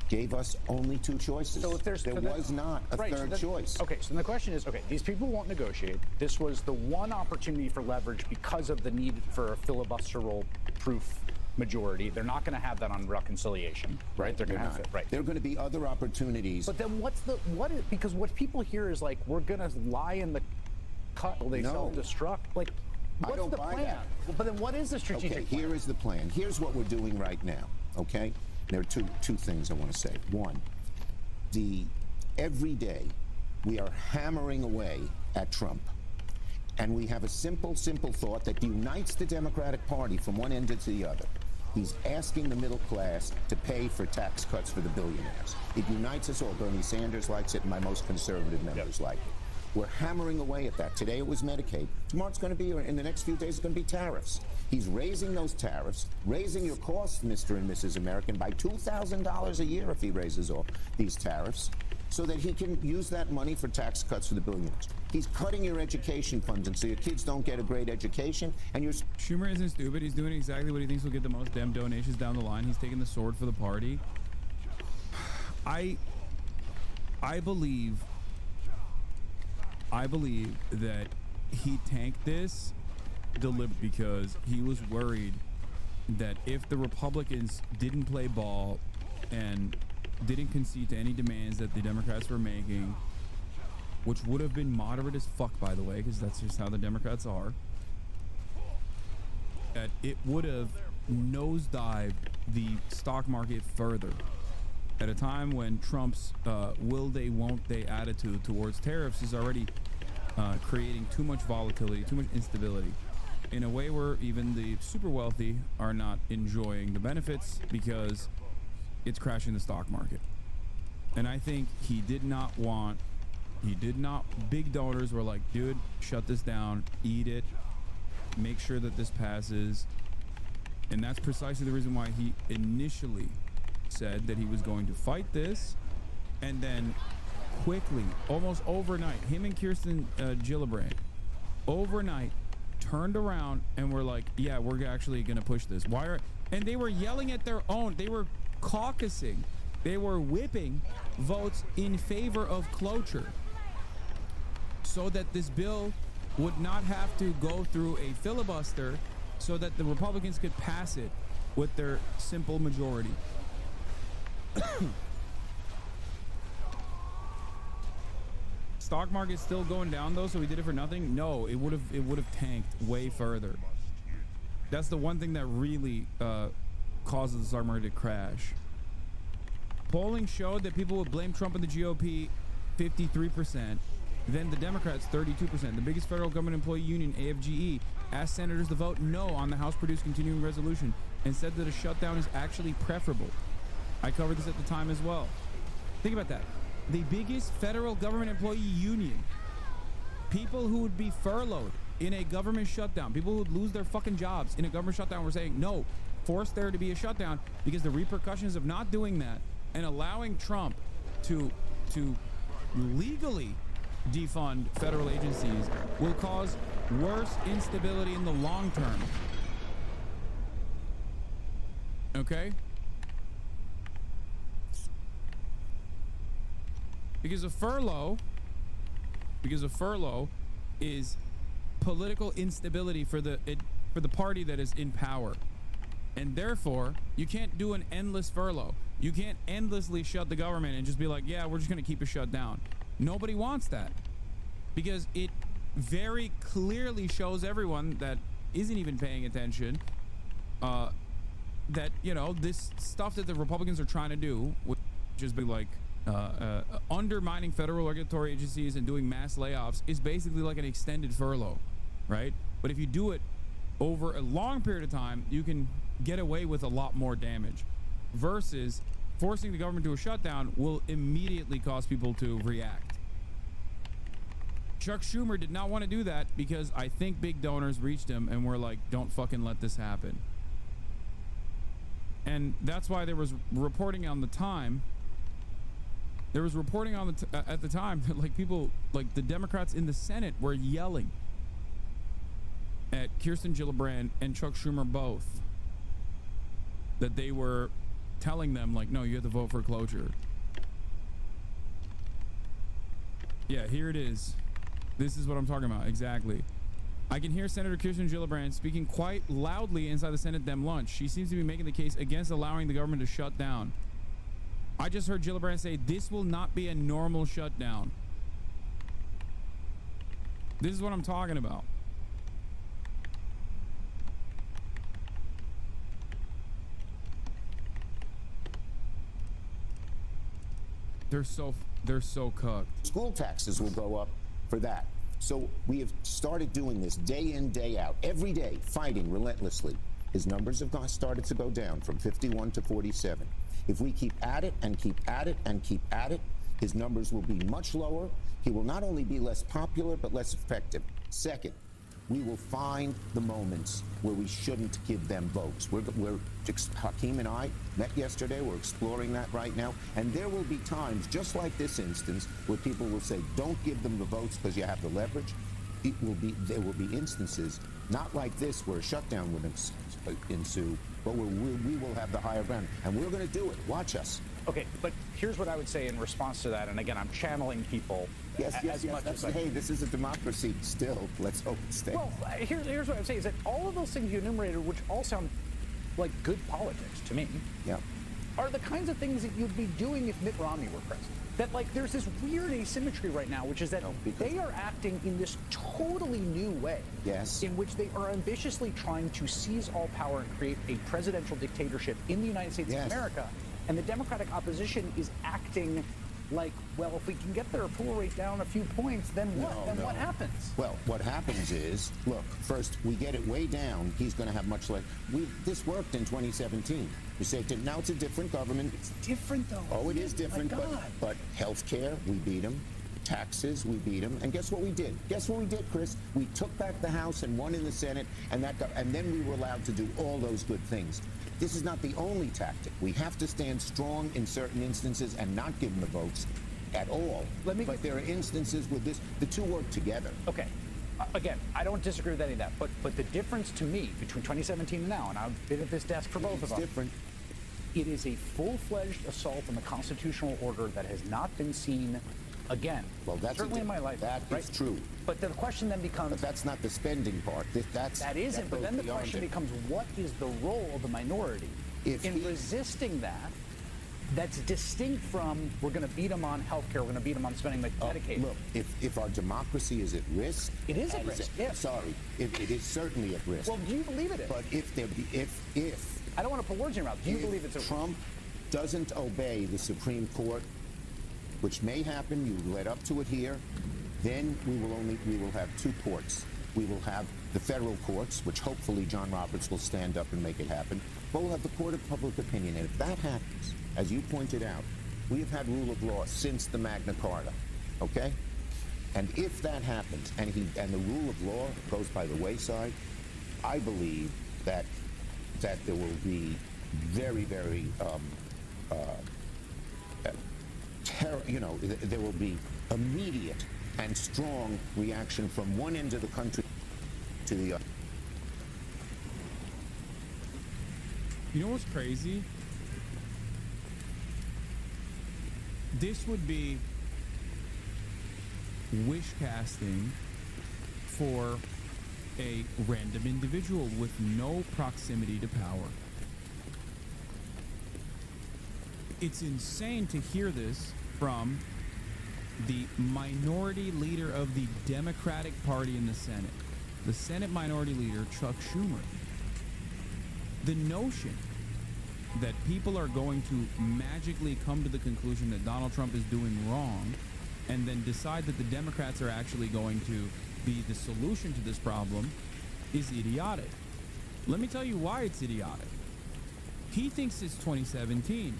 gave us only two choices. So if there was not a third choice. Okay, so the question is, okay, these people won't negotiate. This was the one opportunity for leverage because of the need for a filibusterable-proof majority. They're not going to have that on reconciliation, right? They're going to have it, right? There are going to be other opportunities. But then because what people hear is like, we're going to lie in the cut while they self-destruct. Like, what's the plan? That. But then what is the strategic plan? Here is the plan. Here's what we're doing right now, okay? There are two things I want to say. One, every day we are hammering away at Trump. And we have a simple thought that unites the Democratic Party from one end to the other. He's asking the middle class to pay for tax cuts for the billionaires. It unites us all. Bernie Sanders likes it, and my most conservative members like it. We're hammering away at that. Today it was Medicaid. Tomorrow it's going to be, or in the next few days, it's going to be tariffs. He's raising those tariffs, raising your costs, Mr. and Mrs. American, by $2,000 a year if he raises all these tariffs, so that he can use that money for tax cuts for the billionaires. He's cutting your education funds, and so your kids don't get a great education, and Schumer isn't stupid. He's doing exactly what he thinks will get the most damn donations down the line. He's taking the sword for the party. I believe that he tanked this deliberately because he was worried that if the Republicans didn't play ball and didn't concede to any demands that the Democrats were making, which would have been moderate as fuck, by the way, because that's just how the Democrats are, that it would have nosedived the stock market further at a time when Trump's will they, won't they attitude towards tariffs is already creating too much volatility, too much instability, in a way where even the super wealthy are not enjoying the benefits because it's crashing the stock market. And I think big donors were like, dude, shut this down, eat it, make sure that this passes. And that's precisely the reason why he initially said that he was going to fight this, and then quickly, almost overnight, him and Kirsten Gillibrand overnight turned around and were like, yeah, we're actually gonna push this. And they were yelling at their own, they were caucusing, they were whipping votes in favor of cloture so that this bill would not have to go through a filibuster, so that the Republicans could pass it with their simple majority. Stock market's still going down though, so we did it for nothing? No, it would have tanked way further. That's the one thing that really causes the stock market to crash. Polling showed that people would blame Trump and the GOP 53%, then the Democrats 32%. The biggest federal government employee union, AFGE, asked senators to vote no on the House-produced continuing resolution and said that a shutdown is actually preferable. I covered this at the time as well. Think about that. The biggest federal government employee union, people who would be furloughed in a government shutdown, people who would lose their fucking jobs in a government shutdown, were saying no, force there to be a shutdown, because the repercussions of not doing that and allowing Trump to legally defund federal agencies will cause worse instability in the long term. Okay? Because a furlough is political instability for the party that is in power. And therefore, you can't do an endless furlough. You can't endlessly shut the government and just be like, yeah, we're just going to keep it shut down. Nobody wants that, because it very clearly shows everyone that isn't even paying attention that, you know, this stuff that the Republicans are trying to do, which is be like undermining federal regulatory agencies and doing mass layoffs, is basically like an extended furlough, right? But if you do it over a long period of time, you can get away with a lot more damage, versus forcing the government to a shutdown will immediately cause people to react. Chuck Schumer did not want to do that because I think big donors reached him and were like, don't fucking let this happen. And that's why there was reporting on the time. There was reporting on at the time that like people, like the Democrats in the Senate, were yelling at Kirsten Gillibrand and Chuck Schumer both, that they were telling them like, no, you have to vote for cloture. Yeah, here it is. This is what I'm talking about exactly. I can hear Senator Kirsten Gillibrand speaking quite loudly inside the Senate Dem lunch. She seems to be making the case against allowing the government to shut down. I just heard Gillibrand say this will not be a normal shutdown. This is what I'm talking about. They're so cooked. School taxes will go up for that. So we have started doing this day in, day out, every day, fighting relentlessly. His numbers have started to go down from 51 to 47. If we keep at it and keep at it and keep at it, his numbers will be much lower. He will not only be less popular, but less effective. Second, we will find the moments where we shouldn't give them votes. Hakeem and I met yesterday. We're exploring that right now. And there will be times, just like this instance, where people will say, don't give them the votes because you have the leverage. There will be instances, not like this, where a shutdown would ensue, but where we will have the higher ground. And we're going to do it. Watch us. Okay, but here's what I would say in response to that. And again, I'm channeling people Yes, as much as hey, this is a democracy still. Let's hope it stays. Well, here's what I'm saying is that all of those things you enumerated, which all sound like good politics to me, are the kinds of things that you'd be doing if Mitt Romney were president. That, like, there's this weird asymmetry right now, which is that they are acting in this totally new way. Yes. In which they are ambitiously trying to seize all power and create a presidential dictatorship in the United States of America. And the Democratic opposition is acting like, well, if we can get their approval rate down a few points, then what? Then what happens? Well, what happens is, look, first, we get it way down, he's going to have much less. This worked in 2017. You say, now it's a different government. It's different, though. Oh, it is different, My God. but health care, we beat him. Taxes, we beat him. And guess what we did? Guess what we did, Chris? We took back the House and won in the Senate, and then we were allowed to do all those good things. This is not the only tactic. We have to stand strong in certain instances and not give them the votes at all. But there are instances with this, the two work together. Okay. Again, I don't disagree with any of that, but the difference to me between 2017 and now, and I've been at this desk for both of them. It's different. It is a full-fledged assault on the constitutional order that has not been seen again. Well, that's certainly in my life. That is true. But the question then becomes... But that's not the spending part. That isn't, but then the question becomes, what is the role of the minority in resisting that? That's distinct from, we're going to beat them on health care, we're going to beat them on spending Medicaid. Look, if our democracy is at risk... It is at risk, yes. Sorry, it is certainly at risk. Well, do you believe it is? But if I don't want to put words in your mouth. Do you believe it's a... Trump doesn't obey the Supreme Court, which may happen, you led up to it here, then we will have two courts. We will have the federal courts, which hopefully John Roberts will stand up and make it happen. But we'll have the court of public opinion. And if that happens, as you pointed out, we have had rule of law since the Magna Carta, okay? And if that happens, and the rule of law goes by the wayside, I believe that there will be very, very, there will be immediate and strong reaction from one end of the country to the other. You know what's crazy? This would be wish casting for a random individual with no proximity to power. It's insane to hear this from the minority leader of the Democratic Party in the Senate, the Senate Minority Leader, Chuck Schumer. The notion that people are going to magically come to the conclusion that Donald Trump is doing wrong and then decide that the Democrats are actually going to be the solution to this problem is idiotic. Let me tell you why it's idiotic. He thinks it's 2017,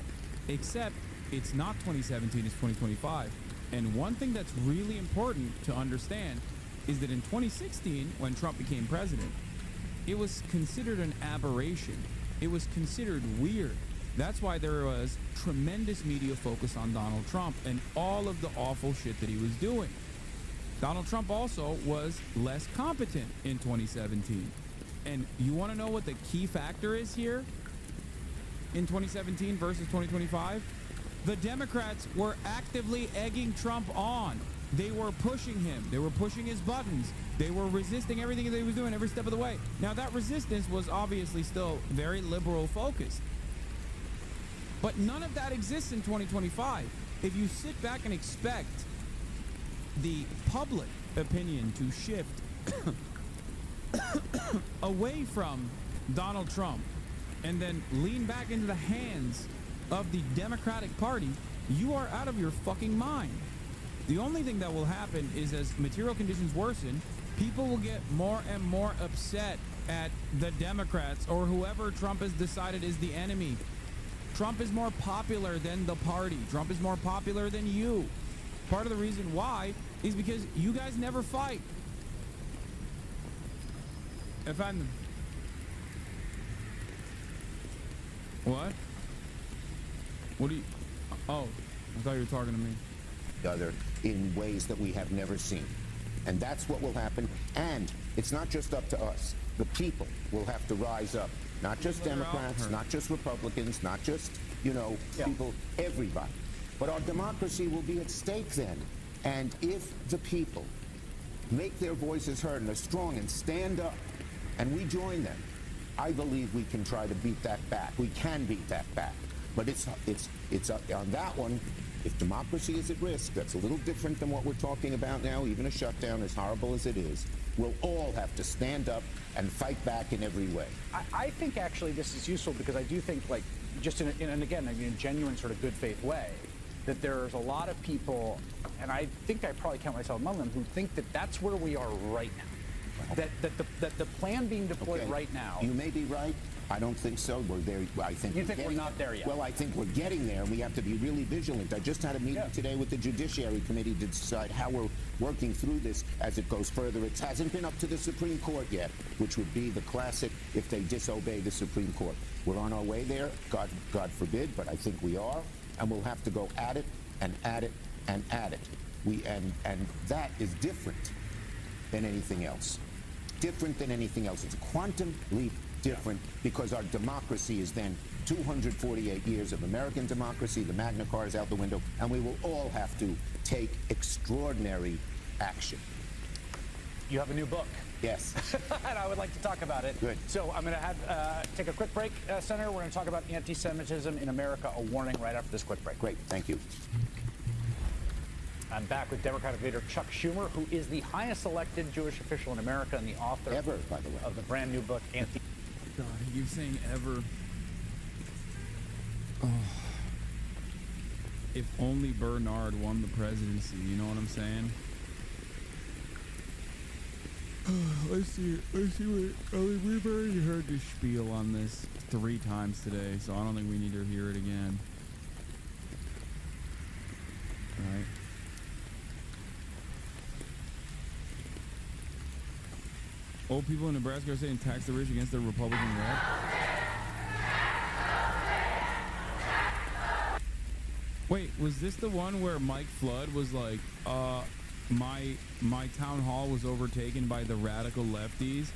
except it's not 2017, it's 2025. And one thing that's really important to understand is that in 2016, when Trump became president, it was considered an aberration. It was considered weird. That's why there was tremendous media focus on Donald Trump and all of the awful shit that he was doing. Donald Trump also was less competent in 2017. And you want to know what the key factor is here in 2017 versus 2025? The Democrats were actively egging Trump on. They were pushing him. They were pushing his buttons. They were resisting everything that he was doing every step of the way. Now, that resistance was obviously still very liberal focused. But none of that exists in 2025. If you sit back and expect the public opinion to shift away from Donald Trump and then lean back into the hands of the Democratic Party, you are out of your fucking mind. The only thing that will happen is as material conditions worsen, people will get more and more upset at the Democrats or whoever Trump has decided is the enemy. Trump is more popular than the party. Trump is more popular than you. Part of the reason why is because you guys never fight. Efendim. What? What do you... Oh, I thought you were talking to me. Other in ways that we have never seen. And that's what will happen. And it's not just up to us. The people will have to rise up. Not just Democrats, not just Republicans, not just, people, everybody. But our democracy will be at stake then. And if the people make their voices heard and are strong and stand up, and we join them, I believe we can try to beat that back. We can beat that back. But it's on that one, if democracy is at risk, that's a little different than what we're talking about now, even a shutdown, as horrible as it is. We'll all have to stand up and fight back in every way. I think actually this is useful because I do think, like, just in a genuine sort of good faith way, that there's a lot of people, and I think I probably count myself among them, who think that that's where we are right now. That the plan being deployed right now. You may be right. I don't think so. We're there. I think you think we're not there yet. Well, I think we're getting there, and we have to be really vigilant. I just had a meeting today with the Judiciary Committee to decide how we're working through this as it goes further. It hasn't been up to the Supreme Court yet, which would be the classic if they disobey the Supreme Court. We're on our way there. God forbid, but I think we are, and we'll have to go at it and at it and at it. And that is different than anything else. Different than anything else. It's a quantum leap different because our democracy is then 248 years of American democracy. The Magna Carta is out the window, and we will all have to take extraordinary action. You have a new book. Yes. And I would like to talk about it. Good. So I'm going to take a quick break, Senator. We're going to talk about anti-Semitism in America, a warning, right after this quick break. Great. Thank you. I'm back with Democratic leader Chuck Schumer, who is the highest elected Jewish official in America and the author ever, by the way, of the brand new book, Anti. God, you're saying ever. Oh. If only Bernard won the presidency, you know what I'm saying? Let's see what. We've already heard this spiel on this 3 times today, so I don't think we need to hear it again. All right. Old people in Nebraska are saying tax the rich against the Republican rep. Wait, was this the one where Mike Flood was like, my town hall was overtaken by the radical lefties,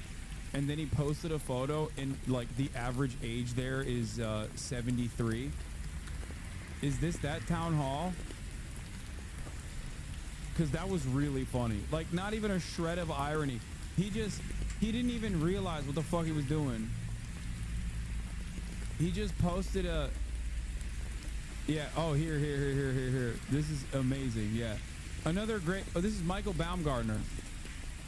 and then he posted a photo and like the average age there is 73. Is this that town hall? Because that was really funny. Like, not even a shred of irony. He didn't even realize what the fuck he was doing. He just posted a... Yeah, oh, here. This is amazing, yeah. Another great... Oh, this is Michael Baumgartner.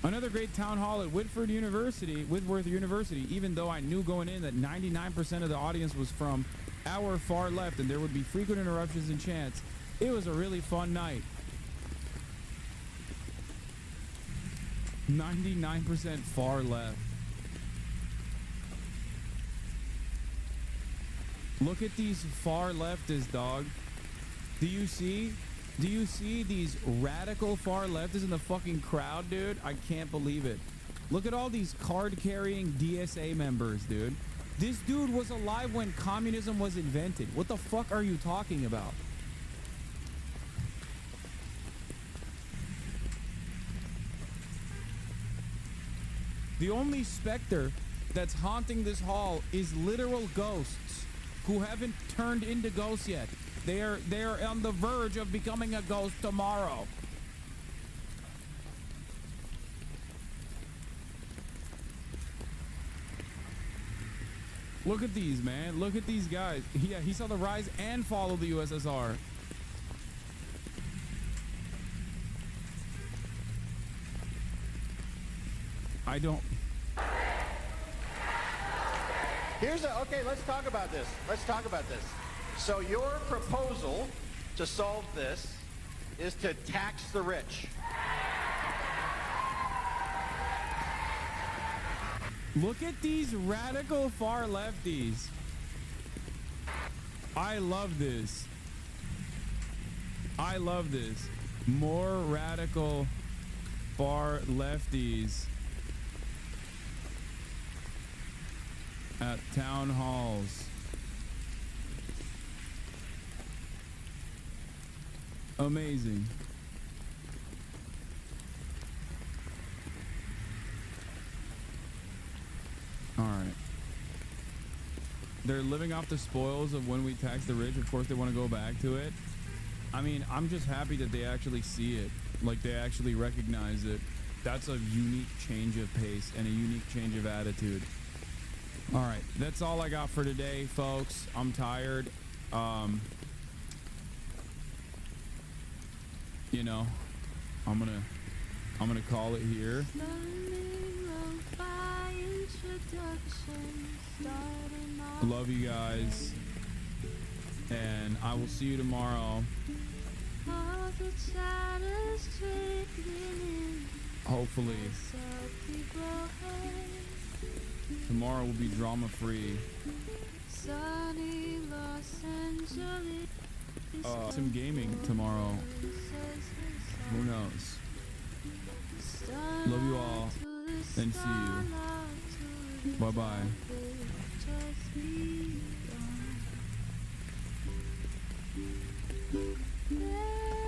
Another great town hall at Whitworth University, even though I knew going in that 99% of the audience was from our far left and there would be frequent interruptions and chants. It was a really fun night. 99% far left. Look at these far leftists, dog. Do you see these radical far leftists in the fucking crowd, dude? I can't believe it. Look at all these card-carrying DSA members, dude. This dude was alive when communism was invented. What the fuck are you talking about? The only specter that's haunting this hall is literal ghosts who haven't turned into ghosts yet. They are on the verge of becoming a ghost tomorrow. Look at these, man. Look at these guys. Yeah, he saw the rise and fall of the USSR. I don't. Okay, let's talk about this. So your proposal to solve this is to tax the rich. Look at these radical far lefties. I love this. More radical far lefties at town halls. Amazing. All right. They're living off the spoils of when we tax the rich. Of course, they want to go back to it. I mean, I'm just happy that they actually see it. Like, they actually recognize it. That's a unique change of pace and a unique change of attitude. All right, that's all I got for today, folks. I'm tired. You know, I'm gonna call it here. Love you guys, and I will see you tomorrow. Hopefully tomorrow will be drama free. Some gaming tomorrow. Who knows? Love you all and see you. Bye bye. Yeah.